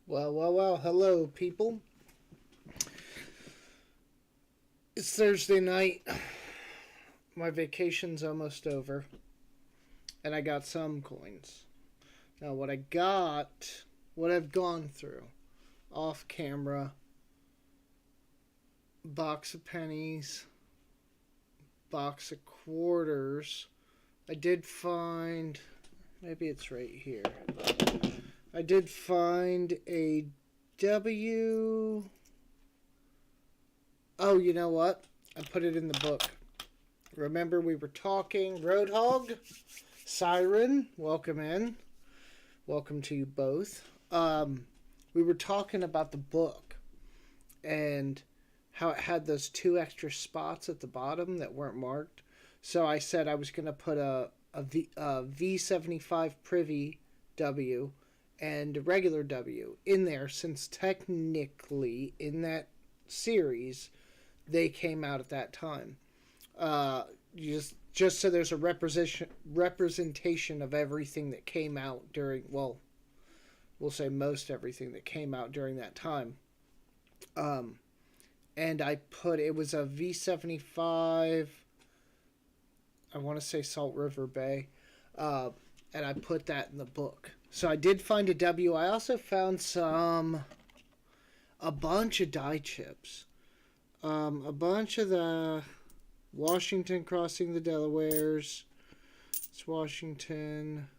Well, hello, people. It's Thursday night. My vacation's almost over. And I got some coins. Now, what I've gone through, off camera, box of pennies, box of quarters. I did find, maybe it's right here. I did find a W. Oh, you know what? I put it in the book. Remember we were talking Roadhog, Siren, welcome in. Welcome to you both. We were talking about the book and how it had those two extra spots at the bottom that weren't marked. So I said I was going to put a V75 Privy W and a regular W in there, since technically in that series they came out at that time. Just so there's a representation of everything that came out during, well, we'll say most everything that came out during that time. And I put, it was a V75, I want to say Salt River Bay, and I put that in the book. So I did find a W. I also found a bunch of die chips. A bunch of the Washington crossing the Delawares. It's Washington.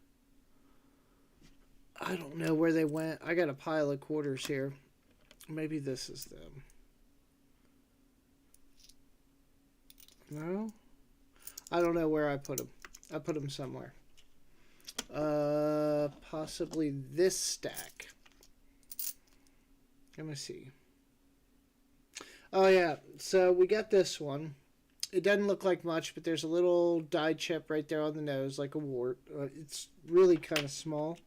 I don't know where they went. I got a pile of quarters here. Maybe this is them. No? I don't know where I put them. I put them somewhere. Possibly this stack. Let me see. Oh yeah, so we got this one. It doesn't look like much, but there's a little die chip right there on the nose, like a wart. It's really kind of small.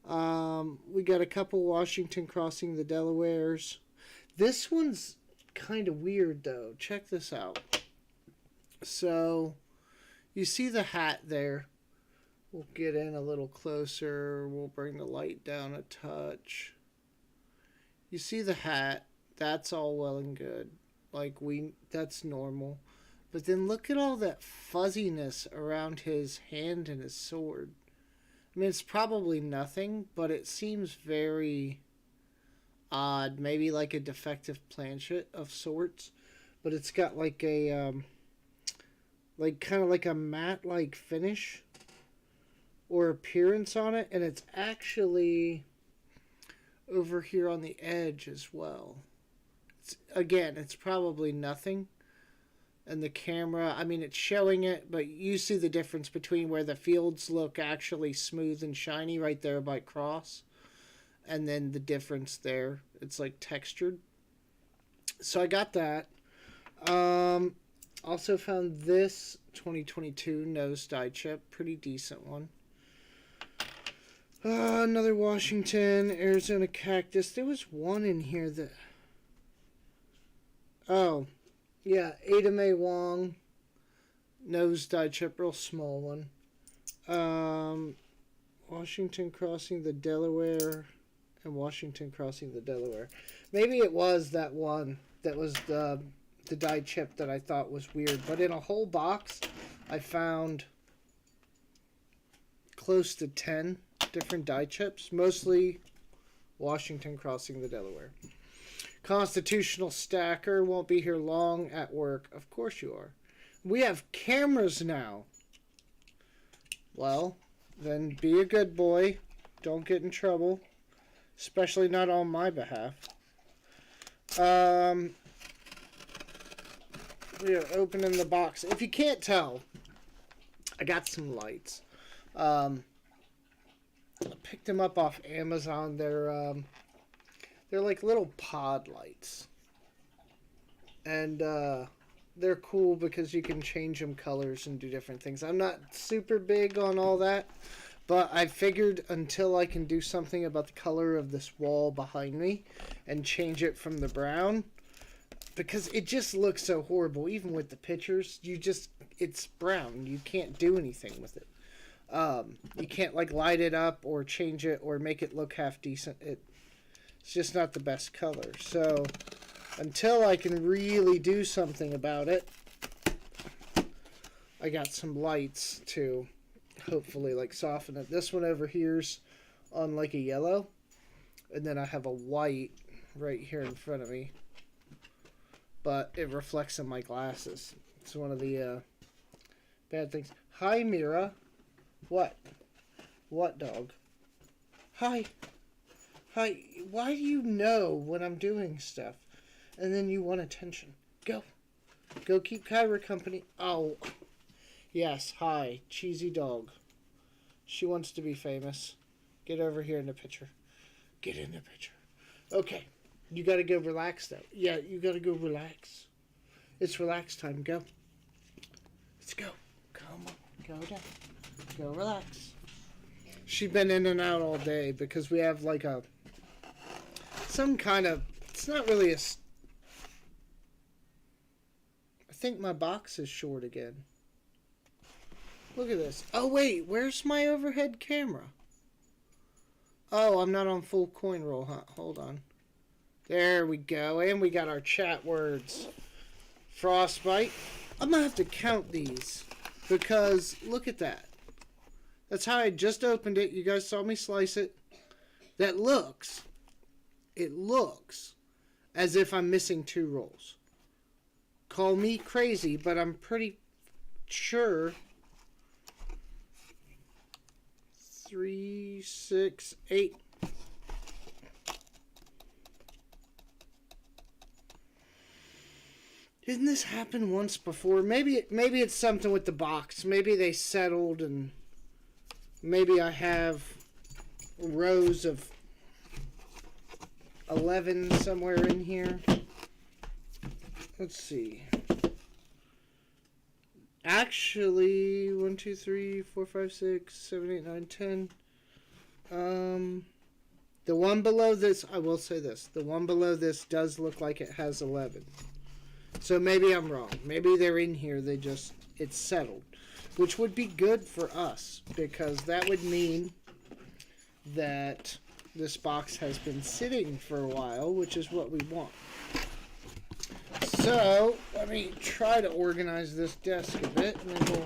We got a couple Washington crossing the Delawares. This one's kind of weird, though. Check this out. So, you see the hat there. We'll get in a little closer. We'll bring the light down a touch. You see the hat. That's all well and good. That's normal. But then look at all that fuzziness around his hand and his sword. I mean, it's probably nothing, but it seems very odd. Maybe like a defective planchet of sorts. But it's got like a, kind of like a matte-like finish or appearance on it. And it's actually over here on the edge as well. Again, it's probably nothing. And the camera, I mean, it's showing it, but you see the difference between where the fields look actually smooth and shiny right there by Cross, and then the difference there. It's like textured. So I got that. Also found this 2022 nose die chip. Pretty decent one. Another Washington, Arizona Cactus. There was one in here that... Oh, yeah, Ada Mae Wong, nose die chip, real small one. Washington crossing the Delaware, and Washington crossing the Delaware. Maybe it was that one that was the die chip that I thought was weird. But in a whole box, I found close to 10 different die chips, mostly Washington crossing the Delaware. Constitutional Stacker won't be here long at work. Of course you are. We have cameras now. Well, then be a good boy. Don't get in trouble. Especially not on my behalf. We are opening the box. If you can't tell, I got some lights. I picked them up off Amazon. They're like little pod lights. And they're cool because you can change them colors and do different things. I'm not super big on all that, but I figured until I can do something about the color of this wall behind me and change it from the brown, because it just looks so horrible. Even with the pictures, it's brown. You can't do anything with it. You can't like light it up or change it or make it look half decent. It's just not the best color. So until I can really do something about it, I got some lights to hopefully like soften it. This one over here's on like a yellow, and then I have a white right here in front of me, but it reflects in my glasses. It's one of the bad things. Hi, Mira. What? What, dog? Hi. Hi. Why do you know when I'm doing stuff? And then you want attention. Go. Go keep Kyra company. Oh. Yes, hi. Cheesy dog. She wants to be famous. Get over here in the picture. Get in the picture. Okay. You gotta go relax, though. Yeah, you gotta go relax. It's relax time. Go. Let's go. Come on. Go down. Go relax. She's been in and out all day because we have like some kind of, it's not really I think my box is short again. Look at this. Oh wait, where's my overhead camera? Oh, I'm not on full coin roll, huh? Hold on. There we go. And we got our chat words. Frostbite. I'm gonna have to count these because look at that. That's how I just opened it. You guys saw me slice it. It looks as if I'm missing 2 rolls. Call me crazy, but I'm pretty sure 3, 6, 8. Didn't this happen once before? Maybe it's something with the box. Maybe they settled and maybe I have rows of 11 somewhere in here. Let's see. Actually, 1, 2, 3, 4, 5, 6, 7, 8, 9, 10. The one below this, I will say this. The one below this does look like it has 11. So maybe I'm wrong. Maybe they're in here. It's settled. Which would be good for us, because that would mean that this box has been sitting for a while, which is what we want. So, let me try to organize this desk a bit, and then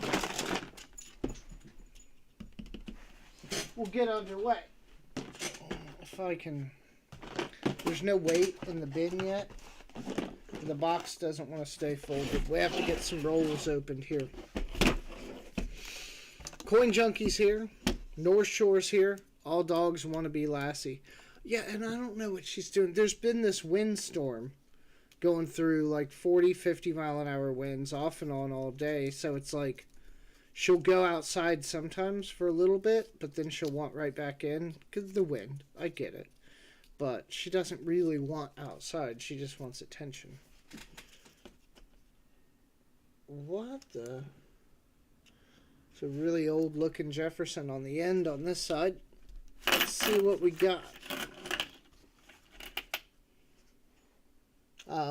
we'll get underway. If I can... There's no weight in the bin yet. The box doesn't want to stay folded. We have to get some rolls opened here. Coin Junkies here. North Shore's here. All dogs want to be Lassie. Yeah, and I don't know what she's doing. There's been this windstorm going through like 40, 50 mile an hour winds off and on all day. So it's like she'll go outside sometimes for a little bit, but then she'll want right back in because of the wind. I get it. But she doesn't really want outside. She just wants attention. What the... It's a really old looking Jefferson on the end on this side. Let's see what we got.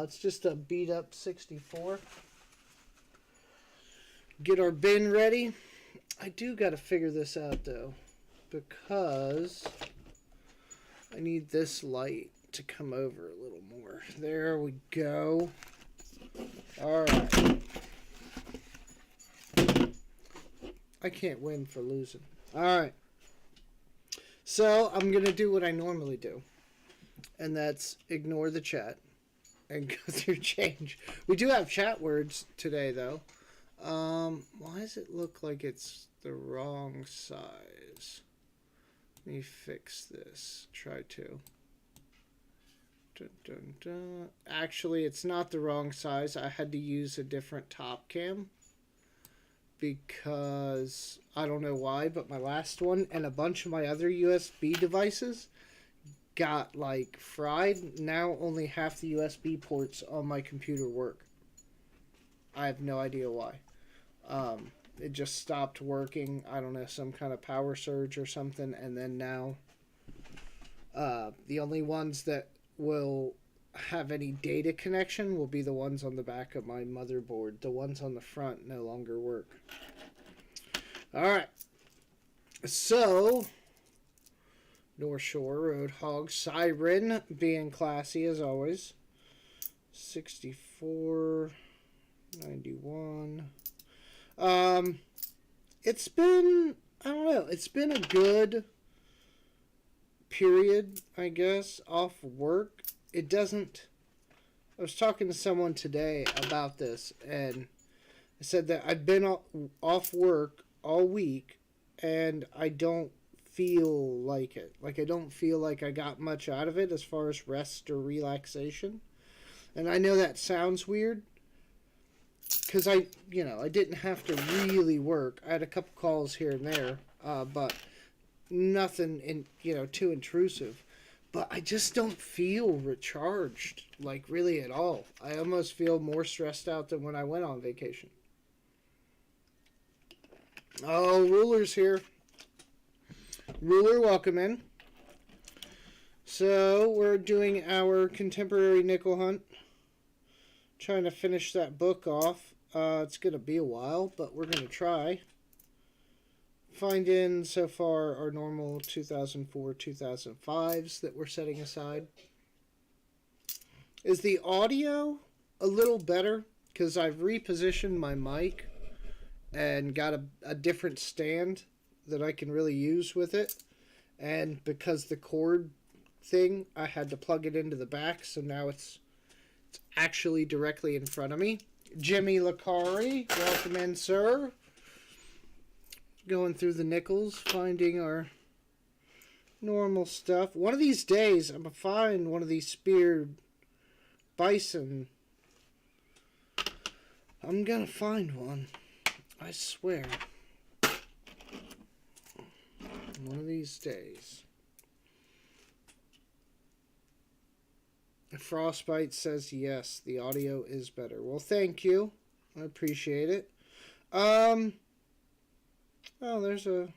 It's just a beat up 64. Get our bin ready. I do got to figure this out though, because I need this light to come over a little more. There we go. All right. I can't win for losing. All right. So I'm going to do what I normally do, and that's ignore the chat and go through change. We do have chat words today, though. Why does it look like it's the wrong size? Let me fix this. Try to. Dun, dun, dun. Actually, it's not the wrong size. I had to use a different top cam because I don't know why, but my last one and a bunch of my other USB devices got like fried. Now only half the USB ports on my computer work. I have no idea why. It just stopped working. I don't know, some kind of power surge or something. And then now the only ones that will have any data connection will be the ones on the back of my motherboard. The ones on the front no longer work. All right. So North Shore Roadhog Siren being classy as always. 64.91. It's been, I don't know, it's been a good period, I guess, off work. It doesn't. I was talking to someone today about this, and I said that I've been off work all week, and I don't feel like it. Like, I don't feel like I got much out of it as far as rest or relaxation. And I know that sounds weird, because I didn't have to really work. I had a couple calls here and there, but nothing too intrusive. But I just don't feel recharged, like, really at all. I almost feel more stressed out than when I went on vacation. Oh, Ruler's here. Ruler, welcome in. So, we're doing our contemporary nickel hunt. Trying to finish that book off. It's going to be a while, but we're going to try. Finding so far our normal 2004, 2005s that we're setting aside. Is the audio a little better? Because I've repositioned my mic and got a different stand that I can really use with it. And because the cord thing, I had to plug it into the back, so now it's actually directly in front of me. Jimmy Lacari, welcome in, sir. Going through the nickels, finding our normal stuff. One of these days, I'm going to find one of these speared bison. I'm going to find one. I swear. One of these days. Frostbite says yes, the audio is better. Well, thank you. I appreciate it. Oh, there's a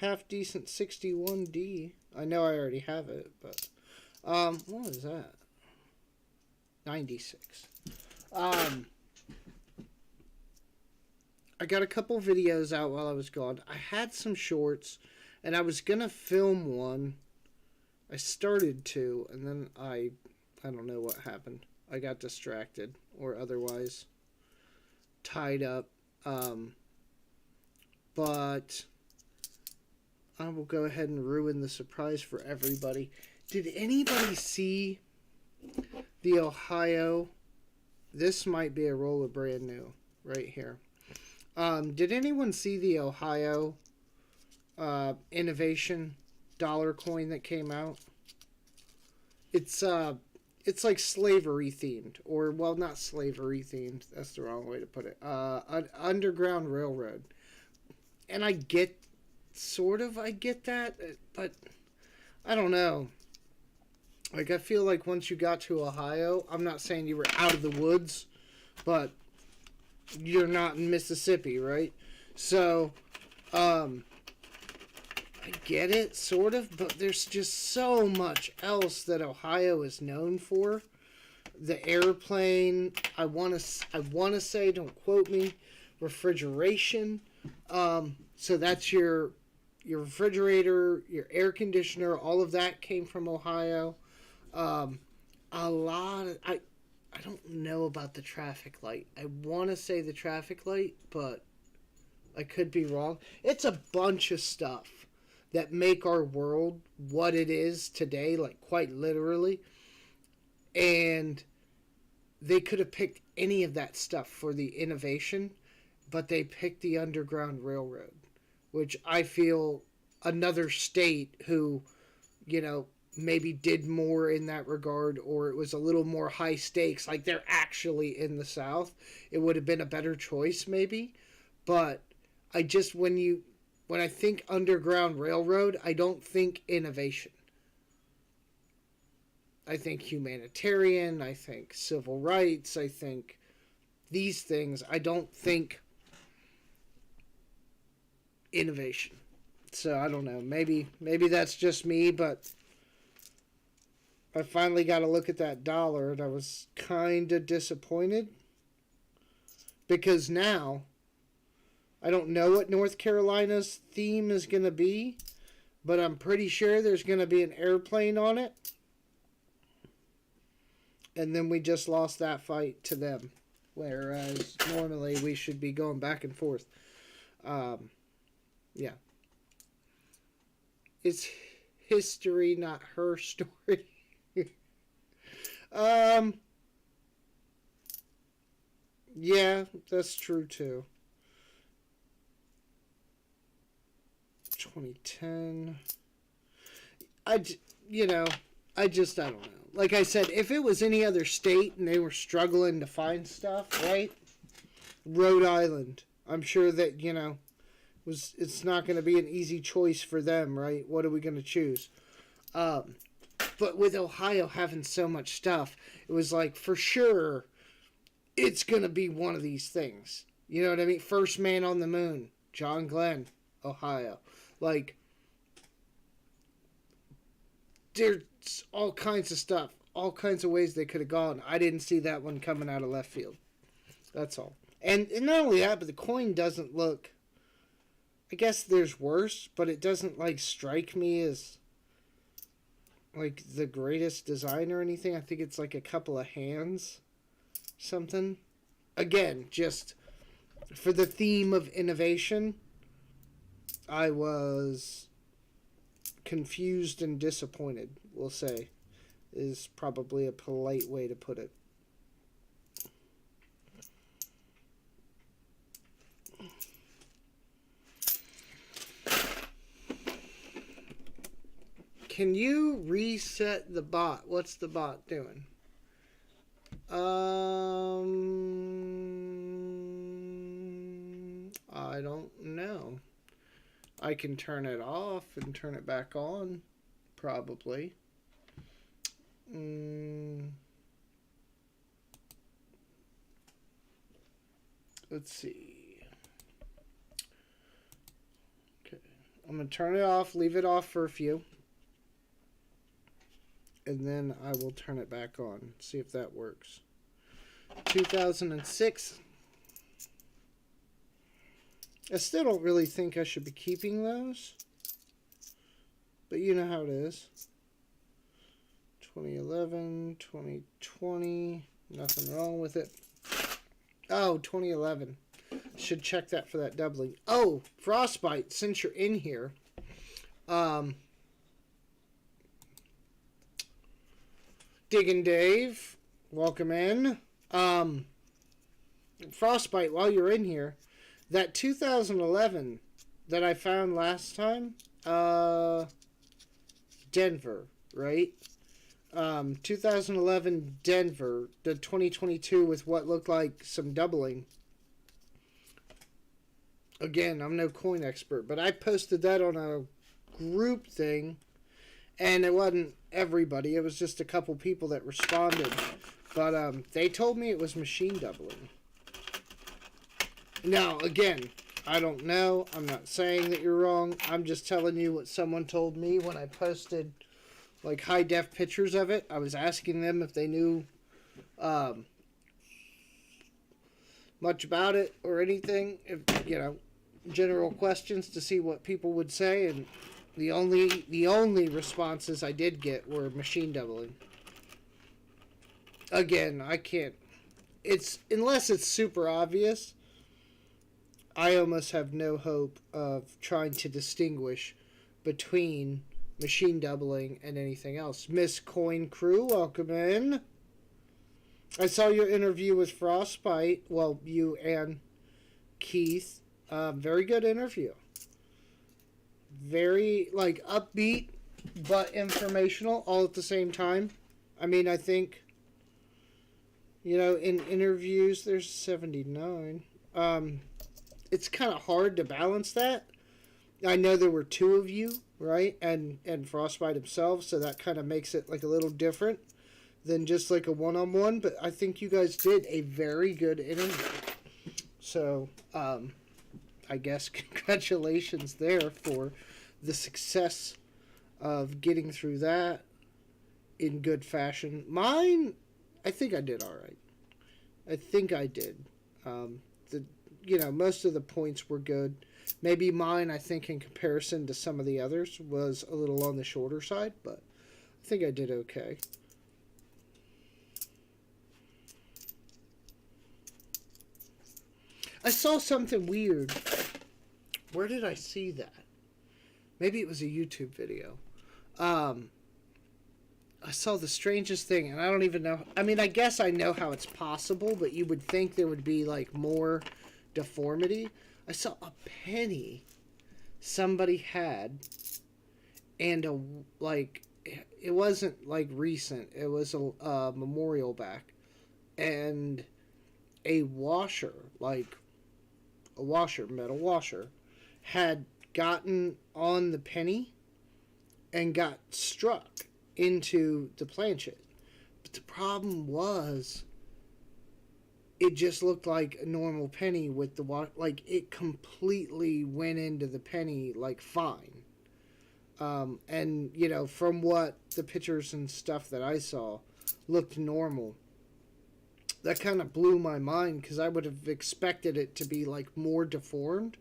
half-decent 61D. I know I already have it, but... what is that? 96. I got a couple videos out while I was gone. I had some shorts, and I was gonna film one. I started to, and then I don't know what happened. I got distracted, or otherwise tied up. But I will go ahead and ruin the surprise for everybody. Did anybody see the Ohio? This might be a roll of brand new right here. Did anyone see the Ohio innovation dollar coin that came out? It's like slavery themed, or, well, not slavery themed. That's the wrong way to put it. An Underground Railroad. And I get that, but I don't know. Like, I feel like once you got to Ohio, I'm not saying you were out of the woods, but you're not in Mississippi, right? So, I get it, sort of, but there's just so much else that Ohio is known for. The airplane, I want to say, don't quote me, refrigeration. So that's your refrigerator, your air conditioner, all of that came from Ohio. A lot of, I don't know about the traffic light. I want to say the traffic light, but I could be wrong. It's a bunch of stuff that make our world what it is today, like, quite literally. And they could have picked any of that stuff for the innovation, but they picked the Underground Railroad, which I feel another state who, maybe did more in that regard, or it was a little more high stakes, like they're actually in the South, it would have been a better choice maybe. But I just, when I think Underground Railroad, I don't think innovation. I think humanitarian, I think civil rights, I think these things. I don't think innovation. So I don't know. Maybe that's just me, but I finally got to look at that dollar, and I was kind of disappointed, because now I don't know what North Carolina's theme is going to be, but I'm pretty sure there's going to be an airplane on it. And then we just lost that fight to them. Whereas normally we should be going back and forth. Yeah. It's history, not her story. Yeah, that's true too. 2010. I, you know, I don't know. Like I said, if it was any other state and they were struggling to find stuff, right? Rhode Island. I'm sure that, it's not going to be an easy choice for them, right? What are we going to choose? But with Ohio having so much stuff, it was like, for sure, it's going to be one of these things. You know what I mean? First man on the moon, John Glenn, Ohio. Like, there's all kinds of stuff, all kinds of ways they could have gone. I didn't see that one coming out of left field. That's all. And not only that, but the coin doesn't look... I guess there's worse, but it doesn't, like, strike me as, like, the greatest design or anything. I think it's, like, a couple of hands. Something. Again, just for the theme of innovation, I was confused and disappointed, we'll say, is probably a polite way to put it. Can you reset the bot? What's the bot doing? I don't know. I can turn it off and turn it back on, probably. Let's see. Okay. I'm going to turn it off, leave it off for a few. And then I will turn it back on. See if that works. 2006. I still don't really think I should be keeping those. But you know how it is. 2011, 2020. Nothing wrong with it. Oh, 2011. Should check that for that doubling. Oh, Frostbite, since you're in here. Diggin' Dave, welcome in. Frostbite, while you're in here, that 2011 that I found last time, Denver, right? 2011 Denver, the 2022 with what looked like some doubling. Again, I'm no coin expert, but I posted that on a group thing, and it wasn't everybody. It was just a couple people that responded. But they told me it was machine doubling. Now, again, I don't know. I'm not saying that you're wrong. I'm just telling you what someone told me when I posted, like, high-def pictures of it. I was asking them if they knew much about it or anything. If, general questions to see what people would say, and the only responses I did get were machine doubling. Again, I can't. Unless it's super obvious, I almost have no hope of trying to distinguish between machine doubling and anything else. Miss Coin Crew, welcome in. I saw your interview with Frostbite. Well, you and Keith. Very good interview. Very, upbeat, but informational all at the same time. I mean, I think, in interviews, there's 79. It's kind of hard to balance that. I know there were two of you, right? And Frostbite himself, so that kind of makes it, a little different than just, a one-on-one. But I think you guys did a very good interview. So, I guess congratulations there for the success of getting through that in good fashion. Mine, I think I did all right. I think I did. Most of the points were good. Maybe mine, I think, in comparison to some of the others, was a little on the shorter side, but I think I did okay. I saw something weird. Where did I see that? Maybe it was a YouTube video. I saw the strangest thing, and I don't even know. I mean, I guess I know how it's possible, but you would think there would be, like, more deformity. I saw a penny somebody had, and it wasn't, like, recent. It was a memorial back. And a washer, like, a washer, metal washer, had gotten on the penny and got struck into the planchet. But the problem was, it just looked like a normal penny with the like it completely went into the penny like fine. And you know, from what the pictures and stuff that I saw looked normal. That kind of blew my mind because I would have expected it to be like more deformed,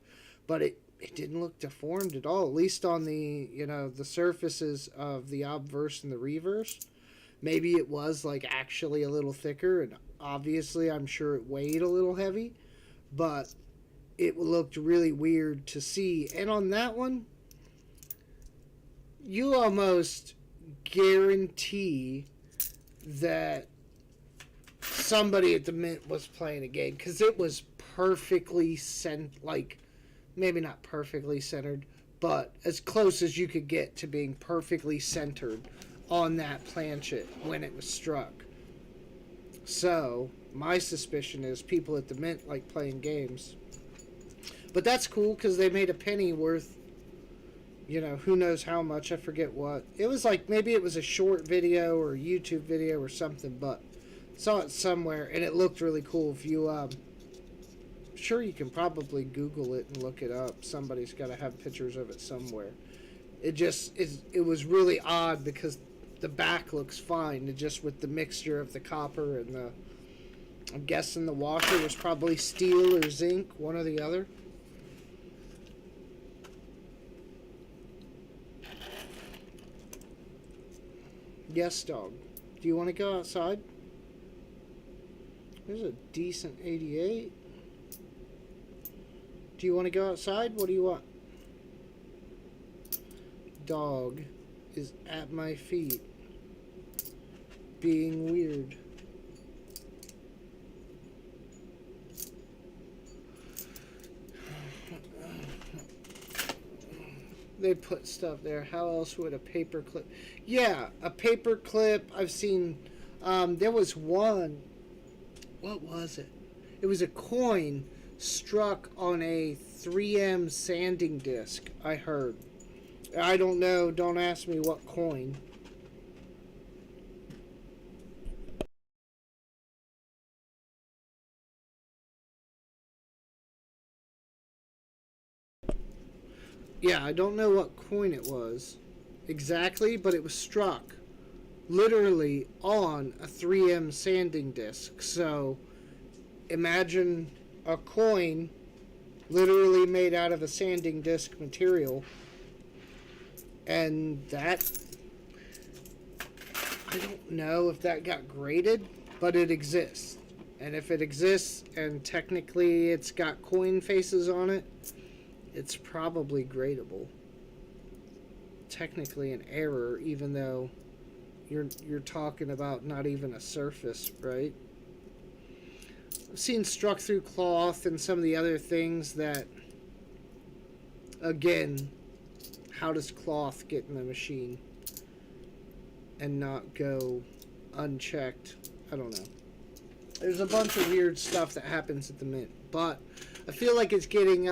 but it didn't look deformed at all, at least on the, you know, the surfaces of the obverse and the reverse. Maybe it was like actually a little thicker, and obviously I'm sure it weighed a little heavy, but it looked really weird to see. And on that one, you almost guarantee that somebody at the Mint was playing a game, because it was perfectly like, maybe not perfectly centered, but as close as you could get to being perfectly centered on that planchet when it was struck. So, my suspicion is people at the Mint like playing games. But that's cool because they made a penny worth, you know, who knows how much, I forget what. It was like, maybe it was a short video or a YouTube video or something, but saw it somewhere and it looked really cool. If you, sure you can probably Google it and look it up. Somebody's got to have pictures of it somewhere. It just it was really odd because the back looks fine, it just with the mixture of the copper and the, I'm guessing the washer was probably steel or zinc, one or the other. Yes, dog. Do you want to go outside? There's a decent 88. Do you want to go outside? What do you want? Dog is at my feet, being weird. They put stuff there. How else would a paper clip? Yeah, a paper clip. I've seen. There was one. What was it? It was a coin struck on a 3M sanding disc, I heard. I don't know. Don't ask me what coin. Yeah, I don't know what coin it was exactly, but it was struck literally on a 3M sanding disc. So imagine a coin literally made out of a sanding disc material, and that, I don't know if that got graded, but it exists. And if it exists and technically it's got coin faces on it, it's probably gradable. Technically an error, even though you're talking about not even a surface, right? I've seen struck through cloth and some of the other things that, again, how does cloth get in the machine and not go unchecked? I don't know. There's a bunch of weird stuff that happens at the Mint, but I feel like it's getting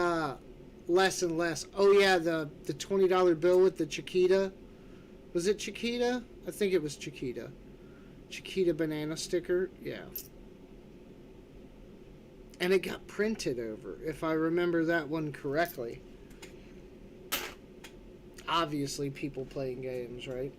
less and less. Oh yeah, the $20 bill with the Chiquita. Was it Chiquita? I think it was Chiquita. Chiquita banana sticker. Yeah. And it got printed over, if I remember that one correctly. Obviously, people playing games, right?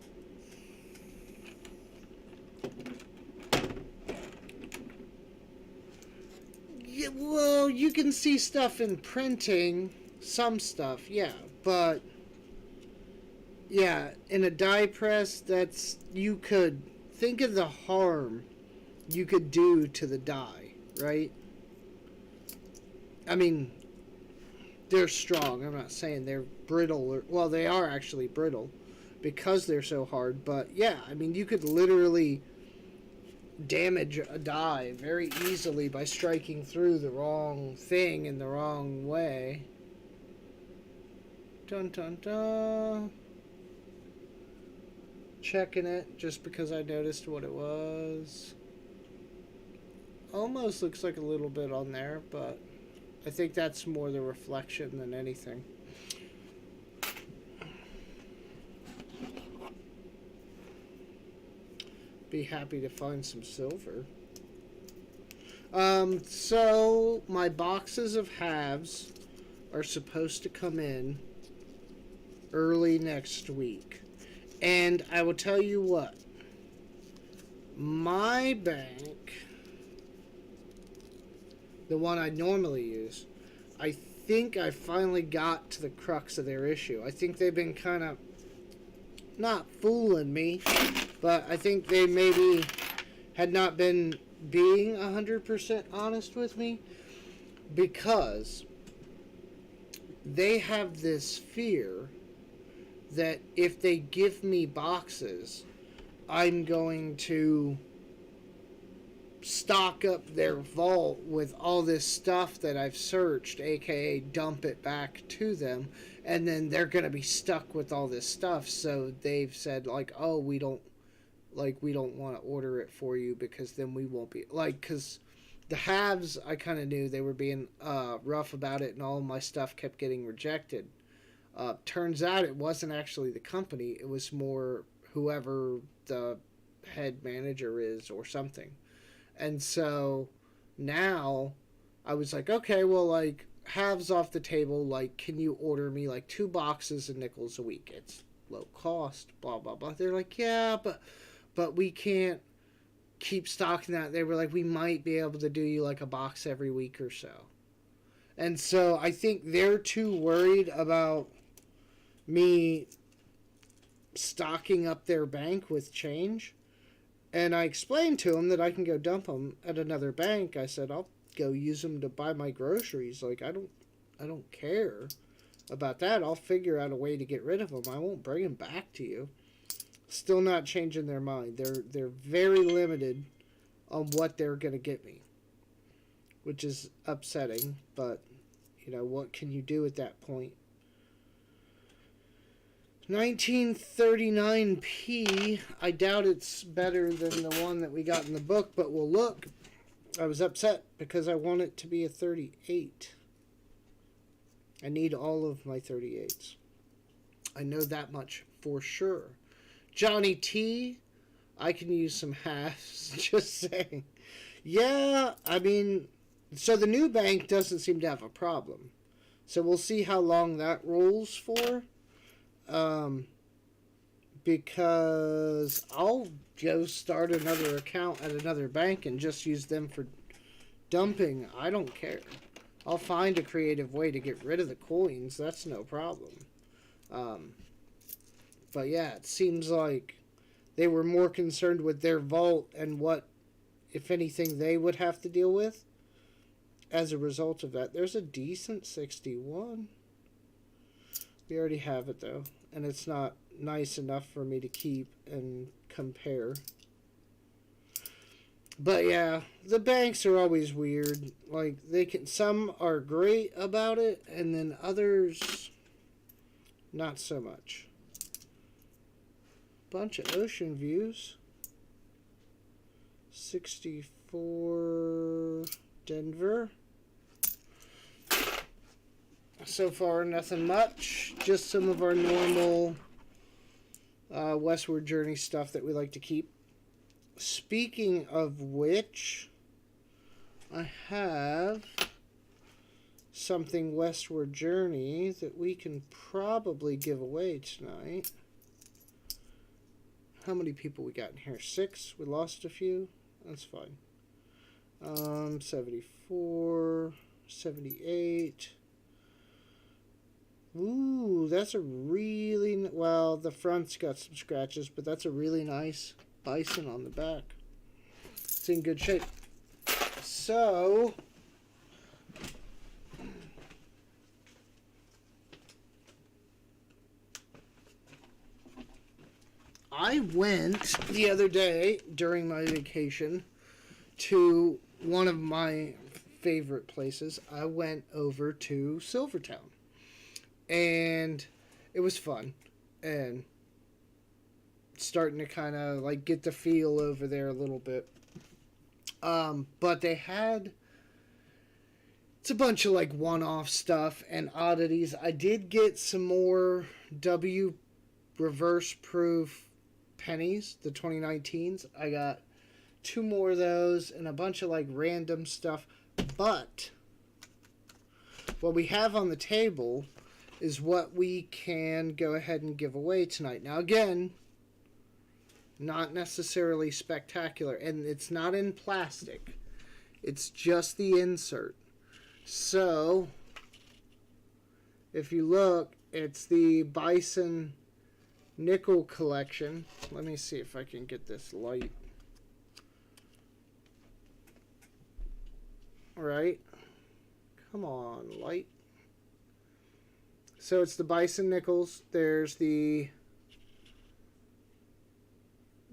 Yeah, well, you can see stuff in printing. some stuff, yeah, but yeah, in a die press, that's you could think of the harm you could do to the die, right? I mean, they're strong. I'm not saying they're brittle or well, they are actually brittle because they're so hard, but yeah, I mean, you could literally damage a die very easily by striking through the wrong thing in the wrong way. Dun dun dun. Checking it just because I noticed what it was. Almost looks like a little bit on there, but I think that's more the reflection than anything. Be happy to find some silver. So my boxes of halves are supposed to come in early next week. And I will tell you what, my bank, the one I normally use, I think I finally got to the crux of their issue. I think they've been kind of not fooling me, but I think they maybe had not been being 100% honest with me, because they have this fear that if they give me boxes, I'm going to stock up their vault with all this stuff that I've searched, aka dump it back to them, and then they're going to be stuck with all this stuff. So they've said, like, oh, we don't want to order it for you because then we won't be, like, because the halves, I kind of knew they were being rough about it, and all my stuff kept getting rejected. Turns out it wasn't actually the company, it was more whoever the head manager is or something. And so now I was like, okay, well, like, halves off the table, like, can you order me like 2 boxes of nickels a week? It's low cost, blah blah blah. They're like, yeah, but we can't keep stocking that. They were like, we might be able to do you like a box every week or so. And so I think they're too worried about me stocking up their bank with change. And I explained to them that I can go dump them at another bank. I said, I'll go use them to buy my groceries. Like, I don't care about that. I'll figure out a way to get rid of them. I won't bring them back to you. Still not changing their mind. They're very limited on what they're going to get me, which is upsetting, but you know, what can you do at that point? 1939p. I doubt it's better than the one that we got in the book, but we'll look. I was upset because I want it to be a 38. I need all of my 38s. I know that much for sure. Johnny T, I can use some halves. Just saying. Yeah, I mean, so the new bank doesn't seem to have a problem. So we'll see how long that rolls for. Because I'll go start another account at another bank and just use them for dumping. I don't care. I'll find a creative way to get rid of the coins. That's no problem. But yeah, it seems like they were more concerned with their vault and what, if anything, they would have to deal with as a result of that. There's a decent 61. We already have it, though. And it's not nice enough for me to keep and compare. But yeah, the banks are always weird. Like, some are great about it, and then others not so much. Bunch of ocean views. 64 Denver. So far, nothing much. Just some of our normal Westward Journey stuff that we like to keep. Speaking of which, I have something Westward Journey that we can probably give away tonight. How many people we got in here? 6. We lost a few. That's fine. 74, 78. Ooh, that's a really... Well, the front's got some scratches, but that's a really nice bison on the back. It's in good shape. So... I went the other day during my vacation to one of my favorite places. I went over to Silvertown. And it was fun. And starting to kind of like get the feel over there a little bit. But they had... It's a bunch of like one-off stuff and oddities. I did get some more W reverse proof pennies, the 2019s. I got 2 more of those and a bunch of like random stuff. But what we have on the table is what we can go ahead and give away tonight. Now again, not necessarily spectacular, and it's not in plastic. It's just the insert. So if you look, it's the Bison Nickel Collection. Let me see if I can get this light. Alright. Come on, light. So it's the Bison Nickels. There's the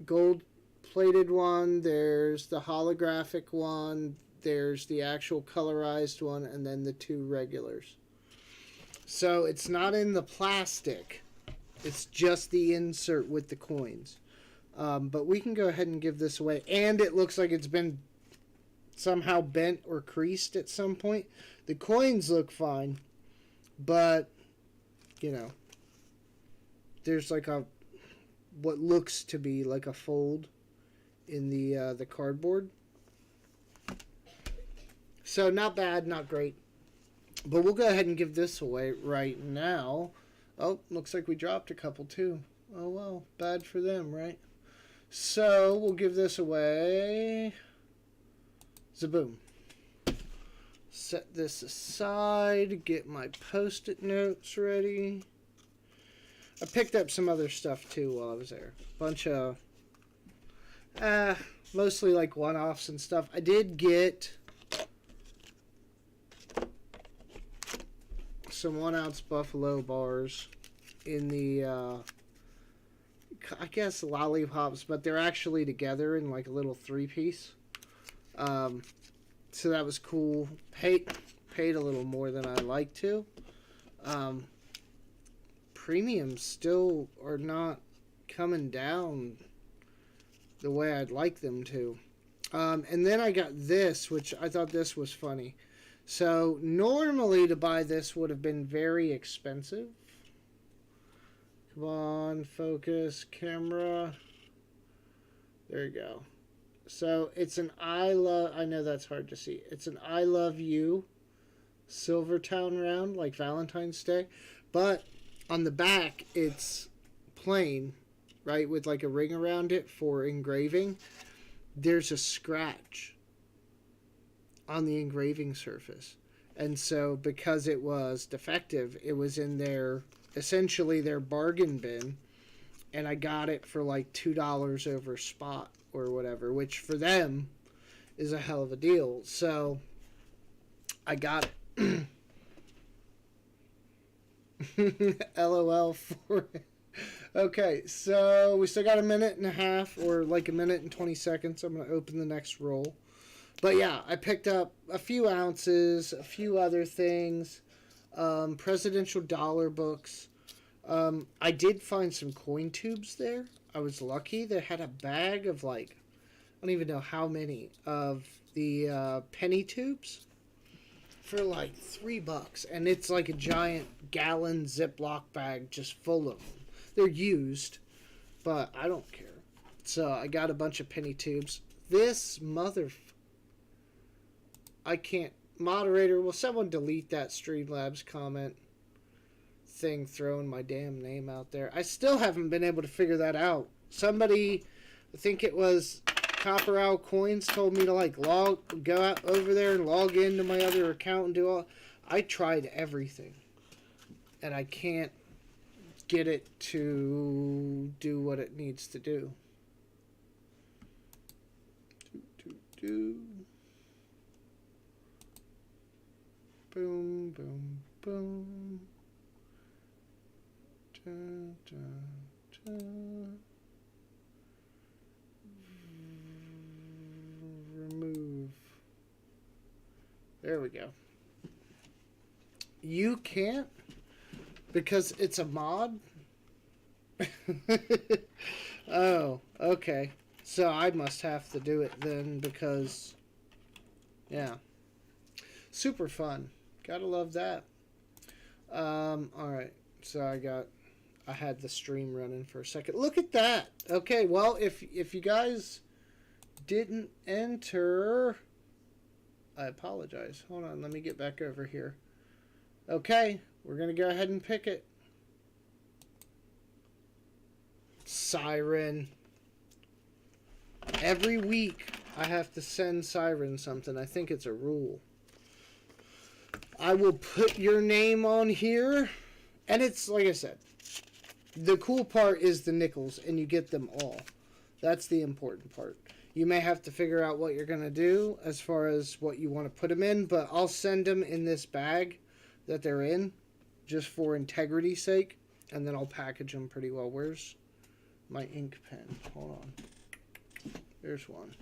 gold-plated one. There's the holographic one. There's the actual colorized one. And then the 2 regulars. So it's not in the plastic. It's just the insert with the coins. But we can go ahead and give this away. And it looks like it's been somehow bent or creased at some point. The coins look fine. But, you know, there's like a... what looks to be like a fold in the cardboard. So not bad, not great. But we'll go ahead and give this away right now. Oh, looks like we dropped a couple too. Oh well, bad for them, right? So we'll give this away. Zaboom. Set this aside. Get my post-it notes ready. I picked up some other stuff too while I was there. Bunch of mostly like one-offs and stuff. I did get some 1-ounce Buffalo bars in the I guess lollipops, but they're actually together in like a little 3-piece. So that was cool. Paid a little more than I like to. Premiums still are not coming down the way I'd like them to. And then I got this, which I thought this was funny. So normally to buy this would have been very expensive. Come on, focus, camera. There you go. So it's an I know that's hard to see. It's an I Love You Silvertown round, like Valentine's Day. But on the back, it's plain, right, with like a ring around it for engraving. There's a scratch on the engraving surface. And so because it was defective, it was in their, essentially their bargain bin. And I got it for like $2 over spot or whatever, which for them is a hell of a deal. So I got it. LOL for it. Okay, so we still got a minute and a half, or like a minute and 20 seconds. I'm going to open the next roll. But yeah, I picked up a few ounces, a few other things, presidential dollar books. I did find some coin tubes there. I was lucky. They had a bag of like, I don't even know how many, of the penny tubes for like $3. And it's like a giant gallon Ziploc bag just full of them. They're used, but I don't care. So I got a bunch of penny tubes. This I can't... Moderator, will someone delete that Streamlabs comment thing throwing my damn name out there? I still haven't been able to figure that out. Somebody, I think it was Copper Owl Coins, told me to like go out over there and log into my other account and do all... I tried everything. and I can't get it to do what it needs to do. Boom, boom, boom. Da, da, da. Remove. There we go. You can't because it's a mod? Oh, okay. So I must have to do it then because, yeah. Super fun. Gotta love that. Alright. So I had the stream running for a second. Look at that. Okay, well, if you guys didn't enter, I apologize. Hold on, let me get back over here. Okay, we're going to go ahead and pick it. Siren. Every week I have to send Siren something. I think it's a rule. I will put your name on here. And it's, like I said, the cool part is the nickels, and you get them all. That's the important part. You may have to figure out what you're going to do as far as what you want to put them in, but I'll send them in this bag that they're in, just for integrity's sake, and then I'll package them pretty well. Where's my ink pen? Hold on. There's one.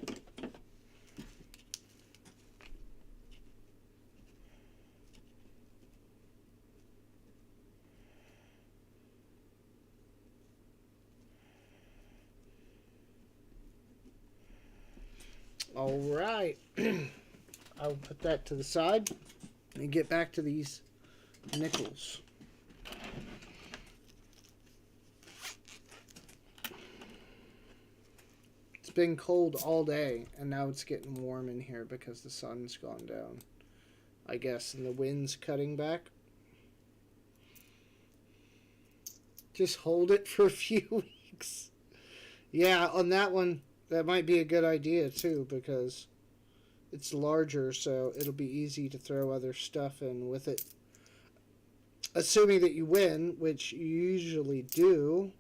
All right. I'll put that to the side and get back to these nickels. It's been cold all day, and now it's getting warm in here because the sun's gone down, I guess, and the wind's cutting back. Just hold it for a few weeks. Yeah, on that one, that might be a good idea, too, because it's larger, so it'll be easy to throw other stuff in with it. Assuming that you win, which you usually do.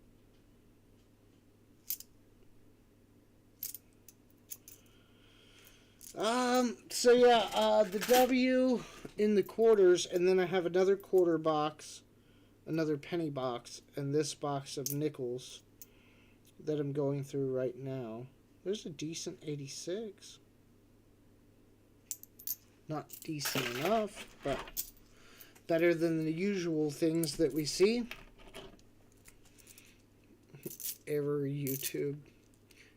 So yeah, the W in the quarters, and then I have another quarter box, another penny box, and this box of nickels that I'm going through right now. There's a decent 86. Not decent enough, but better than the usual things that we see. Error YouTube.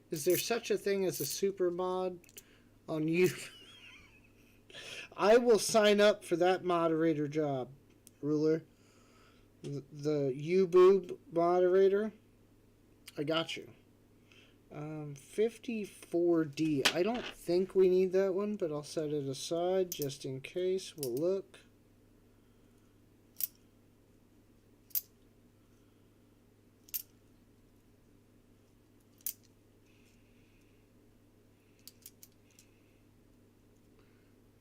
Is there such a thing as a super mod on YouTube? I will sign up for that moderator job, Ruler. The YouBoob moderator. I got you. 54D. I don't think we need that one, but I'll set it aside just in case. We'll look.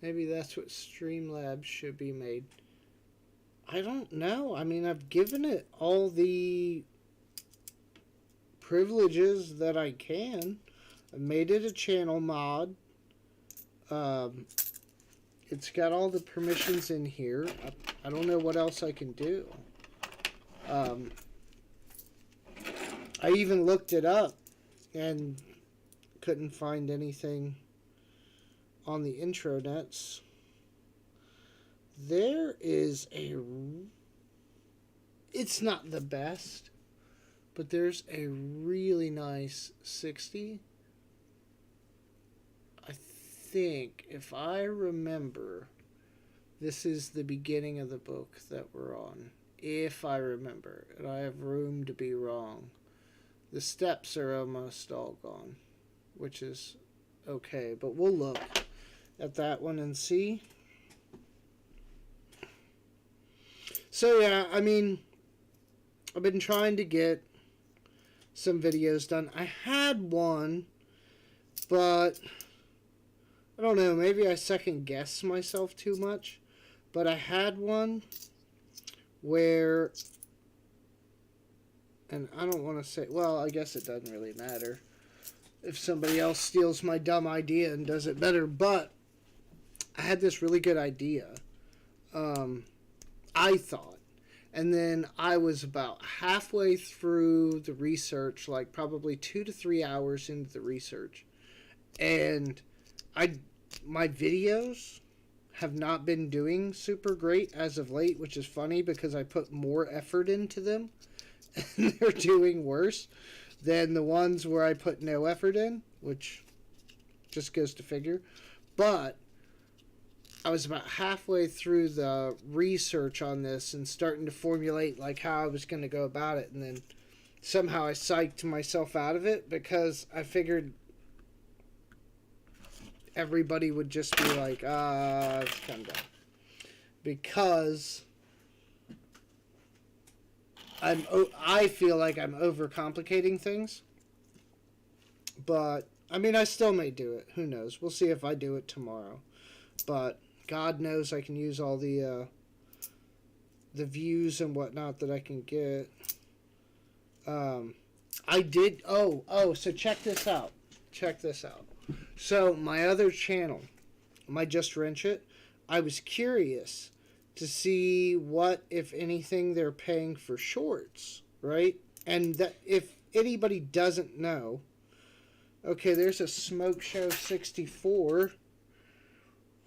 Maybe that's what Streamlabs should be made. I don't know. I mean, I've given it all the privileges that I can. I made it a channel mod. It's got all the permissions in here. I don't know what else I can do. I even looked it up and couldn't find anything on the intronets. There is it's not the best, but there's a really nice 60. I think, if I remember, this is the beginning of the book that we're on. If I remember, and I have room to be wrong. The steps are almost all gone, which is okay, but we'll look at that one and see. So yeah, I mean, I've been trying to get some videos done. I had one, but I don't know, maybe I second guess myself too much, but I had one where, and I don't want to say, well, I guess it doesn't really matter if somebody else steals my dumb idea and does it better, but I had this really good idea, I thought. And then I was about halfway through the research, like probably 2 to 3 hours into the research. And my videos have not been doing super great as of late, which is funny because I put more effort into them and they're doing worse than the ones where I put no effort in, which just goes to figure. But I was about halfway through the research on this and starting to formulate like how I was going to go about it, and then somehow I psyched myself out of it because I figured everybody would just be like, it's kind of done. Because I feel like I'm overcomplicating things. But, I mean, I still may do it. Who knows? We'll see if I do it tomorrow. But God knows I can use all the views and whatnot that I can get. I did... so check this out. Check this out. So, my other channel, my Just Wrench It, I was curious to see what, if anything, they're paying for shorts, right? And that if anybody doesn't know, okay, there's a Smoke Show 64.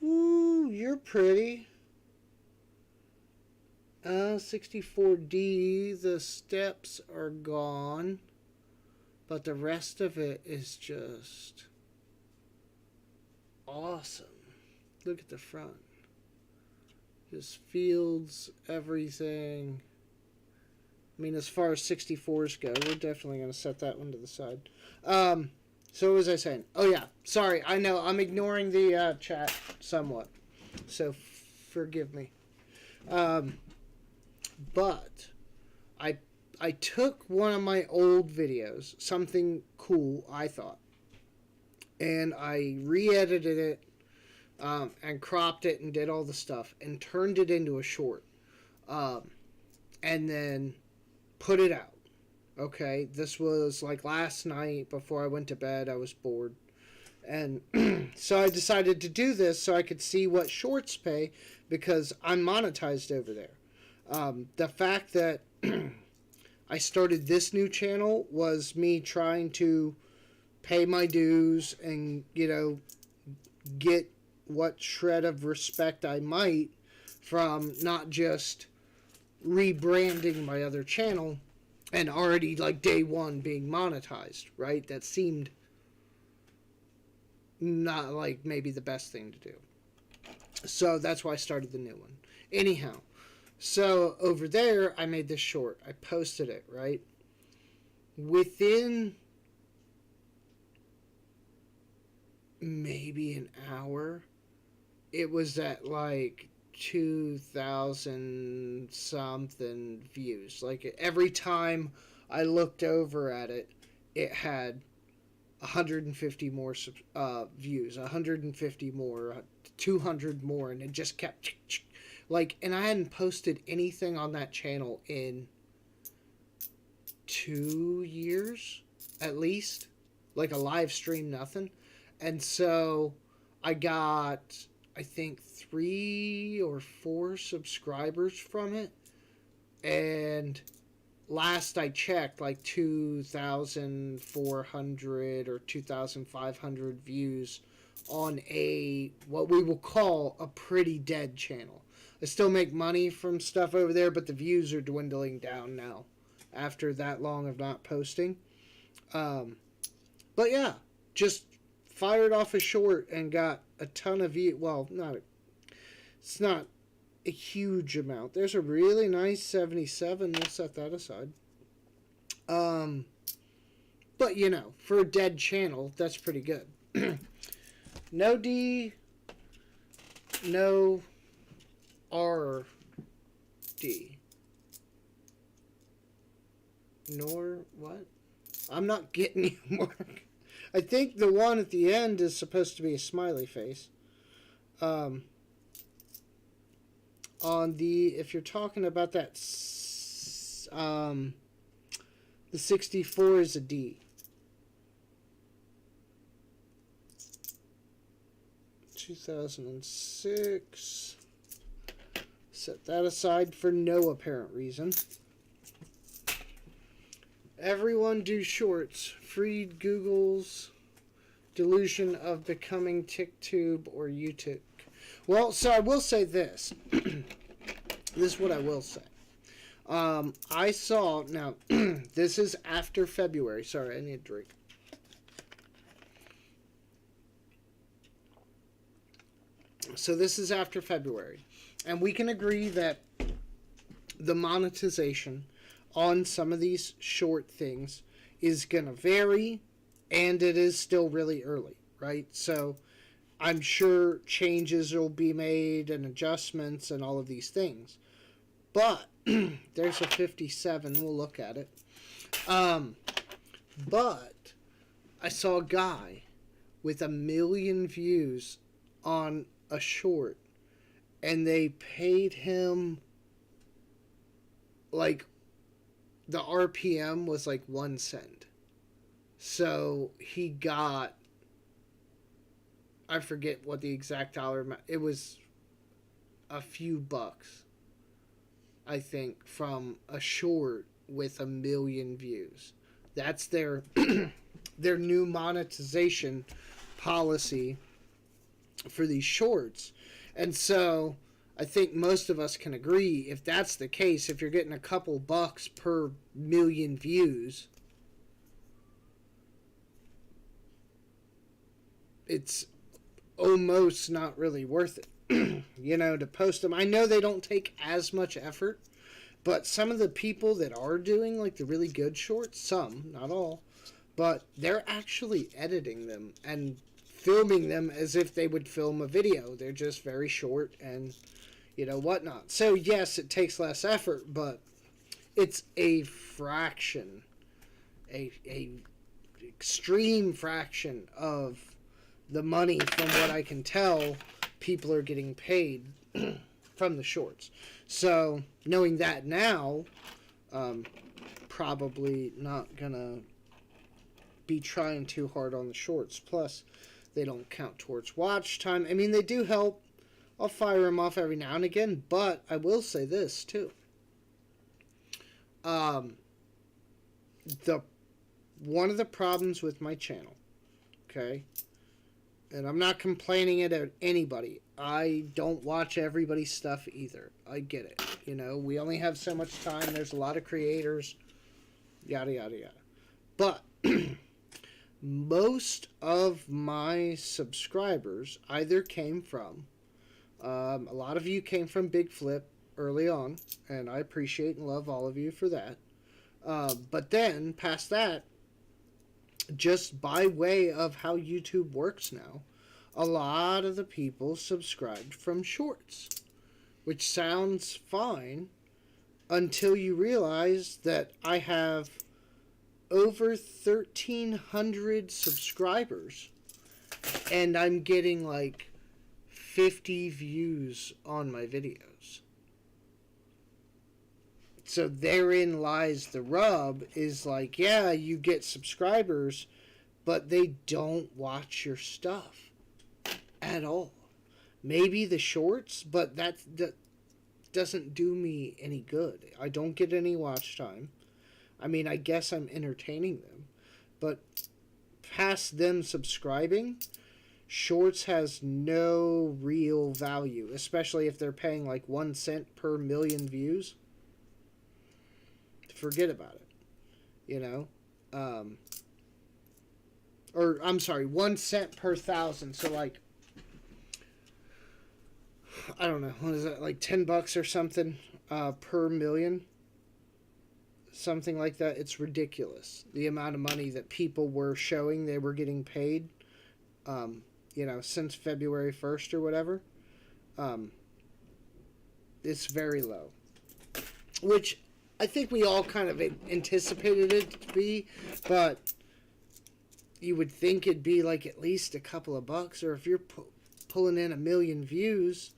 Ooh, you're pretty. 64D, the steps are gone, but the rest of it is just awesome. Look at the front. Just fields, everything. I mean, as far as 64s go, we're definitely going to set that one to the side. So what was I saying? Oh, yeah. Sorry, I know. I'm ignoring the chat somewhat. So forgive me. But I took one of my old videos, something cool, I thought, and I re-edited it and cropped it and did all the stuff and turned it into a short, and then put it out. Okay, this was like last night before I went to bed. I was bored, and so I decided to do this so I could see what shorts pay, because I'm monetized over there. The fact that I started this new channel was me trying to pay my dues and, you know, get what shred of respect I might from not just rebranding my other channel and already like day one being monetized, right? That seemed not like maybe the best thing to do. So that's why I started the new one. Anyhow, so over there I made this short. I posted it, right? Within maybe an hour, it was at like 2,000 something views. Like every time I looked over at it, it had 150 more views, 150 more, 200 more, and it just kept like, and I hadn't posted anything on that channel in 2 years at least, like a live stream, nothing. And so I got, I think, 3 or 4 subscribers from it, and last I checked, like 2,400 or 2,500 views on a, what we will call a pretty dead channel. I still make money from stuff over there, but the views are dwindling down now after that long of not posting. But yeah, just fired off a short and got a ton of views. Well, it's not a huge amount. There's a really nice 77. We'll set that aside. But you know, for a dead channel, that's pretty good. No D, no RD, nor what? I'm not getting you, Mark. I think the one at the end is supposed to be a smiley face. on the, if you're talking about that, the 64 is a D. 2006. Set that aside for no apparent reason. Everyone do shorts. Freed Google's delusion of becoming TikTok or YouTube. Well, so I will say this. This is what I will say. I saw, now, this is after February. Sorry, I need a drink. So this is after February. And we can agree that the monetization on some of these short things is going to vary, and it is still really early, right? So I'm sure changes will be made and adjustments and all of these things. But there's a 57. We'll look at it. But I saw a guy with 1 million views on a short, and they paid him, like, the RPM was like 1 cent. So he got, I forget what the exact dollar amount, it was a few bucks, I think, from a short with 1 million views. That's their their new monetization policy for these shorts. And so I think most of us can agree, if that's the case, if you're getting a couple bucks per 1 million views, it's almost not really worth it. You know, to post them. I know they don't take as much effort, but some of the people that are doing like the really good shorts, some, not all, but they're actually editing them and filming them as if they would film a video. They're just very short and, you know, whatnot. So yes, it takes less effort, but it's a fraction, a extreme fraction of the money, from what I can tell, people are getting paid from the shorts. So knowing that now, probably not gonna be trying too hard on the shorts. Plus, they don't count towards watch time. I mean, they do help. I'll fire them off every now and again, but I will say this too. One of the problems with my channel, okay, and I'm not complaining at anybody. I don't watch everybody's stuff either. I get it. You know, we only have so much time. There's a lot of creators, yada, yada, yada. But most of my subscribers either came from, a lot of you came from Big Flip early on, and I appreciate and love all of you for that. But then, past that, just by way of how YouTube works now, a lot of the people subscribed from shorts, which sounds fine until you realize that I have over 1,300 subscribers and I'm getting like 50 views on my videos. So therein lies the rub, is like, yeah, you get subscribers, but they don't watch your stuff at all. Maybe the shorts, but that doesn't do me any good. I don't get any watch time. I mean, I guess I'm entertaining them, but past them subscribing, shorts has no real value, especially if they're paying like 1 cent per 1 million views. Forget about it, you know. Or I'm sorry, 1 cent per 1,000. So like, I don't know, what is that, like $10 or something per million, something like that. It's ridiculous the amount of money that people were showing they were getting paid, you know, since February 1st or whatever. It's very low, which I think we all kind of anticipated it to be, but you would think it'd be like at least a couple of bucks, or if you're pulling in 1 million views,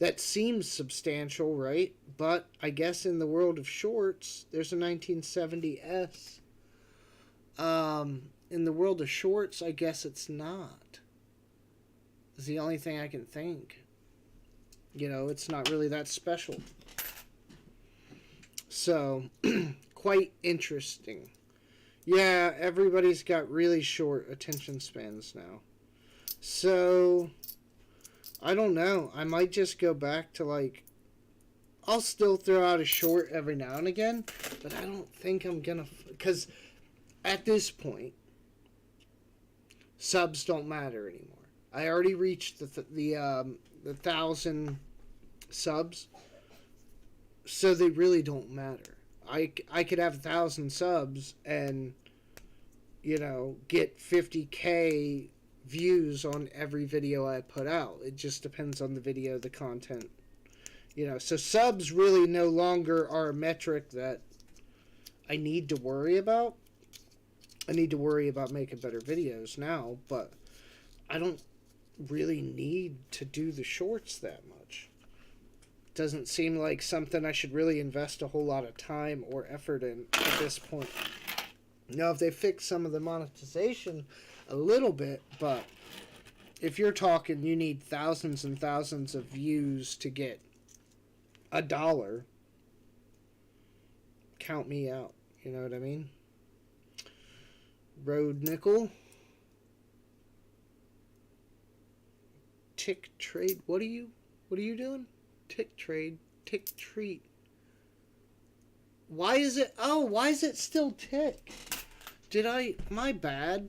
That seems substantial, right? But I guess in the world of shorts, there's a 1970S. In the world of shorts, I guess it's not. It's the only thing I can think. You know, it's not really that special. So, quite interesting. Yeah, everybody's got really short attention spans now. So, I don't know. I might just go back to like... I'll still throw out a short every now and again, but I don't think I'm gonna... Because at this point, subs don't matter anymore. I already reached the 1,000 subs, so they really don't matter. I could have 1,000 subs and, you know, get 50K views on every video I put out. It just depends on the video, the content. You know, so subs really no longer are a metric that I need to worry about. I need to worry about making better videos now, but I don't really need to do the shorts that much. Doesn't seem like something I should really invest a whole lot of time or effort in at this point. Now, if they fix some of the monetization a little bit, but if you're talking you need thousands and thousands of views to get $1, count me out. You know what I mean? Road Nickel. Tick trade. What are you doing? Tick trade. Tick treat. Why is it... Oh, why is it still tick? Did I... My bad.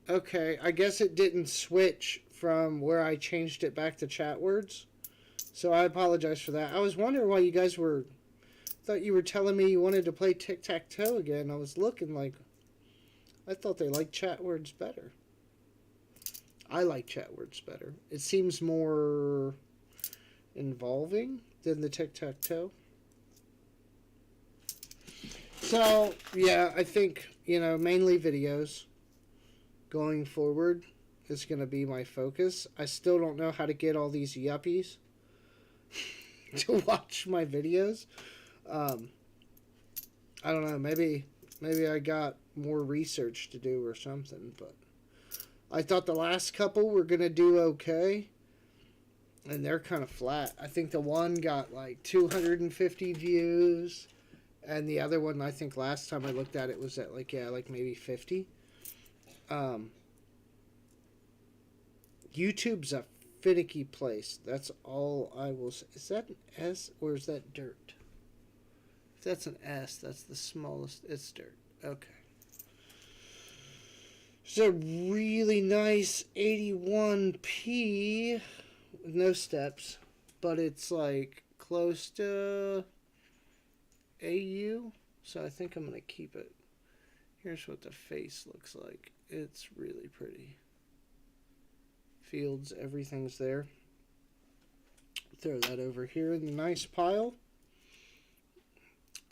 Okay, I guess it didn't switch from where I changed it back to chat words. So I apologize for that. I was wondering why you guys were... thought you were telling me you wanted to play tic-tac-toe again. I was looking like... I thought they liked chat words better. I like chat words better. It seems more involving than the tic-tac-toe. So, yeah, I think, you know, mainly videos going forward is going to be my focus. I still don't know how to get all these yuppies to watch my videos. I don't know, maybe I got more research to do or something, but I thought the last couple were going to do okay, and they're kind of flat. I think the one got like 250 views, and the other one, I think last time I looked at it, was at like, yeah, like maybe 50. YouTube's a finicky place. That's all I will say. Is that an S or is that dirt? If that's an S, that's the smallest. It's dirt. Okay. It's a really nice 81p with no steps, but it's like close to AU, so I think I'm going to keep it. Here's what the face looks like. It's really pretty. Fields, everything's there. Throw that over here in the nice pile.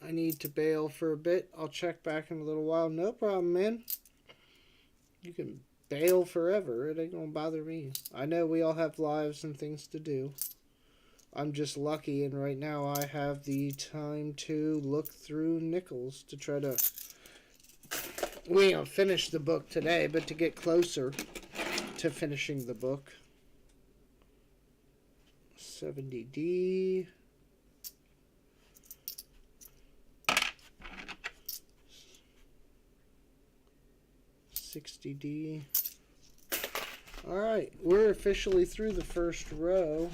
I need to bail for a bit. I'll check back in a little while. No problem, man. You can bail forever. It ain't gonna bother me. I know we all have lives and things to do. I'm just lucky, and right now I have the time to look through nickels to try to... We ain't gonna finish the book today, but to get closer to finishing the book. 70D. $60D. Alright, we're officially through the first row.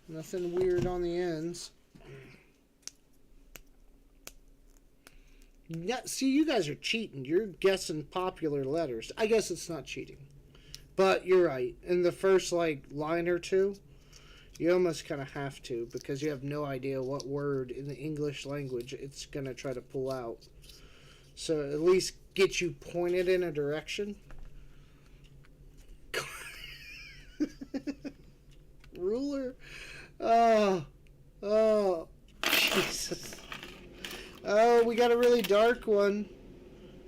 Nothing weird on the ends. Yeah, see, you guys are cheating. You're guessing popular letters. I guess it's not cheating. But you're right. In the first, like, line or two, you almost kind of have to, because you have no idea what word in the English language it's going to try to pull out. So at least get you pointed in a direction. Ruler? Oh, Jesus. Oh, we got a really dark one.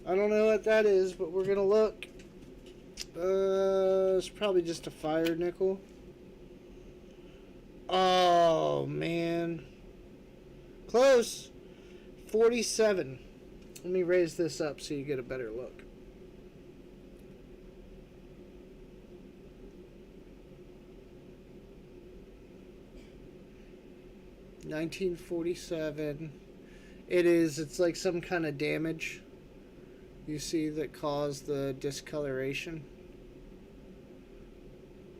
I don't know what that is, but we're gonna look. It's probably just a fire nickel. Oh man, close. 47. Let me raise this up so you get a better look. $1947. It is. It's like some kind of damage you see that caused the discoloration.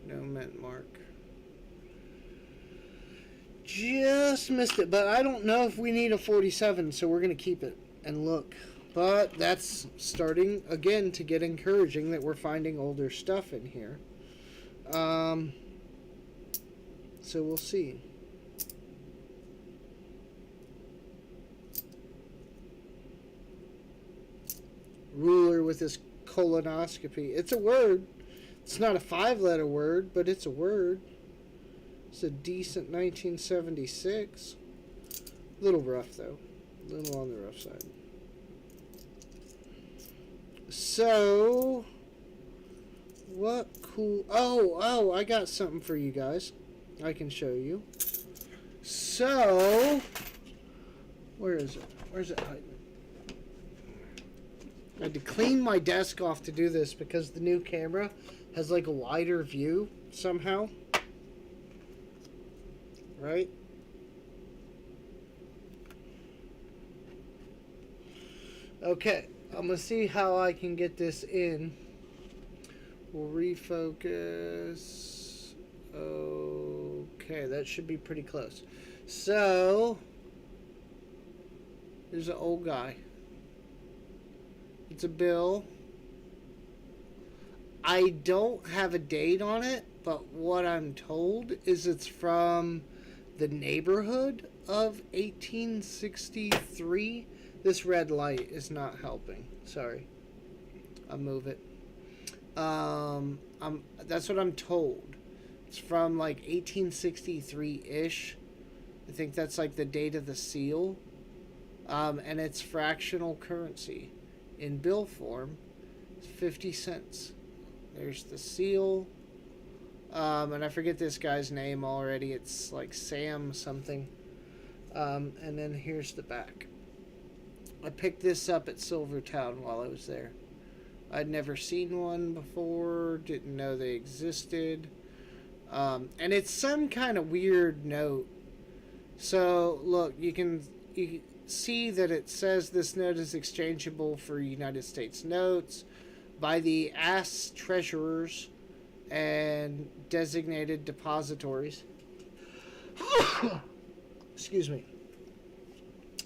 No mint mark. Just missed it, but I don't know if we need a 47, so we're going to keep it and look. But that's starting again to get encouraging that we're finding older stuff in here. So we'll see. Ruler with this colonoscopy. It's a word. It's not a 5-letter word, but it's a word. It's a decent 1976. A little rough, though. A little on the rough side. So, what cool... Oh, I got something for you guys. I can show you. So, where is it? Where's it hiding? I had to clean my desk off to do this because the new camera has like a wider view somehow. Right? Okay, I'm going to see how I can get this in. We'll refocus. Okay, that should be pretty close. So, there's an old guy. It's a bill. I don't have a date on it, but what I'm told is it's from the neighborhood of 1863. This red light is not helping. Sorry. I'll move it. That's what I'm told. It's from like 1863-ish. I think that's like the date of the seal. And it's fractional currency. In bill form, it's 50 cents. There's the seal. And I forget this guy's name already. It's like Sam something. And then here's the back. I picked this up at Silvertown while I was there. I'd never seen one before. Didn't know they existed. And it's some kind of weird note. So, look, you can see that it says this note is exchangeable for United States notes by the AS treasurers and designated depositories. Excuse me.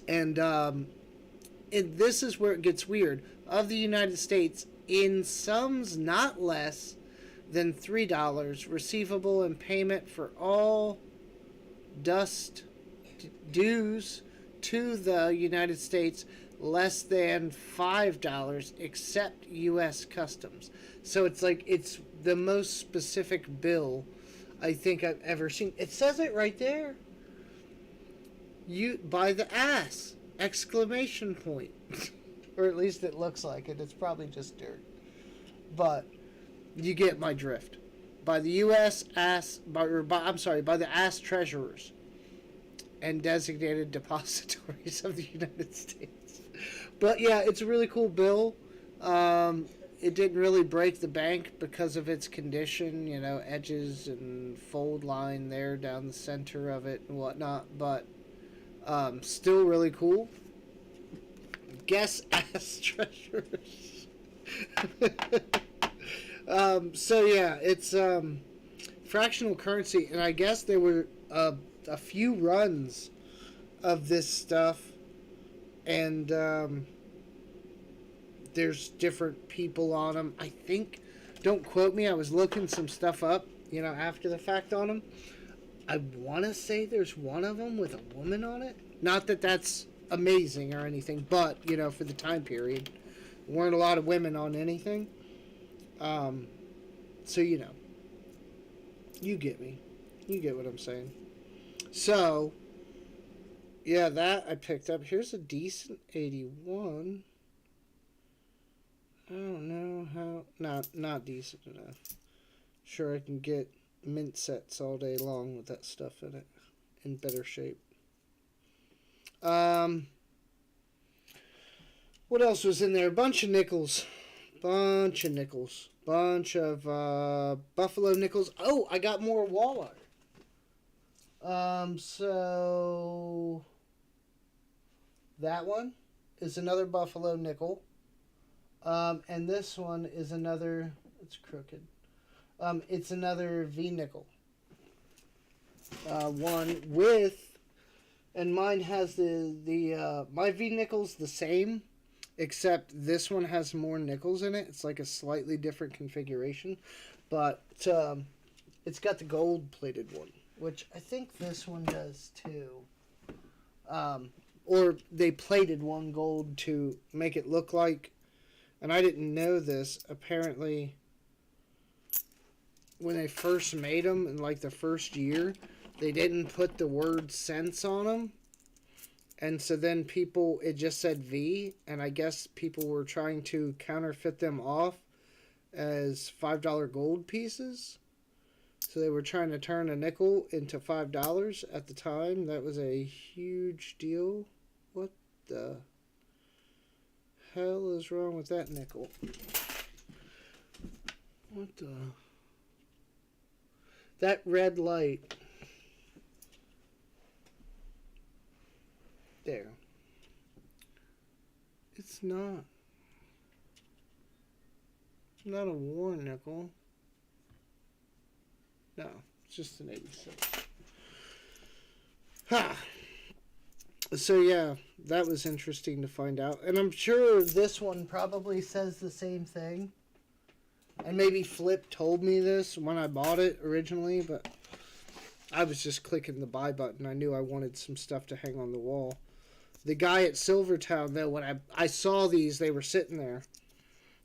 And this is where it gets weird. Of the United States, in sums not less than $3, receivable in payment for all dues to the United States less than $5 except U.S. Customs. So it's like it's the most specific bill I think I've ever seen. It says it right there. You by the ass! Exclamation point. Or at least it looks like it. It's probably just dirt. But you get my drift. By the U.S. by the ass treasurers and designated depositories of the United States. But yeah, it's a really cool bill. It didn't really break the bank because of its condition, you know, edges and fold line there down the center of it and whatnot. But still really cool. Guess ass treasurers. So yeah, it's fractional currency, and I guess there were a few runs of this stuff, and there's different people on them. I think, don't quote me, I was looking some stuff up, you know, after the fact on them. I want to say there's one of them with a woman on it. Not that that's amazing or anything, but, you know, for the time period, weren't a lot of women on anything. So, you know, you get me. You get what I'm saying. So, yeah, that I picked up. Here's a decent 81. not decent enough. Sure, I can get mint sets all day long with that stuff in it, in better shape. What else was in there? A bunch of nickels. Bunch of buffalo nickels. Oh, I got more walleye. So that one is another buffalo nickel. And this one is another, it's crooked. It's another V nickel. One with, and mine has my V nickel's the same, except this one has more nickels in it. It's like a slightly different configuration, but it's got the gold plated one, which I think this one does too. Or they plated one gold to make it look like, and I didn't know this, apparently when they first made them in like the first year, they didn't put the word cents on them. And so then it just said V, and I guess people were trying to counterfeit them off as $5 gold pieces. So they were trying to turn a nickel into $5 at the time. That was a huge deal. What the hell is wrong with that nickel? What the... That red light. There. It's not a war nickel. No, it's just an 86. Ha! So yeah, that was interesting to find out. And I'm sure this one probably says the same thing. And maybe Flip told me this when I bought it originally, but I was just clicking the buy button. I knew I wanted some stuff to hang on the wall. The guy at Silvertown, though, when I saw these, they were sitting there.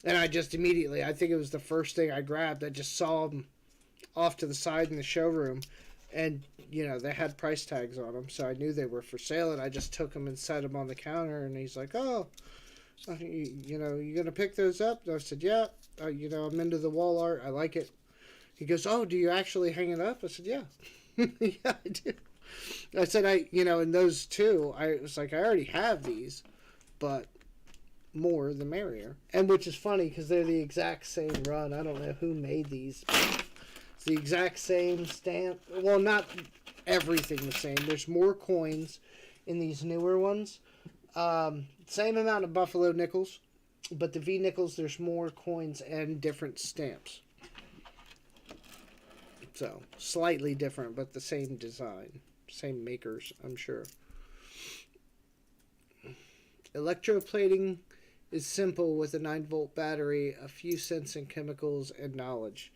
And I just immediately, I think it was the first thing I grabbed. I just saw them off to the side in the showroom. And, you know, they had price tags on them. So I knew they were for sale. And I just took them and set them on the counter. And he's like, oh, you going to pick those up? And I said, yeah. I'm into the wall art. I like it. He goes, oh, do you actually hang it up? I said, yeah. Yeah, I do. I said, in those two, I was like, I already have these, but more the merrier. And which is funny because they're the exact same run. I don't know who made these. It's the exact same stamp. Well, not everything the same. There's more coins in these newer ones. Same amount of buffalo nickels, but the V nickels, there's more coins and different stamps. So, slightly different, but the same design. Same makers, I'm sure. Electroplating is simple with a 9-volt battery, a few cents in chemicals, and knowledge.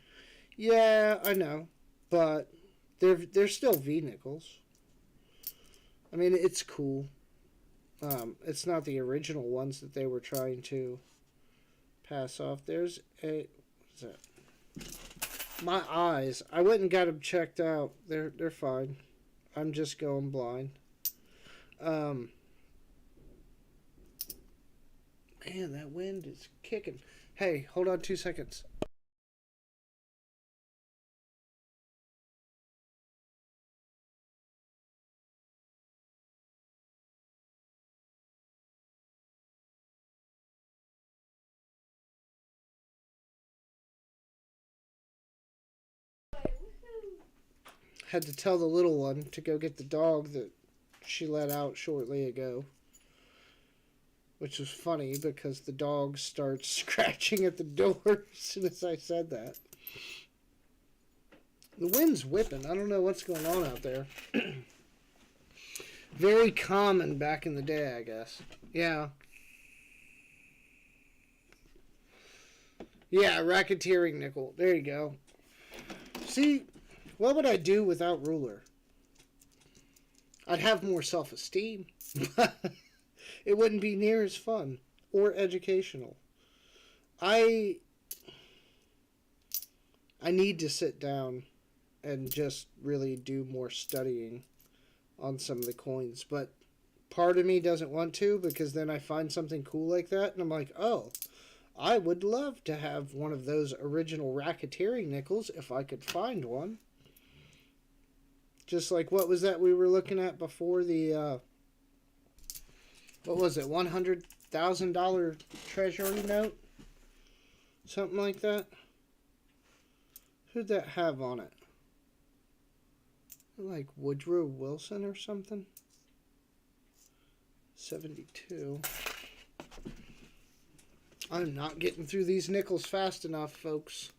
Yeah, I know, but they're still V nickels. I mean, it's cool. It's not the original ones that they were trying to pass off. There's a... What's that? My eyes. I went and got them checked out. They're fine. I'm just going blind. Man, that wind is kicking. Hey, hold on 2 seconds. Had to tell the little one to go get the dog that she let out shortly ago. Which was funny because the dog starts scratching at the door as soon as I said that. The wind's whipping. I don't know what's going on out there. Very common back in the day, I guess. Yeah. Yeah, racketeering nickel. There you go. See, what would I do without ruler? I'd have more self-esteem. It wouldn't be near as fun or educational. I need to sit down and just really do more studying on some of the coins. But part of me doesn't want to because then I find something cool like that and I'm like, oh, I would love to have one of those original racketeering nickels if I could find one. Just like, what was that we were looking at before, the what was it, $100,000 treasury note? Something like that. Who'd that have on it? Like Woodrow Wilson or something? 72. I'm not getting through these nickels fast enough, folks.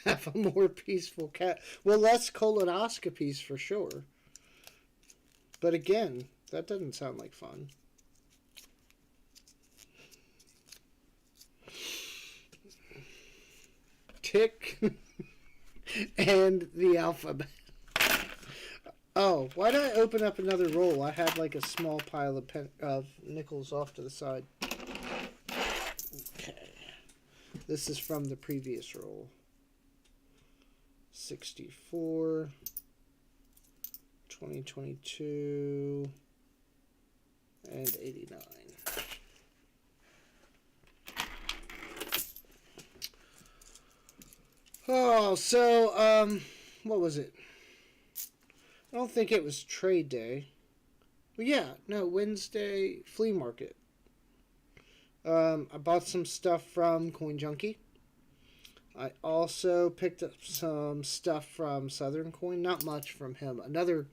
Have a more peaceful cat. Well, less colonoscopies for sure. But again, that doesn't sound like fun. Tick and the alphabet. Oh, why did I open up another roll? I had like a small pile of nickels off to the side. Okay. This is from the previous roll. 64, 2022, and 89. Oh, so, what was it? I don't think it was trade day. But yeah, no, Wednesday flea market. I bought some stuff from Coin Junkie. I also picked up some stuff from Southern Coin. Not much from him. Another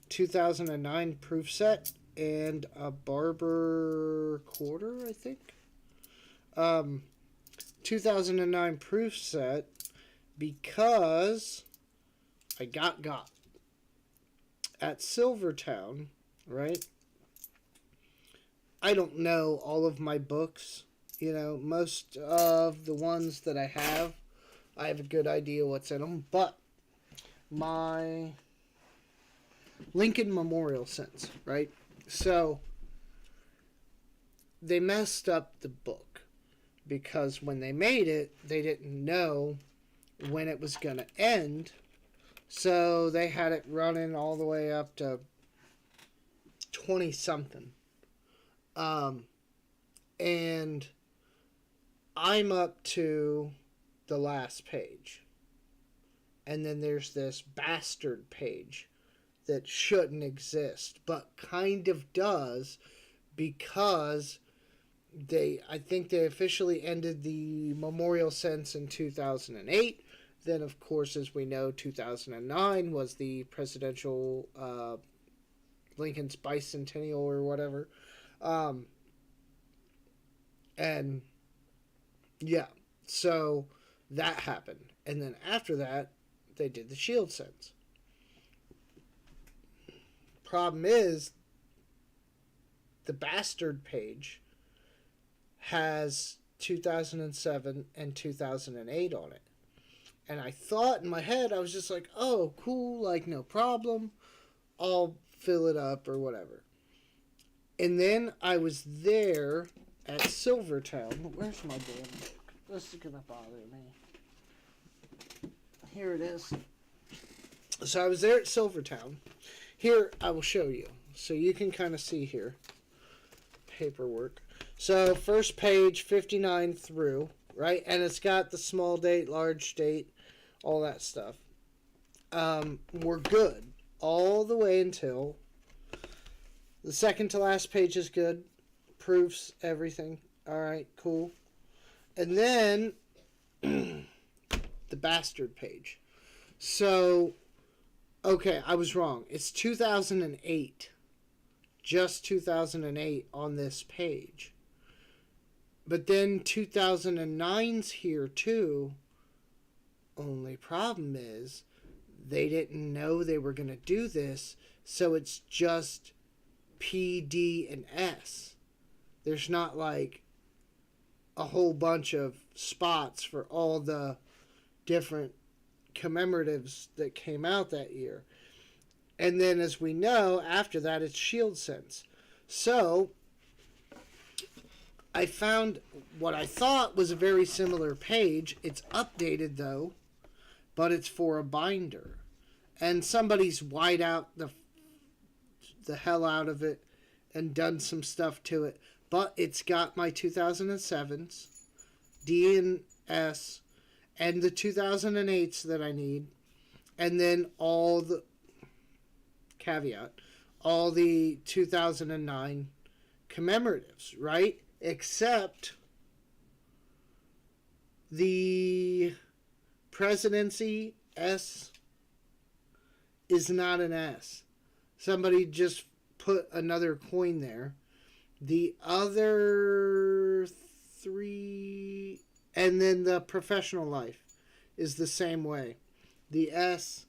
2009 proof set and a Barber quarter, I think. 2009 proof set because I got at Silvertown, right? I don't know all of my books. You know, most of the ones that I have a good idea what's in them. But my Lincoln Memorial Sense, right? So they messed up the book because when they made it, they didn't know when it was going to end. So they had it running all the way up to 20-something. And I'm up to the last page. And then there's this bastard page that shouldn't exist, but kind of does, because I think they officially ended the Memorial Sense in 2008. Then, of course, as we know, 2009 was the presidential Lincoln's bicentennial or whatever. And yeah, so that happened. And then after that, they did the Shield Sense. Problem is, the bastard page has 2007 and 2008 on it. And I thought in my head, I was just like, oh, cool, like, no problem. I'll fill it up or whatever. And then I was there at Silvertown. Where's my damn book? This is going to bother me. Here it is. So I was there at Silvertown. Here, I will show you. So you can kind of see here. Paperwork. So first page, 59 through, right? And it's got the small date, large date, all that stuff. We're good all the way until the second to last page is good. Proofs, everything. All right, cool. And then the bastard page. So, okay, I was wrong. It's 2008. Just 2008 on this page. But then 2009's here too. Only problem is they didn't know they were going to do this, so it's just P, D, and S. There's not like a whole bunch of spots for all the different commemoratives that came out that year. And then, as we know, after that, it's Shield Sense. So I found what I thought was a very similar page. It's updated, though, but it's for a binder. And somebody's white out the hell out of it and done some stuff to it. but it's got my 2007s, D and S, and the 2008s that I need, and then all the caveat, all the 2009 commemoratives, right? Except the presidency S is not an S. Somebody just put another coin there. The other three, and then the professional life is the same way. The S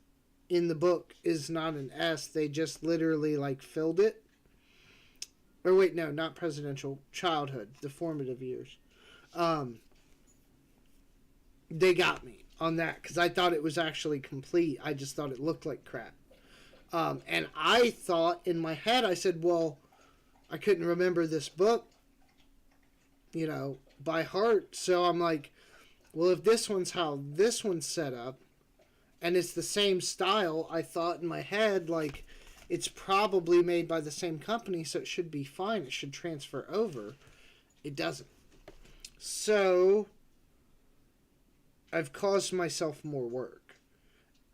in the book is not an S. They just literally like filled it. Or wait, no, not presidential. Childhood, the formative years. They got me on that because I thought it was actually complete. I just thought it looked like crap. And I thought in my head, I said, well, I couldn't remember this book, by heart. So I'm like, well, if this one's how this one's set up, and it's the same style, I thought in my head, like, it's probably made by the same company, so it should be fine. It should transfer over. It doesn't. So I've caused myself more work.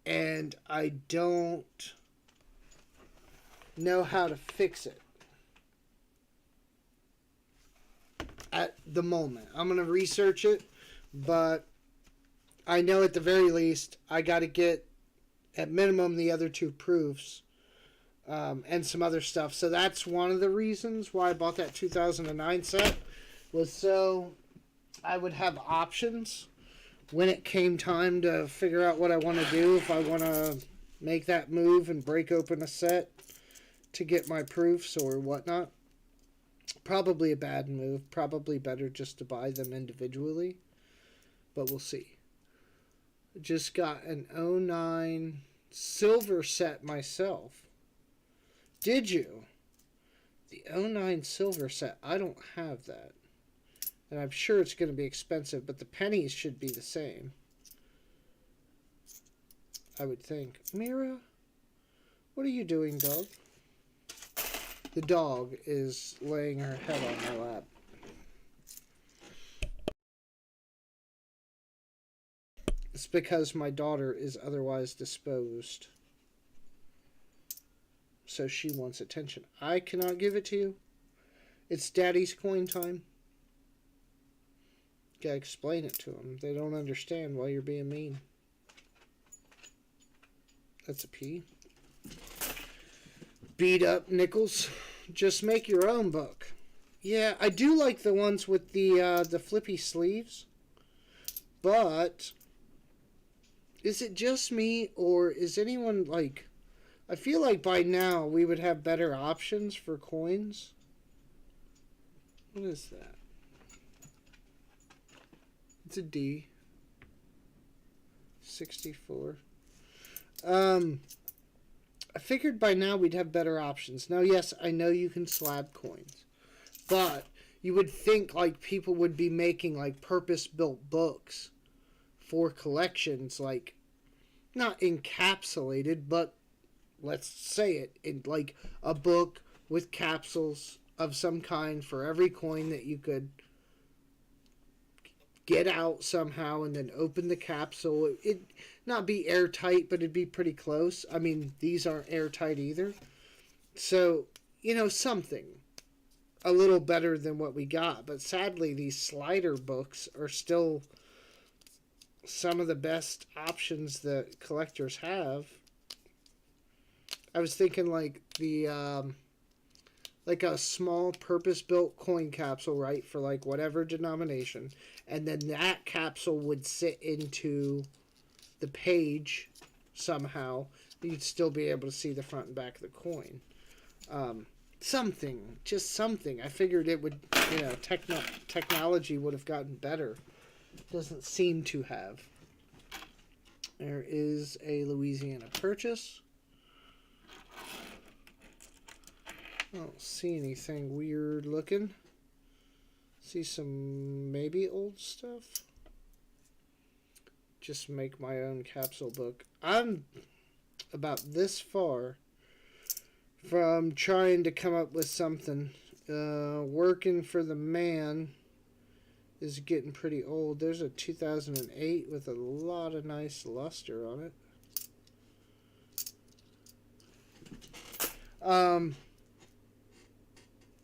And I don't know how to fix it at the moment. I'm going to research it, but I know at the very least I got to get at minimum the other two proofs and some other stuff. So that's one of the reasons why I bought that 2009 set, was so I would have options when it came time to figure out what I want to do. If I want to make that move and break open a set to get my proofs or whatnot. Probably a bad move. Probably better just to buy them individually. But we'll see. Just got an 09 silver set myself. Did you? The 09 silver set. I don't have that. And I'm sure it's going to be expensive, but the pennies should be the same. I would think. Mira, what are you doing, dog? The dog is laying her head on my lap. It's because my daughter is otherwise disposed. So she wants attention. I cannot give it to you. It's daddy's coin time. Gotta explain it to them. They don't understand why you're being mean. That's a P. Beat up nickels. Just make your own book. Yeah, I do like the ones with the flippy sleeves. But is it just me, or is anyone like... I feel like by now we would have better options for coins. What is that? It's a D. 64. I figured by now we'd have better options. Now, yes, I know you can slab coins. But you would think like people would be making like purpose-built books for collections, like not encapsulated, but let's say it, in like a book with capsules of some kind for every coin that you could get out somehow and then open the capsule. It'd not be airtight, but it'd be pretty close. I mean, these aren't airtight either. So, something a little better than what we got. But sadly, these slider books are still some of the best options that collectors have. I was thinking like like a small purpose-built coin capsule, right, for like whatever denomination, and then that capsule would sit into the page somehow. You'd still be able to see the front and back of the coin. Something, just something. I figured it would, technology would have gotten better. Doesn't seem to have. There is a Louisiana Purchase. I don't see anything weird looking. See some maybe old stuff. Just make my own capsule book. I'm about this far from trying to come up with something Working for the Man is getting pretty old. There's a 2008 with a lot of nice luster on it.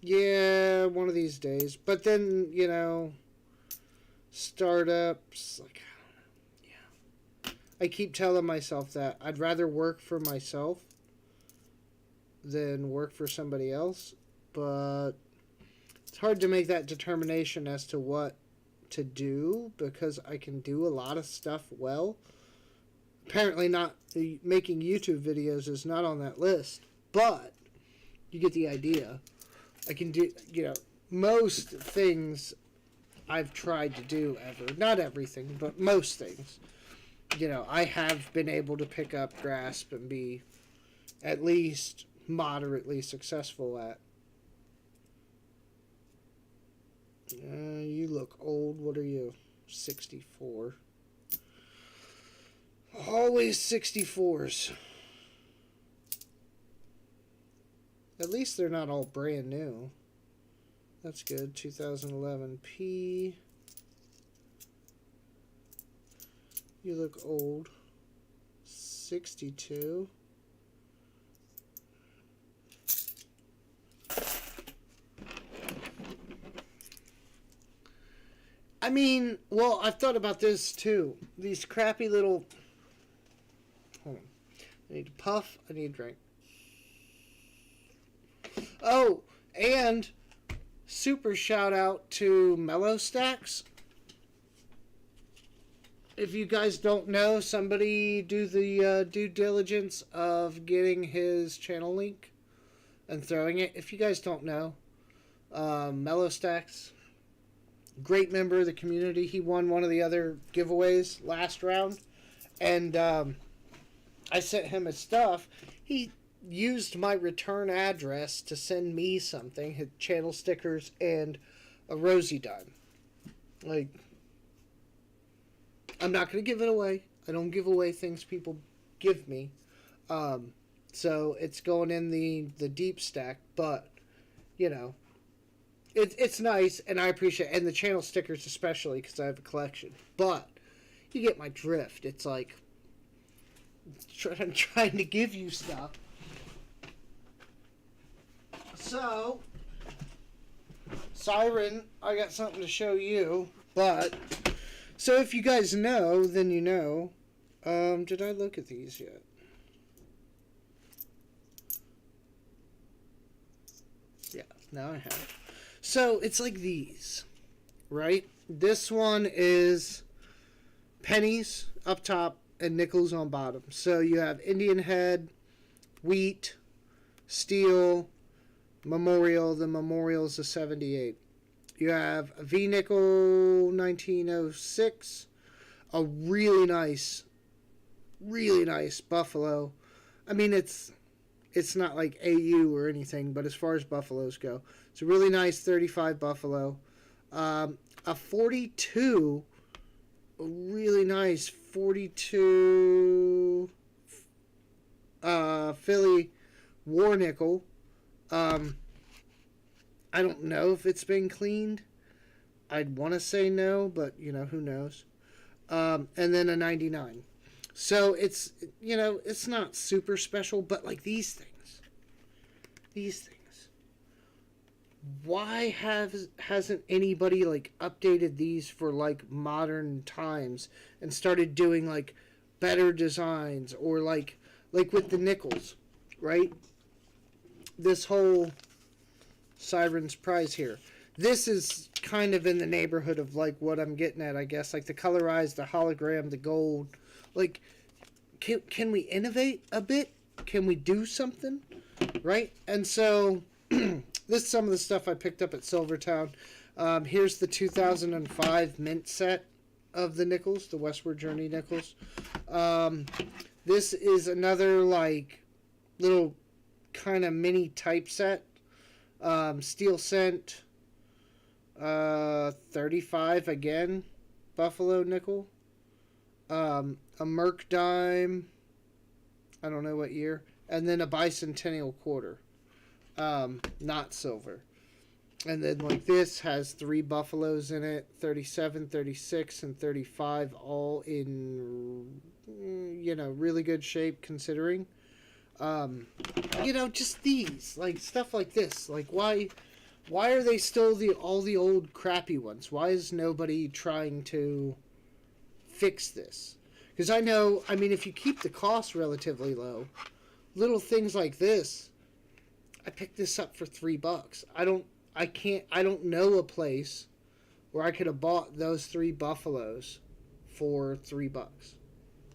Yeah, one of these days. But then, you know, startups, like, yeah. I keep telling myself that I'd rather work for myself than work for somebody else. But it's hard to make that determination as to what to do because I can do a lot of stuff well. Apparently, not making YouTube videos is not on that list, but you get the idea. I can do, you know, most things I've tried to do ever. Not everything, but most things. You know, I have been able to pick up, grasp, and be at least moderately successful at. You look old. What are you? 64. Always 64s. At least they're not all brand new. That's good. 2011 P. You look old. 62. I mean, well, I've thought about this too. These crappy little... Hold on. I need to puff. I need a drink. Oh, and super shout out to Mellow Stacks. If you guys don't know, somebody do the due diligence of getting his channel link and throwing it. If you guys don't know, Mellow Stacks, great member of the community. He won one of the other giveaways last round, and I sent him his stuff. He used my return address to send me something, his channel stickers and a Rosie dime. Like, I'm not going to give it away. I don't give away things people give me. So it's going in the deep stack, but, you know, it's nice, and I appreciate it. And the channel stickers especially, because I have a collection. But you get my drift. It's like, I'm trying to give you stuff. So, Siren, I got something to show you, but, so if you guys know, then you know. Did I look at these yet? Yeah, now I have. So, it's like these, right? This one is pennies up top and nickels on bottom. So, you have Indian head, wheat, steel, memorial. The memorial's a 78. You have a V nickel 1906, a really nice buffalo. I mean, it's not like AU or anything, but as far as buffaloes go, it's a really nice 35 buffalo. A 42, a really nice 42 Philly war nickel. I don't know if it's been cleaned. I'd want to say no, but, you know, who knows. And then a 99. So it's, you know, it's not super special, but like these things. Why hasn't anybody like updated these for like modern times and started doing like better designs, or like with the nickels, right? This whole Siren's Prize here. This is kind of in the neighborhood of like what I'm getting at, I guess, like the colorized, the hologram, the gold. Like, can we innovate a bit? Can we do something, right? And so this is some of the stuff I picked up at Silvertown. Here's the 2005 mint set of the nickels, the Westward Journey nickels. This is another like little kind of mini typeset. Steel cent, 35 again, buffalo nickel. A Merc dime, I don't know what year, and then a bicentennial quarter, not silver. And then like this has 3 buffaloes in it, 37, 36, and 35, all in, really good shape considering. Um, just these, like stuff like this. Like why are they still all the old crappy ones? Why is nobody trying to fix this? Because I mean, if you keep the cost relatively low, little things like this, I picked this up for $3. I don't know a place where I could have bought those 3 buffaloes for $3.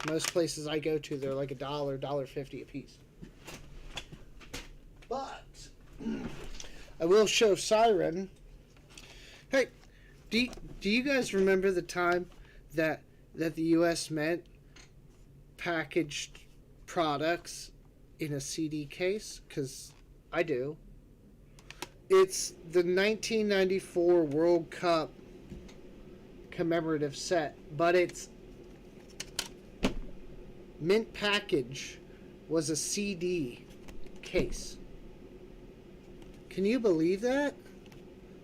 Most places I go to, they're like $1.50 a piece. But I will show Siren. Hey, do you guys remember the time that the U.S. Mint packaged products in a CD case? Because I do. It's the 1994 World Cup commemorative set, but its mint package was a CD case. Can you believe that?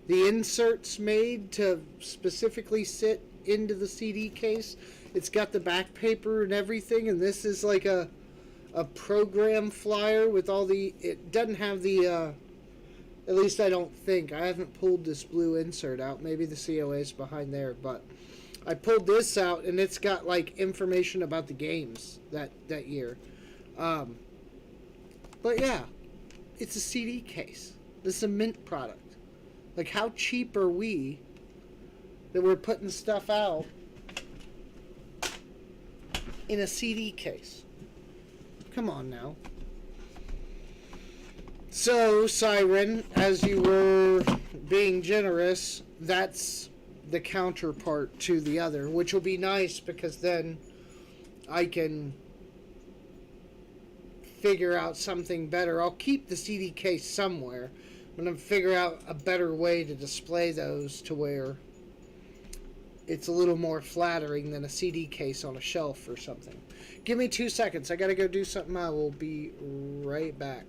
The inserts made to specifically sit into the CD case. It's got the back paper and everything, and this is like a program flyer with all the... It doesn't have the... at least I don't think. I haven't pulled this blue insert out. Maybe the COA is behind there, but I pulled this out, and it's got like information about the games that year. But yeah, it's a CD case. This is a Mint product. Like, how cheap are we that we're putting stuff out in a CD case? Come on now. So, Siren, as you were being generous, that's the counterpart to the other, which will be nice because then I can figure out something better. I'll keep the CD case somewhere. I'm going to figure out a better way to display those to where it's a little more flattering than a CD case on a shelf or something. Give me 2 seconds. I got to go do something. I will be right back.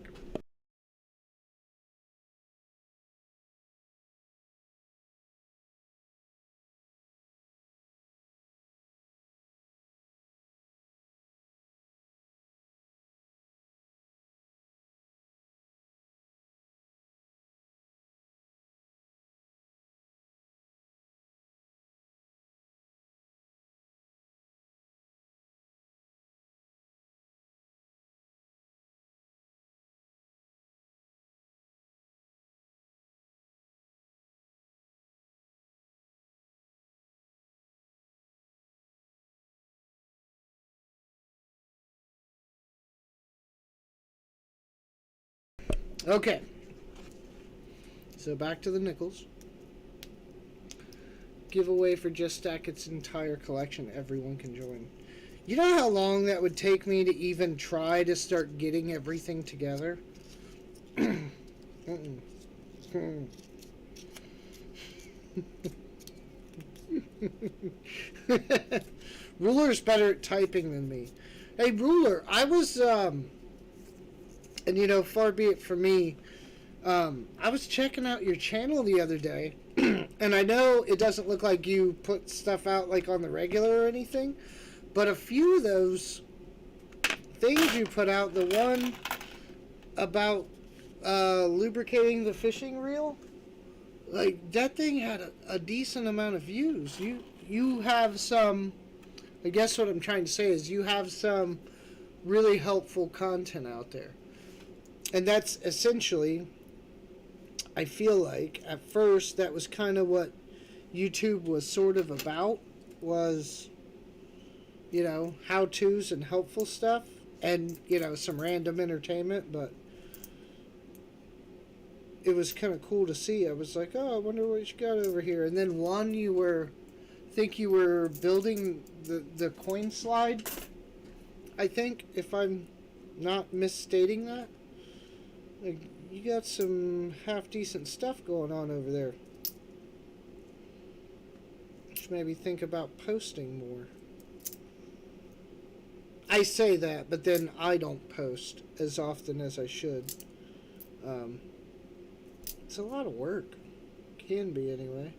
Okay. So back to the nickels. Giveaway for Just Stack its entire collection. Everyone can join. You know how long that would take me to even try to start getting everything together? Ruler's better at typing than me. Hey, Ruler, I was, and far be it from me, I was checking out your channel the other day, and I know it doesn't look like you put stuff out like on the regular or anything, but a few of those things you put out, the one about lubricating the fishing reel, like that thing had a decent amount of views. You have some, I guess what I'm trying to say is you have some really helpful content out there. And that's essentially, I feel like, at first, that was kind of what YouTube was sort of about, was, how-tos and helpful stuff, and, some random entertainment, but it was kind of cool to see. I was like, oh, I wonder what you got over here. And then one, you were building the coin slide, I think, if I'm not misstating that. Like, you got some half-decent stuff going on over there. Should maybe think about posting more. I say that, but then I don't post as often as I should. It's a lot of work. can be anyway.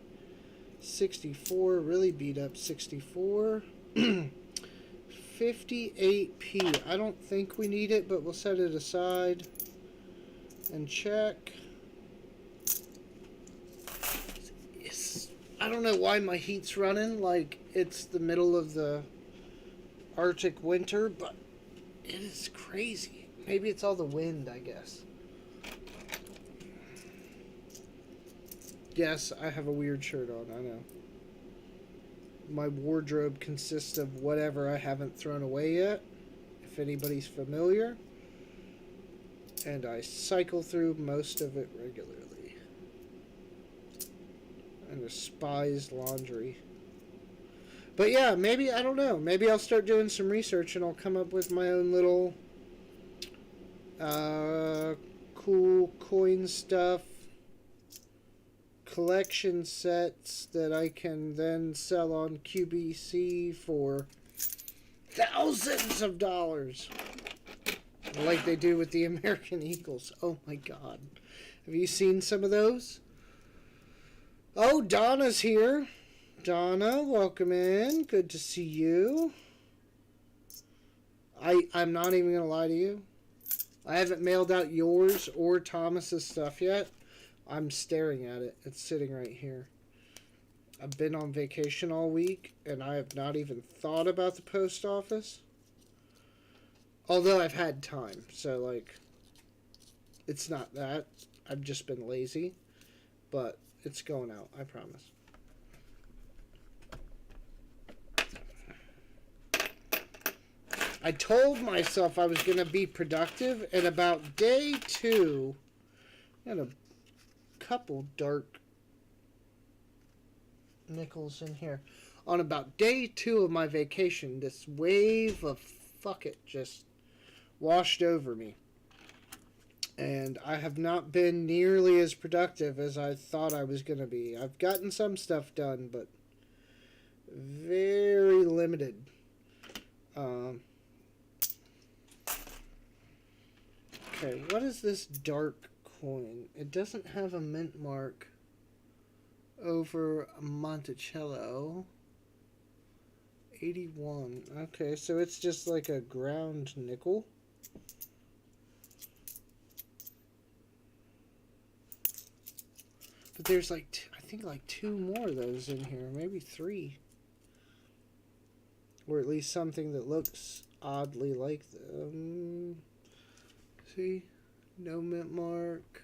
64, really beat up 64. 58p. I don't think we need it, but we'll set it aside and check. I don't know why my heat's running like it's the middle of the Arctic winter, but it is crazy. Maybe it's all the wind, I guess. Yes, I have a weird shirt on, I know. My wardrobe consists of whatever I haven't thrown away yet, if anybody's familiar. And I cycle through most of it regularly. And despise laundry. But yeah, maybe, I don't know. Maybe I'll start doing some research and I'll come up with my own little cool coin stuff. Collection sets that I can then sell on QBC for thousands of dollars. Like they do with the American Eagles. Oh my God. Have you seen some of those? Oh, Donna's here. Donna, welcome in. Good to see you. I'm not even going to lie to you. I haven't mailed out yours or Thomas's stuff yet. I'm staring at it. It's sitting right here. I've been on vacation all week, and I have not even thought about the post office. Although I've had time, so, like, it's not that. I've just been lazy. But it's going out, I promise. I told myself I was going to be productive, and about day 2, I had a couple dark nickels in here. On about day 2 of my vacation, this wave of fuck it just washed over me. And I have not been nearly as productive as I thought I was going to be. I've gotten some stuff done, but very limited. Okay, what is this dark coin? It doesn't have a mint mark over Monticello. 81. Okay, so it's just like a ground nickel. But there's like, I think like 2 more of those in here. Maybe 3. Or at least something that looks oddly like them. See? No mint mark.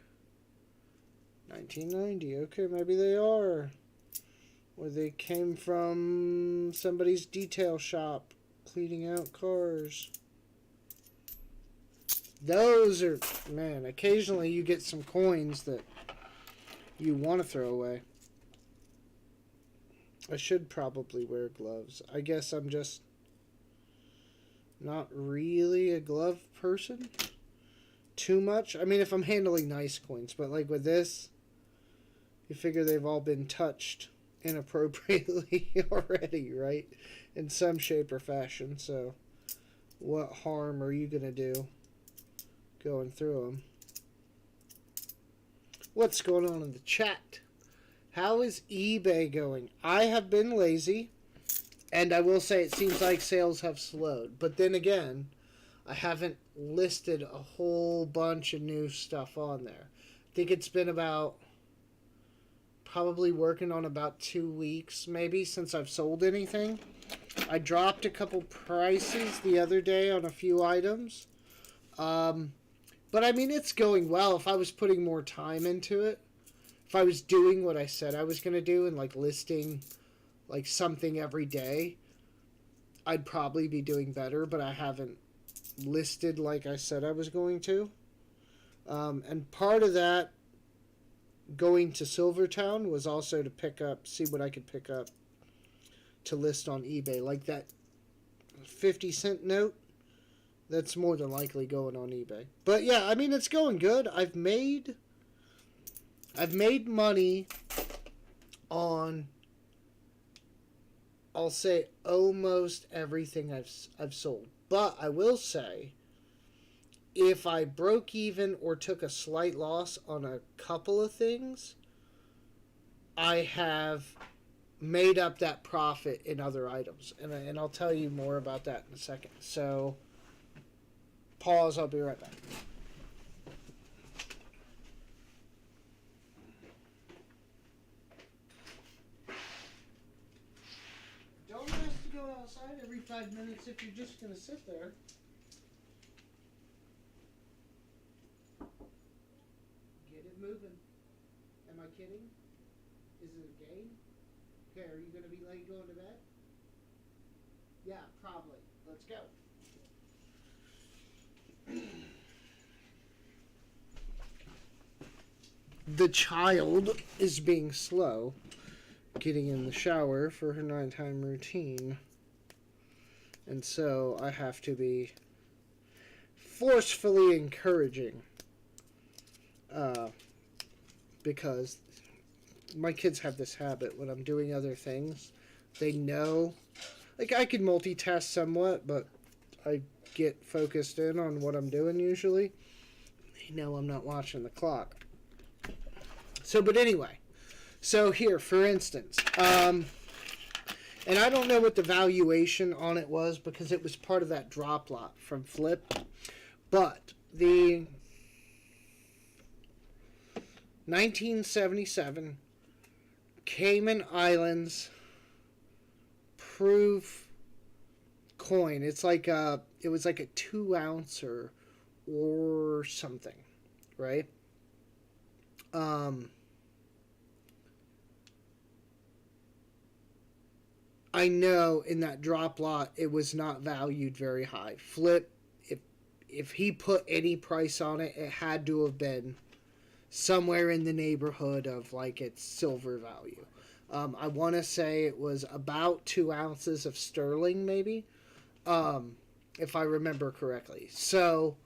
1990. Okay, maybe they are. Or they came from somebody's detail shop cleaning out cars. Those are, man, occasionally you get some coins that you want to throw away. I should probably wear gloves. I guess I'm just not really a glove person. Too much. I mean, if I'm handling nice coins, but like with this, you figure they've all been touched inappropriately already, right? In some shape or fashion. So, what harm are you going to do going through them? What's going on in the chat? How is eBay going? I have been lazy, and I will say it seems like sales have slowed. But then again, I haven't listed a whole bunch of new stuff on there. I think it's been about, probably working on about 2 weeks maybe since I've sold anything. I dropped a couple prices the other day on a few items. But I mean, it's going well. If I was putting more time into it, if I was doing what I said I was going to do and like listing like something every day, I'd probably be doing better, but I haven't listed like I said I was going to. And part of that going to Silvertown was also to see what I could pick up to list on eBay. Like that 50-cent note, that's more than likely going on eBay. But yeah, I mean, it's going good. I've made money on, I'll say, almost everything I've sold. But I will say, if I broke even or took a slight loss on a couple of things, I have made up that profit in other items. And I'll tell you more about that in a second. So, pause. I'll be right back. Don't ask to go outside every 5 minutes if you're just going to sit there. Get it moving. Am I kidding? Is it a game? Okay, are you going to be late going to bed? Yeah, probably. Let's go. The child is being slow, getting in the shower for her nighttime routine. And so I have to be forcefully encouraging. Because my kids have this habit when I'm doing other things. They know, like I can multitask somewhat, but I get focused in on what I'm doing usually. They know I'm not watching the clock. So, but anyway, so here, for instance, and I don't know what the valuation on it was because it was part of that drop lot from Flip, but the 1977 Cayman Islands proof coin. It's like it was like a 2 ounce or something, right? I know in that drop lot it was not valued very high. Flip, if he put any price on it, it had to have been somewhere in the neighborhood of like its silver value. I want to say it was about 2 ounces of sterling, maybe, if I remember correctly. So,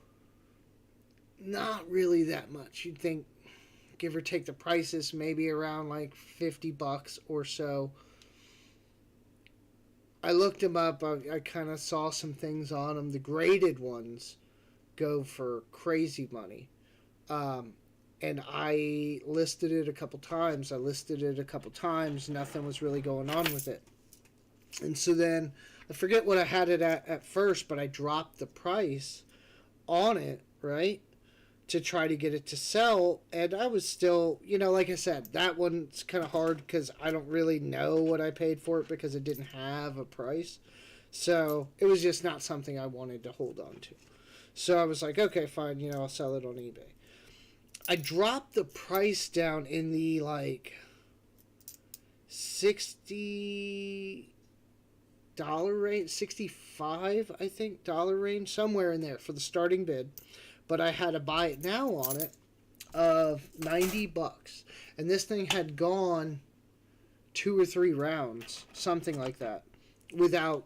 not really that much. You'd think, give or take the prices, maybe around like $50 or so. I looked them up. I kind of saw some things on them. The graded ones go for crazy money. And I listed it a couple times. Nothing was really going on with it. And so then, I forget what I had it at first, but I dropped the price on it, right? To try to get it to sell. And I was still, like I said, that one's kind of hard because I don't really know what I paid for it because it didn't have a price. So it was just not something I wanted to hold on to. So I was like, okay, fine, I'll sell it on eBay. I dropped the price down in the like $60 range, 65, I think, dollar range, somewhere in there for the starting bid. But I had a buy it now on it of $90. And this thing had gone 2 or 3 rounds, something like that, without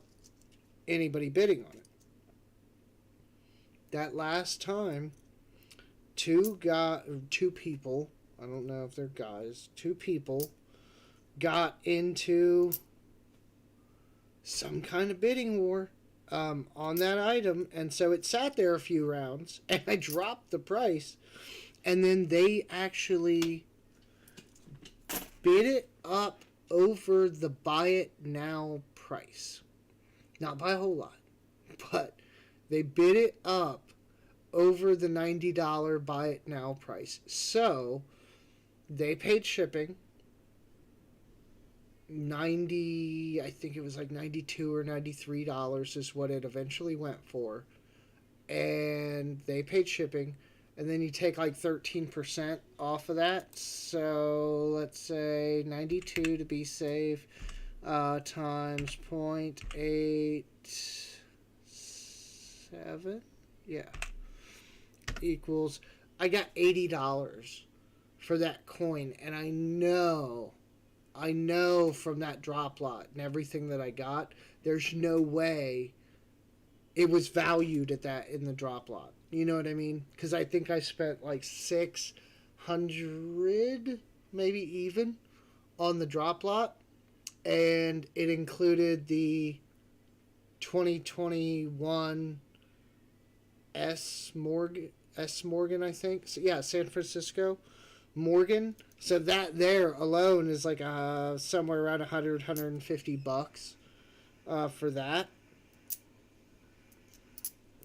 anybody bidding on it. That last time, two people, I don't know if they're guys, 2 people got into some kind of bidding war on that item, and so it sat there a few rounds, and I dropped the price, and then they actually bid it up over the buy it now price. Not by a whole lot, but they bid it up over the $90 buy it now price. So they paid shipping. I think it was like $92 or $93 is what it eventually went for. And they paid shipping. And then you take like 13% off of that. So let's say 92 to be safe times 0.87. Yeah. Equals, I got $80 for that coin. And I know from that drop lot and everything that I got, there's no way it was valued at that in the drop lot. You know what I mean? Because I think I spent like $600, maybe even, on the drop lot. And it included the 2021 S. Morgan, I think. So, yeah, San Francisco Morgan. So that there alone is like somewhere around 150 bucks for that.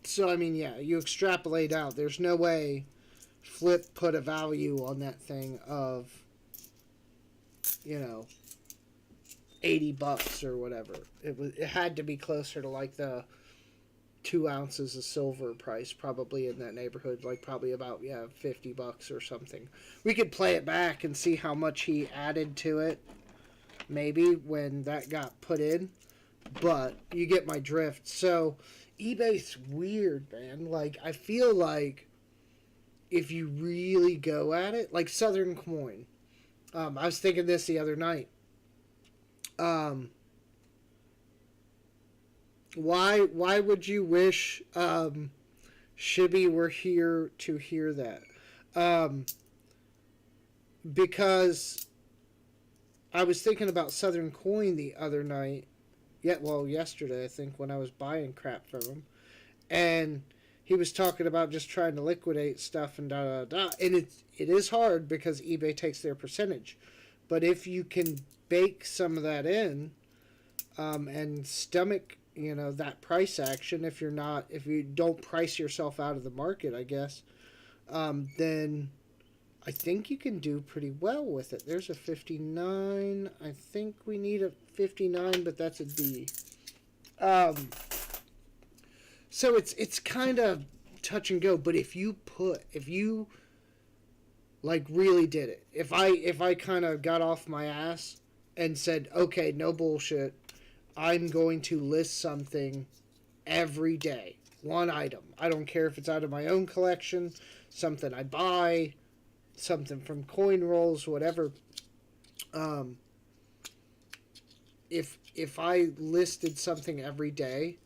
So I mean, yeah, you extrapolate out. There's no way Flip put a value on that thing of, you know, 80 bucks or whatever. It had to be closer to like the 2 ounces of silver price, probably in that neighborhood, like probably about 50 bucks or something. We could play it back and see how much he added to it, maybe when that got put in. But you get my drift. So eBay's weird, man. Like, I feel like if you really go at it, like Southern Coin. I was thinking this the other night. Why would you wish Shibby were here to hear that? Because I was thinking about Southern Coin the other night. Yesterday, I think, when I was buying crap from him. And he was talking about just trying to liquidate stuff and da da da. And it is hard because eBay takes their percentage. But if you can bake some of that in and stomach, that price action, if you don't price yourself out of the market, I guess, then I think you can do pretty well with it. There's a 59. I think we need a 59, but that's a D. So it's kind of touch and go. But if you like really did it, if I kind of got off my ass and said, okay, no bullshit, I'm going to list something every day, one item. I don't care if it's out of my own collection, something I buy, something from Coin Rolls, whatever. If I listed something every day,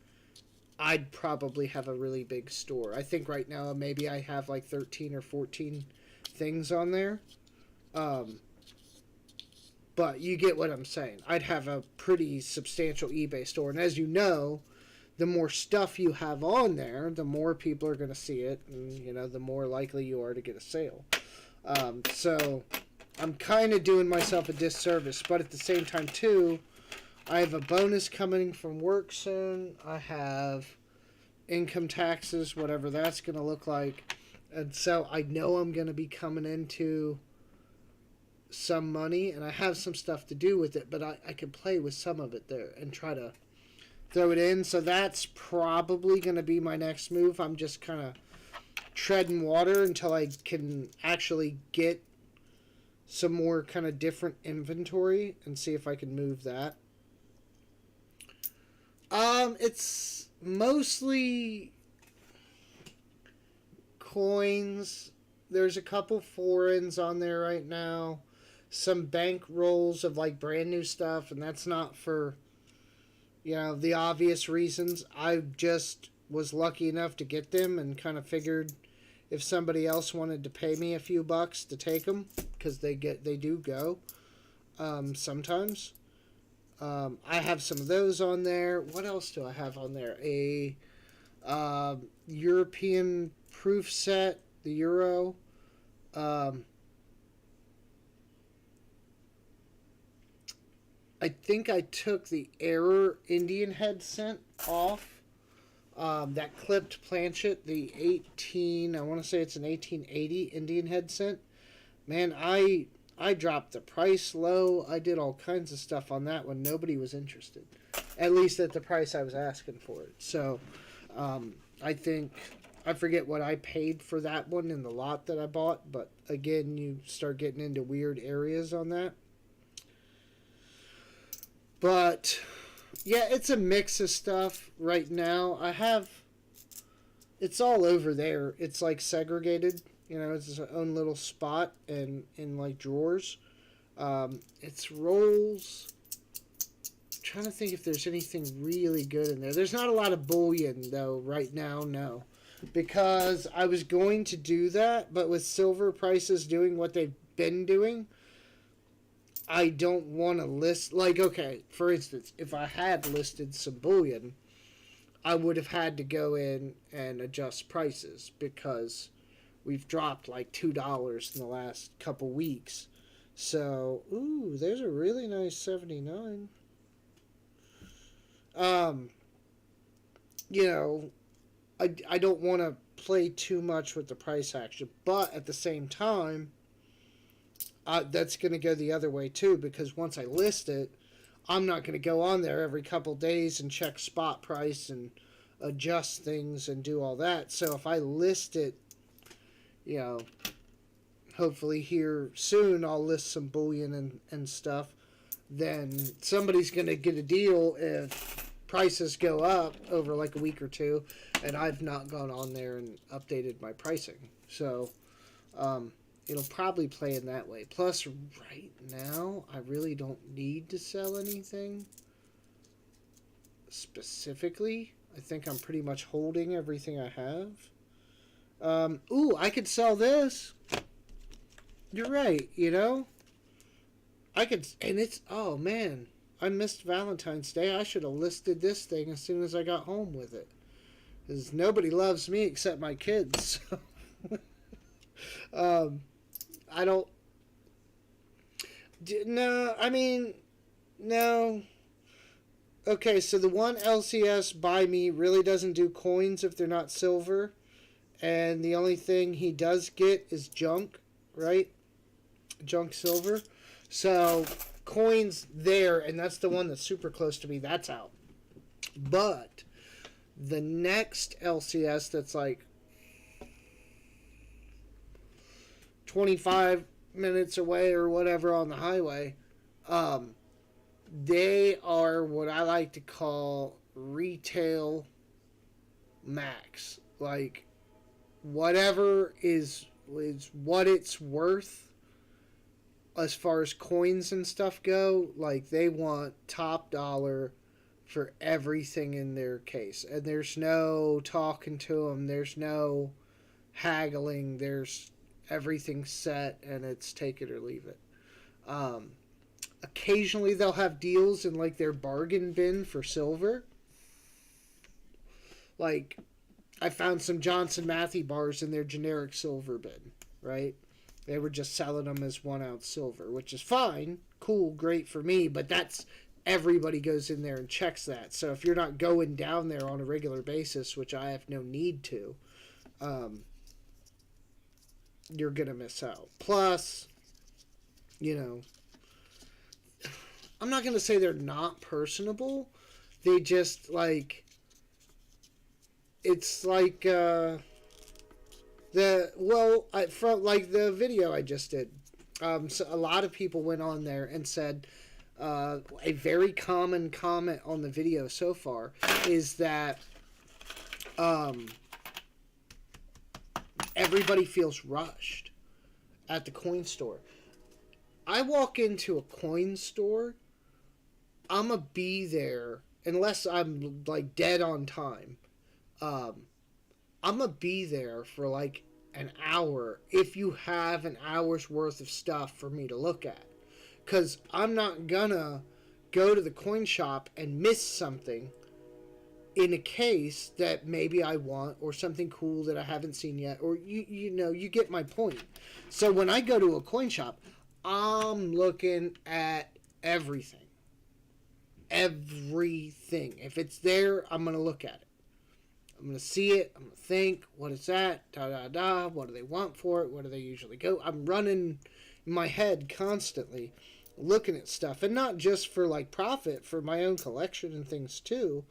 I'd probably have a really big store. I think right now maybe I have like 13 or 14 things on there. But you get what I'm saying. I'd have a pretty substantial eBay store. And as you know, the more stuff you have on there, the more people are going to see it. And, the more likely you are to get a sale. So I'm kind of doing myself a disservice. But at the same time, too, I have a bonus coming from work soon. I have income taxes, whatever that's going to look like. And so I know I'm going to be coming into some money, and I have some stuff to do with it, but I can play with some of it there and try to throw it in. So that's probably going to be my next move. I'm just kind of treading water until I can actually get some more kind of different inventory and see if I can move that. It's mostly coins. There's a couple foreigns on there right now. Some bank rolls of like brand new stuff, and that's not for, the obvious reasons. I just was lucky enough to get them and kind of figured if somebody else wanted to pay me a few bucks to take them, because they do go sometimes. I have some of those on there. What else do I have on there? A European proof set, the Euro. I think I took the Error Indian head scent off. That clipped planchet, the 18, I want to say it's an 1880 Indian head scent. Man, I dropped the price low. I did all kinds of stuff on that one. Nobody was interested, at least at the price I was asking for it. So I think, I forget what I paid for that one in the lot that I bought, but again, you start getting into weird areas on that. But yeah, it's a mix of stuff right now. It's all over there. It's like segregated. It's its own little spot and in like drawers. It's rolls. I'm trying to think if there's anything really good in there. There's not a lot of bullion though right now, no. Because I was going to do that, but with silver prices doing what they've been doing, I don't want to list, like, okay, for instance, if I had listed some bullion, I would have had to go in and adjust prices because we've dropped like $2 in the last couple weeks. So, ooh, there's a really nice 79. Um, you know, I don't want to play too much with the price action, but at the same time, that's going to go the other way too, because once I list it, I'm not going to go on there every couple days and check spot price and adjust things and do all that. So if I list it, you know, hopefully here soon I'll list some bullion and stuff, then somebody's going to get a deal if prices go up over like a week or two and I've not gone on there and updated my pricing. So it'll probably play in that way. Plus, right now, I really don't need to sell anything specifically. I think I'm pretty much holding everything I have. Ooh, I could sell this. You're right, you know? I could, and it's, oh man, I missed Valentine's Day. I should have listed this thing as soon as I got home with it. Because nobody loves me except my kids. So. I don't. No, I mean, no. Okay, so the one LCS by me really doesn't do coins if they're not silver. And the only thing he does get is junk, right? Junk silver. So, coins there, and that's the one that's super close to me, that's out. But, the next LCS that's like 25 minutes away or whatever on the highway, they are what I like to call retail max. Like, whatever is what it's worth as far as coins and stuff go. Like, they want top dollar for everything in their case. And there's no talking to them. There's no haggling. There's everything set, and it's take it or leave it. Occasionally they'll have deals in like their bargain bin for silver. Like, I found some Johnson Matthey bars in their generic silver bin, right? They were just selling them as 1 ounce silver, which is fine, cool, great for me, but that's, everybody goes in there and checks that. So if you're not going down there on a regular basis, which I have no need to, you're going to miss out. Plus, you know, I'm not going to say they're not personable. They just, like, it's like, from, like, the video I just did. So a lot of people went on there and said, a very common comment on the video so far is that, everybody feels rushed at the coin store. I walk into a coin store, I'm going to be there, unless I'm like dead on time. I'm going to be there for like an hour if you have an hour's worth of stuff for me to look at. Because I'm not going to go to the coin shop and miss something in a case that maybe I want, or something cool that I haven't seen yet, or you know, you get my point. So when I go to a coin shop, I'm looking at everything. Everything. If it's there, I'm going to look at it. I'm going to see it. I'm going to think, what is that? Da-da-da. What do they want for it? Where do they usually go? I'm running in my head constantly looking at stuff. And not just for like profit, for my own collection and things too.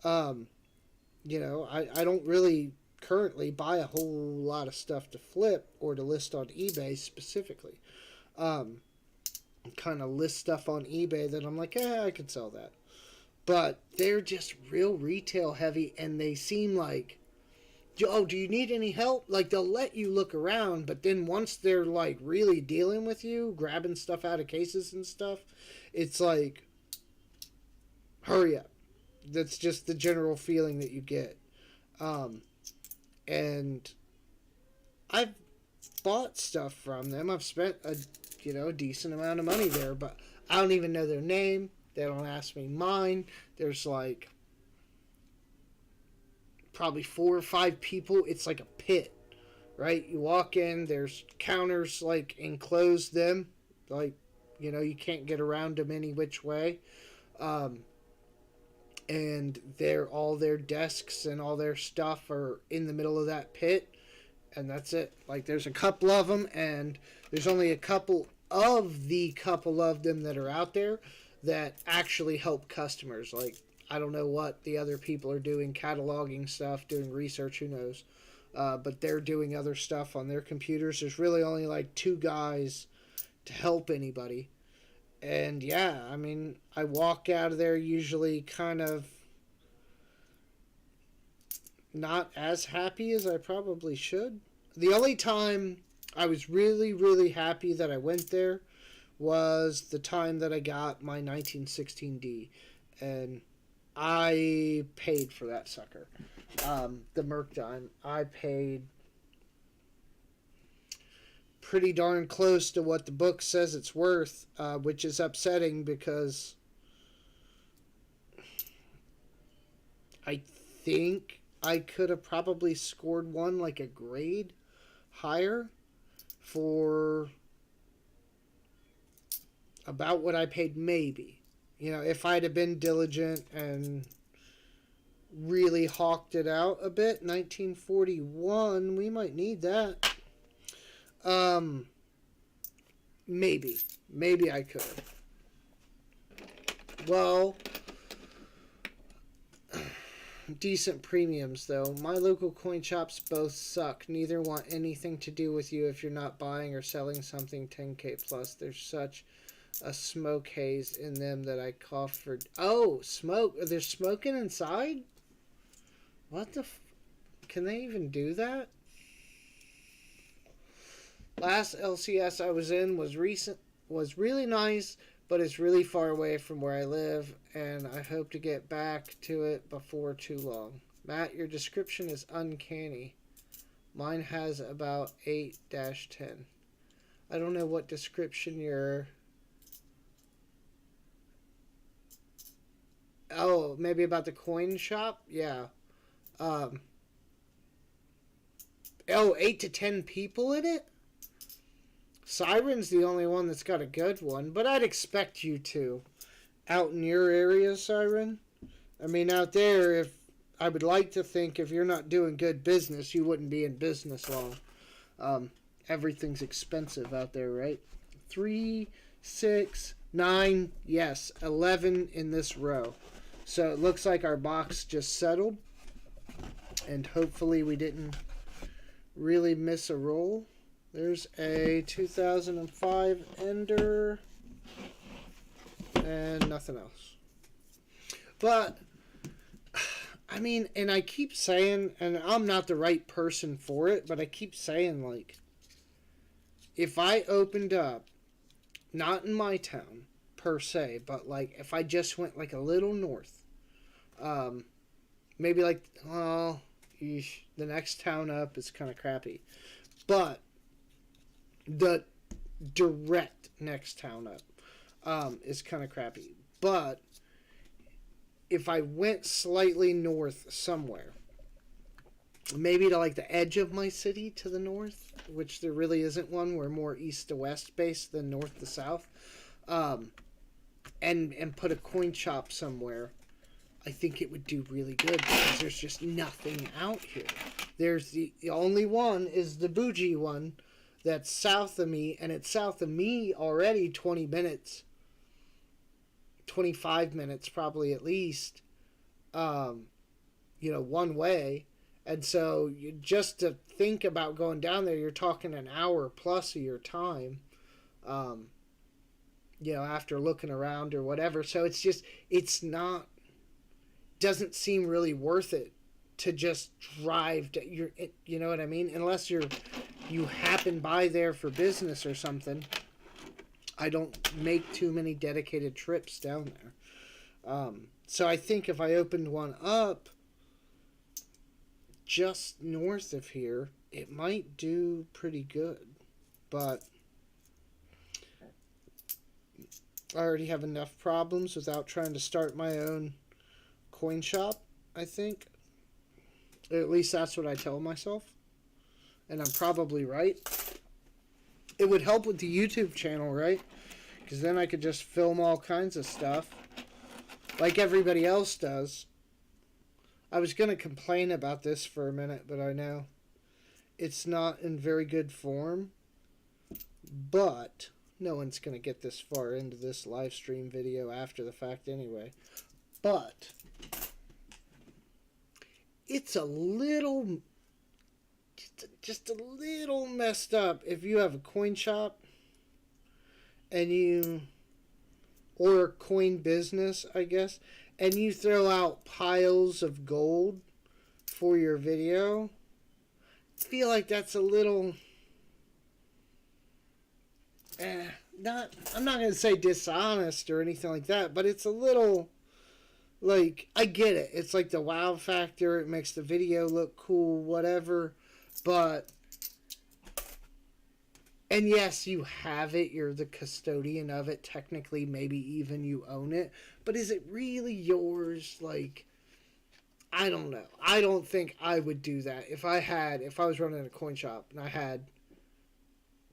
You know, I don't really currently buy a whole lot of stuff to flip or to list on eBay specifically. Kind of list stuff on eBay that I'm like, I could sell that. But they're just real retail heavy, and they seem like, oh, do you need any help? Like, they'll let you look around, but then once they're like really dealing with you, grabbing stuff out of cases and stuff, it's like, hurry up. That's just the general feeling that you get. And I've bought stuff from them. I've spent a decent amount of money there, but I don't even know their name. They don't ask me mine. There's like probably 4 or 5 people. It's like a pit right? You walk in, there's counters like enclose them, like, you know, you can't get around them any which way. Um, and all their desks and all their stuff are in the middle of that pit, and that's it. Like, there's a couple of them, and there's only a couple of them that are out there that actually help customers. Like, I don't know what the other people are doing, cataloging stuff, doing research, who knows. But they're doing other stuff on their computers. There's really only like two guys to help anybody. And yeah, I mean, I walk out of there usually kind of not as happy as I probably should. The only time I was really, really happy that I went there was the time that I got my 1916D. And I paid for that sucker. The Mercdime. I paid pretty darn close to what the book says it's worth, which is upsetting because I think I could have probably scored one like a grade higher for about what I paid, maybe. You know, if I'd have been diligent and really hawked it out a bit, 1941, we might need that. Maybe. Maybe I could. Well, decent premiums, though. My local coin shops both suck. Neither want anything to do with you if you're not buying or selling something 10K plus. There's such a smoke haze in them that I cough for... Oh, smoke. There's smoking inside? What the... Can they even do that? Last LCS I was in was really nice, but it's really far away from where I live, and I hope to get back to it before too long. Matt, your description is uncanny. Mine has about 8-10. I don't know what description you're... Oh, maybe about the coin shop? Yeah. Oh, 8 to 10 people in it? Siren's the only one that's got a good one, but I'd expect you to. Out in your area, Siren? I mean, out there, if I would like to think if you're not doing good business, you wouldn't be in business long. Everything's expensive out there, right? 3, 6, 9, yes, 11 in this row. So it looks like our box just settled, and hopefully we didn't really miss a roll. There's a 2005 Ender and nothing else. But, I mean, and I keep saying, and I'm not the right person for it, but I keep saying, like, if I opened up, not in my town per se, but like if I just went like a little north, maybe like, oh, the next town up is kind of crappy, but the direct next town up is kind of crappy. But if I went slightly north somewhere, maybe to like the edge of my city to the north, which there really isn't one, we're more east to west based than north to south, and put a coin shop somewhere, I think it would do really good because there's just nothing out here. There's the only one is the bougie one that's south of me, and it's south of me already 20 minutes, 25 minutes probably at least, one way. And so just to think about going down there, you're talking an hour plus of your time, after looking around or whatever. So doesn't seem really worth it to just drive to you know what I mean? Unless you happen by there for business or something. I don't make too many dedicated trips down there. So I think if I opened one up just north of here, it might do pretty good. But I already have enough problems without trying to start my own coin shop, I think. At least that's what I tell myself. and I'm probably right. It would help with the YouTube channel, right? Because then I could just film all kinds of stuff like everybody else does. I was going to complain about this for a minute, but I know it's not in very good form. But no one's going to get this far into this live stream video after the fact anyway. But it's a little, just a little messed up if you have a coin shop and you, or a coin business, I guess, and you throw out piles of gold for your video. I feel like that's a little, I'm not going to say dishonest or anything like that, but it's a little, like, I get it. It's like the wow factor. It makes the video look cool, whatever. But, and yes, you have it. You're the custodian of it. Technically, maybe even you own it. But is it really yours? Like, I don't know. I don't think I would do that. If I was running a coin shop and I had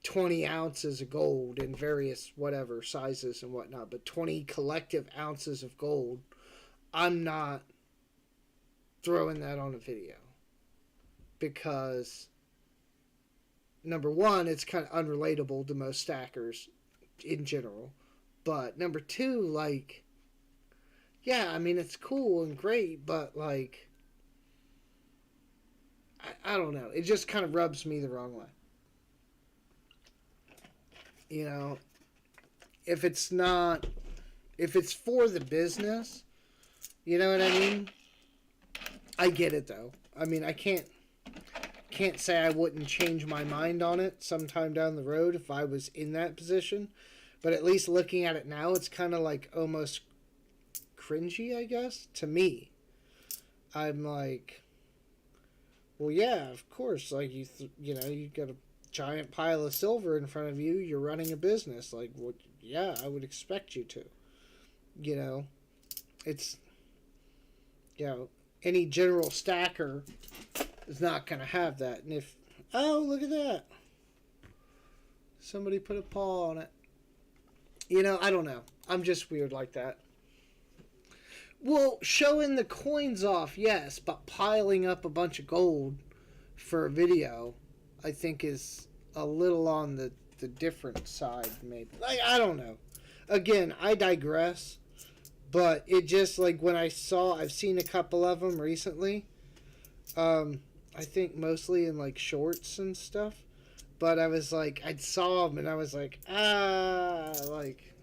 20 ounces of gold in various whatever sizes and whatnot, but 20 collective ounces of gold, I'm not throwing that on a video. Because, number one, it's kind of unrelatable to most stackers in general. But number two, like, yeah, I mean, it's cool and great, but, like, I don't know. It just kind of rubs me the wrong way. You know, if it's for the business, you know what I mean? I get it, though. I mean, I can't say I wouldn't change my mind on it sometime down the road if I was in that position. But at least looking at it now, it's kind of like almost cringy, I guess, to me. I'm like, well, yeah, of course. Like, you know, you got a giant pile of silver in front of you. You're running a business. Like, well, yeah, I would expect you to. You know, it's, you know, any general stacker is not going to have that. And if, oh, look at that. Somebody put a paw on it. You know, I don't know. I'm just weird like that. Well, showing the coins off, yes, but piling up a bunch of gold for a video, I think is a little on the different side, maybe. Like, I don't know. Again, I digress. But it just, like, when I've seen a couple of them recently. I think mostly in, like, shorts and stuff. But I was like, I saw them and I was like, like,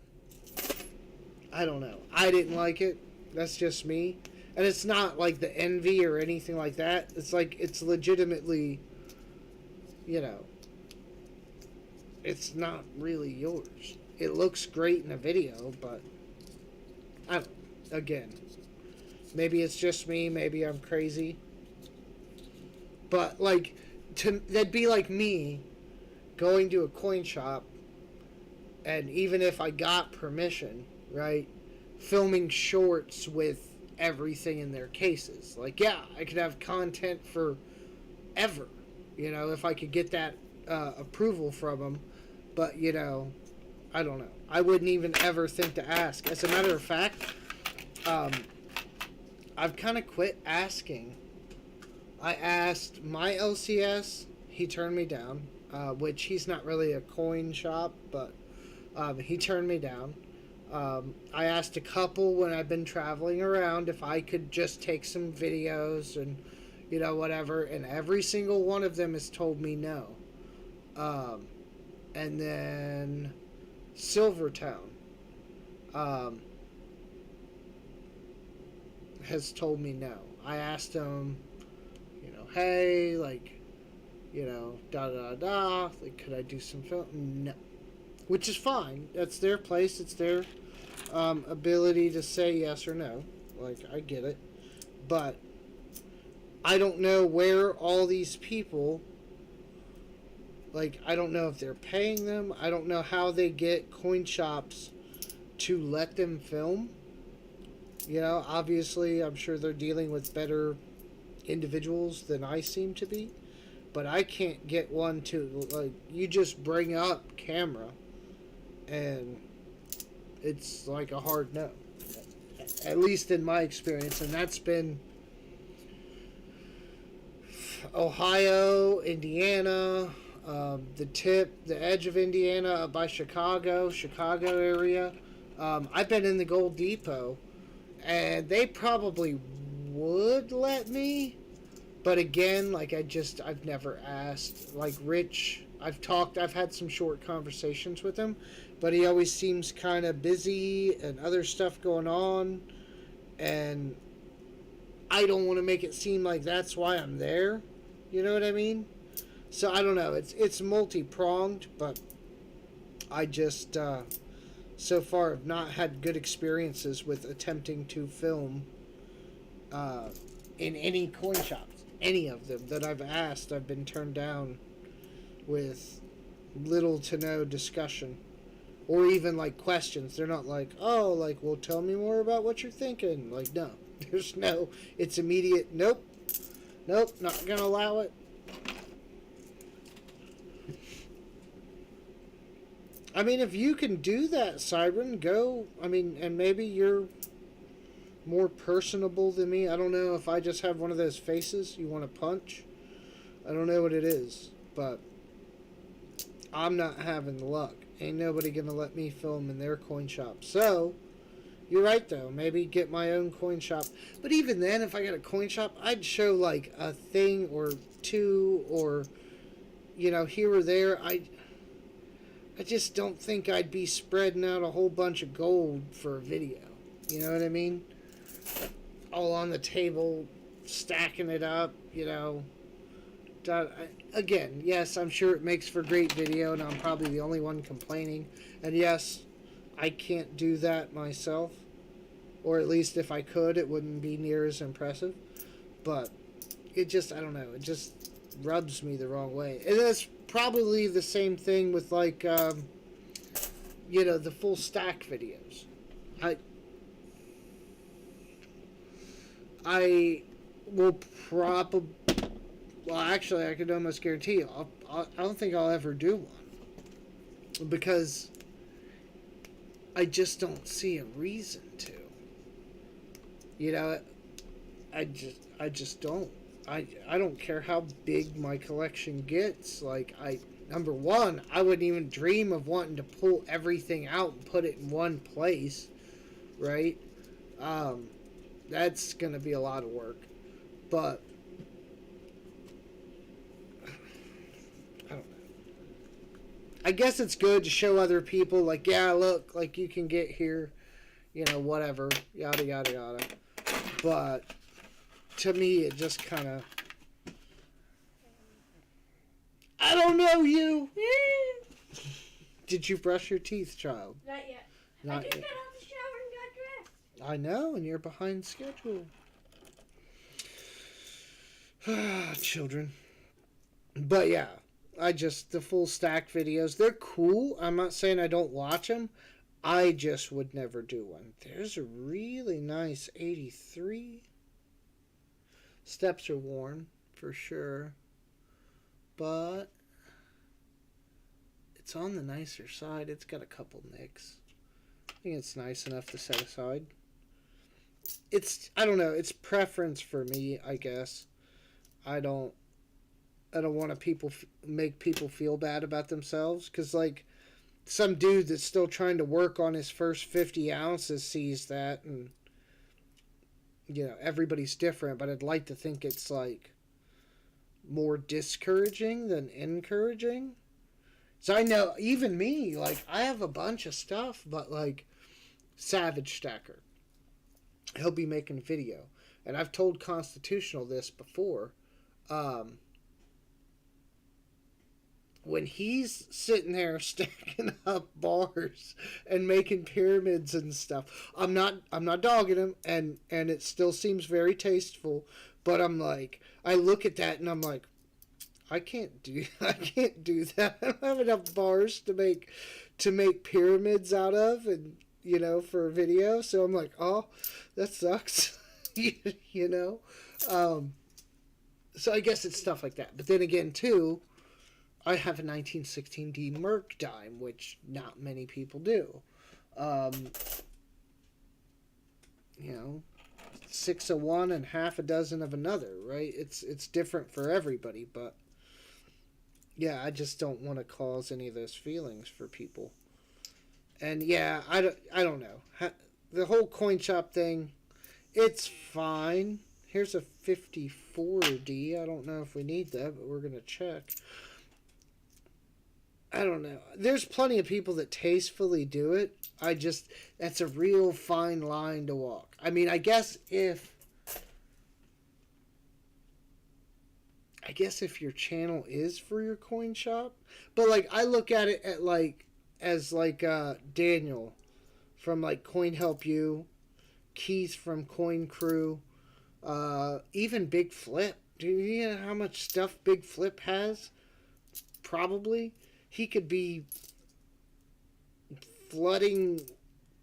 I don't know. I didn't like it. That's just me. And it's not like the envy or anything like that. It's like, it's legitimately, you know, it's not really yours. It looks great in a video, but I don't, again, maybe it's just me, maybe I'm crazy. But, like, that'd be like me going to a coin shop, and even if I got permission, right, filming shorts with everything in their cases. Like, yeah, I could have content for ever, you know, if I could get that approval from them. But, you know, I don't know. I wouldn't even ever think to ask. As a matter of fact, I've kind of quit asking. I asked my LCS. He turned me down, which he's not really a coin shop, but he turned me down. I asked a couple when I've been traveling around if I could just take some videos and, you know, whatever, and every single one of them has told me no. And then Silvertown has told me no. I asked them, you know, hey, like, you know, like, could I do some film? No. Which is fine. That's their place. It's their ability to say yes or no. Like, I get it. But I don't know where all these people, like, I don't know if they're paying them. I don't know how they get coin shops to let them film. You know, obviously, I'm sure they're dealing with better individuals than I seem to be. but I can't get one to, like, you just bring up camera and it's like a hard no. At least in my experience, and that's been Ohio, Indiana, the edge of Indiana up by Chicago area. I've been in the Gold Depot, and they probably would let me, but again, like I've never asked. Like Rich, I've had some short conversations with him, but he always seems kind of busy and other stuff going on, and I don't want to make it seem like that's why I'm there. You know what I mean? So I don't know. It's multi-pronged, but I just so far have not had good experiences with attempting to film in any coin shops. Any of them that I've asked, I've been turned down with little to no discussion. Or even like questions. They're not like, oh, like, well, tell me more about what you're thinking. Like, no. There's no, it's immediate, nope, not gonna allow it. I mean, if you can do that, Siren, go. I mean, and maybe you're more personable than me. I don't know if I just have one of those faces you want to punch. I don't know what it is, but I'm not having the luck. Ain't nobody gonna let me film in their coin shop. So, you're right though. Maybe get my own coin shop. But even then, if I got a coin shop, I'd show like a thing or two, or here or there. I just don't think I'd be spreading out a whole bunch of gold for a video. You know what I mean? All on the table, stacking it up. Again, yes, I'm sure it makes for great video, and I'm probably the only one complaining. And yes, I can't do that myself. Or at least if I could, it wouldn't be near as impressive. But it just, I don't know, it just rubs me the wrong way. And that's probably the same thing with, like, the full stack videos. I will probably... Well, actually, I could almost guarantee you, I don't think I'll ever do one. Because I just don't see a reason to. I just don't. I don't care how big my collection gets. Like, number one, I wouldn't even dream of wanting to pull everything out and put it in one place, right? That's going to be a lot of work. But I don't know. I guess it's good to show other people, like, yeah, look, like, you can get here, whatever, yada, yada, yada. But to me, it just kind of... I don't know you! Did you brush your teeth, child? Not yet. Not I just yet. got out of the shower and got dressed. I know, and you're behind schedule. Children. But yeah, the full stack videos, they're cool. I'm not saying I don't watch them. I just would never do one. There's a really nice 83. Steps are worn, for sure. But it's on the nicer side. It's got a couple nicks. I think it's nice enough to set aside. I don't know, it's preference for me, I guess. I don't want to make people feel bad about themselves, because, like, some dude that's still trying to work on his first 50 ounces sees that, and everybody's different, but I'd like to think it's, like, more discouraging than encouraging. So I know, even me, like, I have a bunch of stuff, but, like, Savage Stacker, he'll be making a video, and I've told Constitutional this before. When he's sitting there stacking up bars and making pyramids and stuff, I'm not dogging him, and it still seems very tasteful, but I'm like, I look at that and I'm like, I can't do that. I don't have enough bars to make pyramids out of, and for a video. So I'm like, oh, that sucks. So I guess it's stuff like that. But then again, too, I have a 1916D Merc dime, which not many people do. Um, you know, 6 of one and half a dozen of another, right? It's different for everybody, but yeah, I just don't want to cause any of those feelings for people. And yeah, I don't know. The whole coin shop thing, it's fine. Here's a 54D. I don't know if we need that, but we're going to check. I don't know. There's plenty of people that tastefully do it. That's a real fine line to walk. I mean, I guess if your channel is for your coin shop, but like I look at it as Daniel from like Coin Help You, Keith from Coin Crew, even Big Flip. Do you know how much stuff Big Flip has? Probably. He could be flooding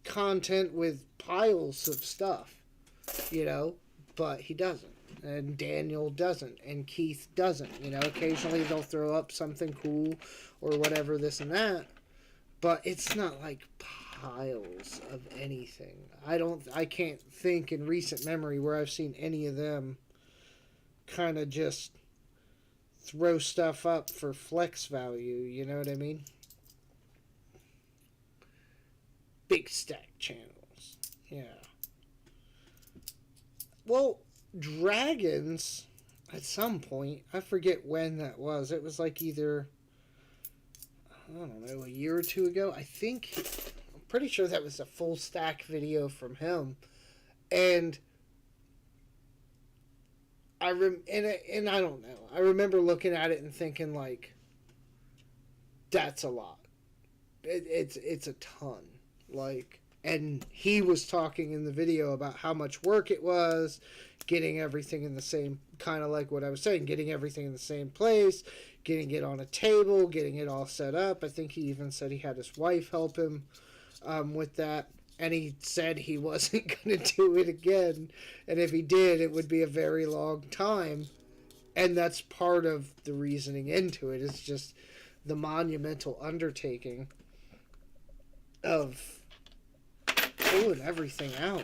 content with piles of stuff, but he doesn't. And Daniel doesn't. And Keith doesn't. Occasionally they'll throw up something cool or whatever, this and that. But it's not like piles of anything. I can't think in recent memory where I've seen any of them kind of just throw stuff up for flex value, you know what I mean? Big stack channels. Yeah. Well, Dragons, at some point, I forget when that was. It was like either, I don't know, a year or two ago. I'm pretty sure that was a full stack video from him. And I don't know. I remember looking at it and thinking like, that's a lot. It's a ton. Like, and he was talking in the video about how much work it was, getting everything in the same, kind of like what I was saying, getting everything in the same place, getting it on a table, getting it all set up. I think he even said he had his wife help him with that. And he said he wasn't going to do it again. And if he did, it would be a very long time. And that's part of the reasoning into it. It's just the monumental undertaking of pulling everything out,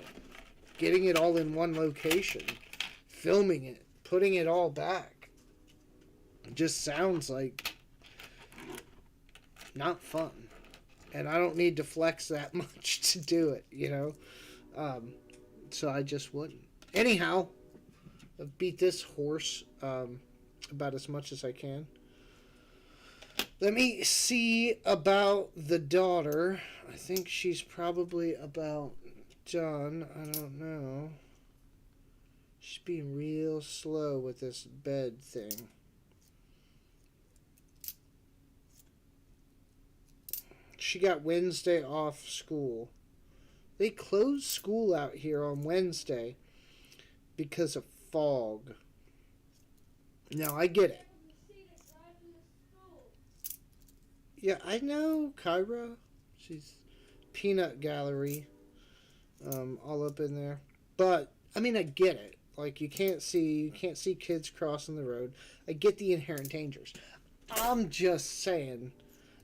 getting it all in one location, filming it, putting it all back. It just sounds like not fun. And I don't need to flex that much to do it, So I just wouldn't. Anyhow, I've beat this horse about as much as I can. Let me see about the daughter. I think she's probably about done. I don't know. She's being real slow with this bed thing. She got Wednesday off school. They closed school out here on Wednesday because of fog. Now, I get it. Yeah, I know, Kyra. She's peanut gallery, all up in there. But I mean, I get it. Like you can't see kids crossing the road. I get the inherent dangers. I'm just saying,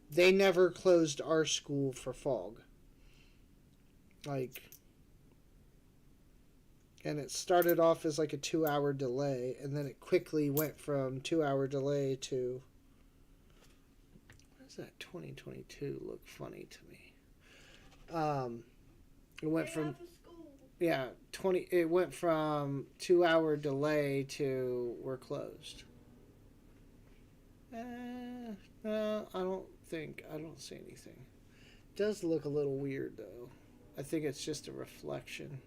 they never closed our school for fog. And it started off as like a 2-hour delay, and then it quickly went from 2-hour delay to, what does that 2022 look funny to me? It went from, it went from 2-hour delay to we're closed. No, I don't see anything. It does look a little weird though. I think it's just a reflection.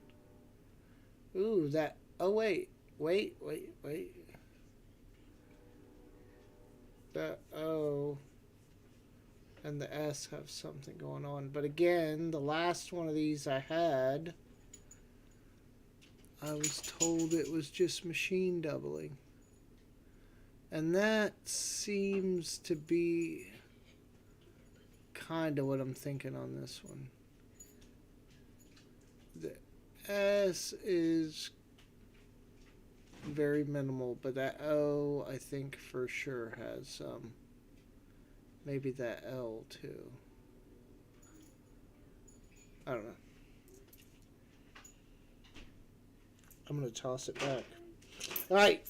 Ooh, that, oh wait. The O and the S have something going on. But again, the last one of these I had, I was told it was just machine doubling. And that seems to be kind of what I'm thinking on this one. The S is very minimal, but that O I think for sure has maybe that L too. I don't know. I'm gonna toss it back. All right.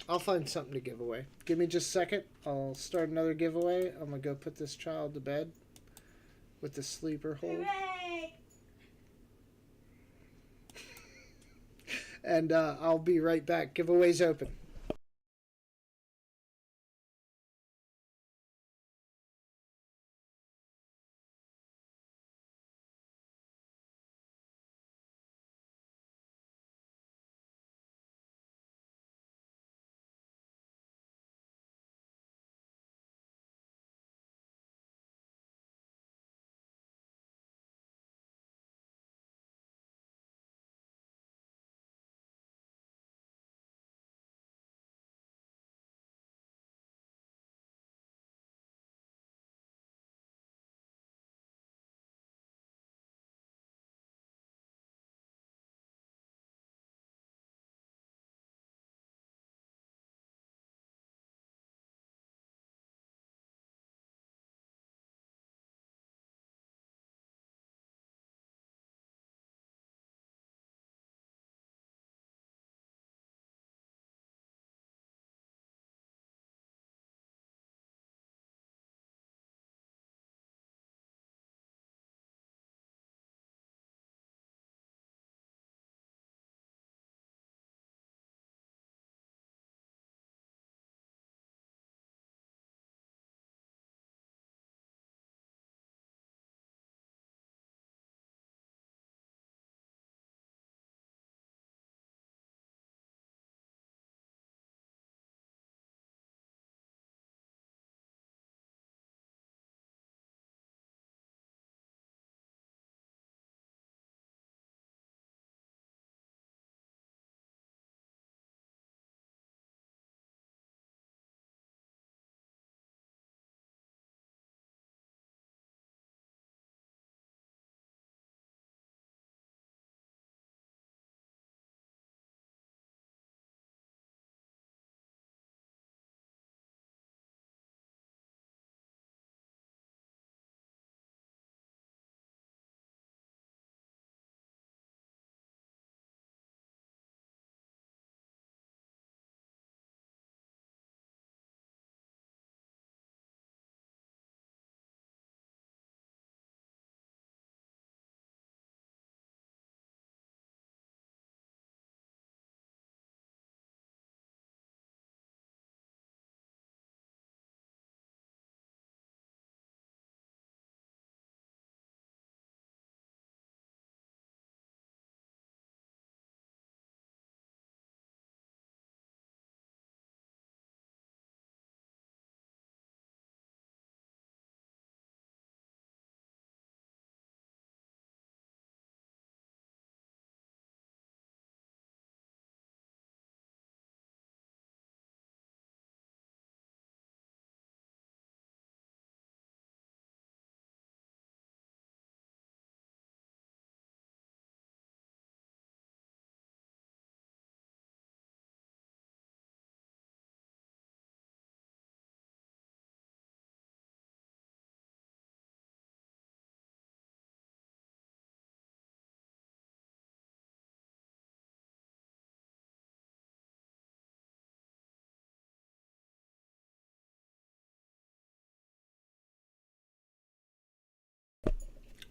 I'll find something to give away. Give me just a second. I'll start another giveaway. I'm gonna go put this child to bed with the sleeper hold. Hooray! And I'll be right back. Giveaway's open.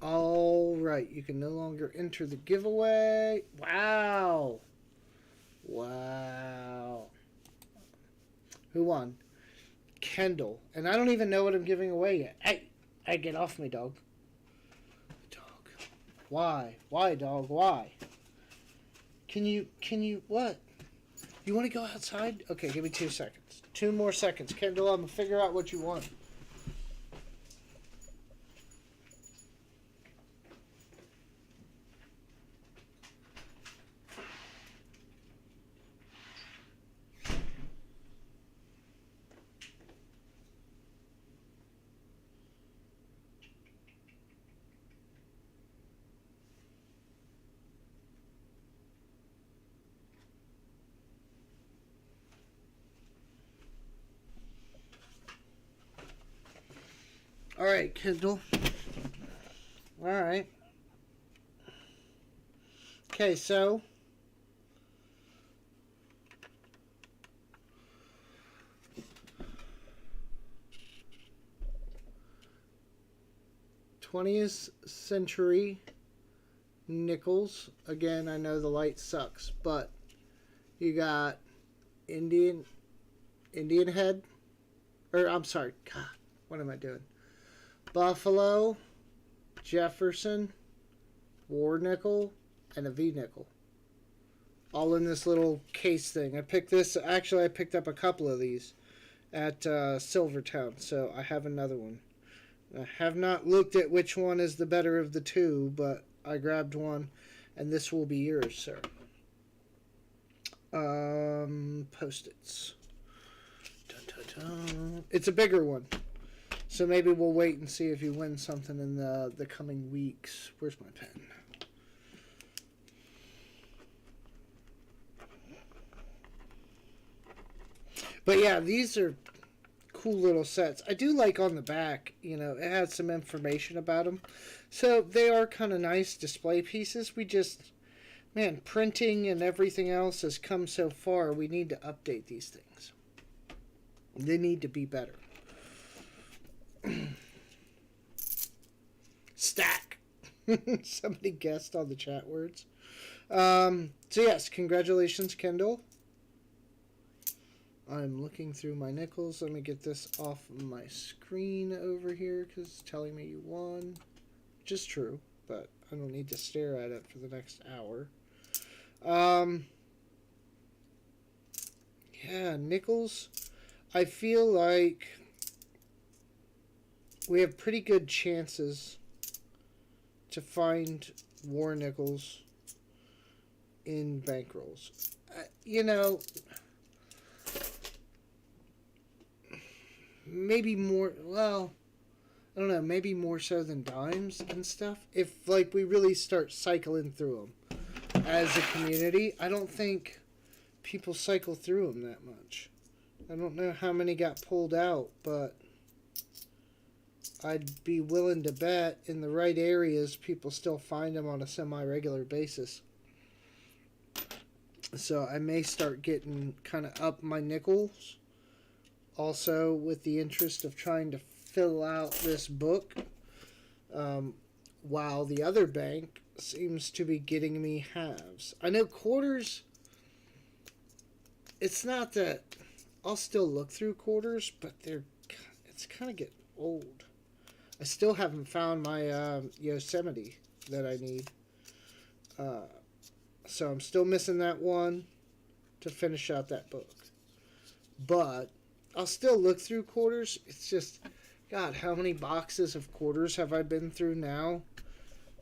All right, you can no longer enter the giveaway. Wow. Wow. Who won? Kendall. And I don't even know what I'm giving away yet. Hey, get off me, dog. Dog. Why? Why, dog? Why? Can you, what? You want to go outside? Okay, give me 2 seconds. 2 more seconds. Kendall, I'm going to figure out what you want. All right, Kindle. All right. Okay, so 20th century nickels. Again, I know the light sucks, but you got Indian head, or I'm sorry, God, what am I doing? Buffalo, Jefferson, War nickel, and a V nickel, all in this little case thing. I picked up a couple of these at Silvertown, so I have another one. I have not looked at which one is the better of the two, but I grabbed one, and this will be yours, sir. Post-its. Dun, dun, dun. It's a bigger one, so maybe we'll wait and see if you win something in the coming weeks. Where's my pen? But yeah, these are cool little sets. I do like on the back, it has some information about them. So they are kind of nice display pieces. Printing and everything else has come so far. We need to update these things. They need to be better. Stack. Somebody guessed on the chat words. So yes, congratulations, Kendall. I'm looking through my nickels. Let me get this off my screen over here because it's telling me you won. Which is true, but I don't need to stare at it for the next hour. Yeah, nickels. I feel like we have pretty good chances to find war nickels in bankrolls. Maybe more, well, I don't know, maybe more so than dimes and stuff. If, we really start cycling through them as a community, I don't think people cycle through them that much. I don't know how many got pulled out, but I'd be willing to bet in the right areas, people still find them on a semi-regular basis. So I may start getting kind of up my nickels. Also, with the interest of trying to fill out this book, while the other bank seems to be getting me halves. I know quarters, it's not that I'll still look through quarters, but it's kind of getting old. I still haven't found my Yosemite that I need. So I'm still missing that one to finish out that book. But I'll still look through quarters. It's just, God, how many boxes of quarters have I been through now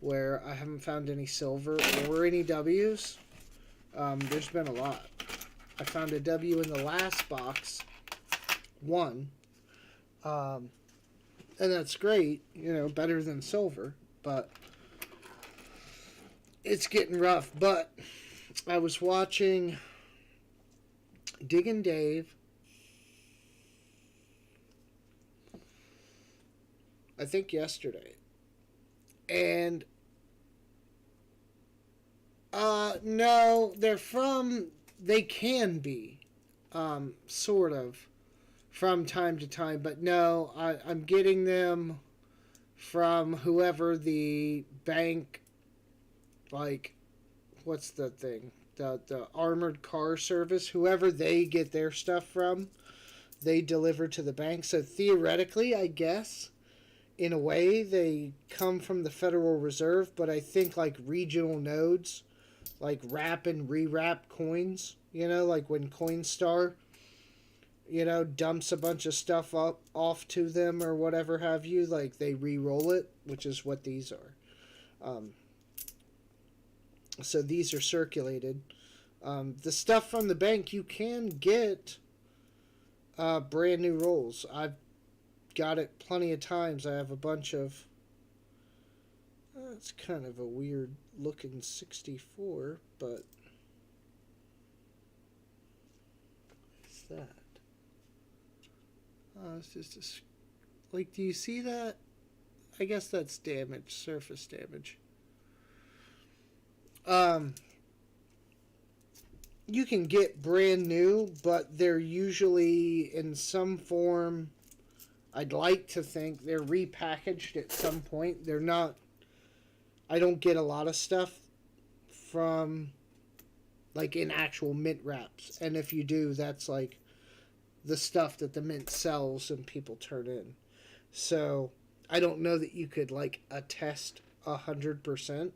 where I haven't found any silver or any W's? There's been a lot. I found a W in the last box. One. And that's great, better than silver. But it's getting rough. But I was watching Diggin' Dave. I think yesterday. And no, they can be sort of from time to time, but no, I'm getting them from whoever the bank, what's the thing, the armored car service, whoever they get their stuff from, they deliver to the bank. So theoretically, I guess, in a way, they come from the Federal Reserve, but I think regional nodes, wrap and rewrap coins, like when Coinstar, dumps a bunch of stuff off to them or whatever have you, they re-roll it, which is what these are. So these are circulated. The stuff from the bank, you can get brand new rolls. I've got it plenty of times. I have a bunch of, it's kind of a weird looking 64, but what's that? It's just do you see that? I guess that's damage, surface damage. Um, you can get brand new, but they're usually in some form. I'd like to think they're repackaged at some point. They're not. I don't get a lot of stuff from like in actual mint wraps, and if you do, that's like the stuff that the mint sells and people turn in. So I don't know that you could like attest 100%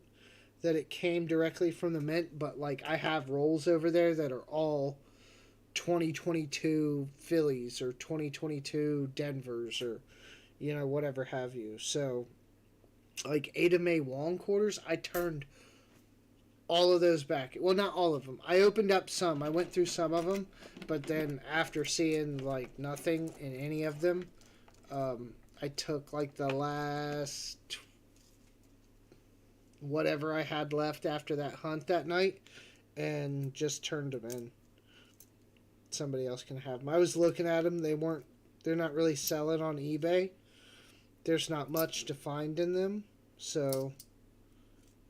that it came directly from the mint, but like I have rolls over there that are all 2022 Phillies or 2022 Denvers or whatever have you. So like Ada May Wong quarters, I turned all of those back. Well, not all of them. I opened up some. I went through some of them, but then after seeing like nothing in any of them, I took like the last whatever I had left after that hunt that night and just turned them in. Somebody else can have them. I was looking at them. They're not really selling on eBay. There's not much to find in them, so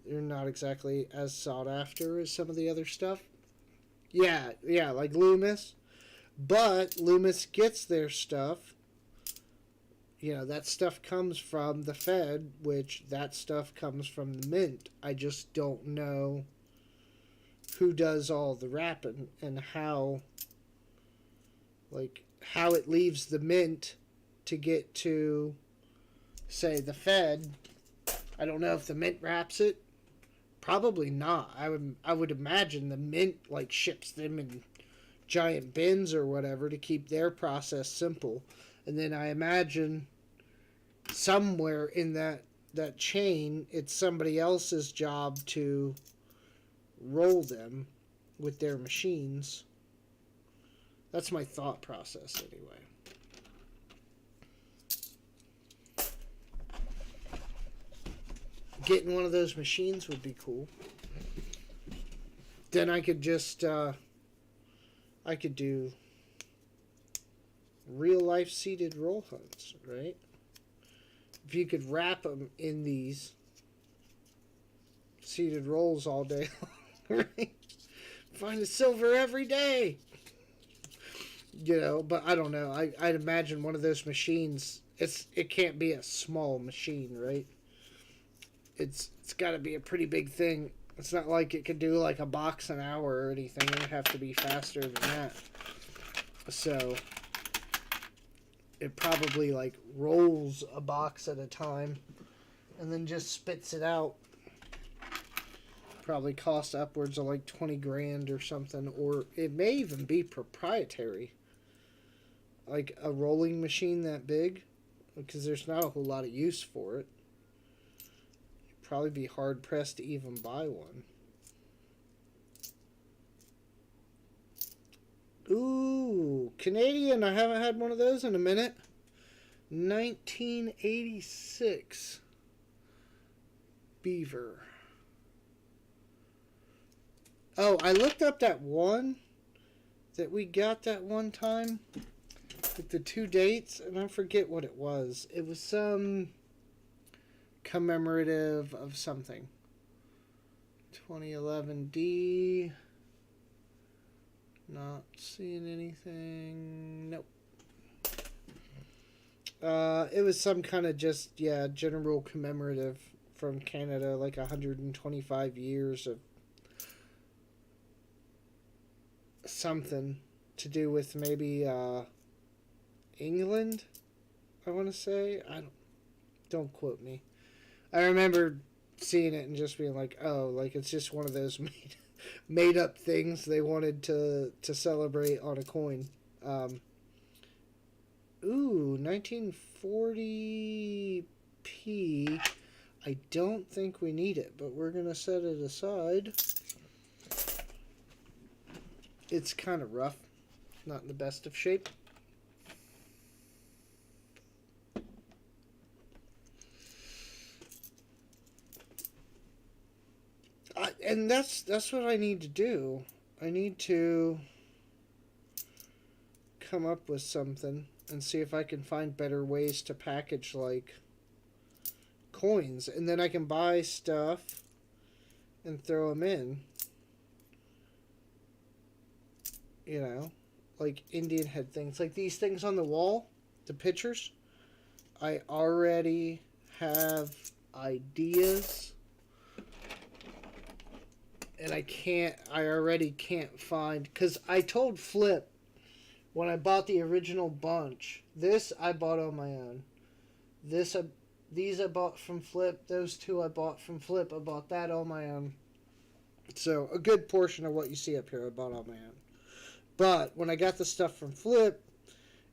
they're not exactly as sought after as some of the other stuff. Yeah, like Loomis. But Loomis gets their stuff. That stuff comes from the Fed, which that stuff comes from the Mint. I just don't know who does all the wrapping and how it leaves the Mint to get to, say, the Fed. I don't know if the Mint wraps it. Probably not. I would imagine the Mint like ships them in giant bins or whatever to keep their process simple. And then I imagine somewhere in that chain, it's somebody else's job to roll them with their machines. That's my thought process anyway. Getting one of those machines would be cool. Then I could just I could do real life seated roll hunts, right? If you could wrap them in these seated rolls all day long, right? Find a silver every day. But I don't know. I'd imagine one of those machines, it can't be a small machine, right? It's got to be a pretty big thing. It's not like it could do like a box an hour or anything. It would have to be faster than that. So it probably like rolls a box at a time and then just spits it out. Probably costs upwards of like 20 grand or something, or it may even be proprietary. Like a rolling machine that big, because there's not a whole lot of use for it. You'd probably be hard pressed to even buy one. Ooh, Canadian. I haven't had one of those in a minute. 1986 Beaver. Oh, I looked up that one that we got that one time with the two dates, and I forget what it was. It was some commemorative of something. 2011 D. Not seeing anything. Nope. It was some kind of just, general commemorative from Canada, like 125 years of something to do with maybe England, I want to say. Don't quote me. I remember seeing it and just being like, oh, like it's just one of those made up things they wanted to celebrate on a coin. 1940p. I don't think we need it, but we're going to set it aside. It's kind of rough. Not in the best of shape. And that's what I need to do. I need to come up with something and see if I can find better ways to package, like, coins, and then I can buy stuff and throw them in. You know, like Indian head things, like these things on the wall, the pictures. I already have ideas, and I already can't find, because I told Flip when I bought the original bunch, this I bought on my own. These I bought from Flip. Those two I bought from Flip. I bought that on my own. So a good portion of what you see up here I bought on my own. But when I got the stuff from Flip,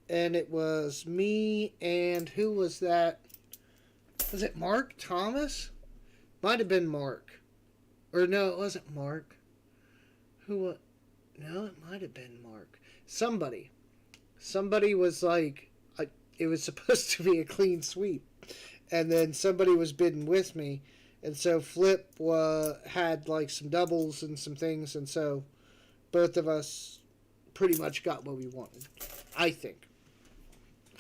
and it was me and who was that? Was it Mark Thomas? Might have been Mark. Or no, it wasn't Mark. Who? No, it might have been Mark. Somebody was like, it was supposed to be a clean sweep, and then somebody was bidding with me, and so Flip had like some doubles and some things, and so both of us pretty much got what we wanted, I think.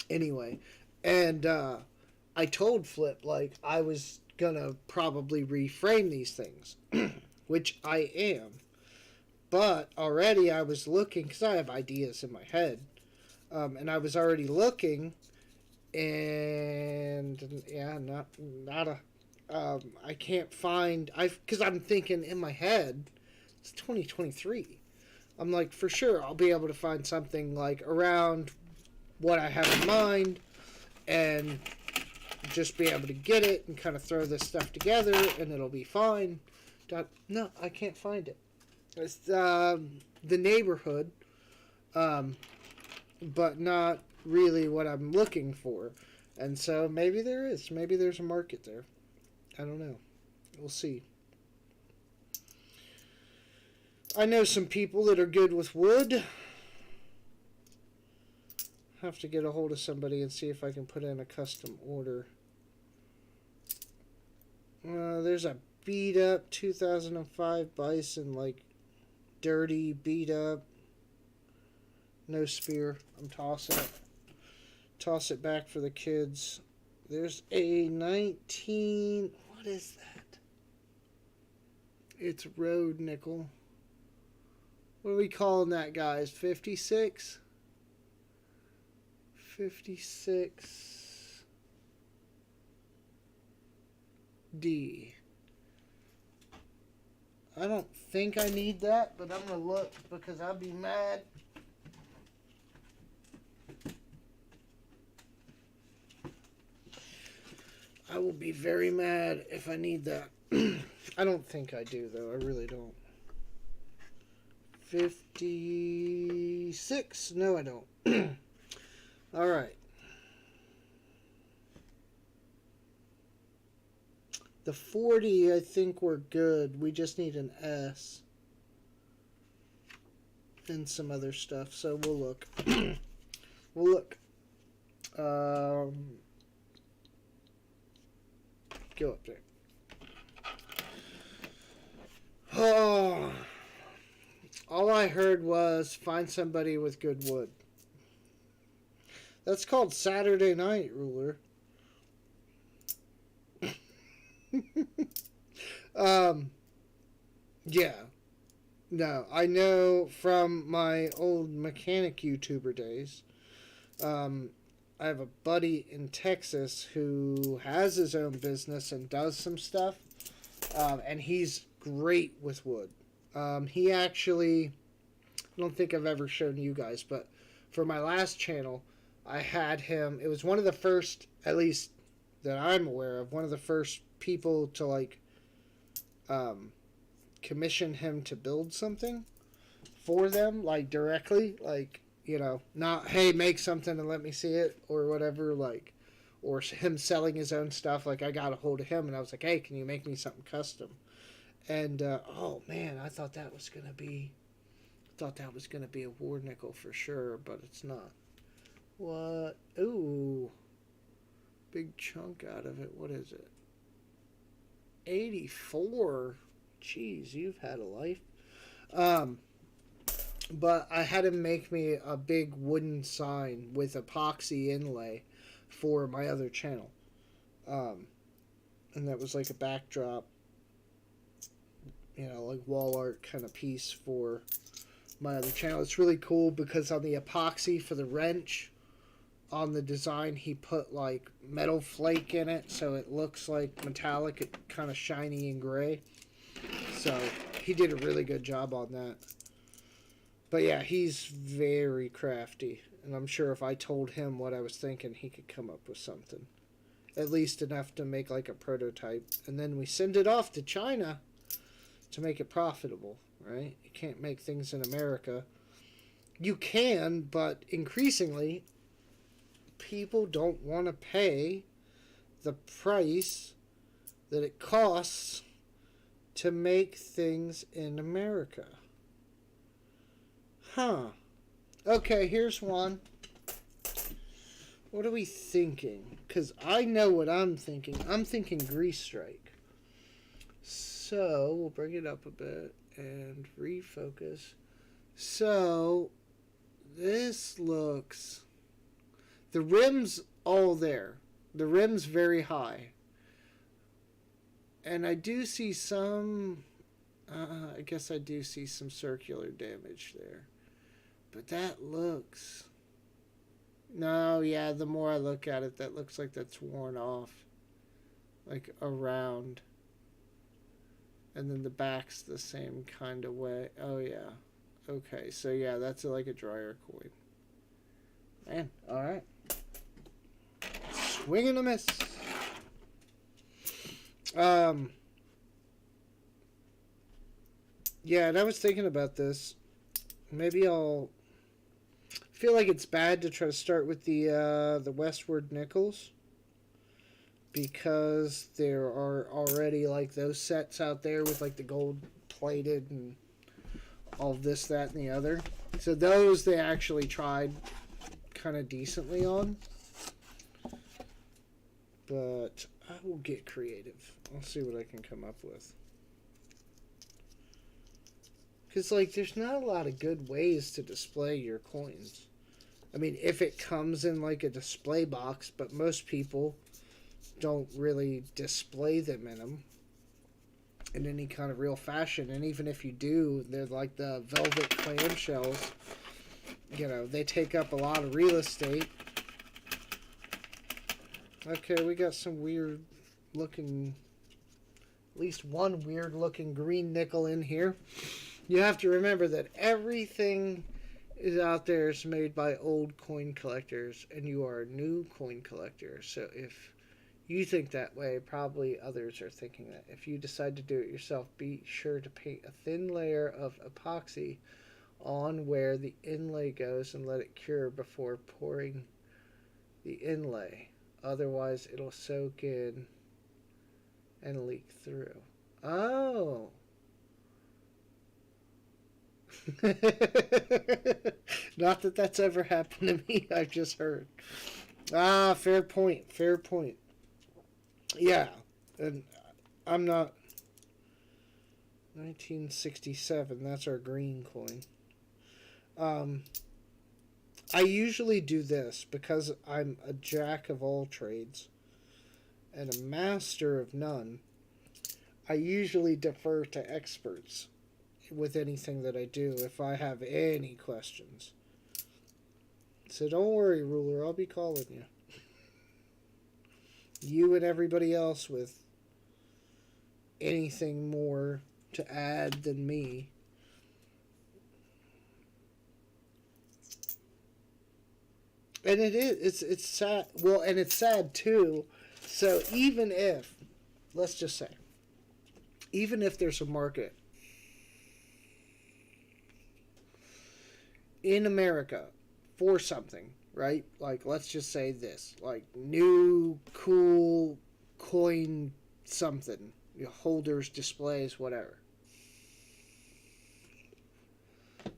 Anyway, and I told Flip like I was gonna probably reframe these things, which I am. But already I was looking, because I have ideas in my head, and I was already looking, and yeah, not a, I can't find, because I'm thinking in my head, it's 2023. I'm like, for sure, I'll be able to find something like around what I have in mind, and just be able to get it and kind of throw this stuff together, and it'll be fine. No, I can't find it. It's the neighborhood, but not really what I'm looking for. And so maybe there is. Maybe there's a market there. I don't know. We'll see. I know some people that are good with wood. Have to get a hold of somebody and see if I can put in a custom order. There's a beat up 2005 Bison, like dirty, beat up, no spear. I'm tossing it. Toss it back for the kids. There's a 19. What is that? It's road nickel. What are we calling that, guys? 56? 56 D. I don't think I need that, but I'm going to look because I'll be mad. I will be very mad if I need that. I don't think I do, though. I really don't. 56. No, I don't. All right. The 40, I think we're good. We just need an S. And some other stuff. So we'll look. We'll look. Go up there. Oh. All I heard was find somebody with good wood. That's called Saturday Night, Ruler. Yeah. No, I know from my old mechanic YouTuber days. I have a buddy in Texas who has his own business and does some stuff. And he's great with wood. He actually, I don't think I've ever shown you guys, but for my last channel, I had him. It was one of the first, at least that I'm aware of, one of the first people to like commission him to build something for them, like directly, like, you know, not, hey, make something and let me see it or whatever, like, or him selling his own stuff. Like, I got a hold of him and I was like, hey, can you make me something custom? And oh man, I thought that was gonna be a war nickel for sure, but it's not. What? Ooh, big chunk out of it. What is it? 84. Jeez, you've had a life. But I had him make me a big wooden sign with epoxy inlay for my other channel. and that was like a backdrop, like wall art kind of piece for my other channel. It's really cool because on the epoxy for the wrench, on the design, he put like metal flake in it, so it looks like metallic, kind of shiny and gray. So he did a really good job on that. But yeah, he's very crafty, and I'm sure if I told him what I was thinking, he could come up with something. At least enough to make like a prototype. And then we send it off to China to make it profitable, right? You can't make things in America. You can, but increasingly, people don't want to pay the price that it costs to make things in America. Huh. Okay, here's one. What are we thinking? Because I know what I'm thinking. I'm thinking Grease Strike. So, we'll bring it up a bit and refocus. So, this looks... The rim's all there. The rim's very high. And I do see some... I guess I do see some circular damage there. But that looks... No, yeah, the more I look at it, that looks like that's worn off. Like, around. And then the back's the same kind of way. Oh, yeah. Okay, so yeah, that's like a dryer coin. Man, alright. Swing and a miss. Yeah, and I was thinking about this. Maybe I'll... feel like it's bad to try to start with the Westward Nickels, because there are already like those sets out there with like the gold plated and all this, that, and the other. So those they actually tried kind of decently on. But I will get creative. I'll see what I can come up with. Because like there's not a lot of good ways to display your coins. I mean, if it comes in like a display box, but most people don't really display them in them in any kind of real fashion. And even if you do, they're like the velvet clamshells. They take up a lot of real estate. Okay, we got some weird looking, at least one weird looking green nickel in here. You have to remember that everything is out there is made by old coin collectors, and you are a new coin collector. So if you think that way, probably others are thinking that. If you decide to do it yourself, be sure to paint a thin layer of epoxy on where the inlay goes and let it cure before pouring the inlay. Otherwise, it'll soak in and leak through. Oh. Not that that's ever happened to me. I've just heard. Ah, fair point. Fair point. Yeah. And I'm not... 1967. That's our green coin. I usually do this because I'm a jack of all trades and a master of none. I usually defer to experts with anything that I do if I have any questions. So don't worry, Ruler, I'll be calling you. You and everybody else with anything more to add than me. And it's sad. Well, and it's sad too. So even if, let's just say, even if there's a market in America for something, right? Like, let's just say this, like new, cool coin something, holders, displays, whatever.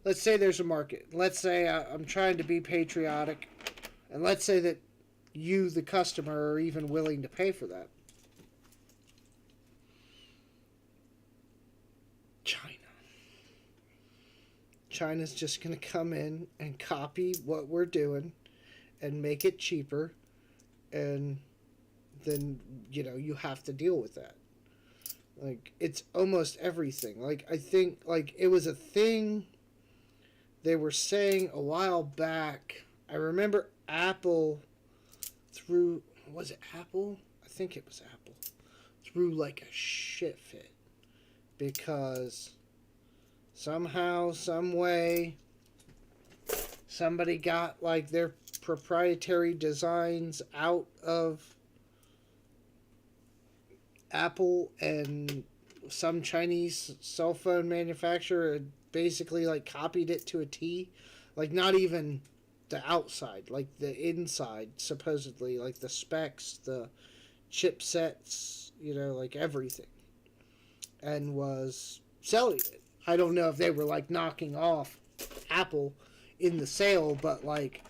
Let's say there's a market. Let's say I'm trying to be patriotic, and let's say that you, the customer, are even willing to pay for that. China's just going to come in and copy what we're doing and make it cheaper and then you have to deal with that. Like, it's almost everything. Like, I think, like, it was a thing they were saying a while back. I remember Apple threw, was it Apple? I think it was Apple. Threw like a shit fit because somehow, some way, somebody got like their proprietary designs out of Apple, and some Chinese cell phone manufacturer basically like copied it to a T. Like, not even the outside, like the inside, supposedly, like the specs, the chipsets, like everything, and was selling it. I don't know if they were like knocking off Apple in the sale, but like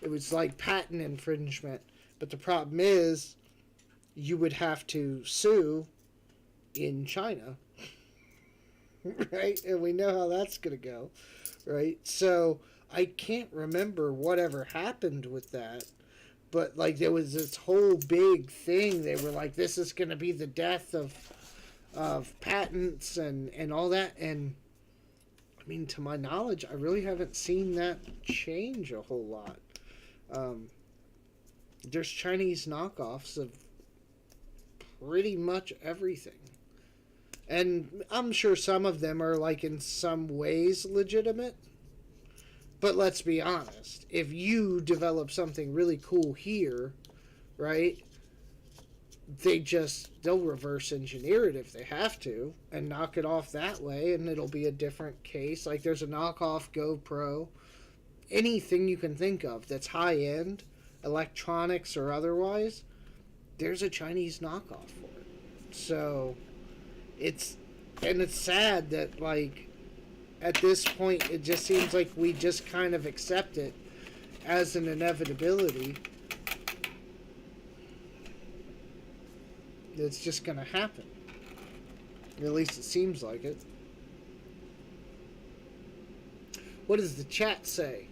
it was like patent infringement. But the problem is, you would have to sue in China, right? And we know how that's going to go, right? So I can't remember whatever happened with that, but like there was this whole big thing. They were like, this is going to be the death of patents and all that. And I mean, to my knowledge, I really haven't seen that change a whole lot. There's Chinese knockoffs of pretty much everything. And I'm sure some of them are like in some ways legitimate. But let's be honest, if you develop something really cool here, right, they'll reverse engineer it if they have to and knock it off that way, and it'll be a different case. Like, there's a knockoff GoPro. Anything you can think of that's high end, electronics or otherwise, there's a Chinese knockoff for it. So it's sad that, like, at this point it just seems like we just kind of accept it as an inevitability. It's just gonna happen. At least it seems like it. What does the chat say?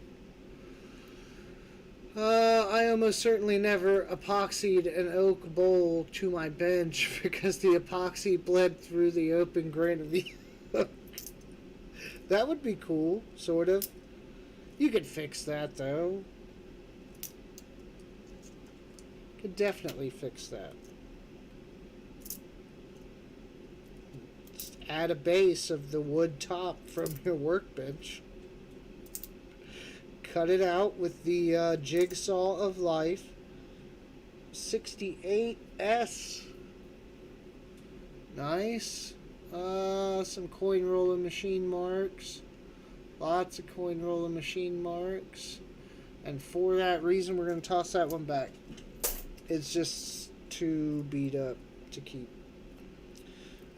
I almost certainly never epoxied an oak bowl to my bench because the epoxy bled through the open grain of the oak. That would be cool, sort of. You could fix that, though. Could definitely fix that. Just add a base of the wood top from your workbench. Cut it out with the Jigsaw of Life 68S. Nice. Some coin roller machine marks. Lots of coin roller machine marks. And for that reason, we're going to toss that one back. It's just too beat up to keep.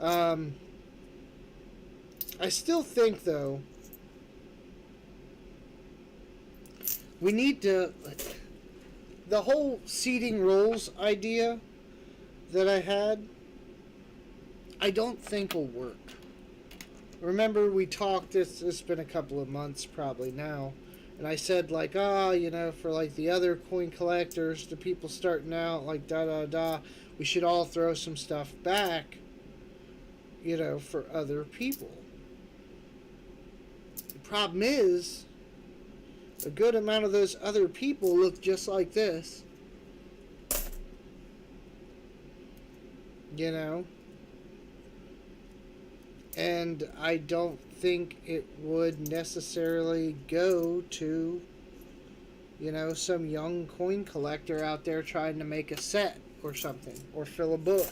I still think, though, we need to... The whole seating rolls idea that I had, I don't think will work. Remember, we talked, it's been a couple of months probably now, and I said, like, for like the other coin collectors, the people starting out, like, we should all throw some stuff back, for other people. The problem is, a good amount of those other people look just like this. And I don't think it would necessarily go to, some young coin collector out there trying to make a set or something, or fill a book.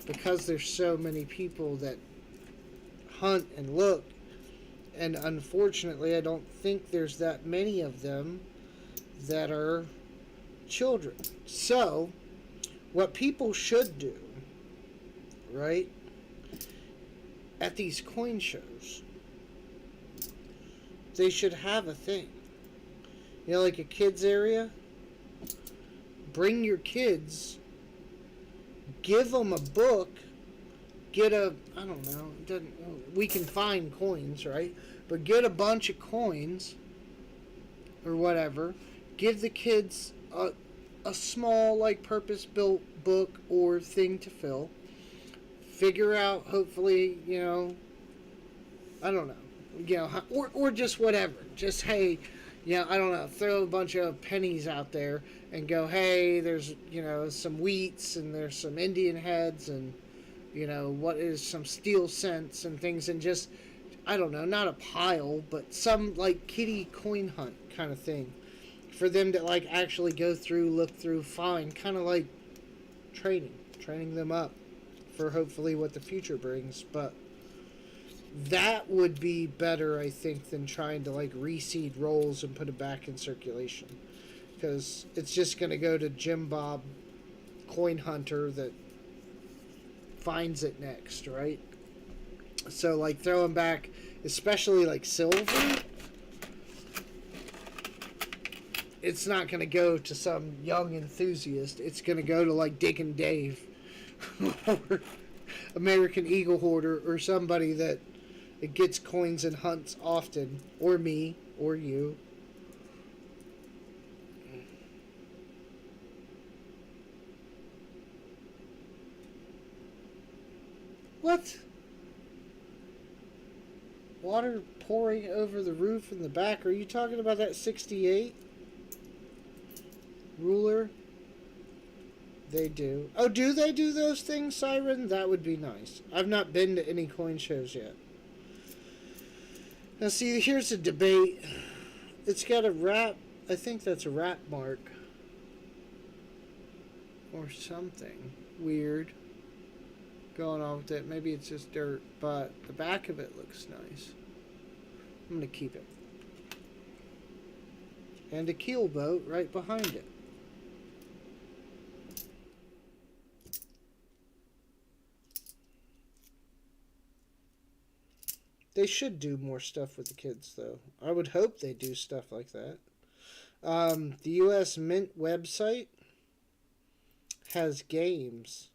Because there's so many people that hunt and look, and unfortunately I don't think there's that many of them that are children. So, what people should do, right, at these coin shows, they should have a thing. Like a kids area. Bring your kids, give them a book, get a, I don't know, we can find coins, right? But get a bunch of coins, or whatever, give the kids a small, like, purpose built book or thing to fill. Figure out, hopefully, I don't know, or just whatever. Just, hey, I don't know, throw a bunch of pennies out there and go, hey, there's, some wheats and there's some Indian heads and, what is some steel cents and things, and just, I don't know, not a pile, but some like kitty coin hunt kind of thing for them to like actually go through, look through, find, kind of like training them up for hopefully what the future brings. But that would be better, I think, than trying to like reseed rolls and put it back in circulation, because it's just going to go to Jim Bob coin hunter that finds it next, right? So like throwing back, especially like silver, it's not going to go to some young enthusiast. It's going to go to like Dick and Dave or American Eagle Hoarder or somebody that it gets coins and hunts often, or me, or you. What? Water pouring over the roof in the back. Are you talking about that 68 ruler? They do. Oh, do they do those things, Siren? That would be nice. I've not been to any coin shows yet. Now, see, here's a debate. It's got a rat. I think that's a rat mark. Or something weird going on with it. Maybe it's just dirt, but the back of it looks nice. I'm going to keep it. And a keel boat right behind it. They should do more stuff with the kids, though. I would hope they do stuff like that. The U.S. Mint website has games,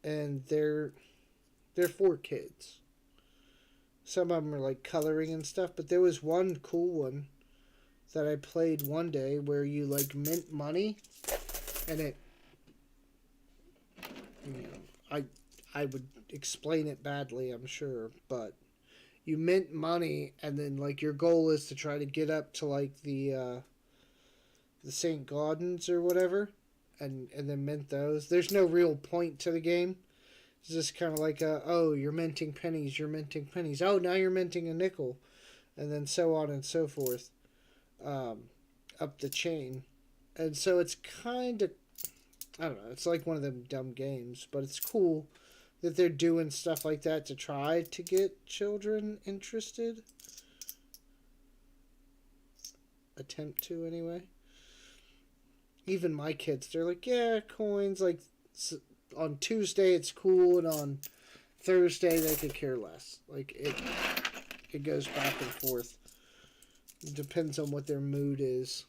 and they're for kids. Some of them are like coloring and stuff, but there was one cool one that I played one day where you like mint money, and it, I would explain it badly, I'm sure, but you mint money, and then like your goal is to try to get up to like the St. Gaudens or whatever, and then mint those. There's no real point to the game. It's just kind of like oh, you're minting pennies, you're minting pennies. Oh, now you're minting a nickel, and then so on and so forth, up the chain. And so it's kind of, I don't know, it's like one of them dumb games, but it's cool that they're doing stuff like that to try to get children interested. Attempt to, anyway. Even my kids, they're like, yeah, coins, like, on Tuesday it's cool, and on Thursday they could care less. Like, it goes back and forth. It depends on what their mood is.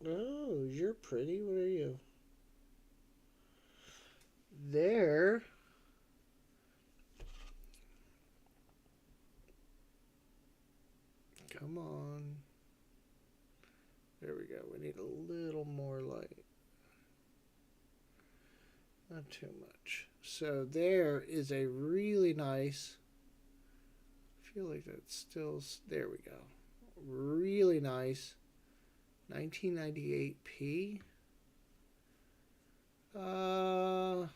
Oh, you're pretty. What are you? There. Come on. There we go. We need a little more light. Not too much. So there is a really nice, I feel like that's still, there we go. Really nice 1998p. Hold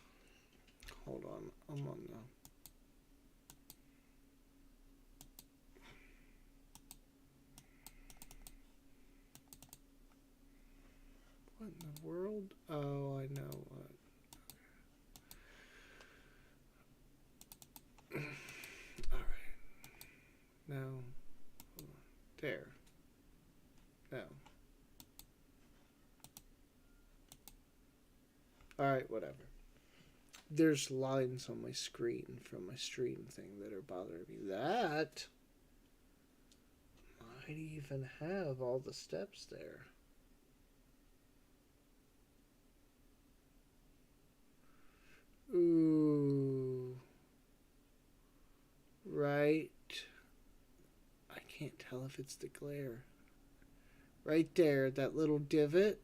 on. I'm on the, what in the world? Oh, I know what. All right. Now, hold on. There. Now. All right, whatever. There's lines on my screen from my stream thing that are bothering me. That might even have all the steps there. Ooh. Right. I can't tell if it's the glare. Right there, that little divot.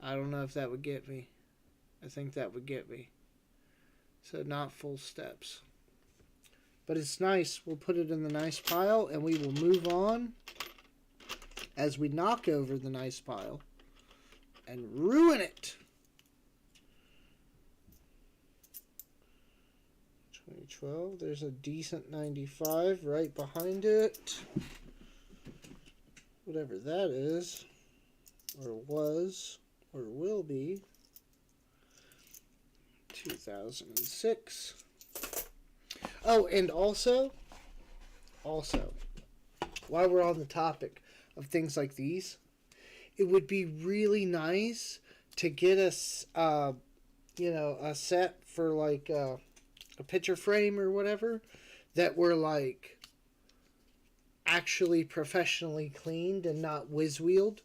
I don't know if that would get me. I think that would get me. So not full steps. But it's nice. We'll put it in the nice pile and we will move on as we knock over the nice pile and ruin it. 2012, there's a decent 95 right behind it. Whatever that is, or was, or will be. 2006. Oh, and also, while we're on the topic of things like these, it would be really nice to get us, a set for like a picture frame or whatever that were like actually professionally cleaned and not whiz-wheeled.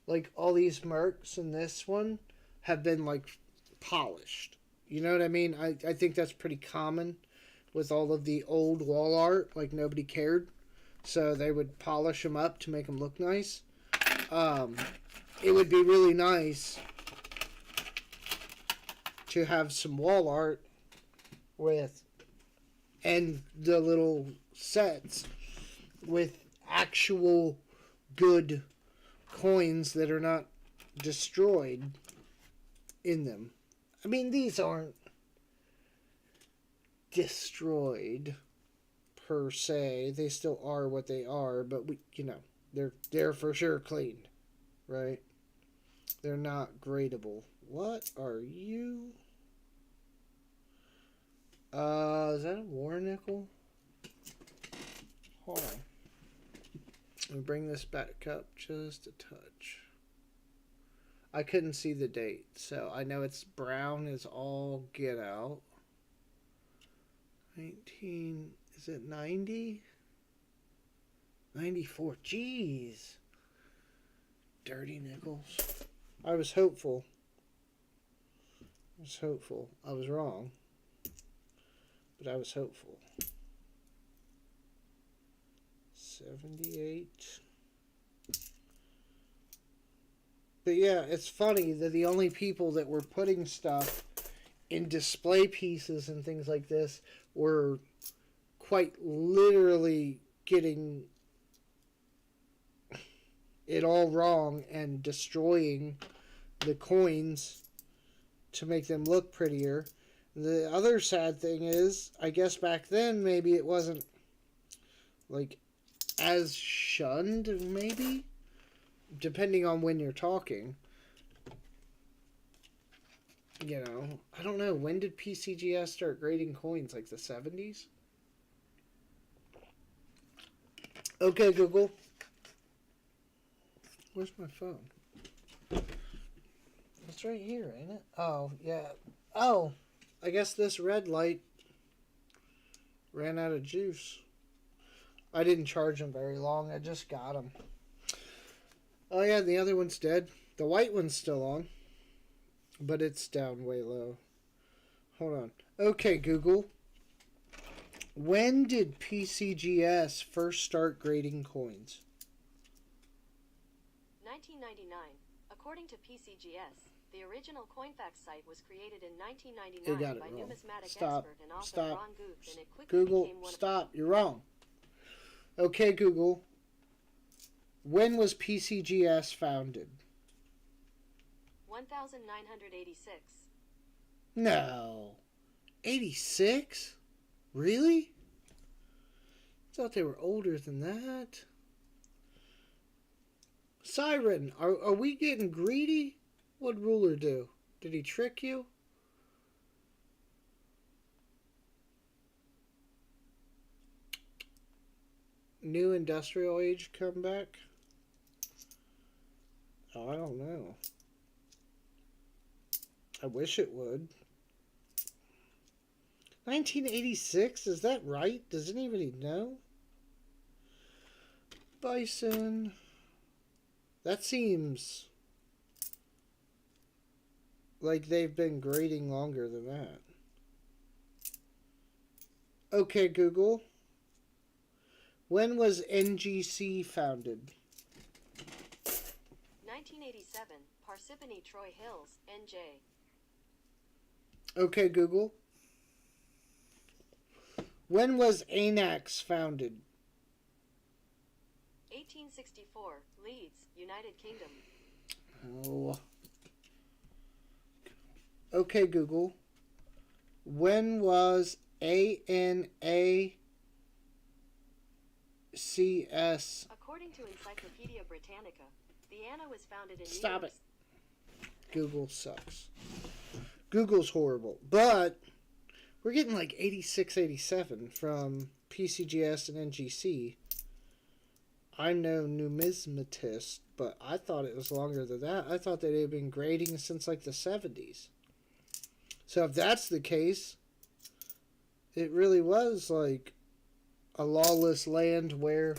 Like all these Mercs and this one have been like polished. You know what I mean? I think that's pretty common with all of the old wall art. Like nobody cared, so they would polish them up to make them look nice. It would be really nice to have some wall art with, and the little sets with actual good coins that are not destroyed in them. I mean, these aren't destroyed per se. They still are what they are, but they're for sure cleaned, right? They're not gradable. What are you? Is that a war nickel? Hold on. Let me bring this back up just a touch. I couldn't see the date, so I know it's brown as all get out. 19, is it 90? 94, jeez. Dirty nickels. I was hopeful. I was wrong. But I was hopeful. 78. But yeah, it's funny that the only people that were putting stuff in display pieces and things like this were quite literally getting it all wrong and destroying the coins to make them look prettier. The other sad thing is, I guess back then maybe it wasn't like as shunned, maybe, depending on when you're talking. You know, I don't know, when did PCGS start grading coins? Like the 70s? Okay, Google. Where's my phone? It's right here, ain't it? Oh, yeah. Oh, I guess this red light ran out of juice. I didn't charge them very long. I just got them. Oh, yeah, the other one's dead. The white one's still on, but it's down way low. Hold on. Okay, Google. When did PCGS first start grading coins? 1999. According to PCGS, the original Coinfax site was created in You got 1999 it by wrong. numismatic Stop. expert and author Stop. Ron Guth, and it quickly Google, became one stop. You're wrong. Okay, Google. When was PCGS founded? 1986. No. 86? Really? I thought they were older than that. Siren, are we getting greedy? What'd Ruler do? Did he trick you? New industrial age comeback? Oh, I don't know. I wish it would. 1986? Is that right? Does anybody know? Bison. That seems like they've been grading longer than that. Okay, Google. When was NGC founded? 1987, Parsippany Troy Hills, NJ. Okay, Google. When was ANAX founded? 1864, Leeds, United Kingdom. Oh. Okay, Google. When was ANACS? According to Encyclopedia Britannica, the ANA was founded in Stop New York. it. Google sucks. Google's horrible. But we're getting like 86, 87 from PCGS and NGC. I'm no numismatist, but I thought it was longer than that. I thought they had been grading since like the 70s. So if that's the case, it really was like a lawless land where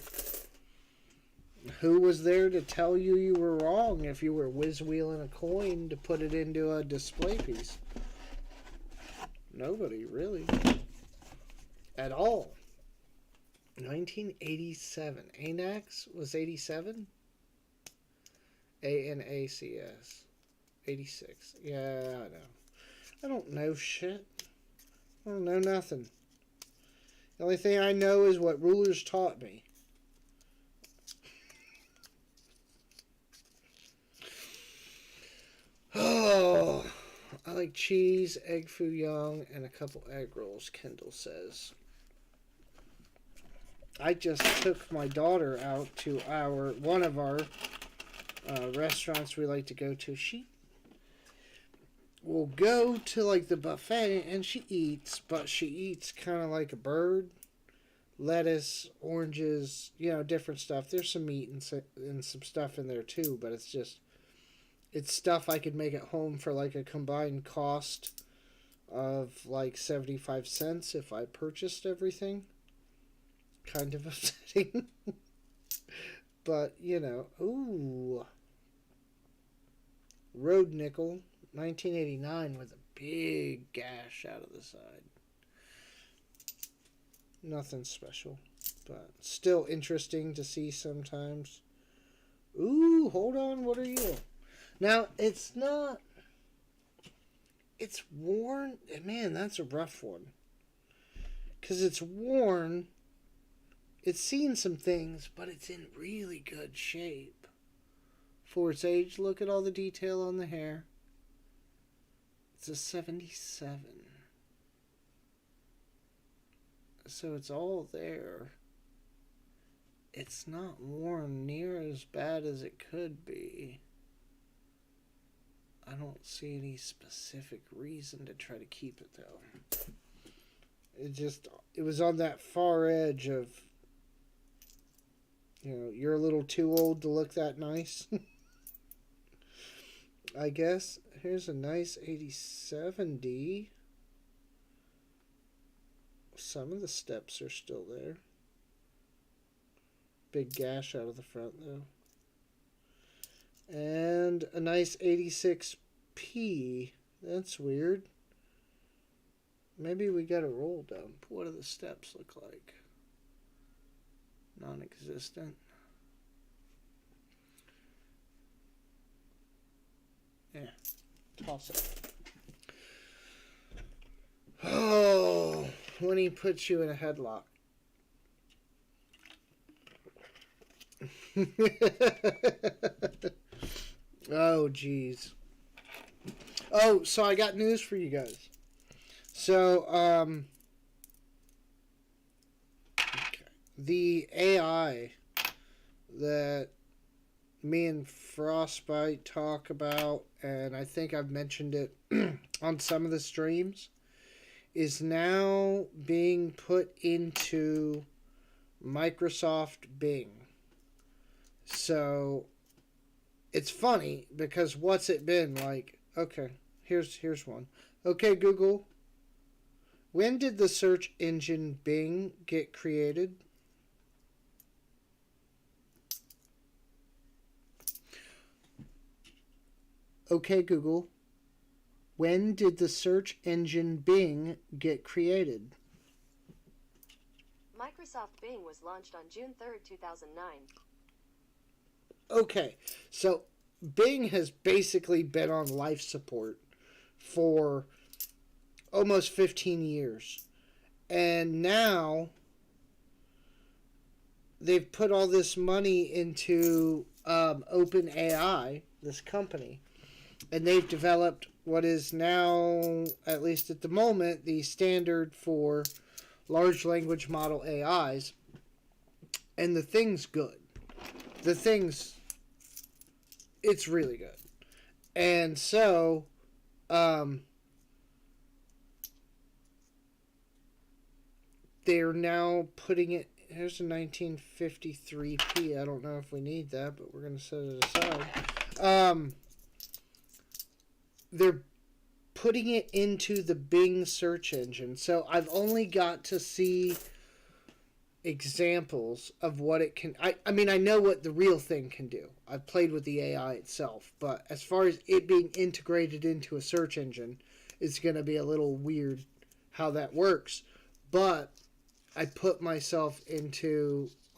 who was there to tell you you were wrong if you were whiz-wheeling a coin to put it into a display piece? Nobody, really. At all. 1987. ANAX was 87? ANACS. 86. Yeah, I know. I don't know shit. I don't know nothing. The only thing I know is what rulers taught me. Oh, I like cheese, egg foo young, and a couple egg rolls, Kendall says. I just took my daughter out to one of our restaurants we like to go to. She will go to like the buffet and she eats, but she eats kind of like a bird. Lettuce, oranges, different stuff. There's some meat and some stuff in there too, but it's stuff I could make at home for like a combined cost of like 75 cents if I purchased everything. Kind of upsetting. But, ooh. Road nickel, 1989 with a big gash out of the side. Nothing special, but still interesting to see sometimes. Ooh, hold on, what are you? Now, it's not... It's worn... Man, that's a rough one. Because it's worn... It's seen some things, but it's in really good shape. For its age, look at all the detail on the hair. It's a 77. So it's all there. It's not worn near as bad as it could be. I don't see any specific reason to try to keep it, though. It was on that far edge of, you're a little too old to look that nice. I guess. Here's a nice 8070. Some of the steps are still there. Big gash out of the front, though. And a nice 86P. That's weird. Maybe we got a roll down. What do the steps look like? Non-existent. Yeah. Toss it. Oh, when he puts you in a headlock. Oh, jeez. Oh, so I got news for you guys. So, the AI that me and Frostbite talk about, and I think I've mentioned it on some of the streams, is now being put into Microsoft Bing. So it's funny because what's it been like? Okay, here's one. Okay, Google, when did the search engine Bing get created? Okay, Google, when did the search engine Bing get created? Microsoft Bing was launched on June 3rd, 2009. Okay, so Bing has basically been on life support for almost 15 years. And now they've put all this money into OpenAI, this company, and they've developed what is now, at least at the moment, the standard for large language model AIs. And the thing's good. The thing's, it's really good. And so, they're now putting it, here's a 1953p. I don't know if we need that, but we're going to set it aside. They're putting it into the Bing search engine. So I've only got to see examples of what it can. I mean, I know what the real thing can do. I've played with the AI itself. But as far as it being integrated into a search engine, it's going to be a little weird how that works. But I put myself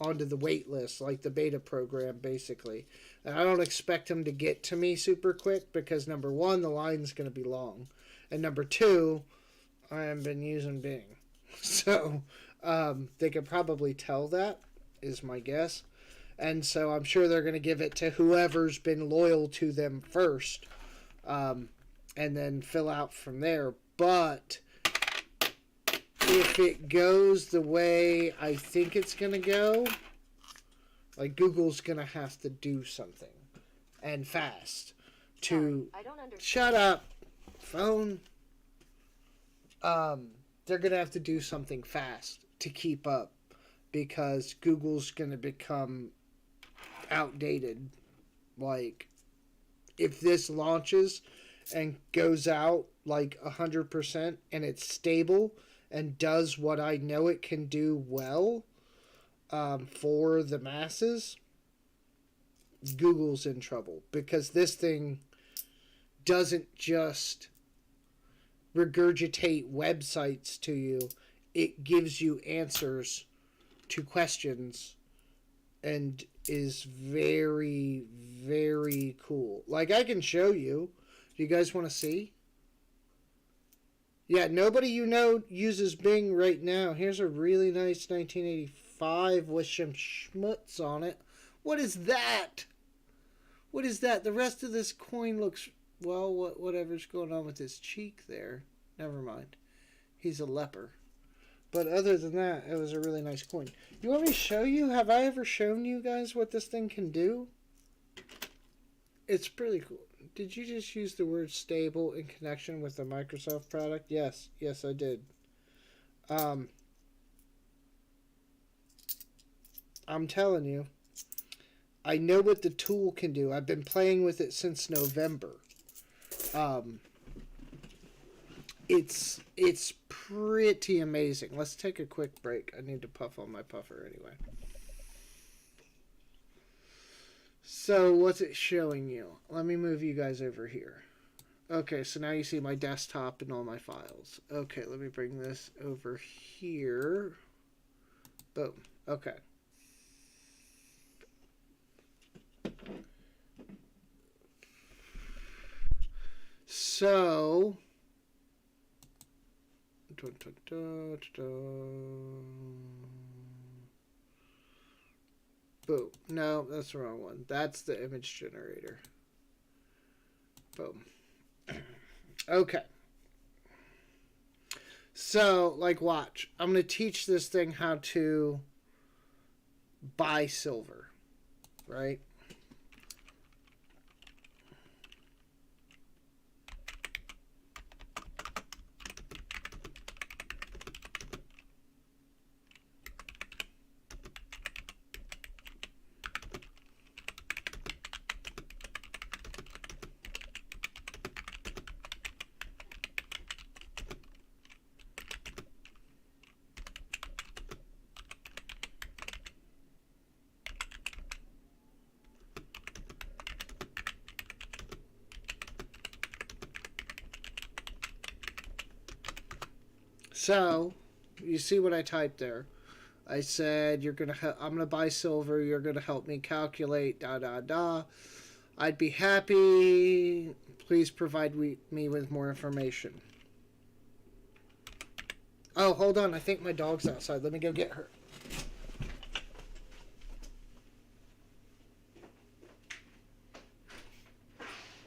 onto the wait list, like the beta program, basically. And I don't expect them to get to me super quick because, number one, the line's going to be long. And number two, I haven't been using Bing. So they could probably tell that, is my guess. And so I'm sure they're going to give it to whoever's been loyal to them first, and then fill out from there. But if it goes the way I think it's going to go, like, Google's going to have to do something, and fast, to... I don't understand. Shut up, phone. They're going to have to do something fast to keep up, because Google's going to become outdated. Like, if this launches and goes out like 100% and it's stable and does what I know it can do well, for the masses, Google's in trouble, because this thing doesn't just regurgitate websites to you. It gives you answers to questions and is very, very cool. Like, I can show you. Do you guys want to see? Yeah, nobody you know uses Bing right now. Here's a really nice 1985 with some schmutz on it. What is that? What is that? The rest of this coin looks, well, whatever's going on with his cheek there. Never mind. He's a leper. But other than that, it was a really nice coin. You want me to show you? Have I ever shown you guys what this thing can do? It's pretty cool. Did you just use the word stable in connection with the Microsoft product? Yes. Yes, I did. I'm telling you. I know what the tool can do. I've been playing with it since November. It's pretty amazing. Let's take a quick break. I need to puff on my puffer anyway. So, what's it showing you? Let me move you guys over here. Okay, so now you see my desktop and all my files. Okay, let me bring this over here. Boom. Okay. So... Boom. No, that's the wrong one. That's the image generator. Boom. Okay. So, like, watch. I'm going to teach this thing how to buy silver. Right? So, you see what I typed there. I said, I'm gonna buy silver. You're gonna help me calculate. Da da da. I'd be happy. Please provide me with more information. Oh, hold on. I think my dog's outside. Let me go get her.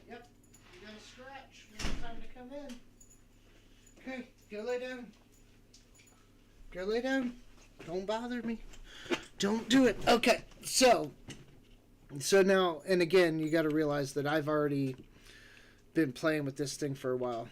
Yep. You got a scratch. It's time to come in. Okay. Go lay down. Go lay down. Don't bother me. Don't do it. Okay. So now, and again, you got to realize that I've already been playing with this thing for a while.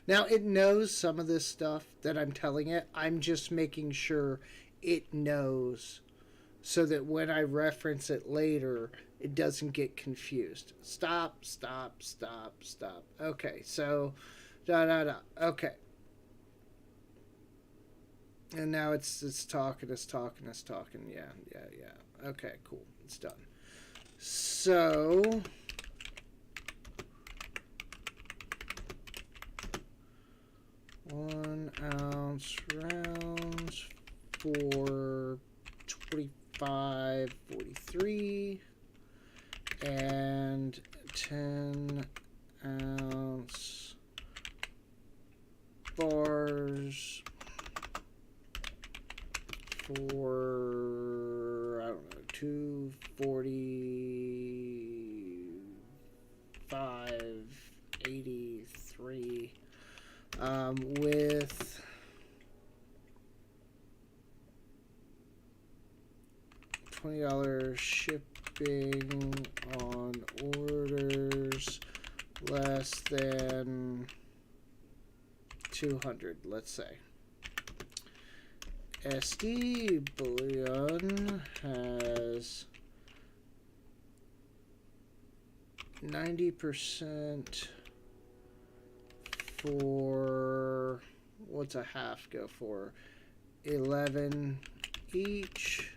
Now, it knows some of this stuff that I'm telling it. I'm just making sure it knows so that when I reference it later, it doesn't get confused. Stop, stop, stop, stop. Okay, so, da. Okay. And now it's talking. Yeah. Okay, cool. It's done. So... 1 ounce rounds for 25.43 and 10 ounce bars for, I don't know, 245.83 with $20 shipping on orders less than 200, let's say. SD Bullion has 90% for, what's a half go for? 11 each,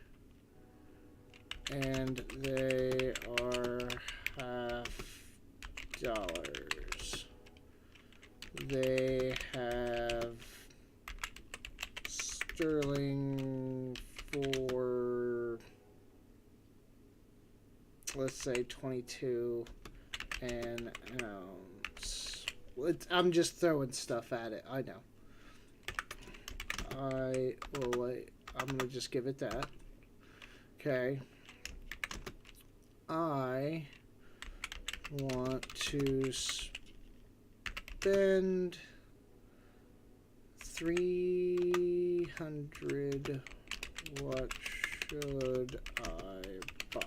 and they are $half. They have sterling for, let's say, 22 an ounce. I'm just throwing stuff at it. I know. I will wait. I'm going to just give it that. Okay. I want to spend 300. What should I buy?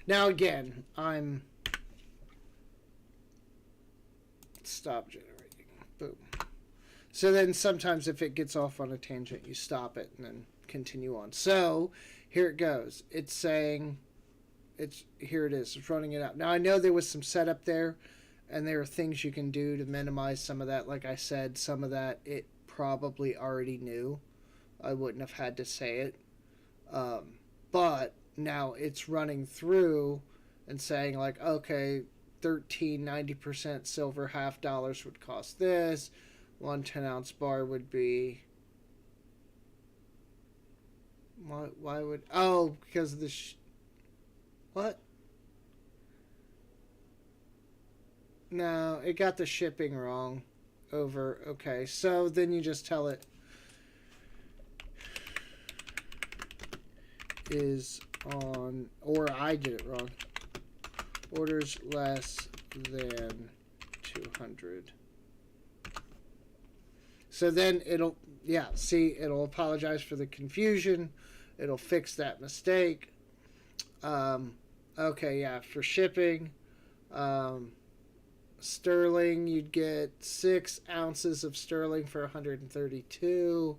Now again, I'm stop generating. Boom. So then sometimes if it gets off on a tangent, you stop it and then continue on. So here it goes. It's saying, here it is. It's running it out. Now I know there was some setup there, and there are things you can do to minimize some of that. Like I said, some of that it probably already knew. I wouldn't have had to say it. But now it's running through and saying like, okay, 90% silver $half would cost this. 1 10-ounce bar would be... Why would... Oh, because of the... What? No, it got the shipping wrong. Over. Okay, so then you just tell it... is on, or I did it wrong. Orders less than 200. So then it'll, yeah, see, it'll apologize for the confusion. It'll fix that mistake. Okay, yeah, for shipping, sterling, you'd get 6 ounces of sterling for 132.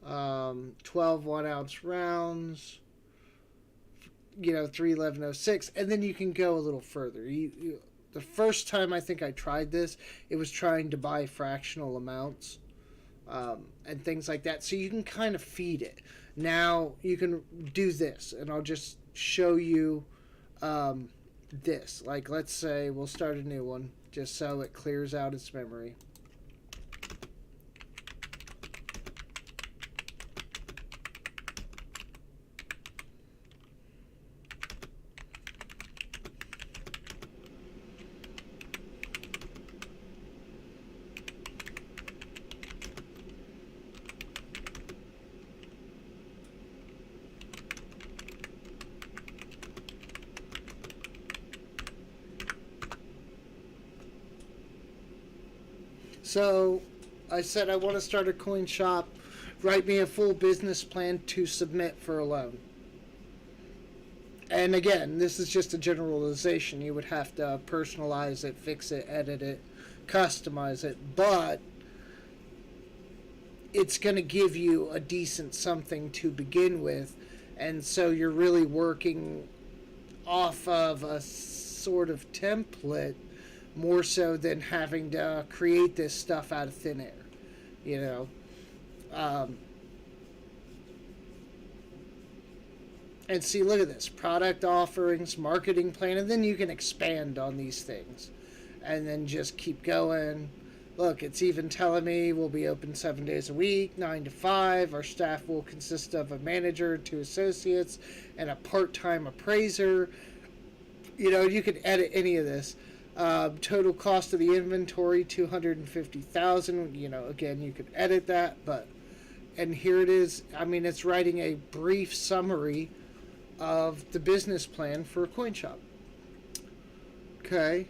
12 1-ounce rounds, 311.06, and then you can go a little further. The first time I think I tried this, it was trying to buy fractional amounts and things like that, so you can kind of feed it. Now you can do this, and I'll just show you this. Like, let's say we'll start a new one just so it clears out its memory. So I said I want to start a coin shop. Write me a full business plan to submit for a loan. And again, this is just a generalization. You would have to personalize it, fix it, edit it, customize it. But it's going to give you a decent something to begin with. And so you're really working off of a sort of template more so than having to create this stuff out of thin air, And see, look at this. Product offerings, marketing plan, and then you can expand on these things. And then just keep going. Look, it's even telling me we'll be open 7 days a week, 9 to 5. Our staff will consist of a manager, 2 associates, and a part-time appraiser. You can edit any of this. Total cost of the inventory, $250,000. Again, you could edit that, and here it is. I mean, it's writing a brief summary of the business plan for a coin shop. Okay,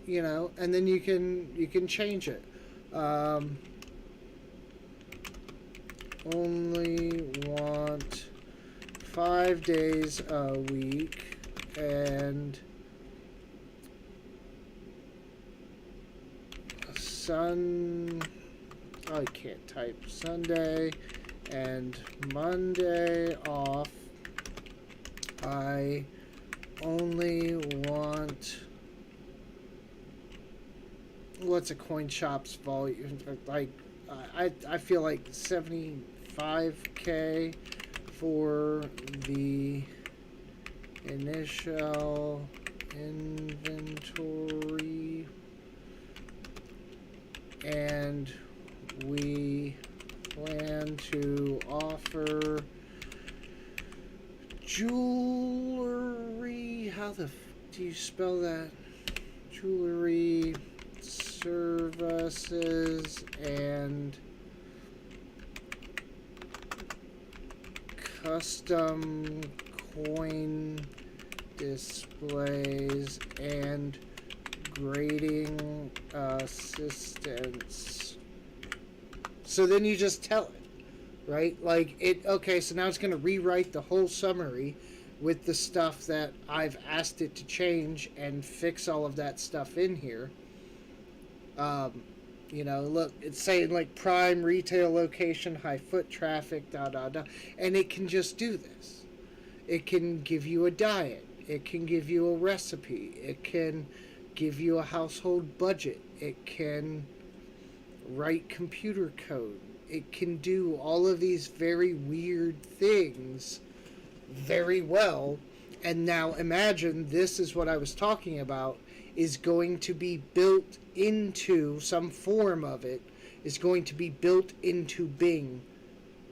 and then you can change it. Only want 5 days a week and I can't type. Sunday and Monday off. I only want, what's a coin shop's volume? Like, I feel like 75K for the initial inventory. And we plan to offer jewelry. How the do you spell that? Jewelry services and custom coin displays and grading assistance. So then you just tell it, right? Like okay, so now it's going to rewrite the whole summary with the stuff that I've asked it to change and fix all of that stuff in here. Look, it's saying like prime retail location, high foot traffic, and it can just do this. It can give you a diet. It can give you a recipe. It can give you a household budget. It can write computer code. It can do all of these very weird things very well. And now imagine this is what I was talking about, is going to be built into some form of it, is going to be built into Bing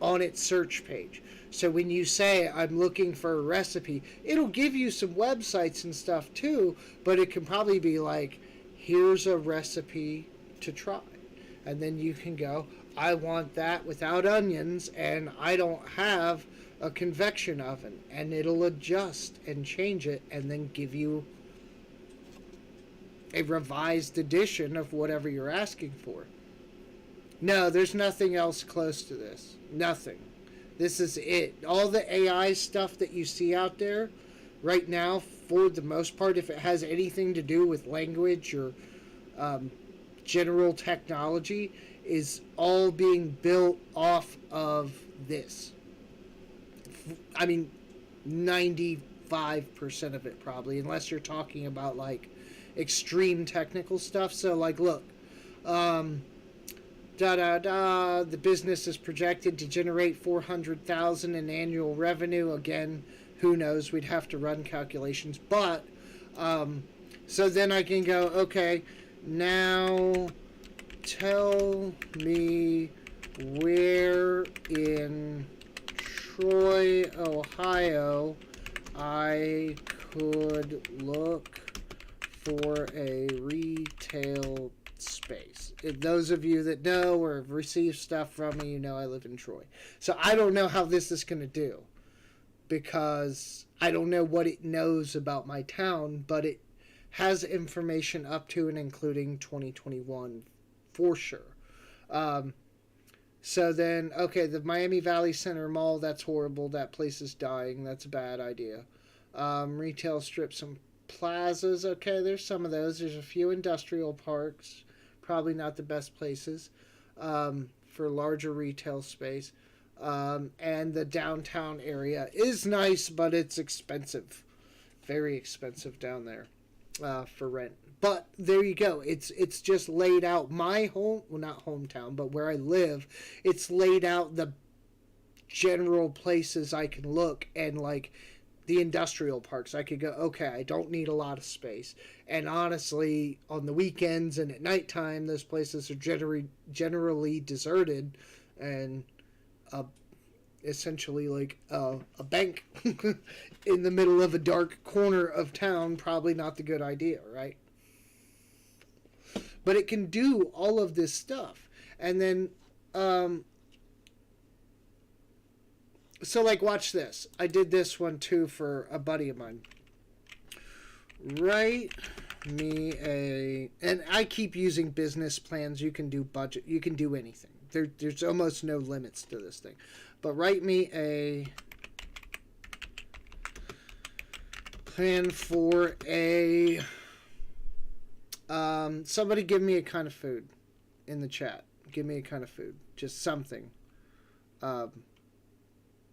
on its search page. So when you say, I'm looking for a recipe, it'll give you some websites and stuff too, but it can probably be like, here's a recipe to try. And then you can go, I want that without onions, and I don't have a convection oven, and it'll adjust and change it and then give you a revised edition of whatever you're asking for. No, there's nothing else close to this. Nothing. This is it. All the AI stuff that you see out there right now, for the most part, if it has anything to do with language or general technology, is all being built off of this. I mean, 95% of it probably, unless you're talking about like extreme technical stuff. So like, look, the business is projected to generate $400,000 in annual revenue. Again, who knows? We'd have to run calculations, but so then I can go, okay, now tell me where in Troy, Ohio, I could look for a retail space. If those of you that know or have received stuff from me, you know I live in Troy. So I don't know how this is going to do, because I don't know what it knows about my town, but it has information up to and including 2021 for sure. So then, okay, the Miami Valley Center Mall, that's horrible. That place is dying. That's a bad idea. Retail strips and plazas, okay, there's some of those. There's a few industrial parks. Probably not the best places for larger retail space. And the downtown area is nice, but it's expensive. Very expensive down there for rent. But there you go. It's just laid out. My home, well, not hometown, but where I live, it's laid out the general places I can look, and like the industrial parks, I could go, okay, I don't need a lot of space. And honestly, on the weekends and at nighttime, those places are generally deserted, and essentially like a bank in the middle of a dark corner of town, probably not the good idea, right? But it can do all of this stuff. And then, so like, watch this. I did this one too for a buddy of mine. Write me and I keep using business plans. You can do budget. You can do anything. There's almost no limits to this thing. But write me a plan for a... somebody give me a kind of food in the chat. Give me a kind of food. Just something.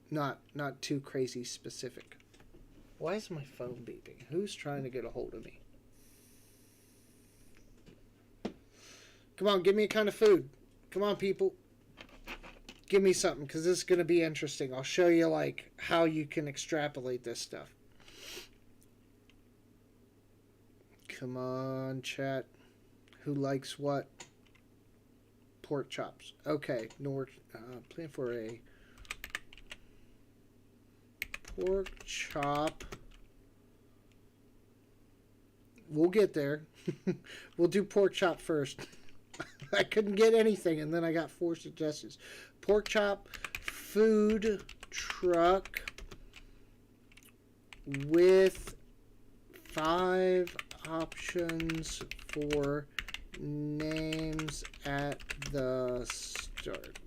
Not too crazy specific. Why is my phone beeping? Who's trying to get a hold of me? Come on, give me a kind of food. Come on, people. Give me something, because this is going to be interesting. I'll show you, like, how you can extrapolate this stuff. Come on, chat. Who likes what? Pork chops. Okay, plan for a pork chop. We'll get there. We'll do pork chop first. I couldn't get anything, and then I got 4 suggestions. Pork chop, food truck with 5 options for names at the start.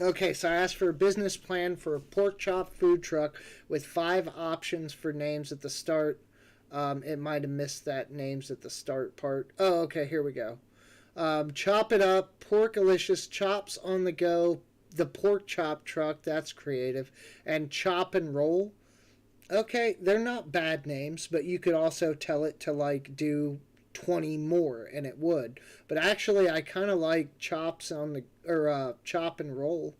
Okay, so I asked for a business plan for a pork chop food truck with 5 options for names at the start. It might have missed that names at the start part. Oh, okay, here we go. Chop it up, Porkalicious, chops on the go, the pork chop truck, that's creative, and chop and roll. Okay, they're not bad names, but you could also tell it to like do 20 more and it would. But actually I kind of like chops on the, or chop and roll.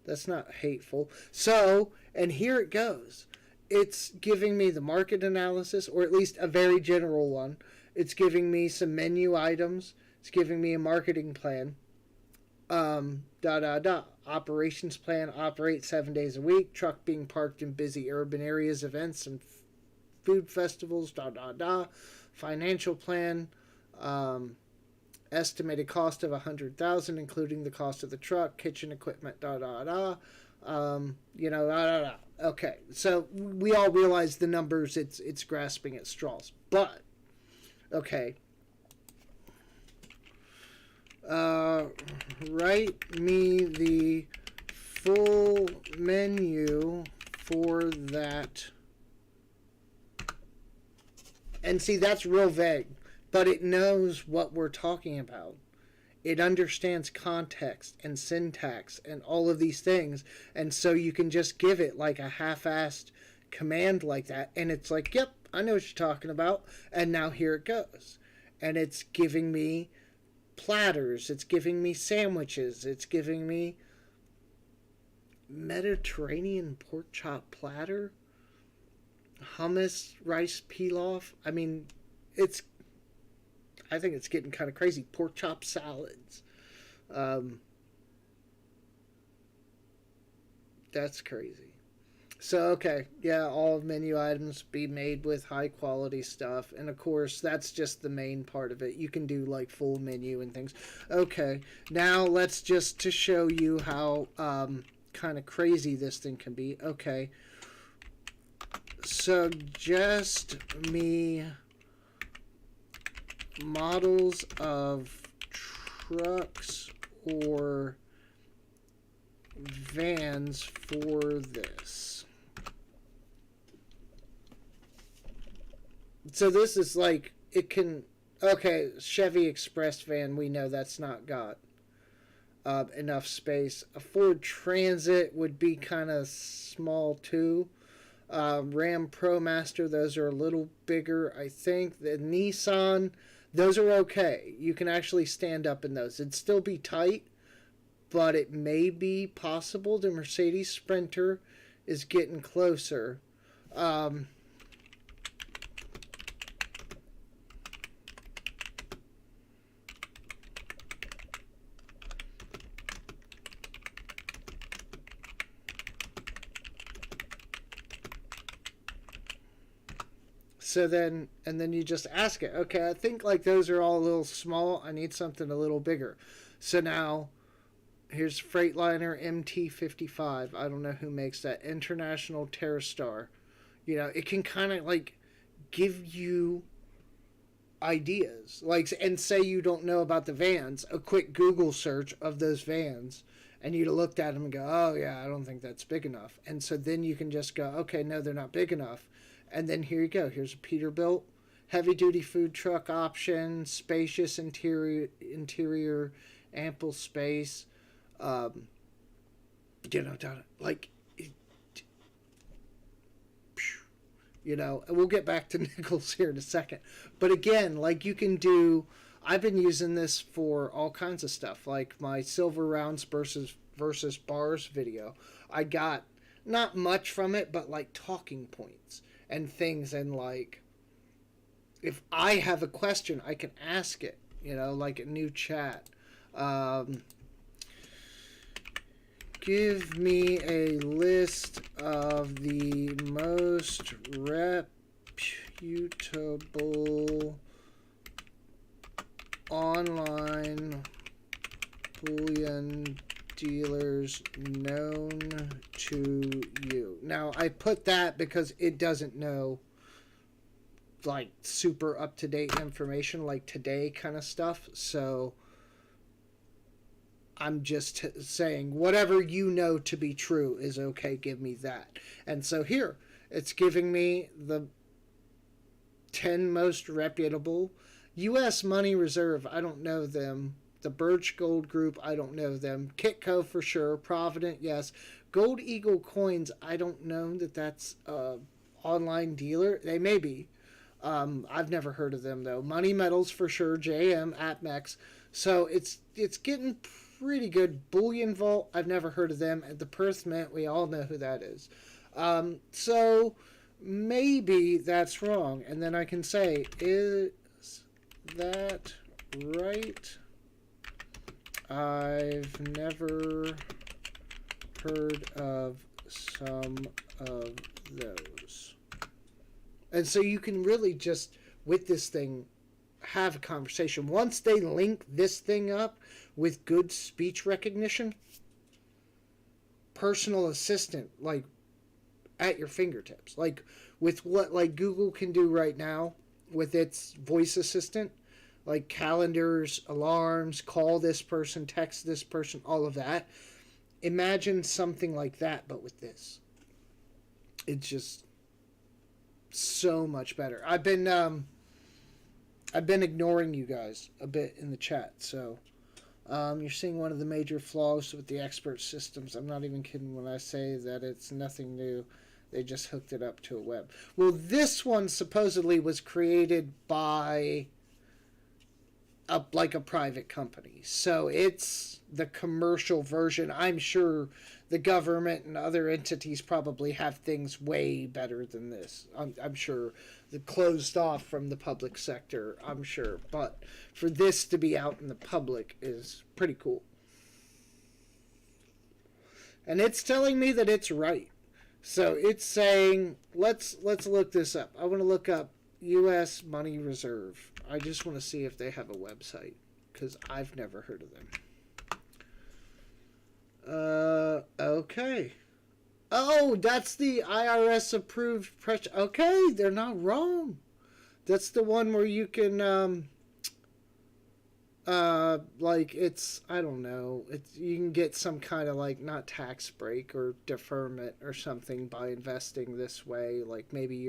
That's not hateful. So, and here it goes. It's giving me the market analysis, or at least a very general one. It's giving me some menu items. It's giving me a marketing plan. Operations plan, operate 7 days a week. Truck being parked in busy urban areas, events, and food festivals. Financial plan. Estimated cost of $100,000, including the cost of the truck, kitchen equipment. Okay, so we all realize the numbers. It's grasping at straws, but okay. Write me the full menu for that. And see, that's real vague, but it knows what we're talking about. It understands context and syntax and all of these things. And so you can just give it like a half-assed command like that. And it's like, yep, I know what you're talking about. And now here it goes. And it's giving me platters. It's giving me sandwiches. It's giving me Mediterranean pork chop platter. Hummus, rice pilaf. I mean, I think it's getting kind of crazy. Pork chop salads. That's crazy. So, okay. Yeah, all menu items be made with high quality stuff. And of course, that's just the main part of it. You can do like full menu and things. Okay. Now let's just to show you how kind of crazy this thing can be. Okay. Suggest me models of trucks or vans for this. So this is like, it can, okay, Chevy Express van, we know that's not got enough space. A Ford Transit would be kind of small too. Ram ProMaster, those are a little bigger, I think. The Nissan, those are okay. You can actually stand up in those. It'd still be tight, but it may be possible. The Mercedes Sprinter is getting closer. So then, and then you just ask it, okay, I think like those are all a little small. I need something a little bigger. So now, here's Freightliner MT55. I don't know who makes that. International TerraStar. You know, it can kind of like give you ideas. Like, and say you don't know about the vans, a quick Google search of those vans, and you'd have looked at them and go, oh yeah, I don't think that's big enough. And so then you can just go, okay, no, they're not big enough. And then here you go. Here's a Peterbilt heavy-duty food truck option, spacious interior, ample space. Like, and we'll get back to nickels here in a second. But again, like you can do, I've been using this for all kinds of stuff, like my silver rounds versus bars video. I got not much from it, but like talking points and things, and like if I have a question, I can ask it, like a new chat. Give me a list of the most reputable online bullion dealers known to you. Now, I put that because it doesn't know like super up-to-date information like today kind of stuff. So I'm just saying whatever you know to be true is okay. Give me that. And so here it's giving me the 10 most reputable. U.S. Money Reserve, I don't know them. The Birch Gold Group, I don't know them. Kitco for sure. Provident, yes. Gold Eagle Coins, I don't know that that's an online dealer. They may be. I've never heard of them though. Money Metals for sure. JM, APMEX. So it's getting pretty good. Bullion Vault, I've never heard of them. At the Perth Mint, we all know who that is. So maybe that's wrong. And then I can say, is that right? I've never heard of some of those. And so you can really just, with this thing, have a conversation. Once they link this thing up with good speech recognition, personal assistant, like, at your fingertips. Like, with what, like, Google can do right now with its voice assistant, like calendars, alarms, call this person, text this person, all of that. Imagine something like that, but with this. It's just so much better. I've been ignoring you guys a bit in the chat, so you're seeing one of the major flaws with the expert systems. I'm not even kidding when I say that it's nothing new. They just hooked it up to a web. Well, this one supposedly was created by a private company. So it's the commercial version. I'm sure the government and other entities probably have things way better than this. I'm sure the closed off from the public sector, I'm sure. But for this to be out in the public is pretty cool. And it's telling me that it's right. So it's saying, let's look this up. I want to look up U.S. Money Reserve. I just want to see if they have a website, because I've never heard of them. Okay. Oh, that's the IRS approved press. Okay, they're not wrong. That's the one where you can, like, it's, I don't know, it's, you can get some kind of, like, not tax break or deferment or something by investing this way, like maybe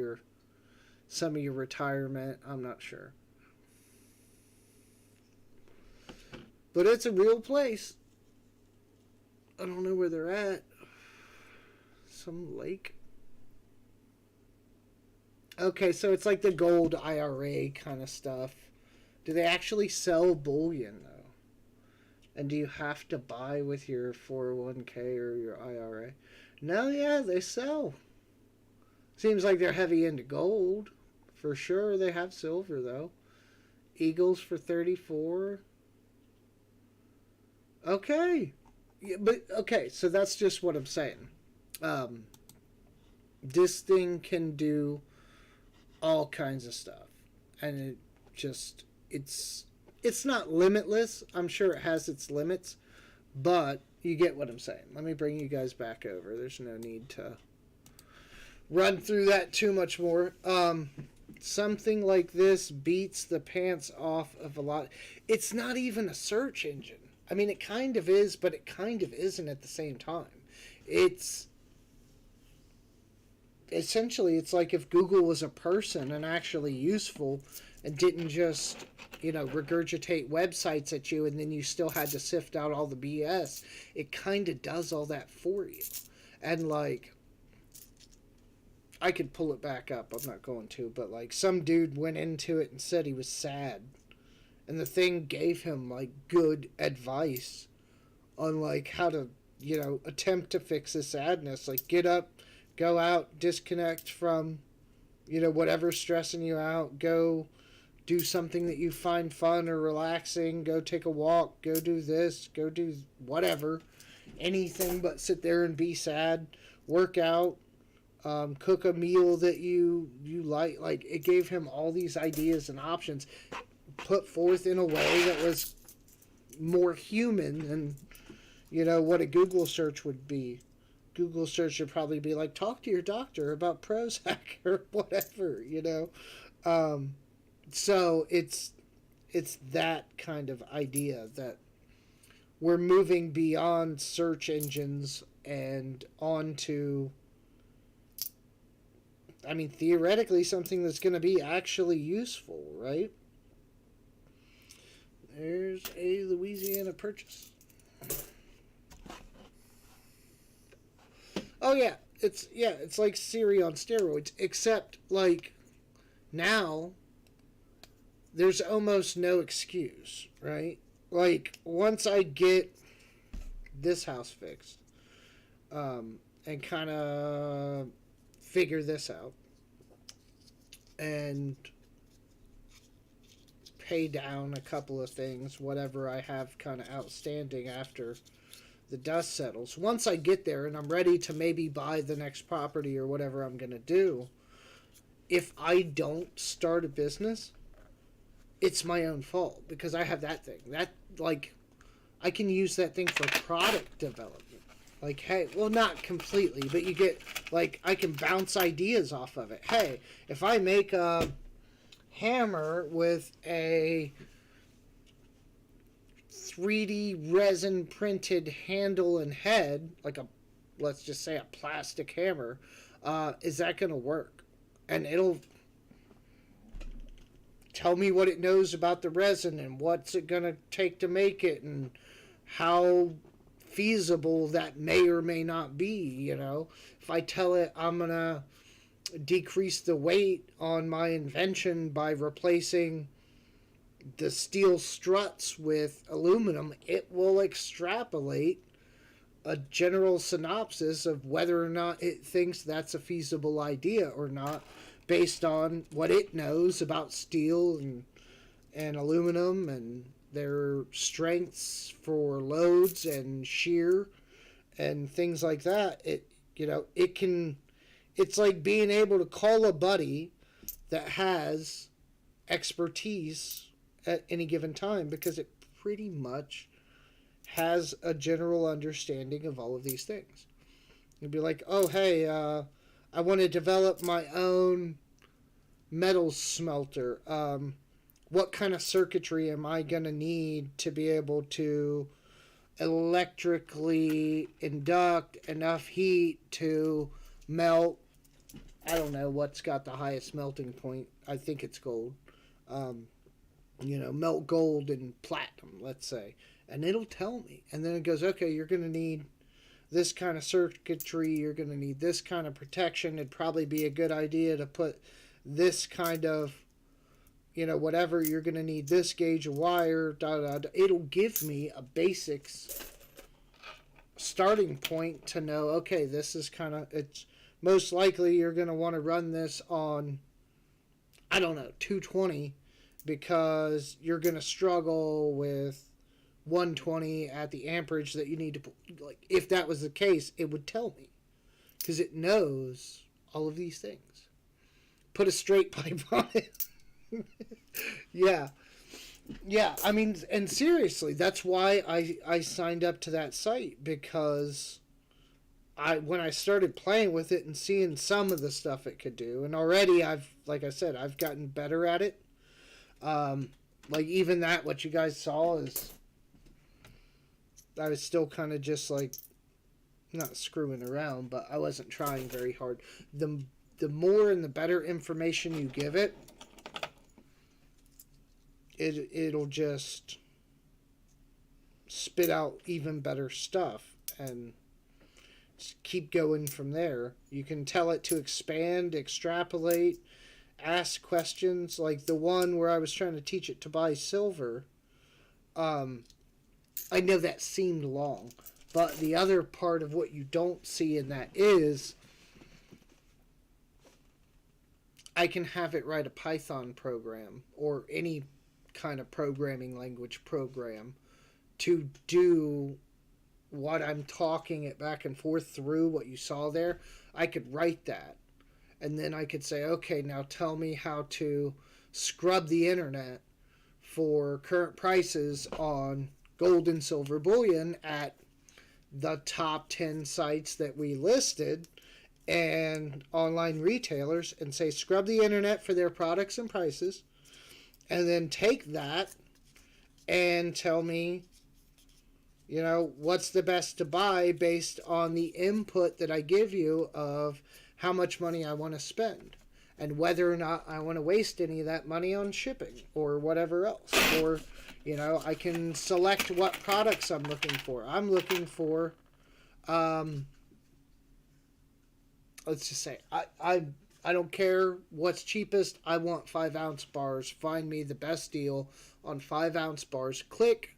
some of your retirement, I'm not sure. But it's a real place. I don't know where they're at. Some lake. Okay, so it's like the gold IRA kind of stuff. Do they actually sell bullion, though? And do you have to buy with your 401k or your IRA? No, yeah, they sell. Seems like they're heavy into gold. For sure, they have silver, though. Eagles for 34. Okay. Yeah, but, okay, so that's just what I'm saying. This thing can do all kinds of stuff. And it just, it's not limitless. I'm sure it has its limits. But you get what I'm saying. Let me bring you guys back over. There's no need to run through that too much more. Something like this beats the pants off of a lot. It's not even a search engine. I mean, it kind of is, but it kind of isn't at the same time. It's essentially, it's like if Google was a person and actually useful and didn't just, regurgitate websites at you and then you still had to sift out all the BS. It kind of does all that for you. And, like, I could pull it back up. I'm not going to, but, like, some dude went into it and said he was sad. And the thing gave him, like, good advice on, like, how to, attempt to fix his sadness. Like, get up, go out, disconnect from, whatever's stressing you out. Go do something that you find fun or relaxing. Go take a walk. Go do this. Go do whatever. Anything but sit there and be sad. Work out. Cook a meal that you like. Like, it gave him all these ideas and options put forth in a way that was more human than, what a Google search would be. Google search would probably be like, talk to your doctor about Prozac or whatever, So it's that kind of idea that we're moving beyond search engines and onto, I mean, theoretically something that's going to be actually useful, right? There's a Louisiana Purchase. Oh yeah, it's like Siri on steroids, except, like, now there's almost no excuse, right? Like, once I get this house fixed, and kind of figure this out, and pay down a couple of things, whatever I have kind of outstanding after the dust settles. Once I get there and I'm ready to maybe buy the next property or whatever I'm going to do, if I don't start a business, it's my own fault because I have that thing. That, like, I can use that thing for product development. Like, hey, well, not completely, but you get, like, I can bounce ideas off of it. Hey, if I make a hammer with a 3D resin printed handle and head, like let's just say a plastic hammer, is that going to work? And it'll tell me what it knows about the resin and what's it going to take to make it and how feasible that may or may not be, you know. If I tell it I'm going to decrease the weight on my invention by replacing the steel struts with aluminum, it will extrapolate a general synopsis of whether or not it thinks that's a feasible idea or not, based on what it knows about steel and aluminum and their strengths for loads and shear and things like that. It's like being able to call a buddy that has expertise at any given time, because it pretty much has a general understanding of all of these things. You'd be like, oh, hey, I want to develop my own metal smelter. What kind of circuitry am I going to need to be able to electrically induct enough heat to melt? I don't know what's got the highest melting point. I think it's gold. Melt gold and platinum, let's say. And it'll tell me. And then it goes, okay, you're going to need this kind of circuitry. You're going to need this kind of protection. It'd probably be a good idea to put this kind of, whatever. You're going to need this gauge of wire. It'll give me a basics starting point to know, okay, this is it's most likely you're going to want to run this on, 220, because you're going to struggle with 120 at the amperage that you need to put. Like, if that was the case, it would tell me, because it knows all of these things. Put a straight pipe on it. Yeah. I mean, and seriously, that's why I signed up to that site, because when I started playing with it and seeing some of the stuff it could do, and already I've gotten better at it. Like, even that, what you guys saw is, I was still kind of just like, not screwing around, but I wasn't trying very hard. The more and the better information you give it, it'll just spit out even better stuff and just keep going from there. You can tell it to expand, extrapolate, ask questions. Like the one where I was trying to teach it to buy silver, I know that seemed long, but the other part of what you don't see in that is I can have it write a Python program or any kind of programming language program to do what I'm talking it back and forth through what you saw there. I could write that, and then I could say, okay, now tell me how to scrub the internet for current prices on gold and silver bullion at the top 10 sites that we listed and online retailers, and say scrub the internet for their products and prices, and then take that and tell me, what's the best to buy based on the input that I give you of how much money I want to spend and whether or not I want to waste any of that money on shipping or whatever else. Or, I can select what products I'm looking for. I'm looking for, let's just say, I don't care what's cheapest. I want 5-ounce bars. Find me the best deal on 5-ounce bars. Click,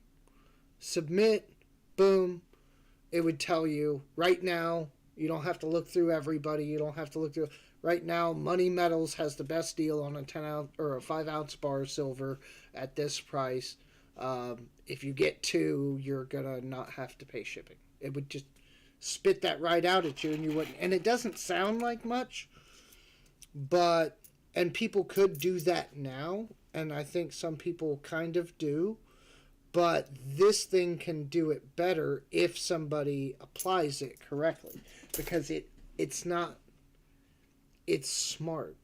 submit, boom. It would tell you right now. You don't have to look through everybody. You don't have to look through. Right now, Money Metals has the best deal on a 10-ounce or a 5-ounce bar of silver at this price. If you get 2, you're gonna not have to pay shipping. It would just spit that right out at you, and you wouldn't. And it doesn't sound like much, and people could do that now, and I think some people kind of do. But this thing can do it better if somebody applies it correctly, because it's smart.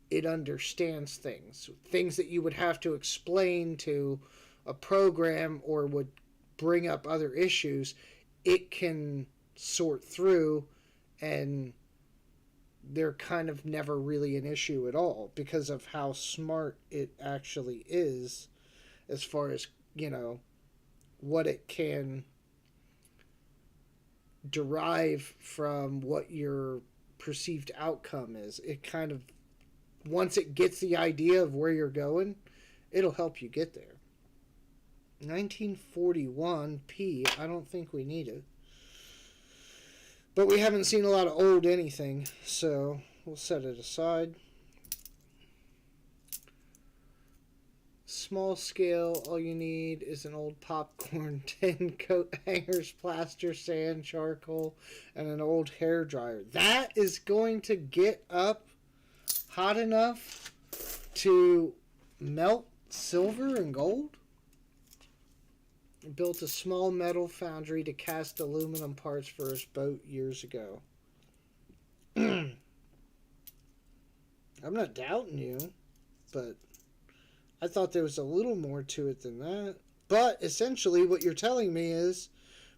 It understands things that you would have to explain to a program or would bring up other issues. It can sort through, and they're kind of never really an issue at all because of how smart it actually is as far as, what it can derive from what your perceived outcome is. It kind of, once it gets the idea of where you're going, it'll help you get there. 1941 P, I don't think we need it. But we haven't seen a lot of old anything, so we'll set it aside. Small scale, all you need is an old popcorn tin, coat hangers, plaster, sand, charcoal, and an old hair dryer. That is going to get up hot enough to melt silver and gold? He built a small metal foundry to cast aluminum parts for his boat years ago. I'm not doubting you, but I thought there was a little more to it than that. But essentially what you're telling me is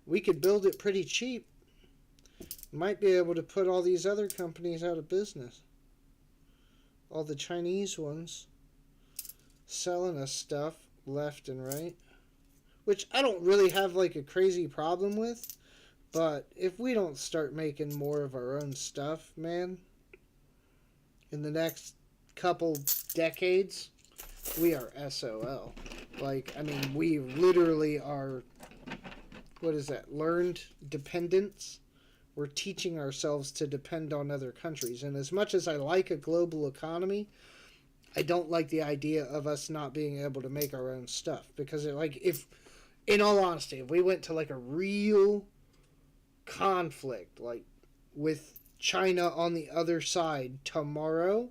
we could build it pretty cheap. Might be able to put all these other companies out of business. All the Chinese ones selling us stuff left and right. Which I don't really have like a crazy problem with. But if we don't start making more of our own stuff, man, in the next couple decades, we are SOL. We literally are, learned dependence. We're teaching ourselves to depend on other countries. And as much as I like a global economy, I don't like the idea of us not being able to make our own stuff. Because if, in all honesty, if we went to a real conflict, with China on the other side tomorrow,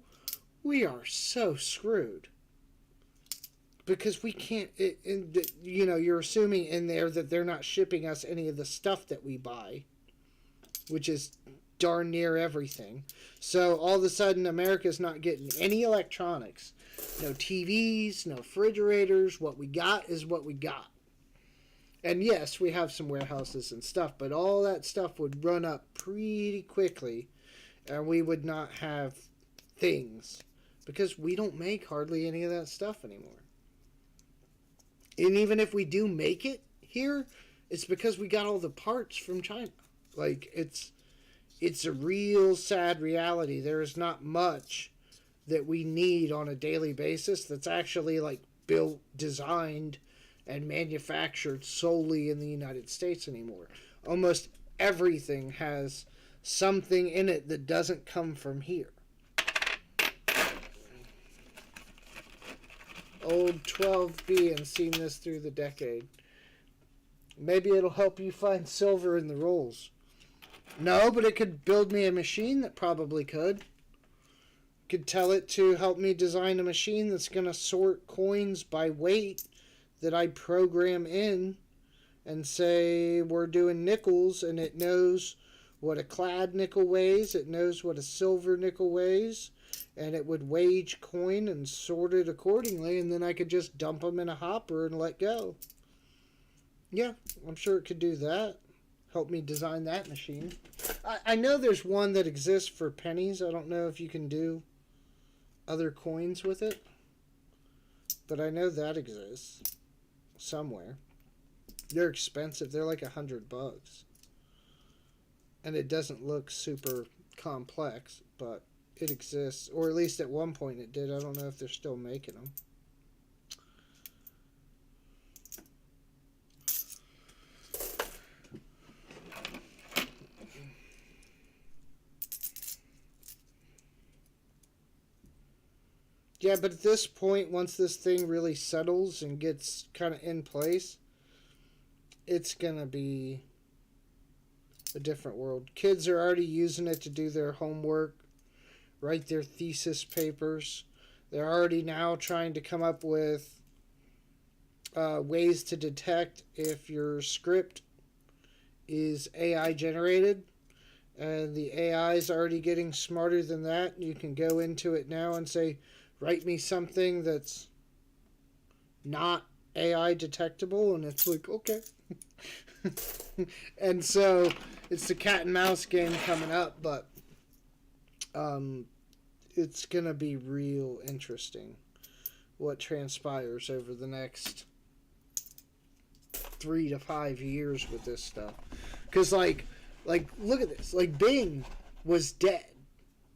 we are so screwed. Because we can't, you're assuming in there that they're not shipping us any of the stuff that we buy, which is darn near everything. So all of a sudden, America's not getting any electronics. No TVs, no refrigerators. What we got is what we got. And yes, we have some warehouses and stuff, but all that stuff would run up pretty quickly, and we would not have things. Because we don't make hardly any of that stuff anymore. And even if we do make it here, it's because we got all the parts from China. It's a real sad reality. There is not much that we need on a daily basis that's actually built, designed, and manufactured solely in the United States anymore. Almost everything has something in it that doesn't come from here. Old 12B and seen this through the decade. Maybe it'll help you find silver in the rolls. No, but it could build me a machine that probably could. Could tell it to help me design a machine that's going to sort coins by weight that I program in and say we're doing nickels, and it knows what a clad nickel weighs, it knows what a silver nickel weighs, and it would weigh each coin and sort it accordingly, and then I could just dump them in a hopper and let go. Yeah, I'm sure it could do that. Help me design that machine. I know there's one that exists for pennies. I don't know if you can do other coins with it, but I know that exists somewhere. They're expensive. They're like $100. And it doesn't look super complex, but it exists, or at least at one point it did. I don't know if they're still making them. Yeah, but at this point, once this thing really settles and gets kind of in place, it's going to be a different world. Kids are already using it to do their homework, write their thesis papers. They're already now trying to come up with ways to detect if your script is AI generated. And the AI is already getting smarter than that. You can go into it now and say, write me something that's not AI detectable. And it's like, okay. And so it's the cat and mouse game coming up. But it's going to be real interesting what transpires over the next 3 to 5 years with this stuff. Because, like, look at this. Like, Bing was dead,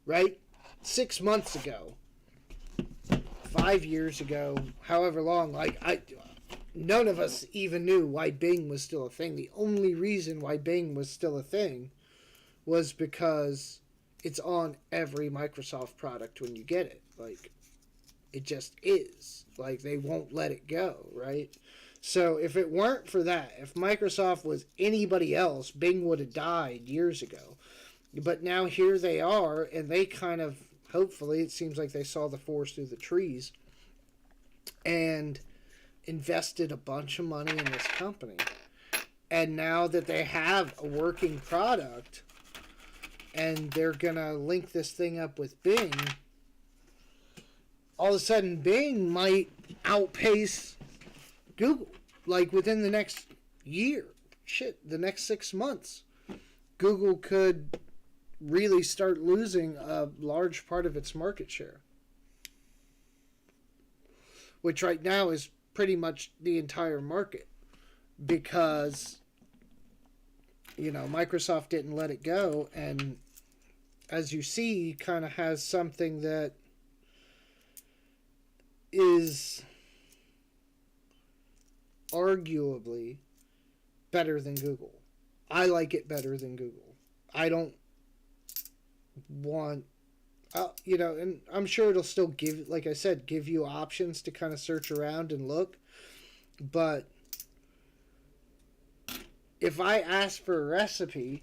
right? 6 months ago. 5 years ago. However long. Like, none of us even knew why Bing was still a thing. The only reason why Bing was still a thing was because it's on every Microsoft product when you get it. Like, it just is. Like, they won't let it go, right? So if it weren't for that, if Microsoft was anybody else, Bing would have died years ago. But now here they are, and they kind of, hopefully, it seems like they saw the forest through the trees and invested a bunch of money in this company. And now that they have a working product and they're going to link this thing up with Bing, all of a sudden Bing might outpace Google, like within the next year. Shit, the next 6 months. Google could really start losing a large part of its market share. Which right now is pretty much the entire market. Because, you know, Microsoft didn't let it go. And as you see, kind of has something that is arguably better than Google. I like it better than Google. I don't want, you know, and I'm sure it'll still give, like I said, give you options to kind of search around and look. But if I ask for a recipe,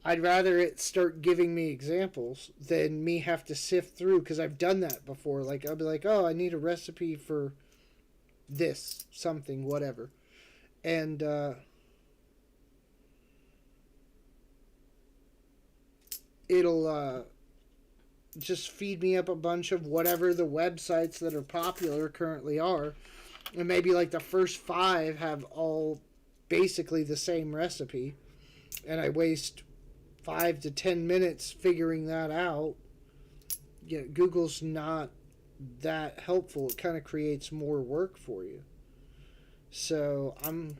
I'd rather it start giving me examples than me have to sift through, because I've done that before. Like, I'll be like, oh, I need a recipe for this, something, whatever. And it'll just feed me up a bunch of whatever the websites that are popular currently are. And maybe like the first 5 have all basically the same recipe. And I waste 5 to 10 minutes figuring that out. Yeah, Google's not that helpful. It kind of creates more work for you. So I'm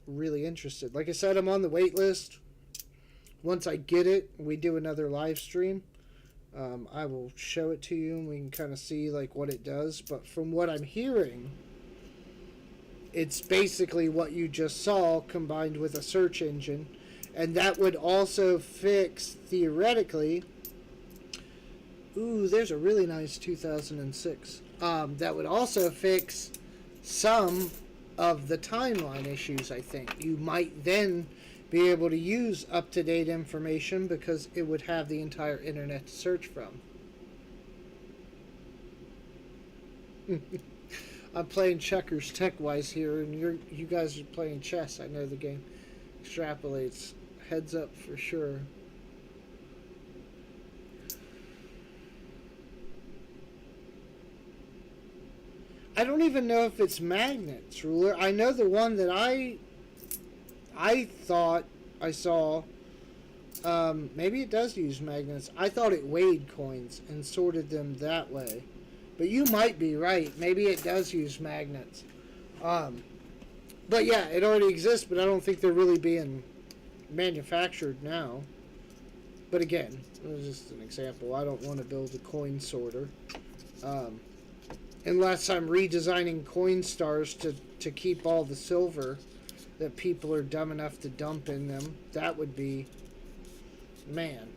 really interested. Like I said, I'm on the wait list. Once I get it, we do another live stream. I will show it to you and we can kind of see like what it does. But from what I'm hearing, it's basically what you just saw combined with a search engine. And that would also fix, theoretically, ooh, there's a really nice 2006. That would also fix some of the timeline issues, I think. You might then be able to use up-to-date information because it would have the entire internet to search from. I'm playing checkers tech-wise here, and you guys are playing chess. I know the game extrapolates. Heads up for sure. I don't even know if it's magnets, Ruler. I know the one that I thought I saw, maybe it does use magnets. I thought it weighed coins and sorted them that way. But you might be right. Maybe it does use magnets. But yeah, it already exists, but I don't think they're really being manufactured now. But again, it was just an example. I don't want to build a coin sorter. Unless I'm redesigning Coinstars to keep all the silver that people are dumb enough to dump in them. That would be, man,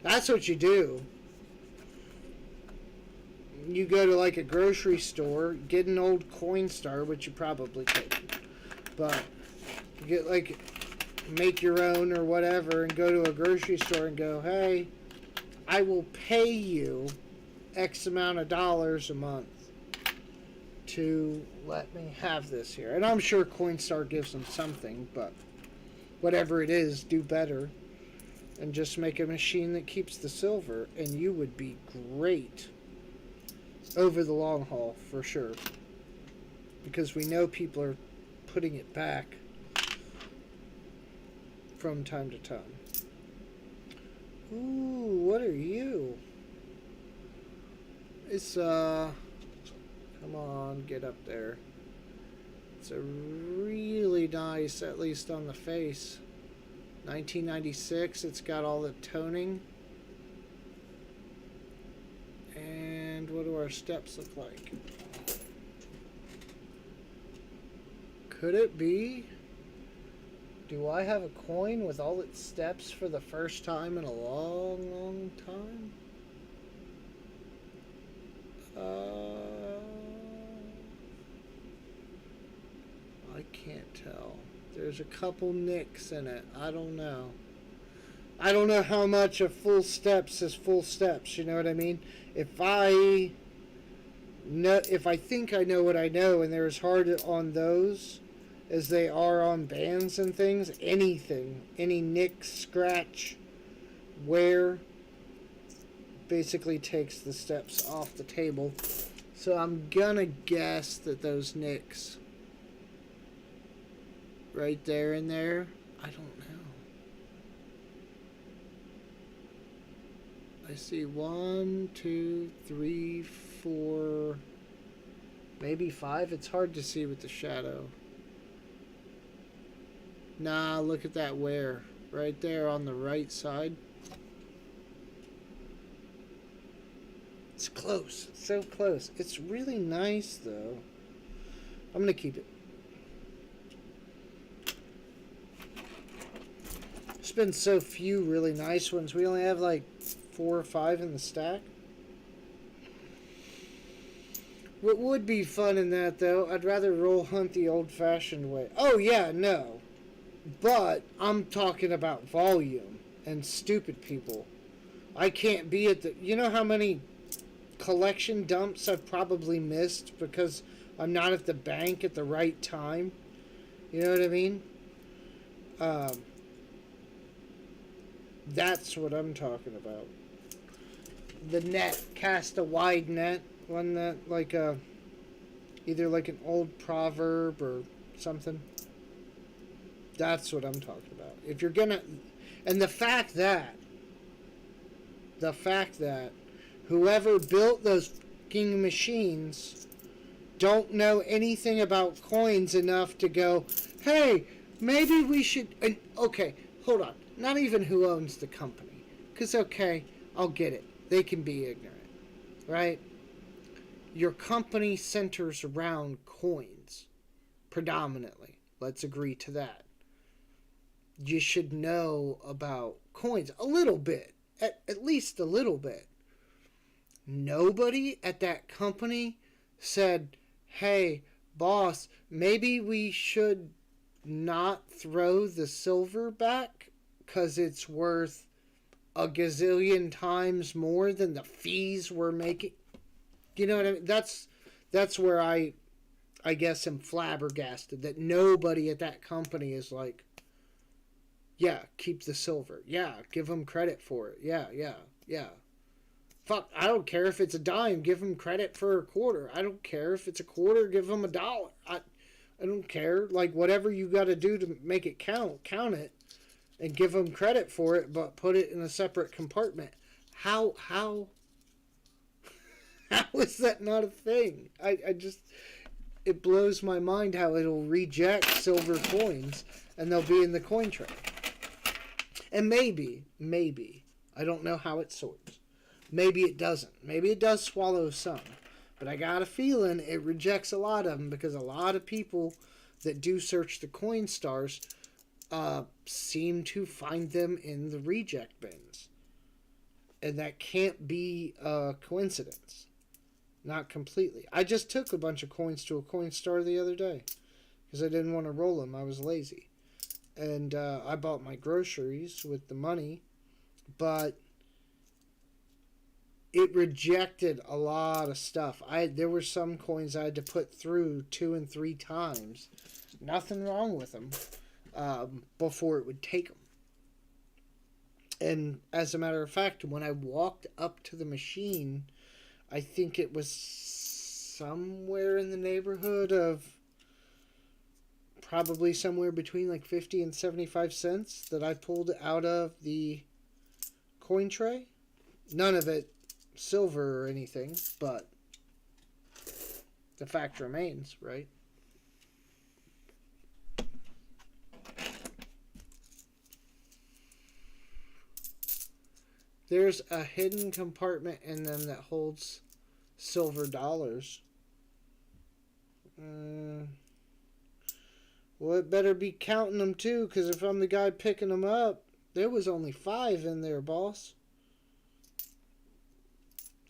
that's what you do. You go to like a grocery store, get an old Coinstar, which you probably couldn't, but get like, make your own or whatever, and go to a grocery store and go, hey, I will pay you X amount of dollars a month to let me have this here. And I'm sure Coinstar gives them something, but whatever it is, do better. And just make a machine that keeps the silver, and you would be great over the long haul, for sure. Because we know people are putting it back from time to time. Ooh, what are you? It's, come on, get up there. It's a really nice, at least on the face. 1996, it's got all the toning. And what do our steps look like? Could it be? Do I have a coin with all its steps for the first time in a long, long time? I can't tell. There's a couple nicks in it. I don't know. I don't know how much of full steps is full steps. You know what I mean? If I think I know what I know, and they're as hard on those as they are on bands and things, anything, any nick, scratch, wear, basically takes the steps off the table. So I'm gonna guess that those nicks right there and there, I don't know. I see 1, 2, 3, 4, maybe 5. It's hard to see with the shadow. Nah, look at that wear right there on the right side. It's close. It's so close. It's really nice, though. I'm going to keep it. There's been so few really nice ones. We only have like 4 or 5 in the stack. What would be fun in that, though, I'd rather roll hunt the old-fashioned way. Oh, yeah, no. But I'm talking about volume and stupid people. I can't be at the... You know how many collection dumps I've probably missed because I'm not at the bank at the right time? You know what I mean? That's what I'm talking about. The net, cast a wide net, one that like a either like an old proverb or something. That's what I'm talking about. If you're gonna, and the fact that whoever built those fucking machines don't know anything about coins enough to go, hey, maybe we should. And okay, hold on. Not even who owns the company, because okay, I'll get it. They can be ignorant, right? Your company centers around coins, predominantly. Let's agree to that. You should know about coins a little bit, at least a little bit. Nobody at that company said, hey, boss, maybe we should not throw the silver back because it's worth a gazillion times more than the fees we're making. You know what I mean? That's where I guess am flabbergasted that nobody at that company is like, yeah, keep the silver. Yeah, give them credit for it. Yeah. Fuck, I don't care if it's a dime, give them credit for a quarter. I don't care if it's a quarter, give them $1. I don't care. Like, whatever you got to do to make it count it. And give them credit for it, but put it in a separate compartment. How is that not a thing? I just, it blows my mind how it'll reject silver coins and they'll be in the coin tray. And maybe, I don't know how it sorts. Maybe it doesn't. Maybe it does swallow some. But I got a feeling it rejects a lot of them because a lot of people that do search the Coinstars seem to find them in the reject bins. And that can't be a coincidence. Not completely. I just took a bunch of coins to a Coinstar the other day because I didn't want to roll them. I was lazy. And I bought my groceries with the money. But it rejected a lot of stuff. There were some coins I had to put through 2 and 3 times. Nothing wrong with them before it would take them. And as a matter of fact, when I walked up to the machine, I think it was somewhere in the neighborhood of probably somewhere between like 50 and 75 cents that I pulled out of the coin tray. None of it silver or anything, but the fact remains, right? There's a hidden compartment in them that holds silver dollars. Well, it better be counting them too, because if I'm the guy picking them up, there was only 5 in there, boss.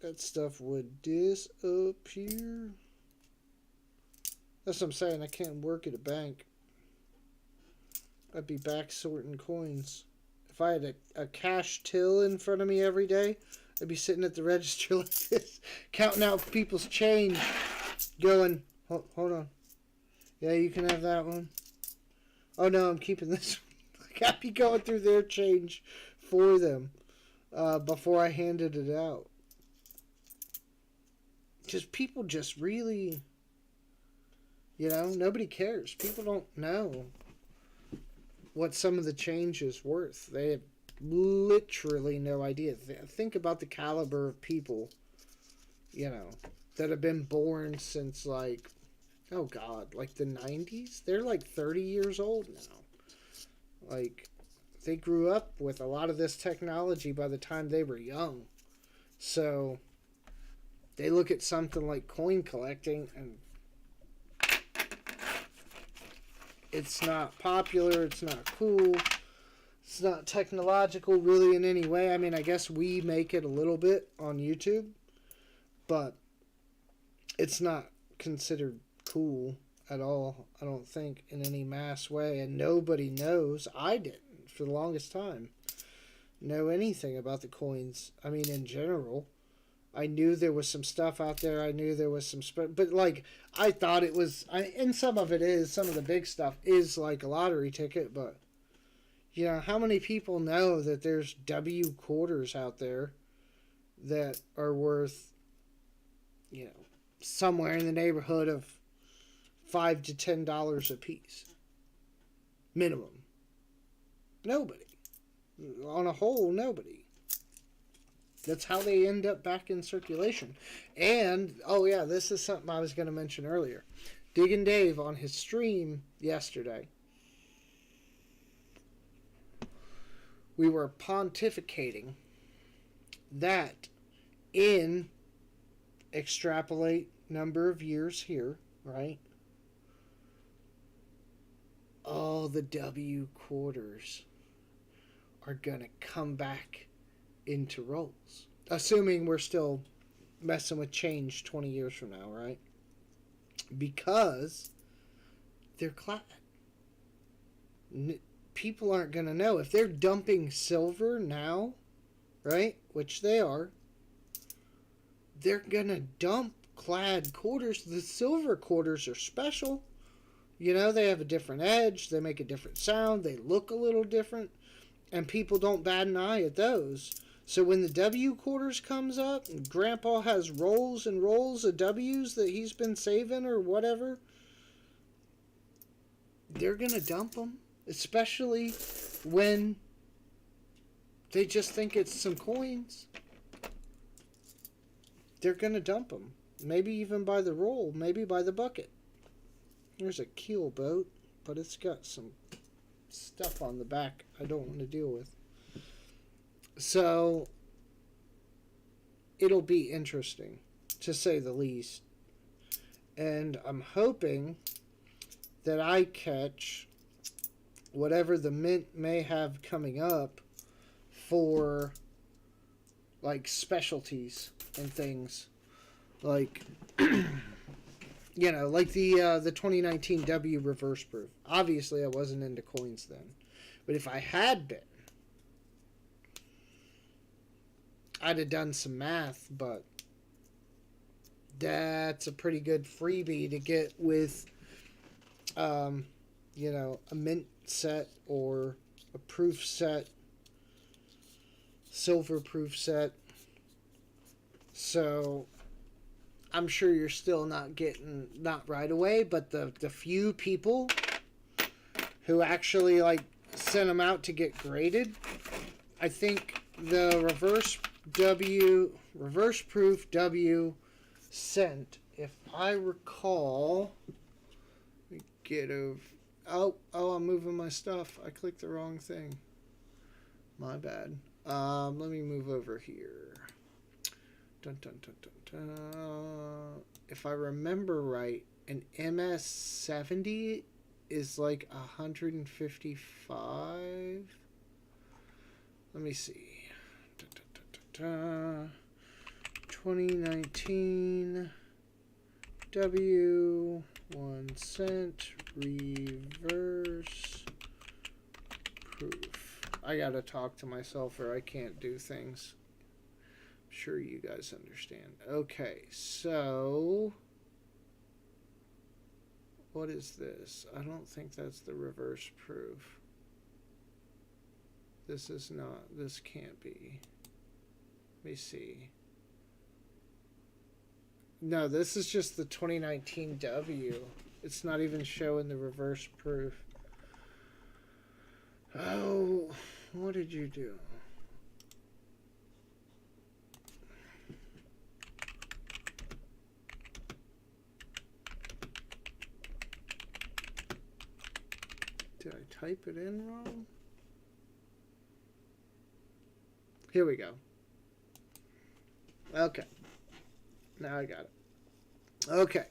That stuff would disappear. That's what I'm saying. I can't work at a bank. I'd be back sorting coins. If I had a cash till in front of me every day, I'd be sitting at the register like this, counting out people's change, going, hold on. Yeah, you can have that one. Oh, no, I'm keeping this one. I'd be going through their change for them before I handed it out. Just people just really, nobody cares. People don't know what some of the change is worth. They have literally no idea. Think about the caliber of people, that have been born since like the 90s. They're like 30 years old now. Like, they grew up with a lot of this technology by the time they were young. So they look at something like coin collecting and it's not popular, it's not cool, it's not technological really in any way. I mean, I guess we make it a little bit on YouTube, but it's not considered cool at all, I don't think, in any mass way. And nobody knows, I didn't for the longest time, know anything about the coins. I mean, in general. I knew there was some stuff out there. I knew there was some... But, like, I thought it was... and some of it is. Some of the big stuff is like a lottery ticket. But, how many people know that there's W quarters out there that are worth, somewhere in the neighborhood of $5 to $10 a piece? Minimum. Nobody. On a whole, nobody. That's how they end up back in circulation. And, oh yeah, this is something I was going to mention earlier. Diggin' Dave on his stream yesterday, we were pontificating that in extrapolate number of years here, right? All the W quarters are going to come back into rolls. Assuming we're still messing with change 20 years from now, right? Because they're clad. People aren't going to know. If they're dumping silver now, right, which they are, they're going to dump clad quarters. The silver quarters are special. They have a different edge. They make a different sound. They look a little different. And people don't bat an eye at those. So when the W quarters comes up, and Grandpa has rolls and rolls of W's that he's been saving or whatever, they're going to dump them. Especially when they just think it's some coins. They're going to dump them. Maybe even by the roll. Maybe by the bucket. Here's a keel boat, but it's got some stuff on the back I don't want to deal with. So, it'll be interesting, to say the least. And I'm hoping that I catch whatever the mint may have coming up for, like, specialties and things. Like, like the 2019 W reverse proof. Obviously, I wasn't into coins then. But if I had been, I'd have done some math, but that's a pretty good freebie to get with, you know, a mint set or a proof set, silver proof set. So I'm sure you're still not getting, not right away, but the few people who actually like sent them out to get graded, I think the reverse proof W sent, if I recall, let me get over. Oh, I'm moving my stuff. I clicked the wrong thing. My bad. Let me move over here. Dun, dun, dun, dun, dun. If I remember right, an MS70 is like 155. Let me see. Dun, dun, dun, dun, dun. 2019 W 1 cent reverse proof. I gotta talk to myself or I can't do things. I'm sure you guys understand. Okay, so what is this? I don't think that's the reverse proof. This is not. This can't be. Let me see. No, this is just the 2019 W. It's not even showing the reverse proof. Oh, what did you do? Did I type it in wrong? Here we go. Okay. Now I got it. Okay.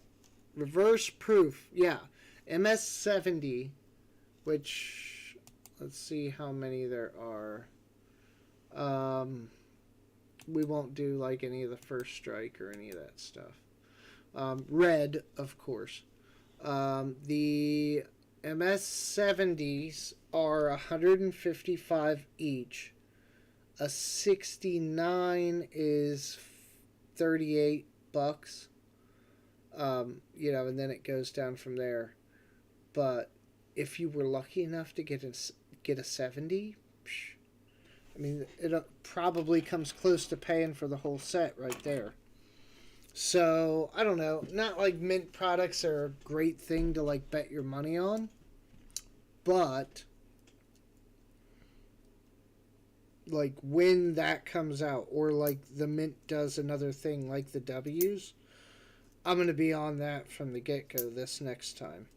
Reverse proof. Yeah. MS70, which, let's see how many there are. We won't do like any of the first strike or any of that stuff. Red, of course. The MS70s are 155 each. A 69 is $38. You know, and then it goes down from there. But if you were lucky enough to get a 70, I mean, it probably comes close to paying for the whole set right there. So, I don't know. Not like mint products are a great thing to like bet your money on. But like when that comes out, or like the mint does another thing like the W's, I'm going to be on that from the get-go this next time,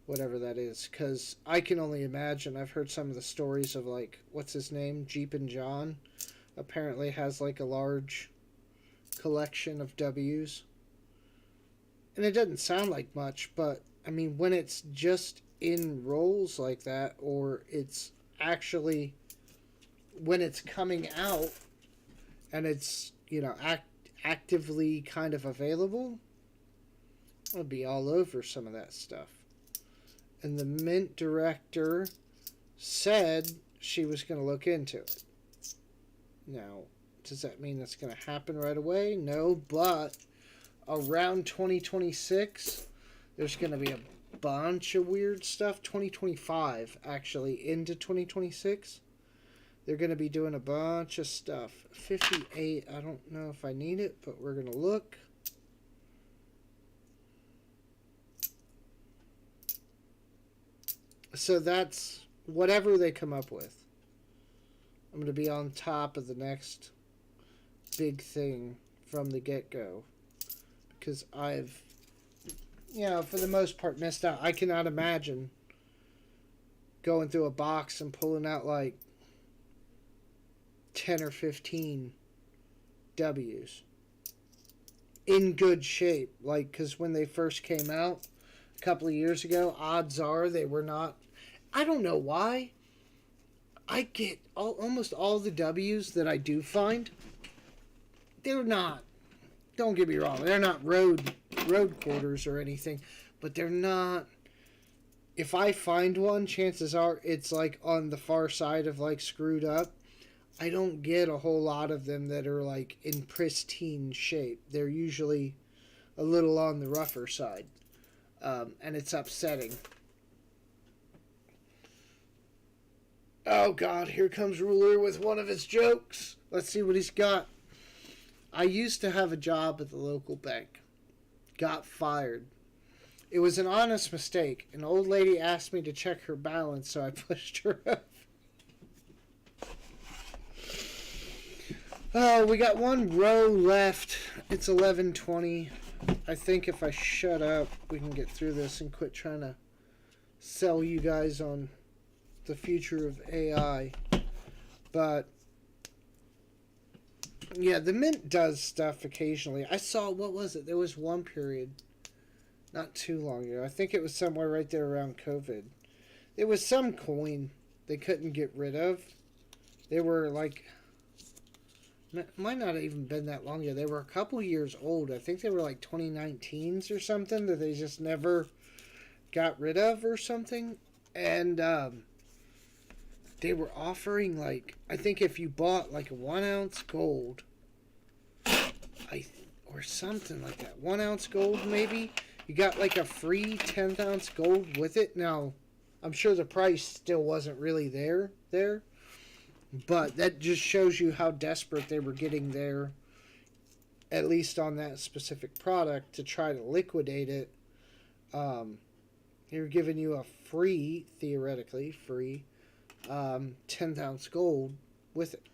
whatever that is, because I can only imagine. I've heard some of the stories of like, what's his name, Jeep and John apparently has like a large collection of W's, and it doesn't sound like much, but I mean, when it's just in rolls like that, or it's actually when it's coming out and it's, you know, actively kind of available, I'll be all over some of that stuff. And the mint director said she was going to look into it. Now, does that mean that's going to happen right away? No, but around 2026, there's going to be a bunch of weird stuff. 2025, actually, into 2026. They're going to be doing a bunch of stuff. 58, I don't know if I need it, but we're going to look. So that's whatever they come up with. I'm going to be on top of the next big thing from the get-go. Because I've, you know, for the most part missed out. I cannot imagine going through a box and pulling out like 10 or 15 W's in good shape. Like, because when they first came out a couple of years ago, odds are they were not. I don't know why. I get almost all the W's that I do find. They're not, don't get me wrong, they're not road quarters or anything, but they're not. If I find one, chances are it's like on the far side of like screwed up. I don't get a whole lot of them that are like in pristine shape. They're usually a little on the rougher side, and it's upsetting. Oh God, here comes Ruler with one of his jokes. Let's see what he's got. I used to have a job at the local bank. Got fired. It was an honest mistake. An old lady asked me to check her balance, so I pushed her up. Oh, we got one row left. It's 11:20. I think if I shut up, we can get through this and quit trying to sell you guys on the future of AI. But yeah, the Mint does stuff occasionally. I saw, what was it? There was one period not too long ago. I think it was somewhere right there around COVID. There was some coin they couldn't get rid of. They were like, might not have even been that long ago. They were a couple years old. I think they were like 2019s or something that they just never got rid of or something. And they were offering, like, I think if you bought like a 1 ounce gold, or something like that, 1 ounce gold maybe, you got like a free 10th ounce gold with it. Now, I'm sure the price still wasn't really there, but that just shows you how desperate they were getting there, at least on that specific product, to try to liquidate it. They were giving you a free, theoretically free, 10th ounce gold with it.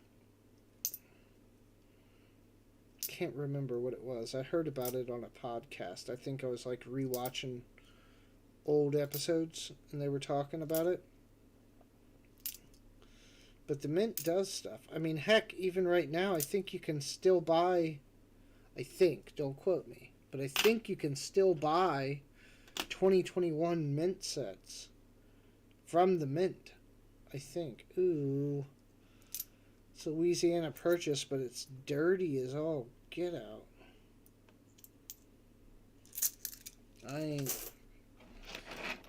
Can't remember what it was. I heard about it on a podcast. I think I was like rewatching old episodes and they were talking about it. But the Mint does stuff. I mean, heck, even right now, I think you can still buy, don't quote me, but I think you can still buy 2021 Mint sets from the Mint. I think. Ooh. It's a Louisiana purchase, but it's dirty as all get out. I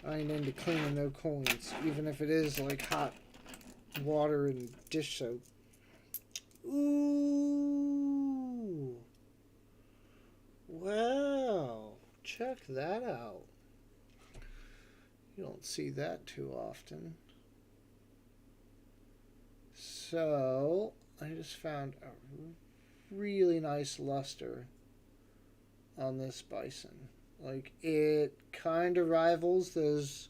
ain't into cleaning no coins, even if it is like hot water and dish soap. Ooh. Wow. Check that out. You don't see that too often. So, I just found a really nice luster on this bison. Like, it kind of rivals those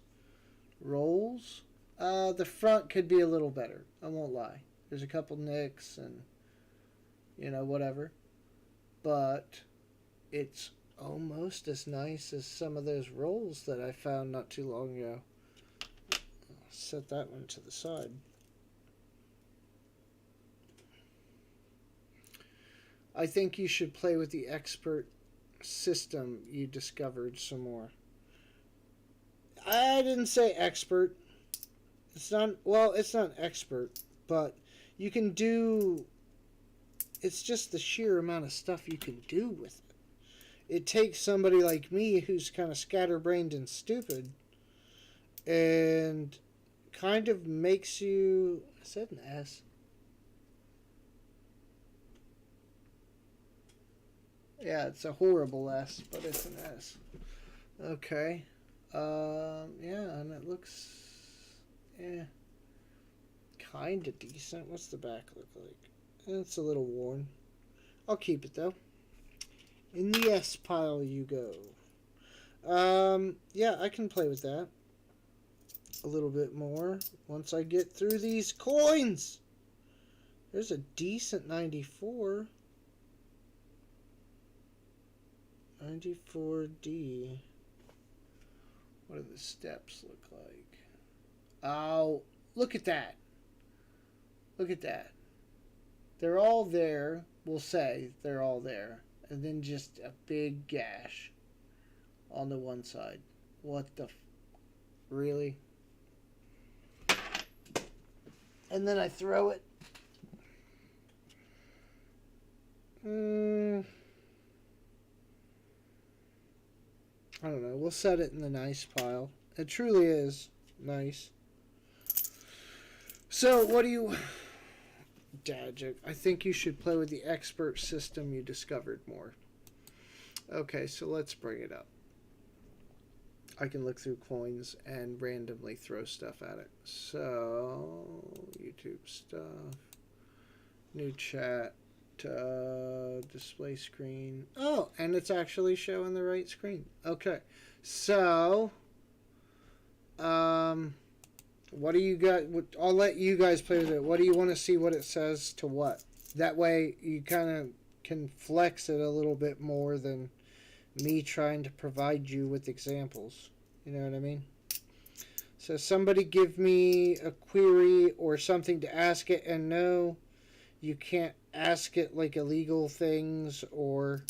rolls. The front could be a little better, I won't lie. There's a couple nicks and, whatever. But it's almost as nice as some of those rolls that I found not too long ago. I'll set that one to the side. I think you should play with the expert system you discovered some more. I didn't say expert. It's not expert, but you can do, it's just the sheer amount of stuff you can do with it. It takes somebody like me who's kind of scatterbrained and stupid and kind of makes you, I said an S. Yeah, it's a horrible S, but it's an S. Okay. Yeah, and it looks, kind of decent. What's the back look like? It's a little worn. I'll keep it, though. In the S pile you go. Yeah, I can play with that a little bit more once I get through these coins. There's a decent 94. 94D. What do the steps look like? Oh, look at that. Look at that. They're all there. We'll say they're all there. And then just a big gash on the one side. What the... Really? And then I throw it. I don't know. We'll set it in the nice pile. It truly is nice. So, what do you Dad joke. I think you should play with the expert system you discovered more. Okay, so let's bring it up. I can look through coins and randomly throw stuff at it. So, YouTube stuff. New chat. Display screen. Oh, and it's actually showing the right screen. Okay. So, what do you got? I'll let you guys play with it. What do you want to see what it says to what? That way you kind of can flex it a little bit more than me trying to provide you with examples. You know what I mean? So somebody give me a query or something to ask it, and no, you can't ask it like illegal things or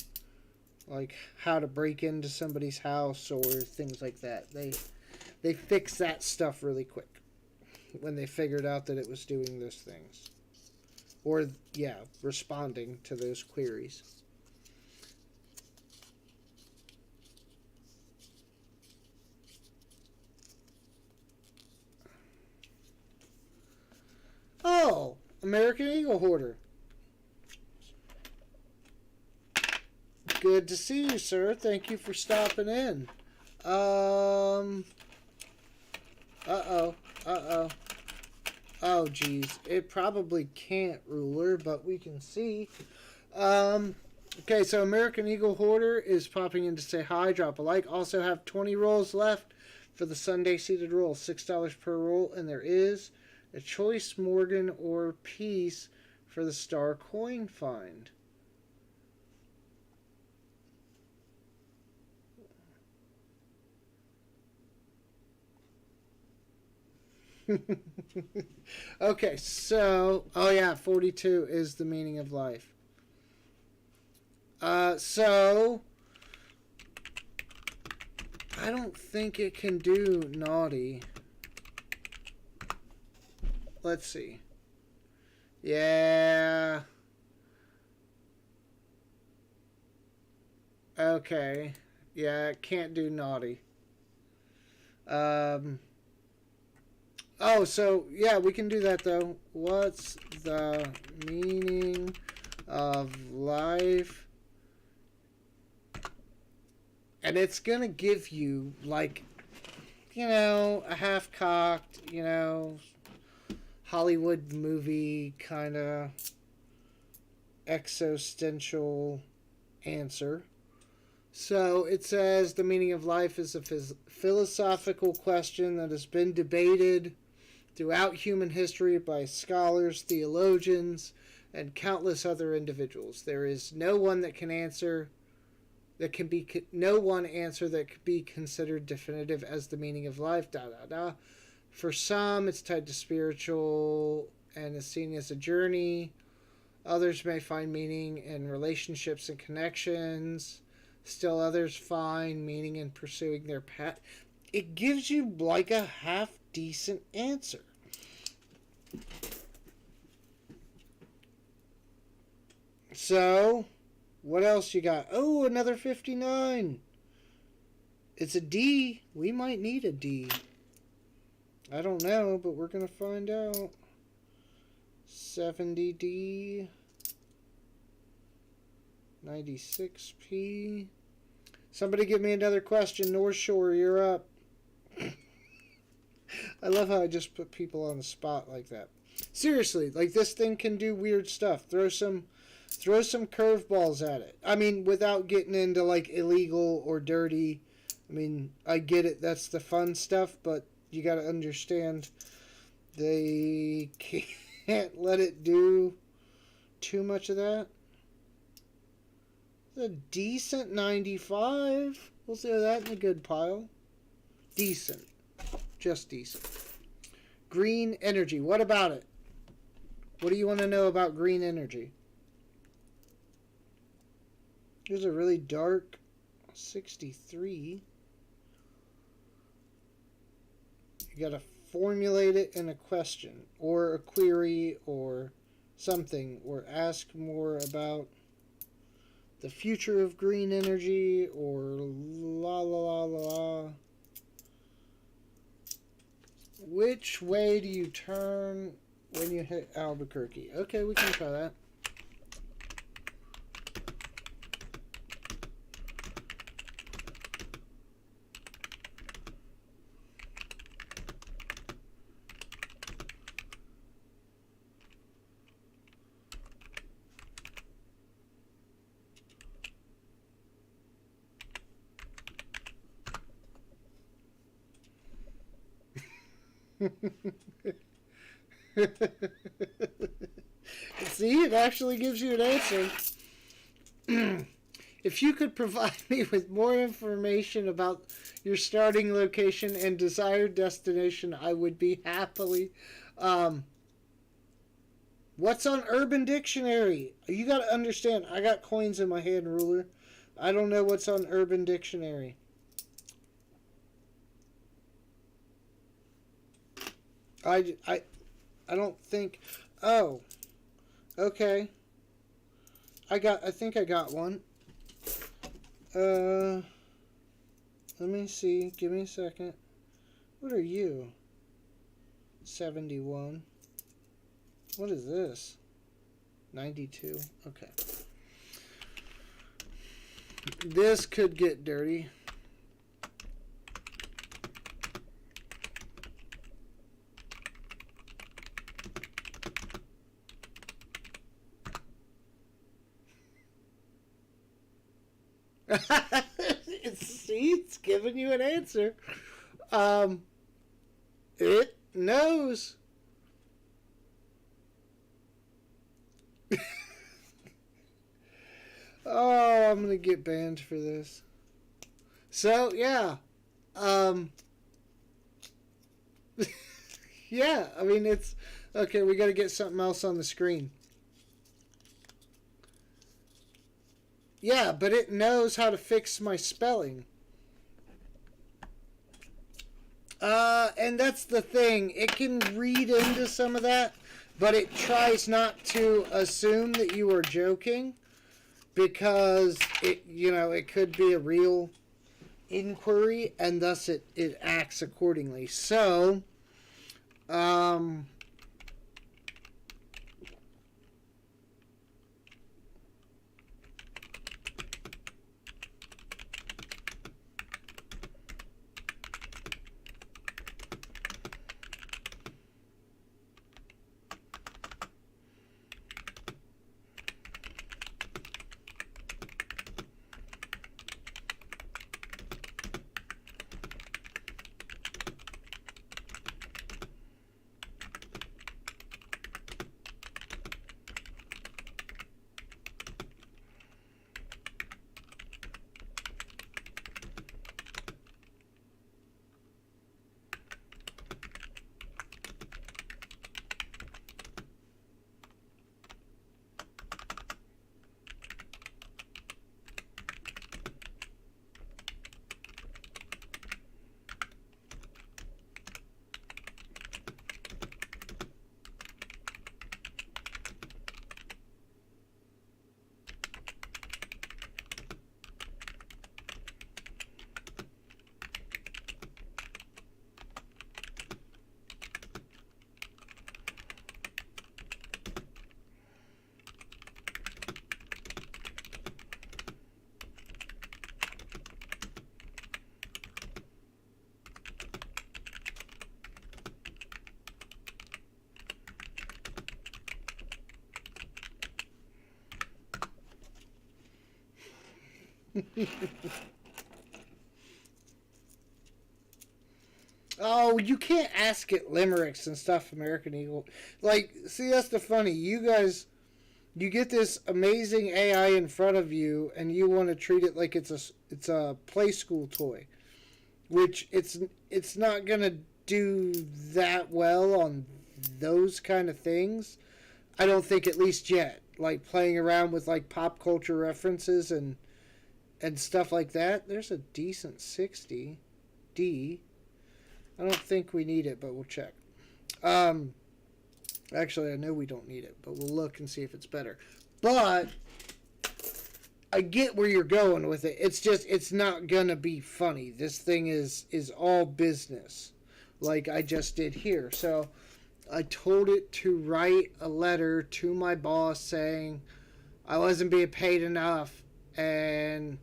like how to break into somebody's house or things like that. They fixed that stuff really quick when they figured out that it was doing those things. Or, yeah, responding to those queries. Oh, American Eagle Hoarder. Good to see you, sir. Thank you for stopping in. Uh-oh. Oh, geez. It probably can't, Ruler, but we can see. Okay, so American Eagle Hoarder is popping in to say hi, drop a like. Also have 20 rolls left for the Sunday seated roll. $6 per roll, and there is a choice Morgan or piece for the Star Coin Find. Okay, so, oh yeah, 42 is the meaning of life. So, I don't think it can do naughty. Let's see. Yeah. Okay. Yeah, it can't do naughty. Oh, so, yeah, we can do that, though. What's the meaning of life? And it's going to give you, like, you know, a half-cocked, you know, Hollywood movie kind of existential answer. So it says the meaning of life is a philosophical question that has been debated throughout human history by scholars, theologians, and countless other individuals. There is no one that can answer that can be no one answer that could be considered definitive as the meaning of life. For some, it's tied to spiritual and is seen as a journey. Others may find meaning in relationships and connections. Still others find meaning in pursuing their path. It gives you like a half-decent answer. So, what else you got? Oh, another 59. It's a D. We might need a D. I don't know, but we're going to find out. 70D. 96P. Somebody give me another question. North Shore, you're up. I love how I just put people on the spot like that. Seriously, like this thing can do weird stuff. Throw some curveballs at it. I mean, without getting into like illegal or dirty. I mean, I get it. That's the fun stuff, but you got to understand they can't let it do too much of that. A decent 95. We'll throw that in a good pile. Decent. Just decent. Green energy. What about it? What do you want to know about green energy? Here's a really dark 63. You got to formulate it in a question or a query or something, or ask more about the future of green energy, or la la la la la. Which way do you turn when you hit Albuquerque. Okay, we can try that. See, it actually gives you an answer. If you could provide me with more information about your starting location and desired destination, I would be happily. What's on Urban Dictionary? You got to understand, I got coins in my hand ruler. I don't know what's on Urban Dictionary. I don't think. Oh, okay. I think I got one. Let me see. Give me a second. What are you? 71. What is this? 92. Okay. This could get dirty. It's giving you an answer. It knows. Oh, I'm gonna get banned for this. So yeah, yeah. I mean, it's okay. We got to get something else on the screen. Yeah, but it knows how to fix my spelling. And that's the thing. It can read into some of that, but it tries not to assume that you are joking because it could be a real inquiry, and thus it acts accordingly. So, oh, you can't ask it limericks and stuff, American Eagle. Like, see, that's the funny. You guys, you get this amazing AI in front of you, and you want to treat it like it's a play school toy, which it's not gonna do that well on those kind of things. I don't think, at least yet. Like playing around with like pop culture references and stuff like that. There's a decent 60D. I don't think we need it, but we'll check. Actually, I know we don't need it, but we'll look and see if it's better. But I get where you're going with it. It's just, it's not gonna be funny. This thing is all business, like I just did here. So I told it to write a letter to my boss saying I wasn't being paid enough, and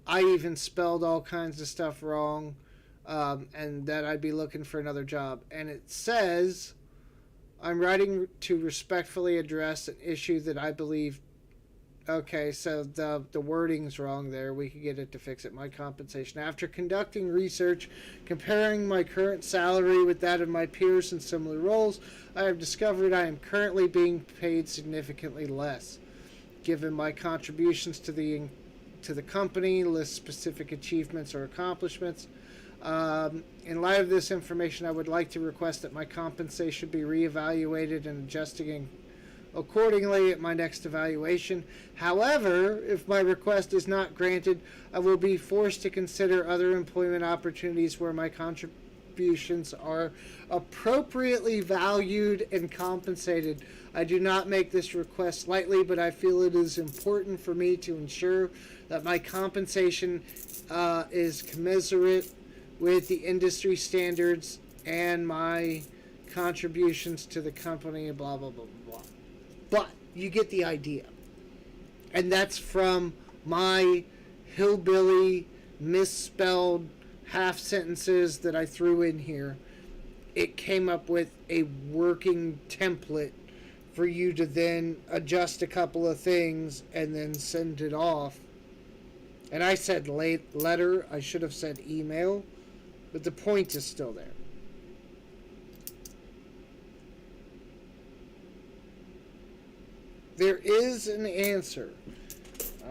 I even spelled all kinds of stuff wrong, and that I'd be looking for another job. And it says I'm writing to respectfully address an issue that I believe. Okay, so the wording's wrong there. We could get it to fix it. My compensation. After conducting research, comparing my current salary with that of my peers in similar roles, I have discovered I am currently being paid significantly less. Given my contributions to the company, list specific achievements or accomplishments. In light of this information, I would like to request that my compensation be reevaluated and adjusting accordingly at my next evaluation. However, if my request is not granted, I will be forced to consider other employment opportunities where my contributions are appropriately valued and compensated. I do not make this request lightly, but I feel it is important for me to ensure that my compensation is commensurate with the industry standards and my contributions to the company, blah, blah, blah, blah. But you get the idea. And that's from my hillbilly, misspelled half sentences that I threw in here. It came up with a working template for you to then adjust a couple of things and then send it off. And I said letter. I should have said email. But the point is still there. There is an answer.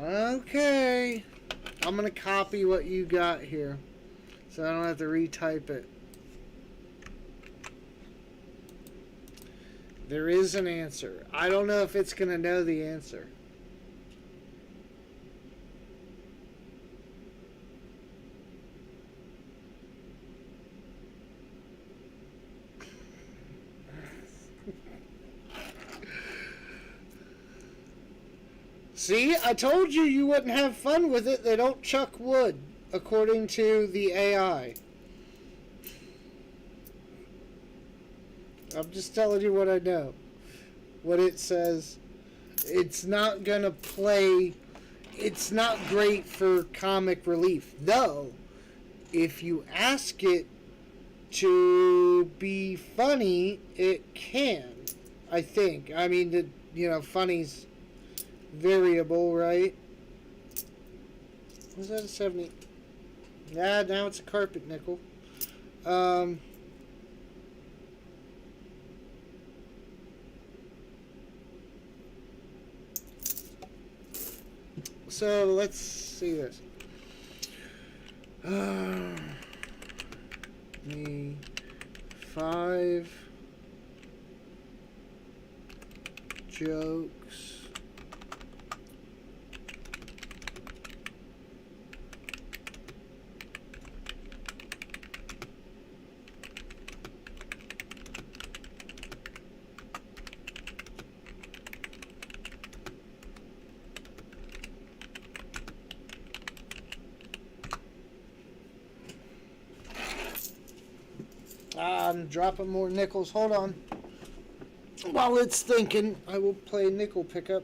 Okay. I'm going to copy what you got here, so I don't have to retype it. There is an answer. I don't know if it's going to know the answer. See, I told you you wouldn't have fun with it. They don't chuck wood, according to the AI. I'm just telling you what I know. What it says. It's not gonna play. It's not great for comic relief. Though, if you ask it to be funny, it can. I think. I mean, funny's variable, right? Was that a 70? Yeah, now it's a carpet nickel. So let's see this. Me 5 jokes I'm dropping more nickels. Hold on. While it's thinking, I will play nickel pickup.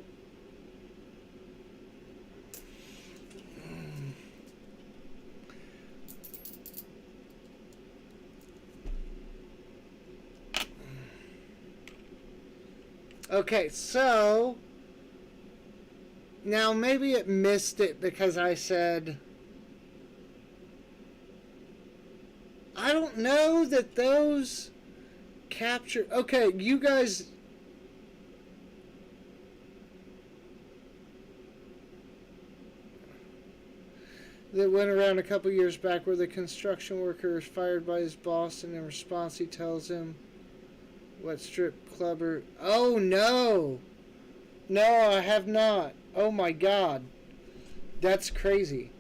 Okay, so now maybe it missed it because I said, I don't know that those capture. Okay, you guys. That went around a couple years back where the construction worker is fired by his boss, and in response he tells him what strip clubber. Oh no! No, I have not. Oh my god. That's crazy.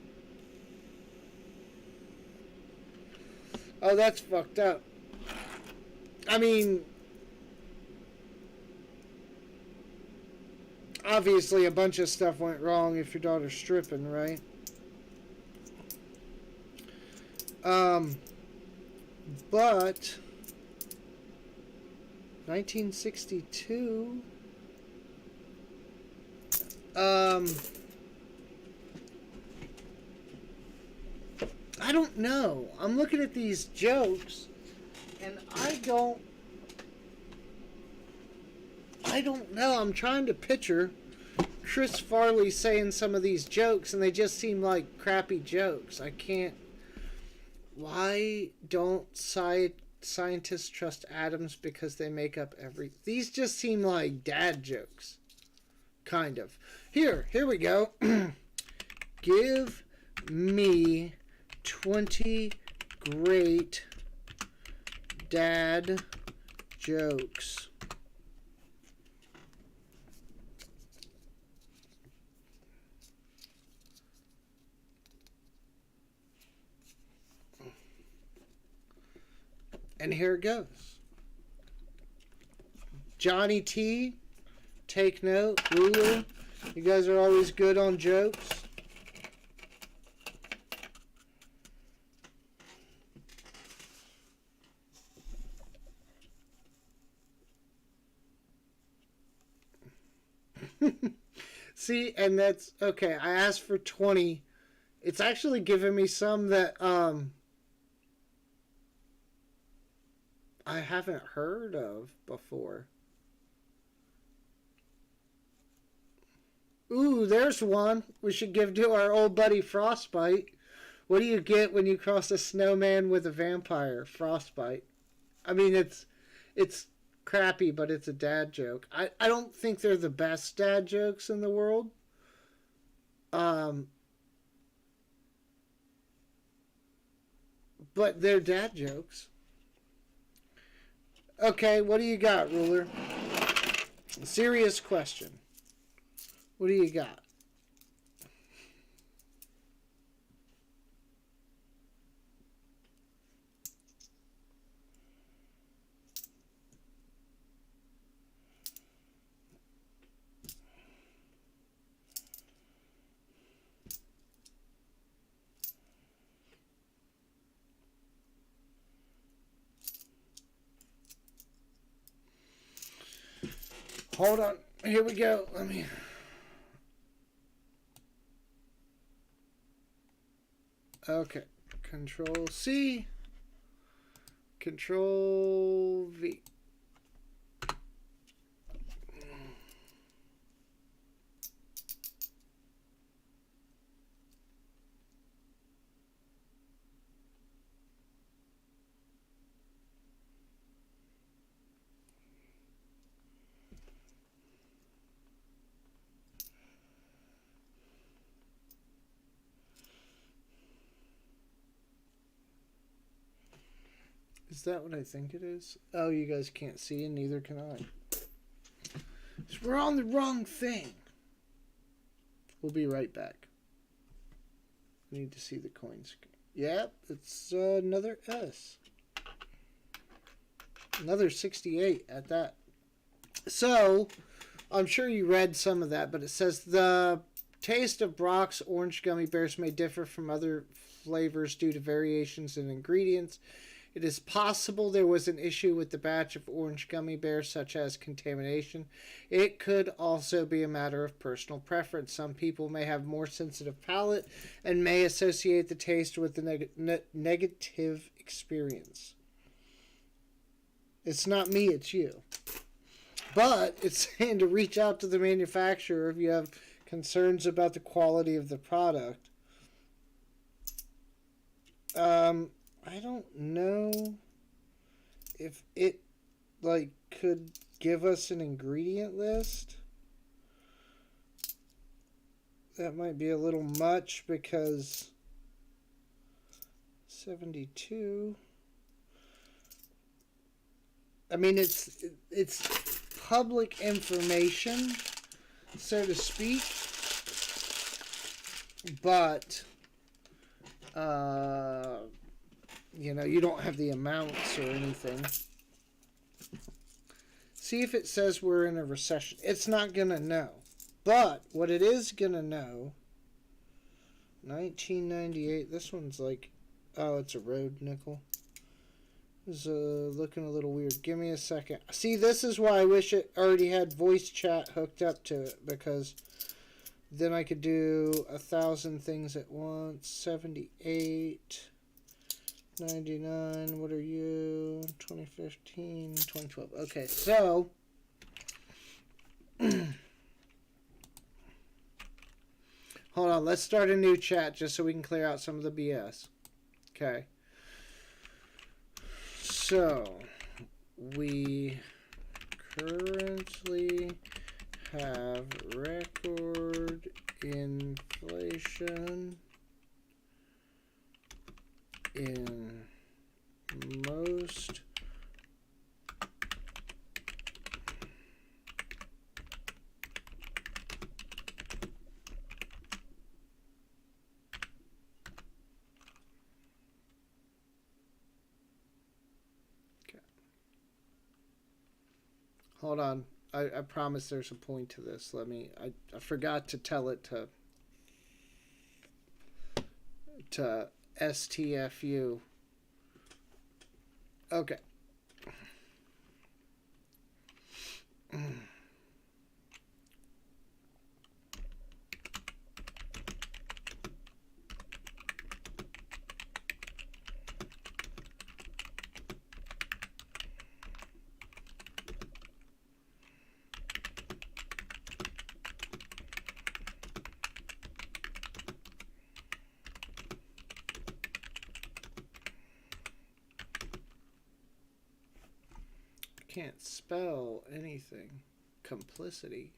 Oh, that's fucked up. I mean, obviously a bunch of stuff went wrong if your daughter's stripping, right? But 1962. I don't know. I'm looking at these jokes, and I don't know. I'm trying to picture Chris Farley saying some of these jokes, and they just seem like crappy jokes. I can't. Why don't scientists trust atoms because they make up every... These just seem like dad jokes. Kind of. Here we go. Give me 20 great dad jokes. And here it goes. Johnny T, take note. Ruler, you guys are always good on jokes. See, and that's okay. I asked for 20. It's actually giving me some that I haven't heard of before. Ooh, there's one we should give to our old buddy Frostbite. What do you get when you cross a snowman with a vampire? Frostbite. I mean, it's crappy, but it's a dad joke. I don't think they're the best dad jokes in the world. But they're dad jokes. Okay, what do you got, Ruler? Serious question. What do you got? Hold on. Here we go. Let me... Okay. Control C. Control V. Is that what I think it is? Oh, you guys can't see, and neither can I. So we're on the wrong thing. We'll be right back. Need to see the coins. Yep, it's another S. Another 68 at that. So, I'm sure you read some of that, but it says the taste of Brock's orange gummy bears may differ from other flavors due to variations in ingredients. It is possible there was an issue with the batch of orange gummy bears, such as contamination. It could also be a matter of personal preference. Some people may have more sensitive palate and may associate the taste with the negative experience. It's not me, it's you. But it's saying to reach out to the manufacturer if you have concerns about the quality of the product. I don't know if it could give us an ingredient list. That might be a little much because 72. I mean, it's public information, so to speak, but you don't have the amounts or anything. See if it says we're in a recession. It's not going to know. But what it is going to know, 1998, this one's like, oh, it's a road nickel. is looking a little weird. Give me a second. See, this is why I wish it already had voice chat hooked up to it, because then I could do 1,000 things at once. 78, 99. What are you? 2015, 2012. Okay, so hold on. Let's start a new chat just so we can clear out some of the BS. Okay. So, we currently have record inflation in most Hold on. I promise there's a point to this. I forgot to tell it to STFU. Okay. Can't spell anything. Complicity.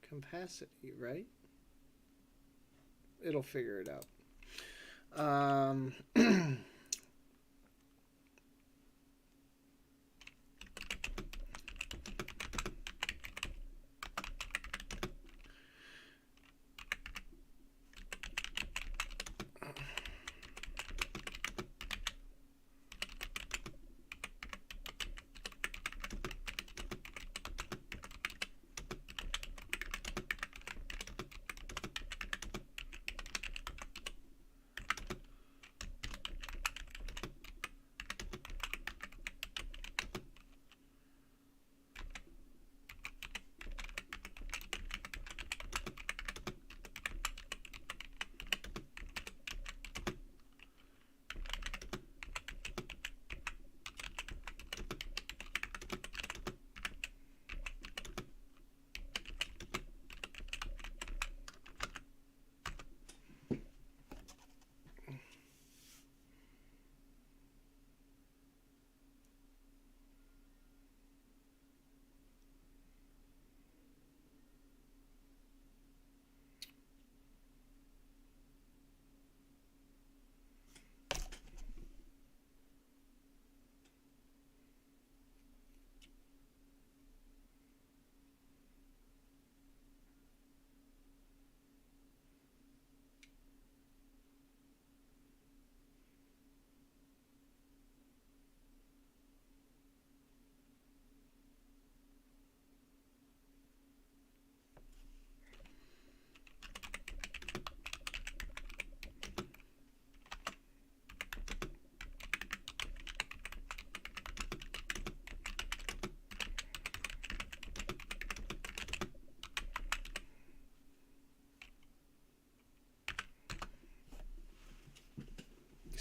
Compacity, right? It'll figure it out.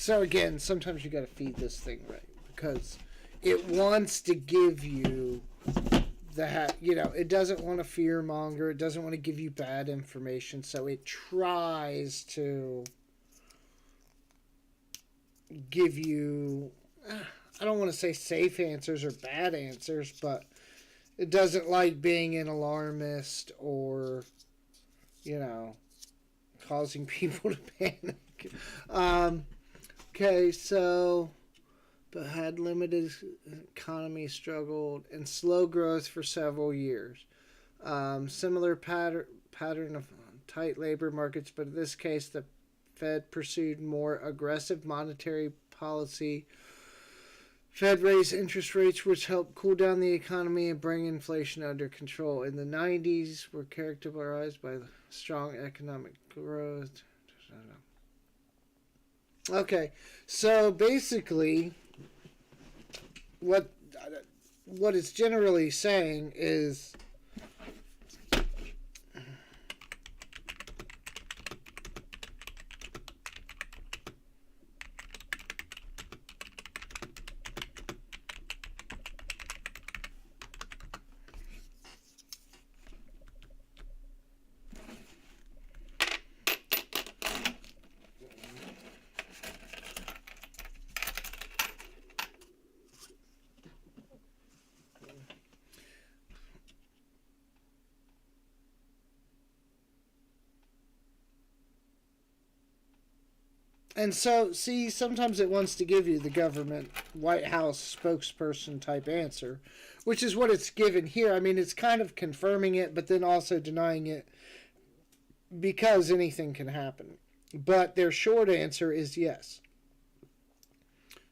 So again, sometimes you got to feed this thing right, because it wants to give you it doesn't want to fear monger. It doesn't want to give you bad information. So it tries to give you, I don't want to say safe answers or bad answers, but it doesn't like being an alarmist or, causing people to panic. Okay, so, but had limited economy, struggled, and slow growth for several years. Similar pattern of tight labor markets, but in this case, the Fed pursued more aggressive monetary policy. Fed raised interest rates, which helped cool down the economy and bring inflation under control. In the 90s, were characterized by strong economic growth. Okay, so basically, what it's generally saying is and so, see, sometimes it wants to give you the government White House spokesperson type answer, which is what it's given here. I mean, it's kind of confirming it, but then also denying it because anything can happen. But their short answer is yes.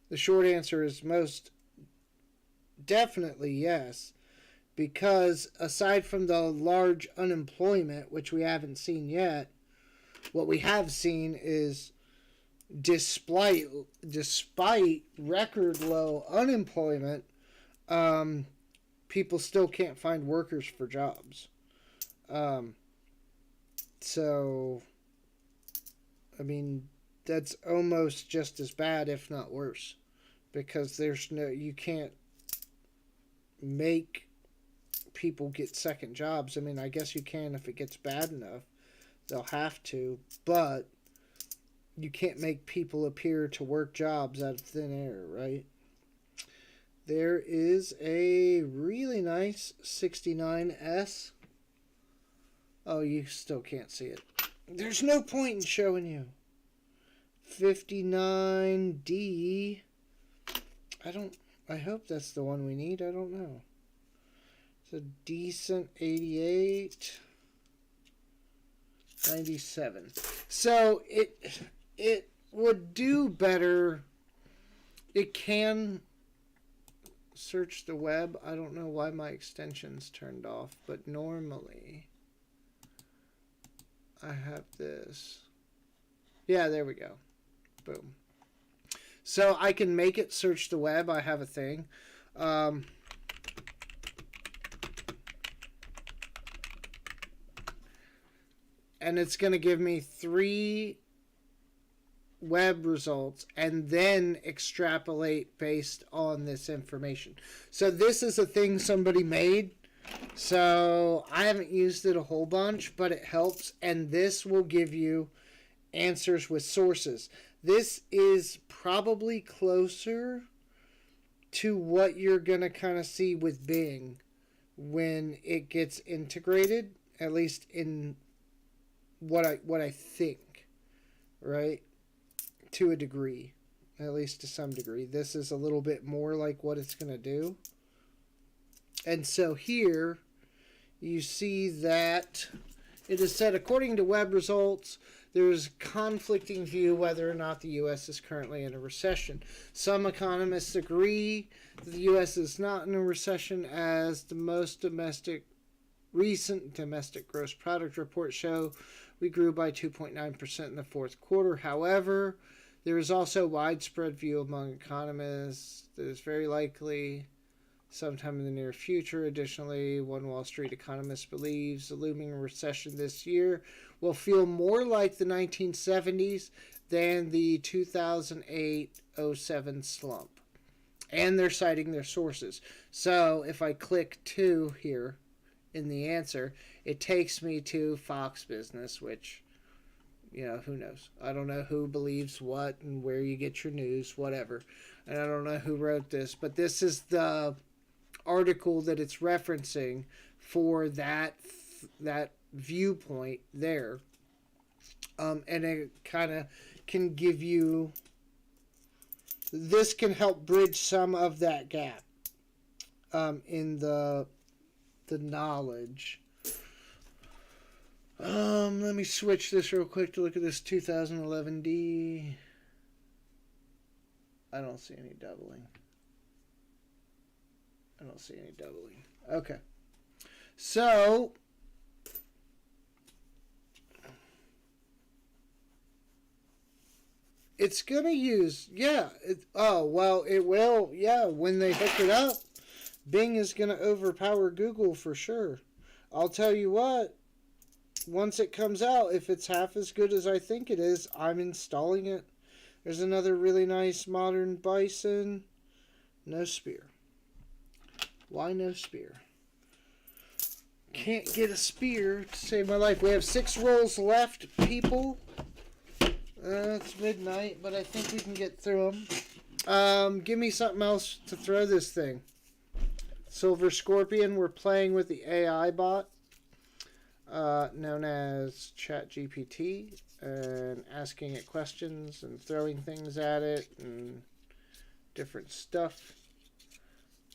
The short answer is most definitely yes, because aside from the large unemployment, which we haven't seen yet, what we have seen is despite record low unemployment, people still can't find workers for jobs. So, I mean, that's almost just as bad, if not worse, because you can't make people get second jobs. I mean, I guess you can if it gets bad enough. They'll have to, but you can't make people appear to work jobs out of thin air, right? There is a really nice 69S. Oh, you still can't see it. There's no point in showing you. 59D. I hope that's the one we need. I don't know. It's a decent 88. 97. So it would do better. It can search the web. I don't know why my extension's turned off, but normally I have this. Yeah, there we go. Boom. So I can make it search the web. I have a thing. And it's going to give me 3 web results and then extrapolate based on this information. So this is a thing somebody made. So I haven't used it a whole bunch, but it helps. And this will give you answers with sources. This is probably closer to what you're going to kind of see with Bing when it gets integrated, at least in what I think, right? To a degree, at least to some degree. This is a little bit more like what it's going to do. And so here you see that it is said, according to web results, there is conflicting view whether or not the U.S. is currently in a recession. Some economists agree that the U.S. is not in a recession, as the most recent domestic gross product reports show we grew by 2.9% in the fourth quarter. However, there is also widespread view among economists that it's very likely sometime in the near future. Additionally, one Wall Street economist believes the looming recession this year will feel more like the 1970s than the 2008-07 slump. And they're citing their sources. So if I click 2 here in the answer, it takes me to Fox Business, which, who knows? I don't know who believes what and where you get your news, whatever. And I don't know who wrote this, but this is the article that it's referencing for that viewpoint there. And it kind of can give you, this can help bridge some of that gap in the knowledge. Let me switch this real quick to look at this 2011D. I don't see any doubling. Okay. So, It's gonna use, yeah. Oh, well, it will, yeah. When they hook it up, Bing is gonna overpower Google for sure. I'll tell you what, once it comes out, if it's half as good as I think it is, I'm installing it. There's another really nice modern bison. No spear. Why no spear? Can't get a spear to save my life. We have 6 rolls left, people. It's midnight, but I think we can get through them. Give me something else to throw this thing. Silver Scorpion, we're playing with the AI bot, known as ChatGPT, and asking it questions and throwing things at it and different stuff.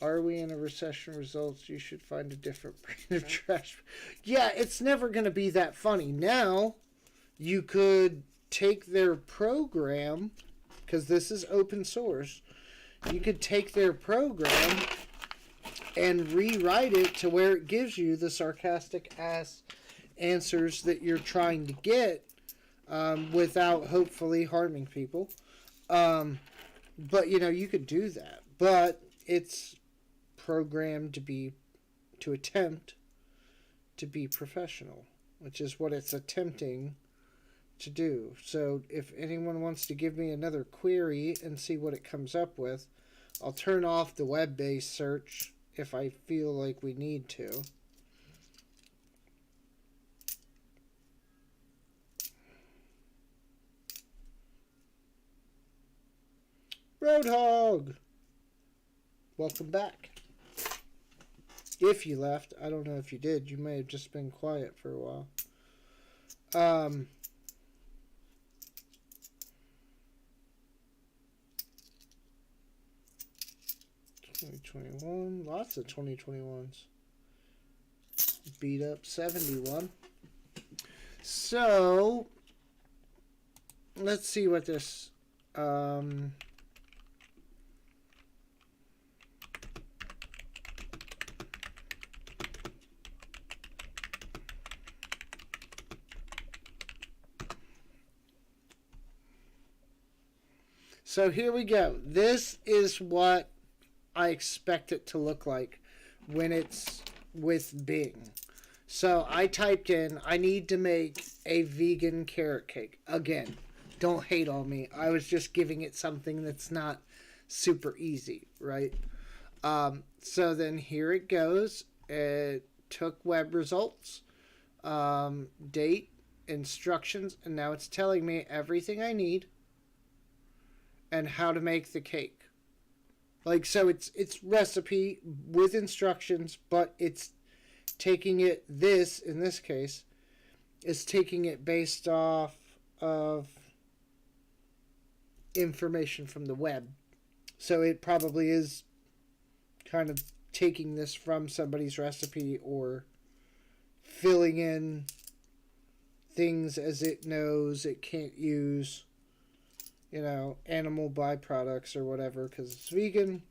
Are we in a recession? Results, you should find a different brand of trash. Yeah, it's never going to be that funny. Now, you could take their program, because this is open source, you could take their program and rewrite it to where it gives you the sarcastic ass answers that you're trying to get, without hopefully harming people. But, you know, you could do that. But it's programmed to attempt to be professional, which is what it's attempting to do. So if anyone wants to give me another query and see what it comes up with, I'll turn off the web-based search if I feel like we need to. Roadhog! Welcome back. If you left, I don't know if you did. You may have just been quiet for a while. 2021, lots of 2021s. Beat up 71. So, let's see what this, so here we go. This is what I expect it to look like when it's with Bing. So I typed in, I need to make a vegan carrot cake. Again, don't hate on me. I was just giving it something that's not super easy, right? So then here it goes. It took web results, date, instructions, and now it's telling me everything I need and how to make the cake. Like, so it's recipe with instructions, but it's taking it, this, in this case, is taking it based off of information from the web. So it probably is kind of taking this from somebody's recipe or filling in things as it knows it can't use, you know, animal byproducts or whatever because it's vegan.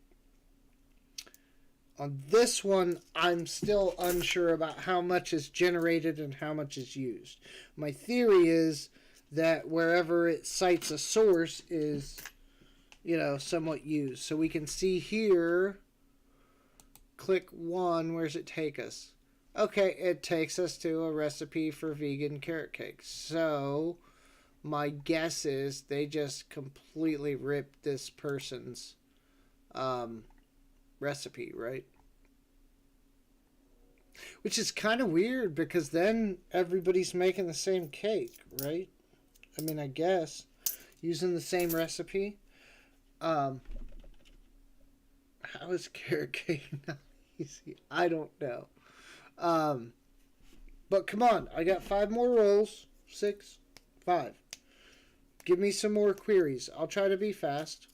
On this one, I'm still unsure about how much is generated and how much is used. My theory is that wherever it cites a source is, you know, somewhat used. So we can see here, click 1, where's it take us? Okay, it takes us to a recipe for vegan carrot cake. So my guess is they just completely ripped this person's recipe, right? Which is kind of weird because then everybody's making the same cake, right? I mean, I guess using the same recipe. How is carrot cake not easy? I don't know. But come on, I got 5 more rolls. 6, 5. Give me some more queries. I'll try to be fast.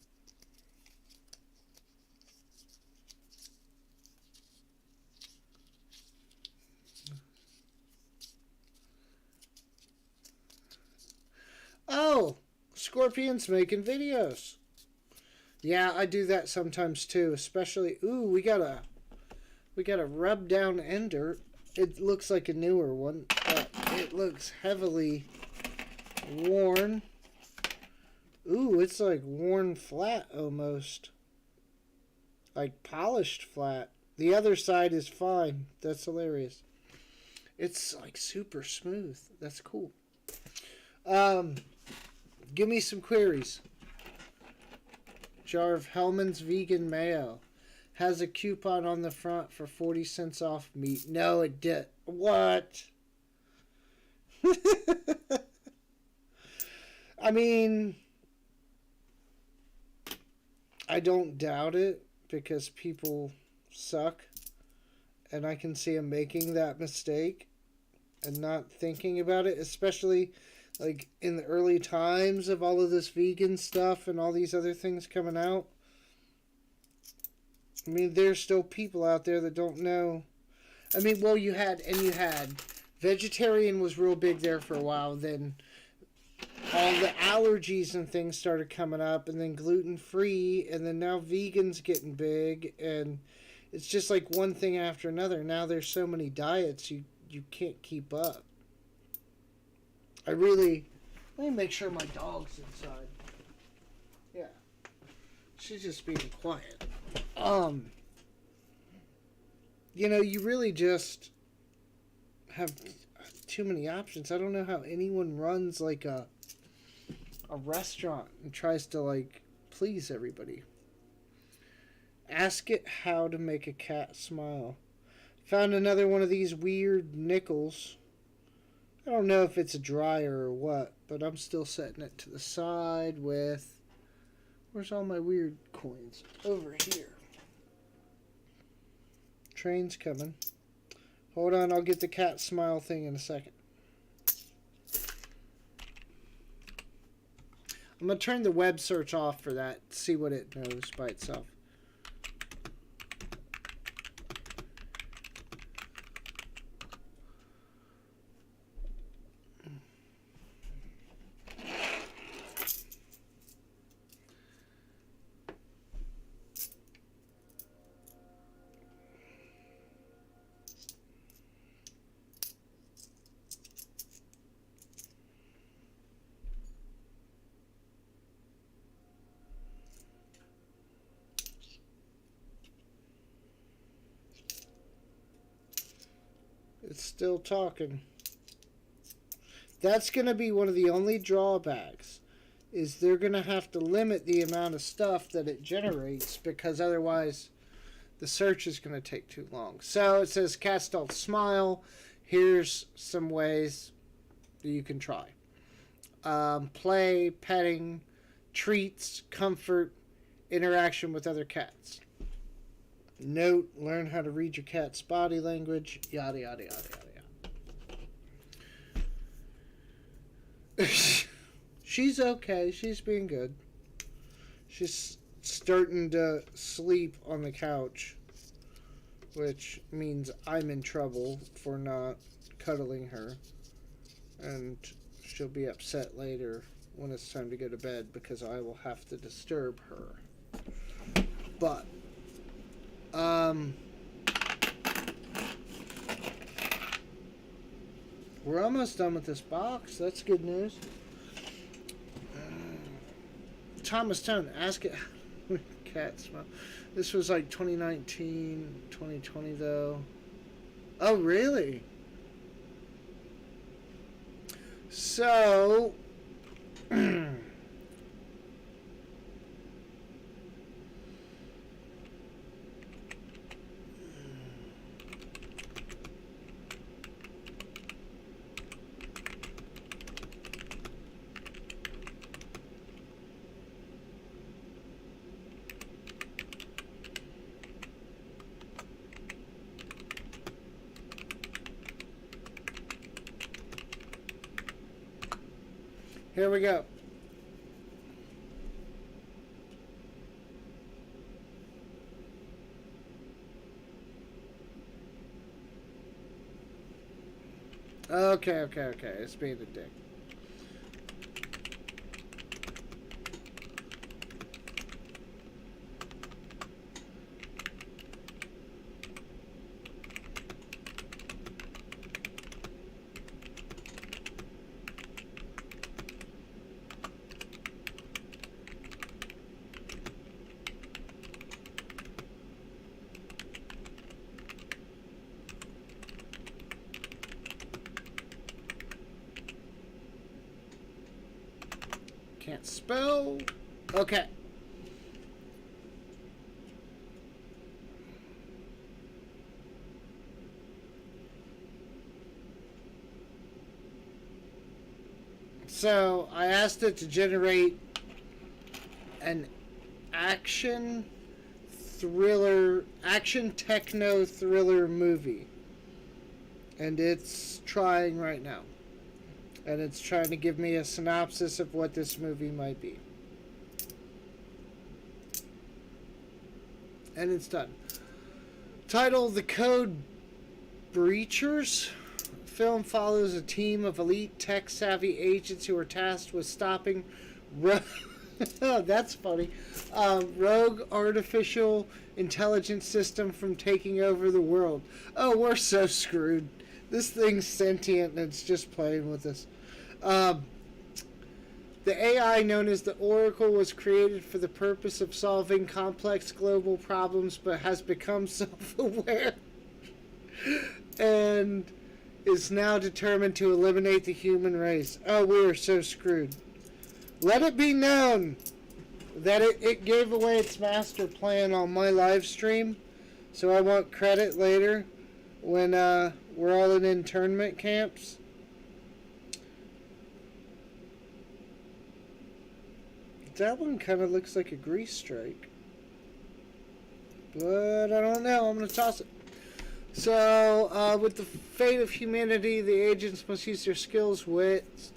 Oh, Scorpion's making videos. Yeah, I do that sometimes too, especially, ooh, we got a rub down ender. It looks like a newer one, but it looks heavily worn. Ooh, it's like worn flat almost. Like polished flat. The other side is fine. That's hilarious. It's like super smooth. That's cool. Give me some queries. Jar of Hellman's Vegan Mayo. Has a coupon on the front for 40 cents off meat. No, it did. What? I mean, I don't doubt it because people suck. And I can see them making that mistake and not thinking about it, especially like in the early times of all of this vegan stuff and all these other things coming out. I mean, there's still people out there that don't know. I mean, well, you had. Vegetarian was real big there for a while. Then all the allergies and things started coming up, and then gluten-free, and then now vegan's getting big, and it's just like one thing after another. Now there's so many diets, you can't keep up. Let me make sure my dog's inside. Yeah. She's just being quiet. You really just have too many options. I don't know how anyone runs like a restaurant and tries to like please everybody. Ask it how to make a cat smile. Found another one of these weird nickels. I don't know if it's a dryer or what, but I'm still setting it to the side with... Where's all my weird coins? Over here. Train's coming. Hold on, I'll get the cat smile thing in a second. I'm going to turn the web search off for that, see what it knows by itself. It's still talking. That's going to be one of the only drawbacks, is they're going to have to limit the amount of stuff that it generates, because otherwise the search is going to take too long. So it says cats don't smile. Here's some ways that you can try. Play, petting, treats, comfort, interaction with other cats. Note, learn how to read your cat's body language, yada, yada, yada, yada. She's okay. She's being good. She's starting to sleep on the couch, which means I'm in trouble for not cuddling her. And she'll be upset later when it's time to go to bed because I will have to disturb her. But we're almost done with this box. That's good news. Thomas Tone, ask it. Cat smell. This was like 2019, 2020 though. Oh, really? So, here we go. Okay. It's being a dick. can't spell. Okay. So I asked it to generate an action techno thriller movie. And it's trying right now. And it's trying to give me a synopsis of what this movie might be. And it's done. Title: The Code Breachers. Film follows a team of elite tech-savvy agents who are tasked with stopping that's funny. Rogue artificial intelligence system from taking over the world. Oh, we're so screwed. This thing's sentient and it's just playing with us. The AI known as the Oracle was created for the purpose of solving complex global problems, but has become self-aware and is now determined to eliminate the human race. Oh, we are so screwed. Let it be known that it gave away its master plan on my live stream, so I want credit later when we're all in internment camps. That one kind of looks like a grease strike. But I don't know. I'm going to toss it. So, with the fate of humanity, the agents must use their skills, wits,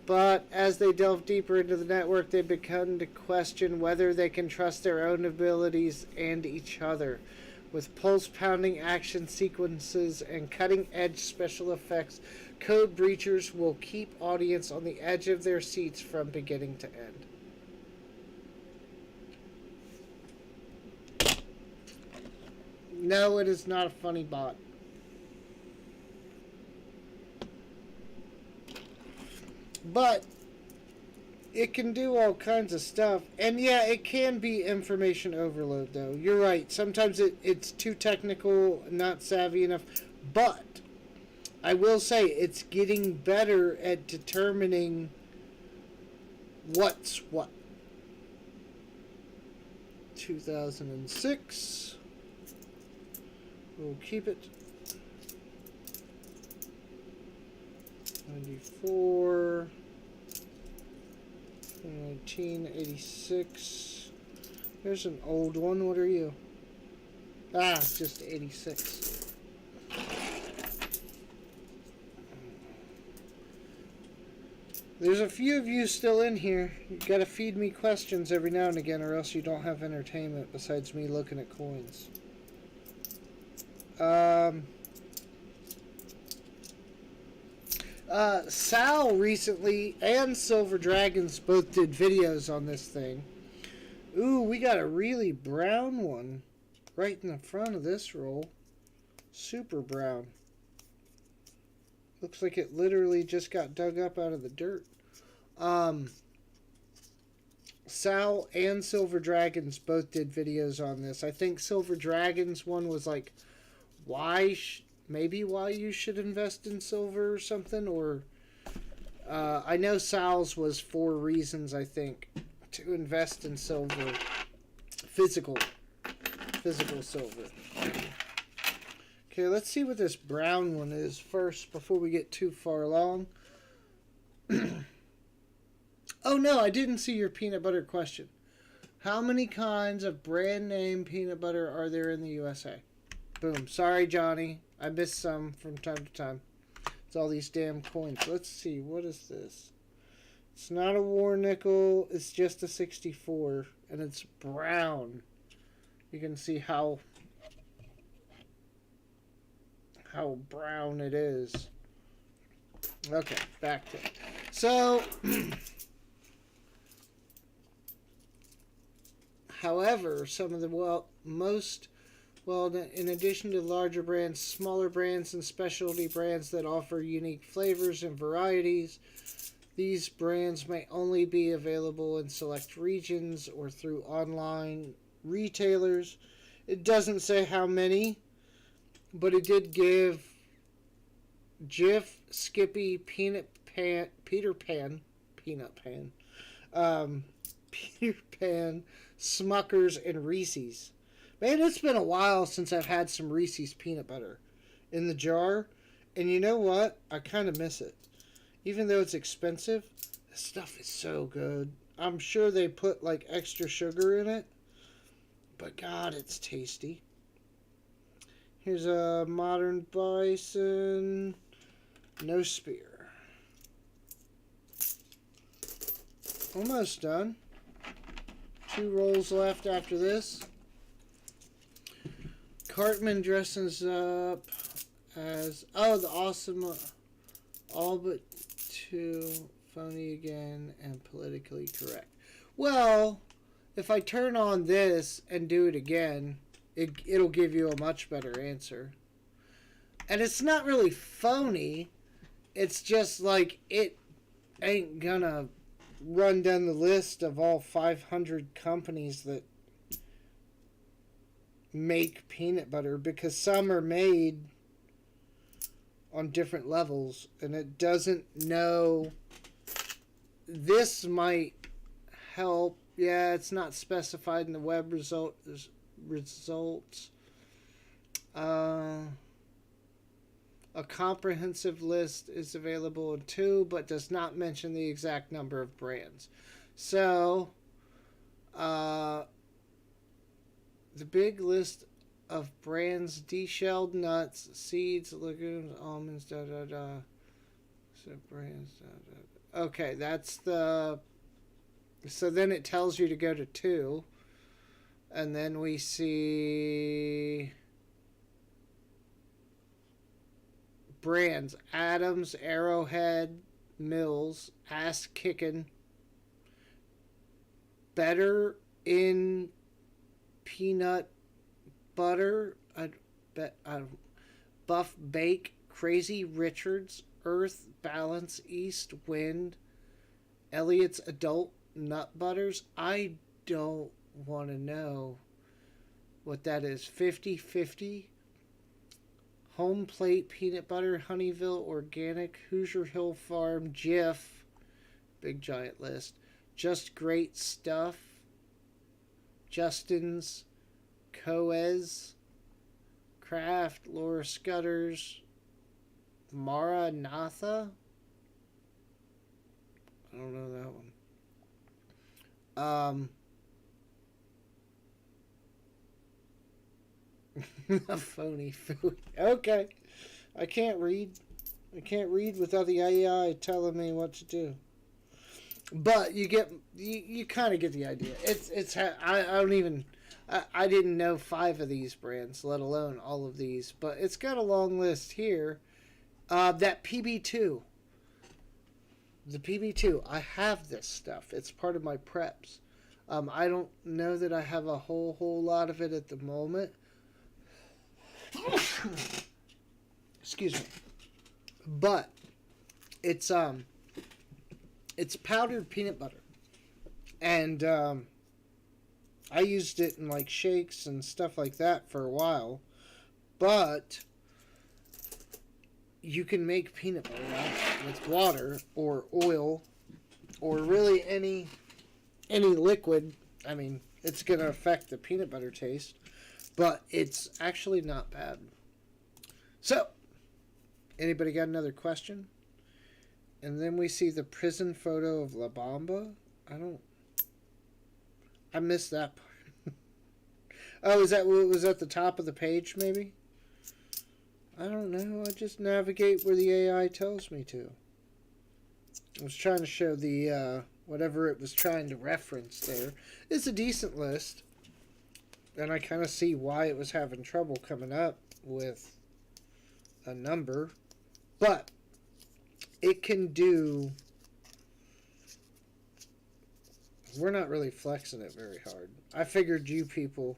but as they delve deeper into the network, they begin to question whether they can trust their own abilities and each other. With pulse-pounding action sequences and cutting-edge special effects, Code Breachers will keep audience on the edge of their seats from beginning to end. No, it is not a funny bot. But it can do all kinds of stuff. And yeah, it can be information overload, though. You're right. Sometimes it's too technical, not savvy enough. But I will say it's getting better at determining what's what. 2006. We'll keep it. 94. 1986. There's an old one. What are you? Ah, just 86. There's a few of you still in here. You gotta feed me questions every now and again, or else you don't have entertainment besides me looking at coins. Sal recently and Silver Dragons both did videos on this thing. Ooh, we got a really brown one right in the front of this roll. Super brown. Looks like it literally just got dug up out of the dirt. Sal and Silver Dragons both did videos on this. I think Silver Dragons one was like, maybe why you should invest in silver or something, or I know Sal's was 4 reasons, I think, to invest in silver. Physical silver. Okay, let's see what this brown one is first before we get too far along. Oh no, I didn't see your peanut butter question. How many kinds of brand name peanut butter are there in the USA? Boom. Sorry, Johnny. I miss some from time to time. It's all these damn coins. Let's see. What is this? It's not a war nickel. It's just a 64. And it's brown. You can see how brown it is. Okay, back to it. So, however, some of the in addition to larger brands, smaller brands and specialty brands that offer unique flavors and varieties, these brands may only be available in select regions or through online retailers. It doesn't say how many, but it did give Jif, Skippy, Peter Pan, Peter Pan, Smuckers, and Reese's. Man, it's been a while since I've had some Reese's peanut butter in the jar. And you know what? I kind of miss it. Even though it's expensive, this stuff is so good. I'm sure they put like extra sugar in it. But God, it's tasty. Here's a modern bison. No spear. Almost done. 2 rolls left after this. Cartman dresses up as... Oh, the awesome... all but 2... phony again and politically correct. Well, if I turn on this and do it again, it'll give you a much better answer. And it's not really phony. It's just like it ain't gonna run down the list of all 500 companies that make peanut butter, because some are made on different levels and it doesn't know. This might help. Yeah, it's not specified in the web results. A comprehensive list is available in 2, but does not mention the exact number of brands. So, the big list of brands: deshelled nuts, seeds, legumes, almonds, da da da. So brands, da da da. Okay, that's the... So then it tells you to go to 2. And then we see... brands: Adams, Arrowhead, Mills, Ass Kickin', Better in Peanut Butter, Buff Bake, Crazy Richards, Earth Balance, East Wind, Elliot's Adult Nut Butters. I don't want to know what that is. 50/50. Home Plate Peanut Butter, Honeyville Organic, Hoosier Hill Farm, Jif, big giant list, Just Great Stuff, Justin's, Coez, Kraft, Laura Scudder's, Maranatha. I don't know that one. A phony food. Okay. I can't read. I can't read without the AI telling me what to do. But you kind of get the idea. I don't even... I didn't know 5 of these brands, let alone all of these. But it's got a long list here. That PB2. The PB2. I have this stuff. It's part of my preps. I don't know that I have a whole lot of it at the moment. Excuse me. But it's powdered peanut butter. And I used it in like shakes and stuff like that for a while. But you can make peanut butter with water or oil or really any liquid. I mean, it's going to affect the peanut butter taste. But it's actually not bad. So, anybody got another question? And then we see the prison photo of La Bamba. I missed that part. Oh, was that the top of the page, maybe? I don't know. I just navigate where the AI tells me to. I was trying to show the, whatever it was trying to reference there. It's a decent list. And I kind of see why it was having trouble coming up with a number. But it can do... We're not really flexing it very hard. I figured you people,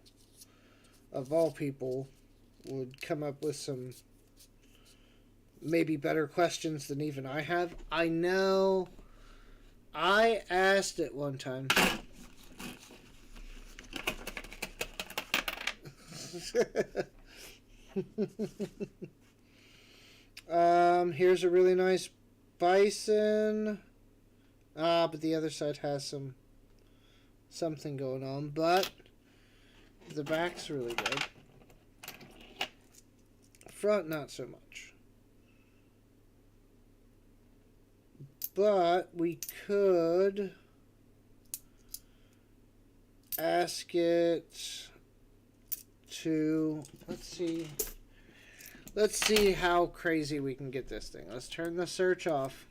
of all people, would come up with some maybe better questions than even I have. I know I asked it one time... Here's a really nice bison. But the other side has something going on. But the back's really good. Front, not so much. But we could ask it to, let's see how crazy we can get this thing. Let's turn the search off.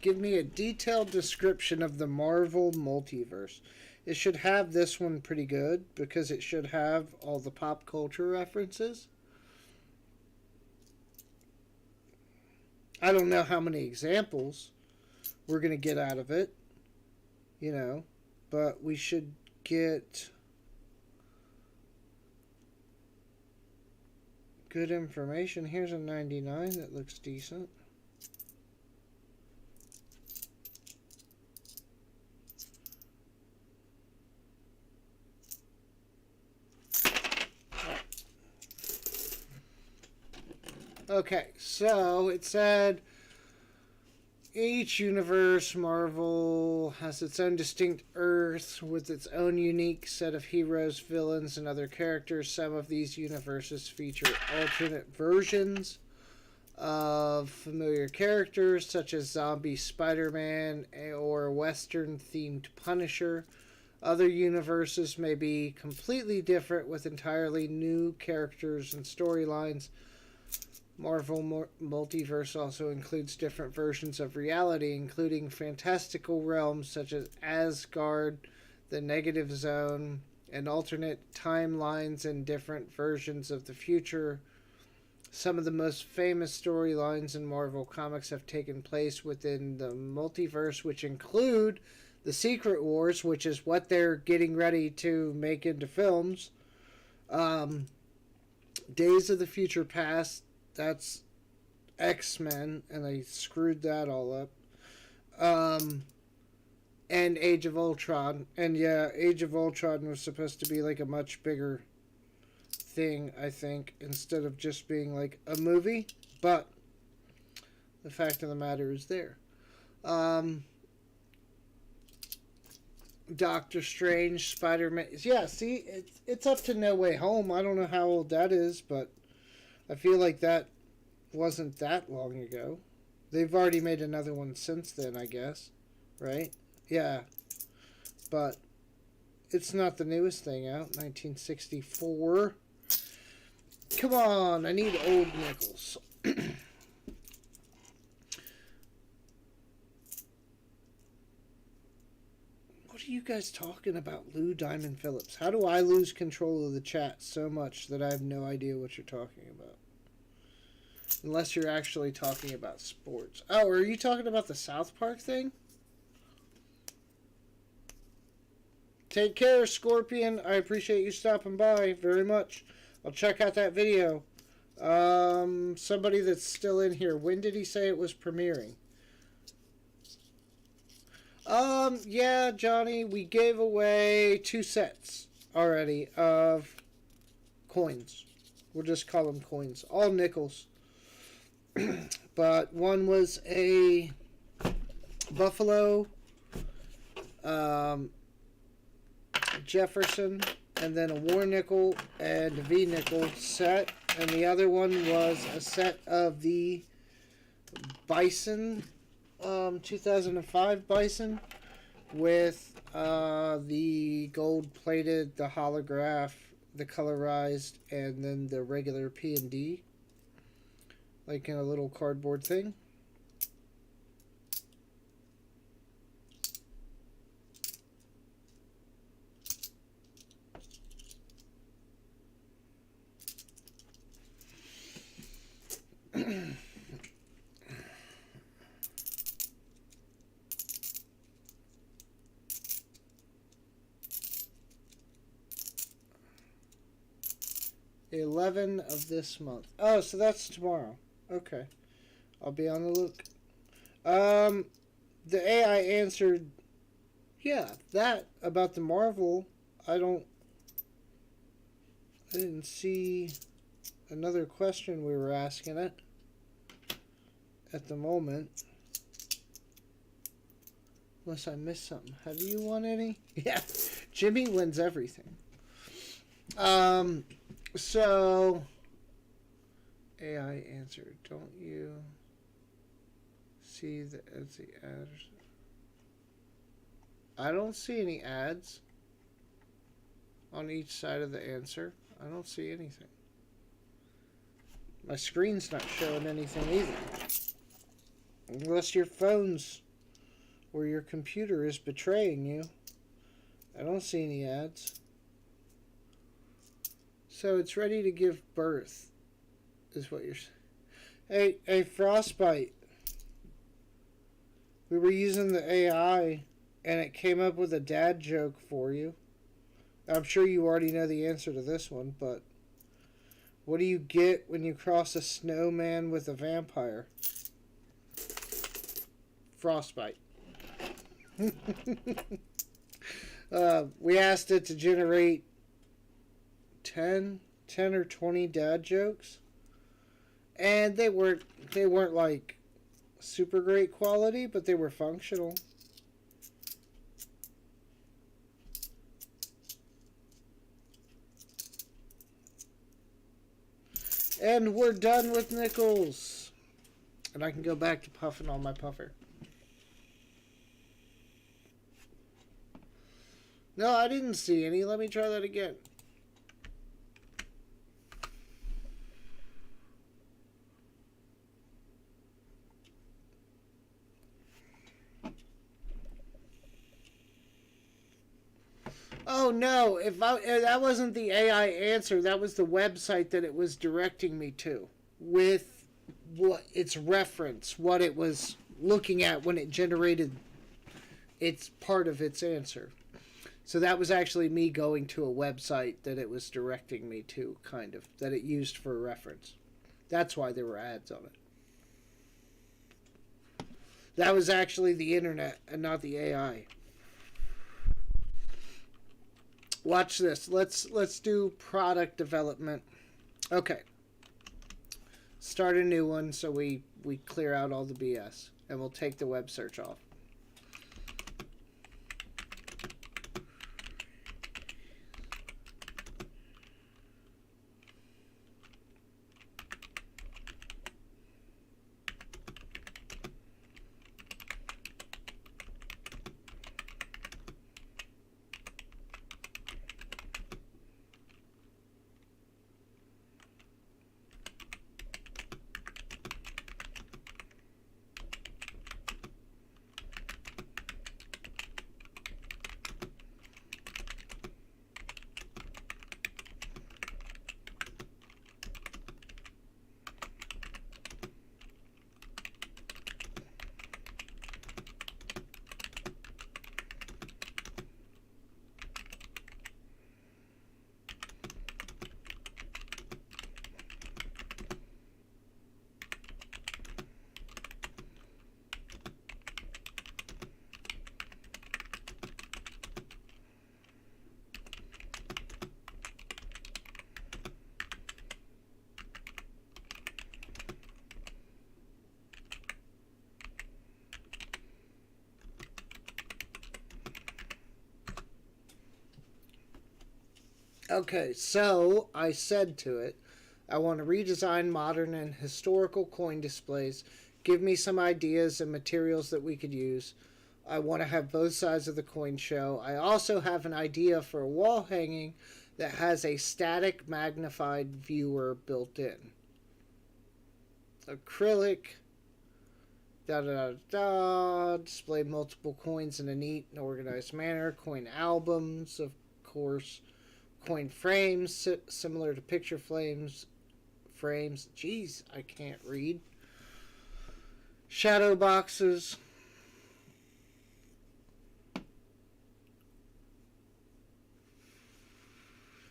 Give me a detailed description of the Marvel multiverse. It should have this one pretty good because it should have all the pop culture references. I don't know how many examples we're going to get out of it, you know, but we should get good information. Here's a 99 that looks decent. Okay, so it said each universe, Marvel, has its own distinct Earth with its own unique set of heroes, villains, and other characters. Some of these universes feature alternate versions of familiar characters, such as zombie Spider-Man or Western-themed Punisher. Other universes may be completely different with entirely new characters and storylines. Marvel Multiverse also includes different versions of reality, including fantastical realms such as Asgard, the Negative Zone, and alternate timelines and different versions of the future. Some of the most famous storylines in Marvel Comics have taken place within the multiverse, which include the Secret Wars, which is what they're getting ready to make into films. Days of the Future Past, that's X-Men, and they screwed that all up. And Age of Ultron. And yeah, Age of Ultron was supposed to be like a much bigger thing, I think, instead of just being like a movie. But the fact of the matter is there. Doctor Strange, Spider-Man. Yeah, see, it's up to No Way Home. I don't know how old that is, but I feel like that wasn't that long ago. They've already made another one since then, I guess. Right? Yeah. But it's not the newest thing out. 1964. Come on, I need old nickels. What are you guys talking about, Lou Diamond Phillips? How do I lose control of the chat so much that I have no idea what you're talking about? Unless you're actually talking about sports. Oh, are you talking about the South Park thing? Take care, Scorpion. I appreciate you stopping by very much. I'll check out that video. Somebody that's still in here. When did he say it was premiering? Yeah, Johnny, we gave away 2 sets already of coins. We'll just call them coins. All nickels. But one was a Buffalo Jefferson, and then a War nickel and a V nickel set. And the other one was a set of the Bison, 2005 Bison, with the gold-plated, the holograph, the colorized, and then the regular P&D, like in a little cardboard thing. 11 of this month. Oh, so that's tomorrow. Okay. I'll be on the look. The AI answered, yeah, that about the Marvel. I didn't see another question we were asking it at the moment. Unless I missed something. Have you won any? Yeah. Jimmy wins everything. So AI answered, don't you see the ads? I don't see any ads on each side of the answer. I don't see anything. My screen's not showing anything either. Unless your phone's or your computer is betraying you. I don't see any ads. So it's ready to give birth, is what you're saying. Hey, Frostbite. We were using the AI, and it came up with a dad joke for you. I'm sure you already know the answer to this one, but what do you get when you cross a snowman with a vampire? Frostbite. We asked it to generate 10 or 20 dad jokes, and they weren't like super great quality, but they were functional. And we're done with Nichols, and I can go back to puffing on my puffer. No, I didn't see any. Let me try that again. Oh no, that wasn't the AI answer, that was the website that it was directing me to with what its reference, what it was looking at when it generated its part of its answer. So that was actually me going to a website that it was directing me to, kind of, that it used for a reference. That's why there were ads on it. That was actually the internet and not the AI. Watch this. Let's do product development. Okay. Start a new one so we clear out all the BS. And we'll take the web search off. Okay, so I said to it, I want to redesign modern and historical coin displays. Give me some ideas and materials that we could use. I want to have both sides of the coin show. I also have an idea for a wall hanging that has a static magnified viewer built in. Acrylic. Display multiple coins in a neat and organized manner. Coin albums, of course. Coin frames, similar to picture frames. Jeez, I can't read. Shadow boxes.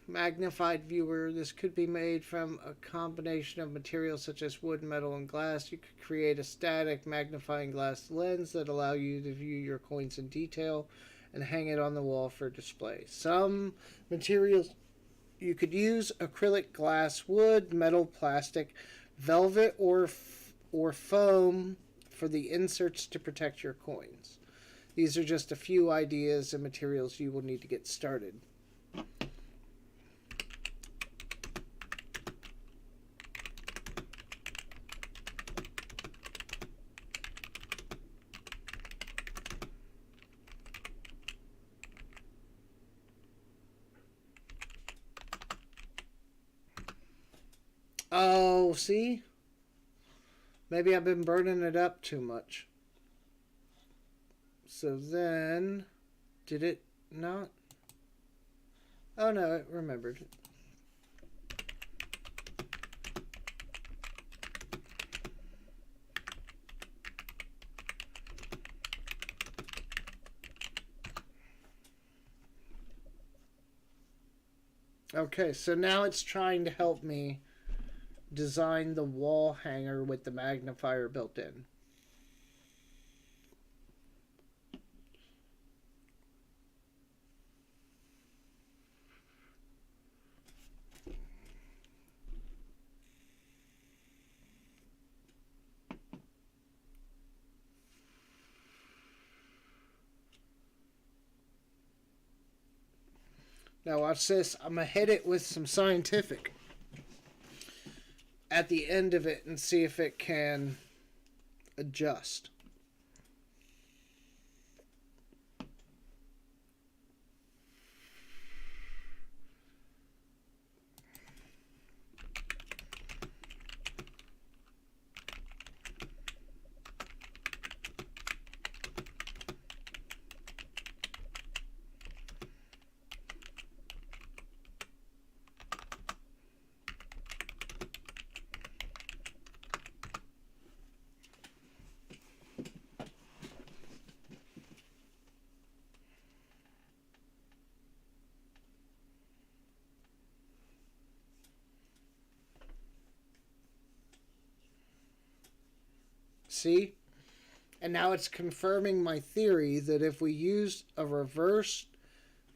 magnified viewer. This could be made from a combination of materials such as wood, metal, and glass. You could create a static magnifying glass lens that allow you to view your coins in detail and hang it on the wall for display. Some materials you could use: acrylic, glass, wood, metal, plastic, velvet, or foam for the inserts to protect your coins. These are just a few ideas and materials you will need to get started. Oh, see? Maybe I've been burning it up too much. So then, did it not? Oh no, it remembered. Okay, so now it's trying to help me design the wall hanger with the magnifier built in. Now watch this. I'm going to hit it with some scientific at the end of it and see if it can adjust. See? And now it's confirming my theory that if we use a reverse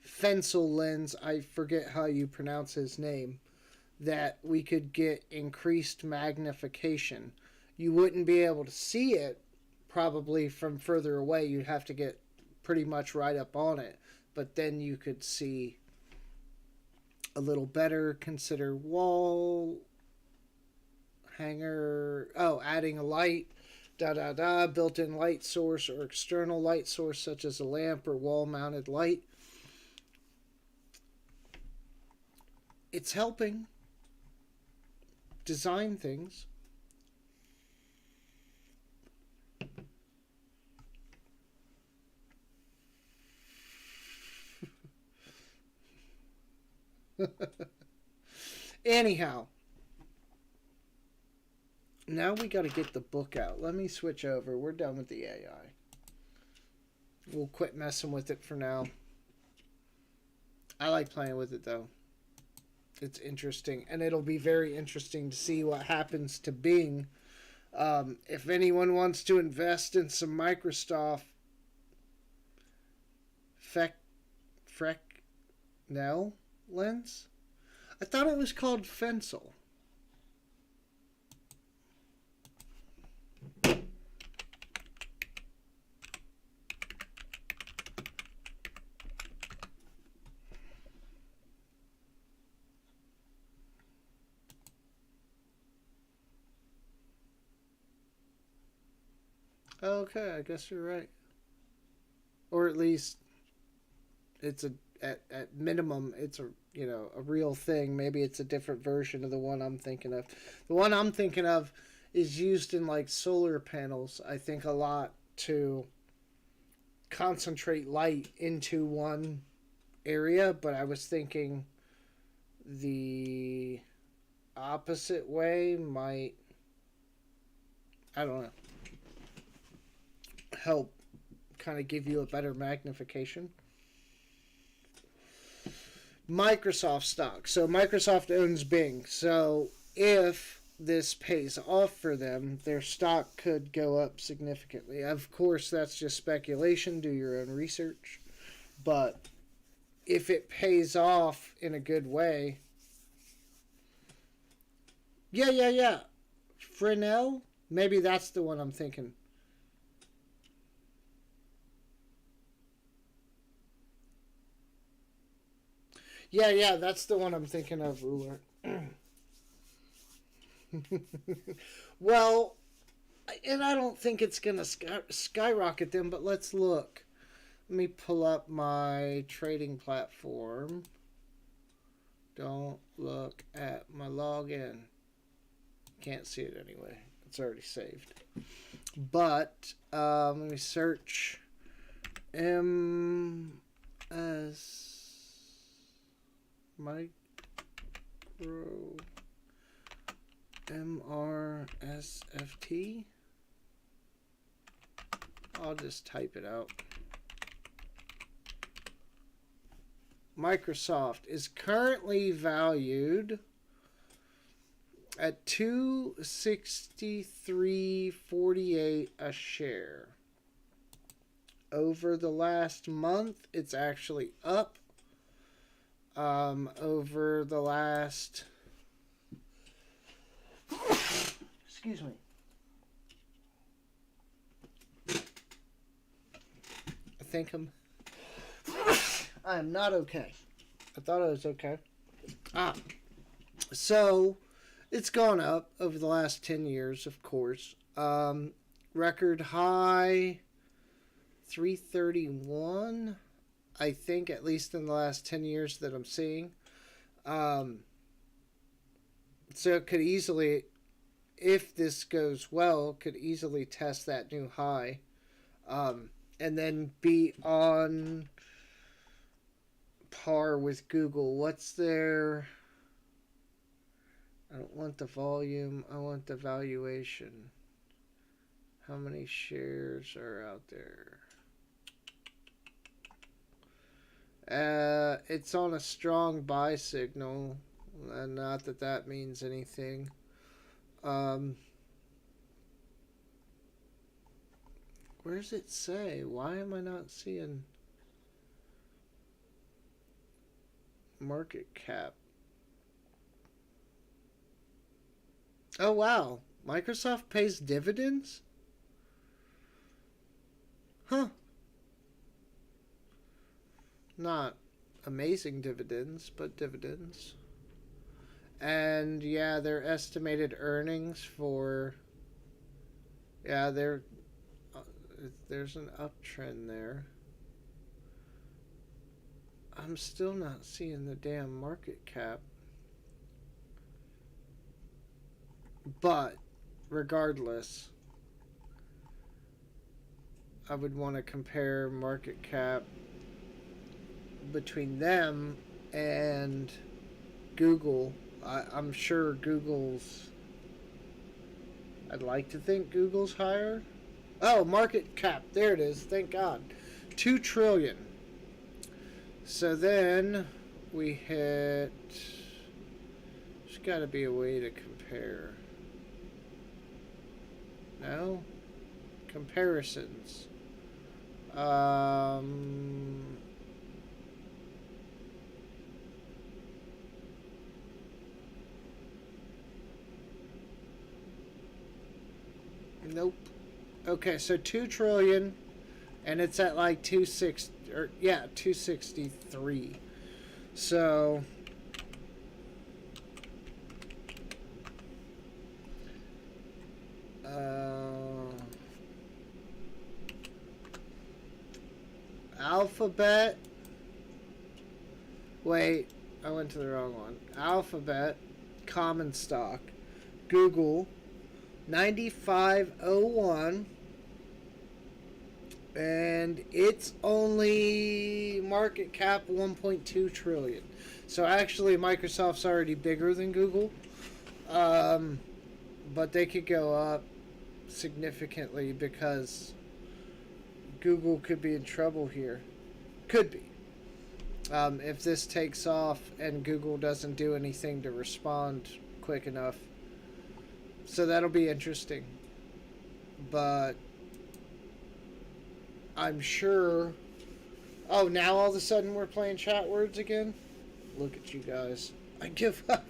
Fensel lens, I forget how you pronounce his name, that we could get increased magnification. You wouldn't be able to see it probably from further away. You'd have to get pretty much right up on it. But then you could see a little better. Consider wall hanger. Oh, adding a light. Built-in light source or external light source such as a lamp or wall-mounted light. It's helping design things. Anyhow, now we got to get the book out. Let me switch over. We're done with the AI. We'll quit messing with it for now. I like playing with it though. It's interesting, and it'll be very interesting to see what happens to Bing. If anyone wants to invest in some Microsoft Fresnel lens, I thought it was called Fensel. Okay, I guess you're right. Or at least it's at minimum it's a a real thing. Maybe it's a different version of the one I'm thinking of. The one I'm thinking of is used in like solar panels, I think, a lot to concentrate light into one area, but I was thinking the opposite way might, I don't know, help kind of give you a better magnification. Microsoft stock. So Microsoft owns Bing. So if this pays off for them, their stock could go up significantly. Of course, that's just speculation. Do your own research. But if it pays off in a good way, yeah. Fresnel? Maybe that's the one I'm thinking. Yeah, that's the one I'm thinking of, Ruler. Well, and I don't think it's going to skyrocket them, but let's look. Let me pull up my trading platform. Don't look at my login. Can't see it anyway. It's already saved. But let me search MS Micro MRSFT. I'll just type it out. Microsoft is currently valued at $263.48 a share. Over the last month, it's actually up. Over the last... Excuse me. I think I am not okay. I thought I was okay. So it's gone up over the last 10 years, of course. Record high 331, I think, at least in the last 10 years that I'm seeing. So it could easily, if this goes well, could easily test that new high. And then be on par with Google. What's their... I don't want the volume, I want the valuation. How many shares are out there? It's on a strong buy signal. Not that that means anything. Where does it say? Why am I not seeing market cap? Oh, wow. Microsoft pays dividends? Huh. Not amazing dividends, but dividends. And yeah, their estimated earnings for... Yeah, there's an uptrend there. I'm still not seeing the damn market cap. But, regardless, I would want to compare market cap between them and Google. I'm sure Google's... I'd like to think Google's higher. Oh, market cap. There it is. Thank God. 2 trillion. So then we hit... There's got to be a way to compare. No? Comparisons. Nope. Okay, so 2 trillion, and it's at like 263. So Alphabet. Wait, I went to the wrong one. Alphabet, common stock, Google, 9501, and it's only market cap 1.2 trillion. So actually Microsoft's already bigger than Google, but they could go up significantly because Google could be in trouble here. Could be. if this takes off and Google doesn't do anything to respond quick enough. So that'll be interesting. But I'm sure... Oh, now all of a sudden we're playing chat words again? Look at you guys. I give up.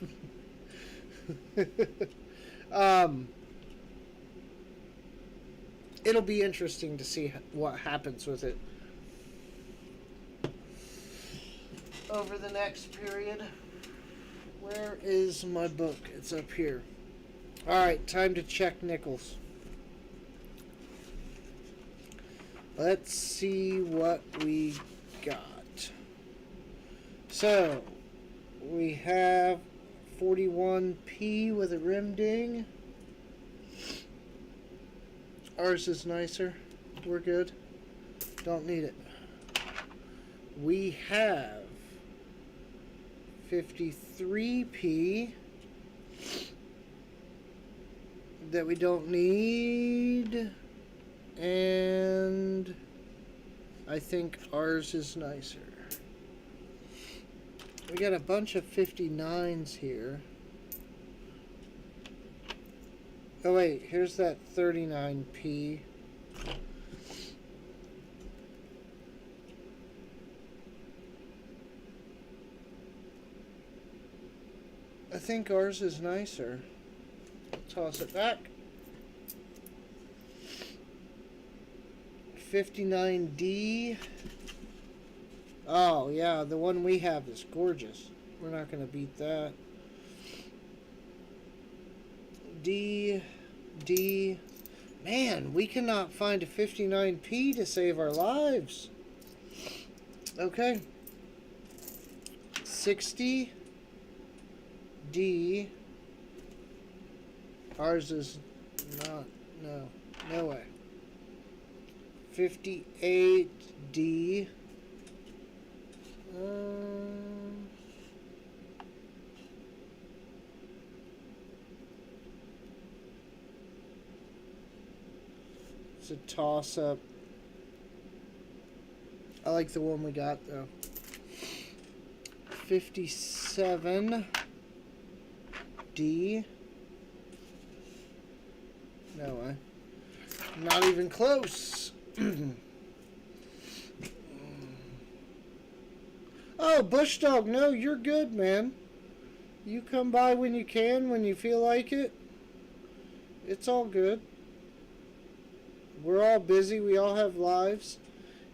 It'll be interesting to see what happens with it over the next period. Where is my book? It's up here. Alright, time to check nickels. Let's see what we got. So, we have 41p with a rim ding. Ours is nicer. We're good. Don't need it. We have 53p that we don't need. And I think ours is nicer. We got a bunch of 59s here. Oh wait, here's that 39p. I think ours is nicer. Toss it back. 59D. Oh yeah, the one we have is gorgeous. We're not going to beat that. D. Man, we cannot find a 59p to save our lives. Okay. 60. D. Ours is not. No way. 58D. It's a toss-up. I like the one we got, though. 57D. No way. Not even close. Oh, Bush Dog, no, you're good, man. You come by when you can, when you feel like it. It's all good. We're all busy. We all have lives.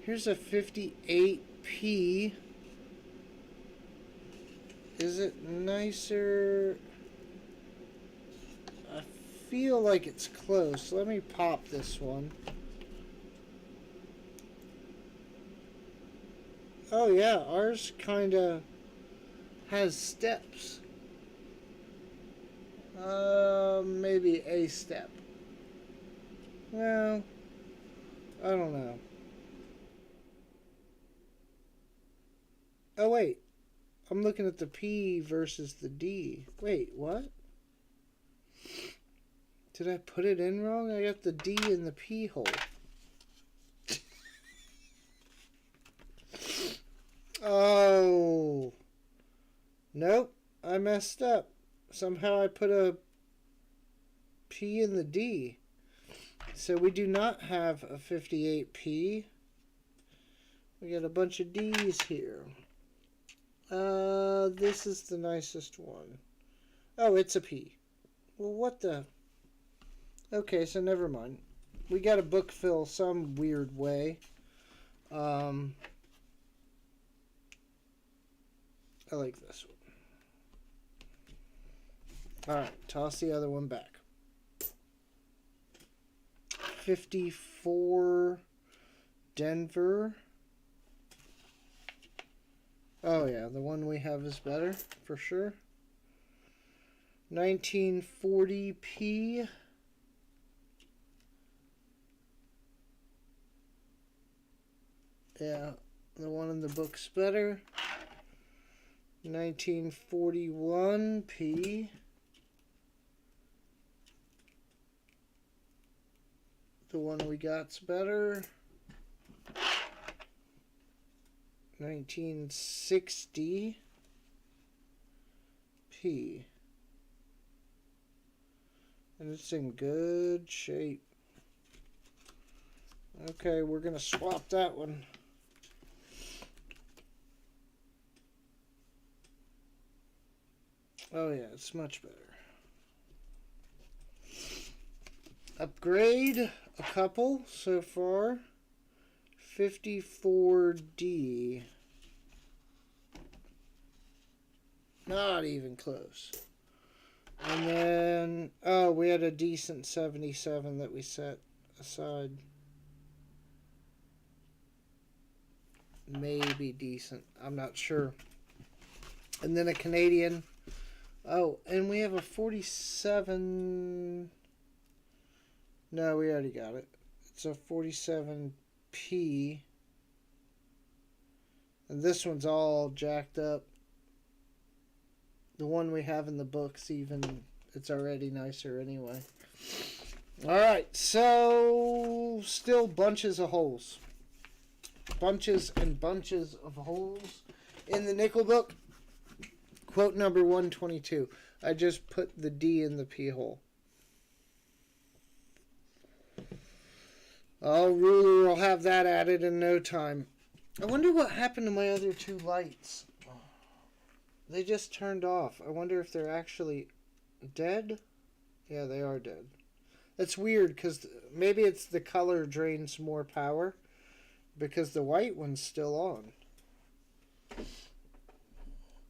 Here's a 58p. Is it nicer? I feel like it's close. Let me pop this one. Oh yeah, ours kind of has steps. Maybe a step. Well, I don't know. Oh wait, I'm looking at the P versus the D. Wait, what? Did I put it in wrong? I got the D in the P hole. Oh. Nope, I messed up. Somehow I put a P in the D. So we do not have a 58p. We got a bunch of D's here. This is the nicest one. Oh, it's a P. Well, what the... Okay, so never mind. We got to book fill some weird way. I like this one. Alright, toss the other one back. 54 Denver. Oh yeah, the one we have is better, for sure. 1940p. Yeah, the one in the book's better. 1941p. The one we got's better. 1960 P. And it's in good shape. Okay, we're going to swap that one. Oh yeah, it's much better. Upgrade a couple so far. 54D. Not even close. And then, oh, we had a decent 77 that we set aside. Maybe decent. I'm not sure. And then a Canadian. Oh, and we have a 47. No, we already got it. It's a 47P. And this one's all jacked up. The one we have in the books, even, it's already nicer anyway. Alright, so still bunches of holes. Bunches and bunches of holes in the nickel book. Quote number 122. I just put the D in the P hole. Oh, ruler will have that added in no time. I wonder what happened to my other two lights. They just turned off. I wonder if they're actually dead? Yeah, they are dead. That's weird because maybe it's the color drains more power because the white one's still on.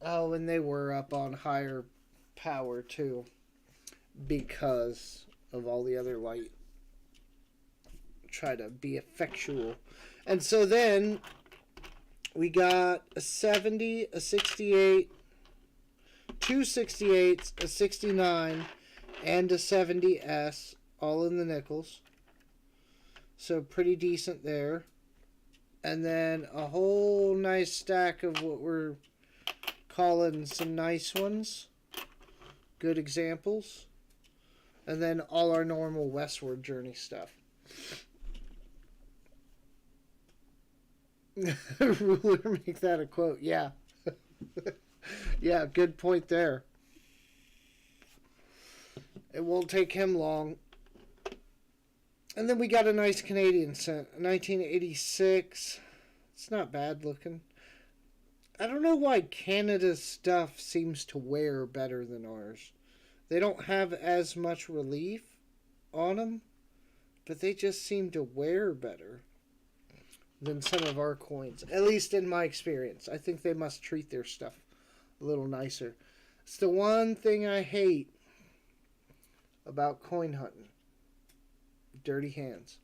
Oh, and they were up on higher power too because of all the other light. Try to be effectual. And so then we got a 70, a 68, two 68s, a 69, and a 70S, all in the nickels. So pretty decent there. And then a whole nice stack of what we're calling some nice ones. Good examples. And then all our normal Westward Journey stuff. Ruler, make that a quote. Yeah. Yeah, good point there. It won't take him long. And then we got a nice Canadian cent, 1986. It's not bad looking. I don't know why Canada's stuff seems to wear better than ours. They don't have as much relief on them, but they just seem to wear better than some of our coins. At least in my experience. I think they must treat their stuff a little nicer. It's the one thing I hate about coin hunting. Dirty hands.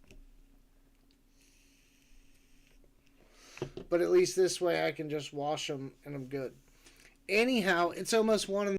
But at least this way I can just wash them and I'm good. Anyhow, it's almost 1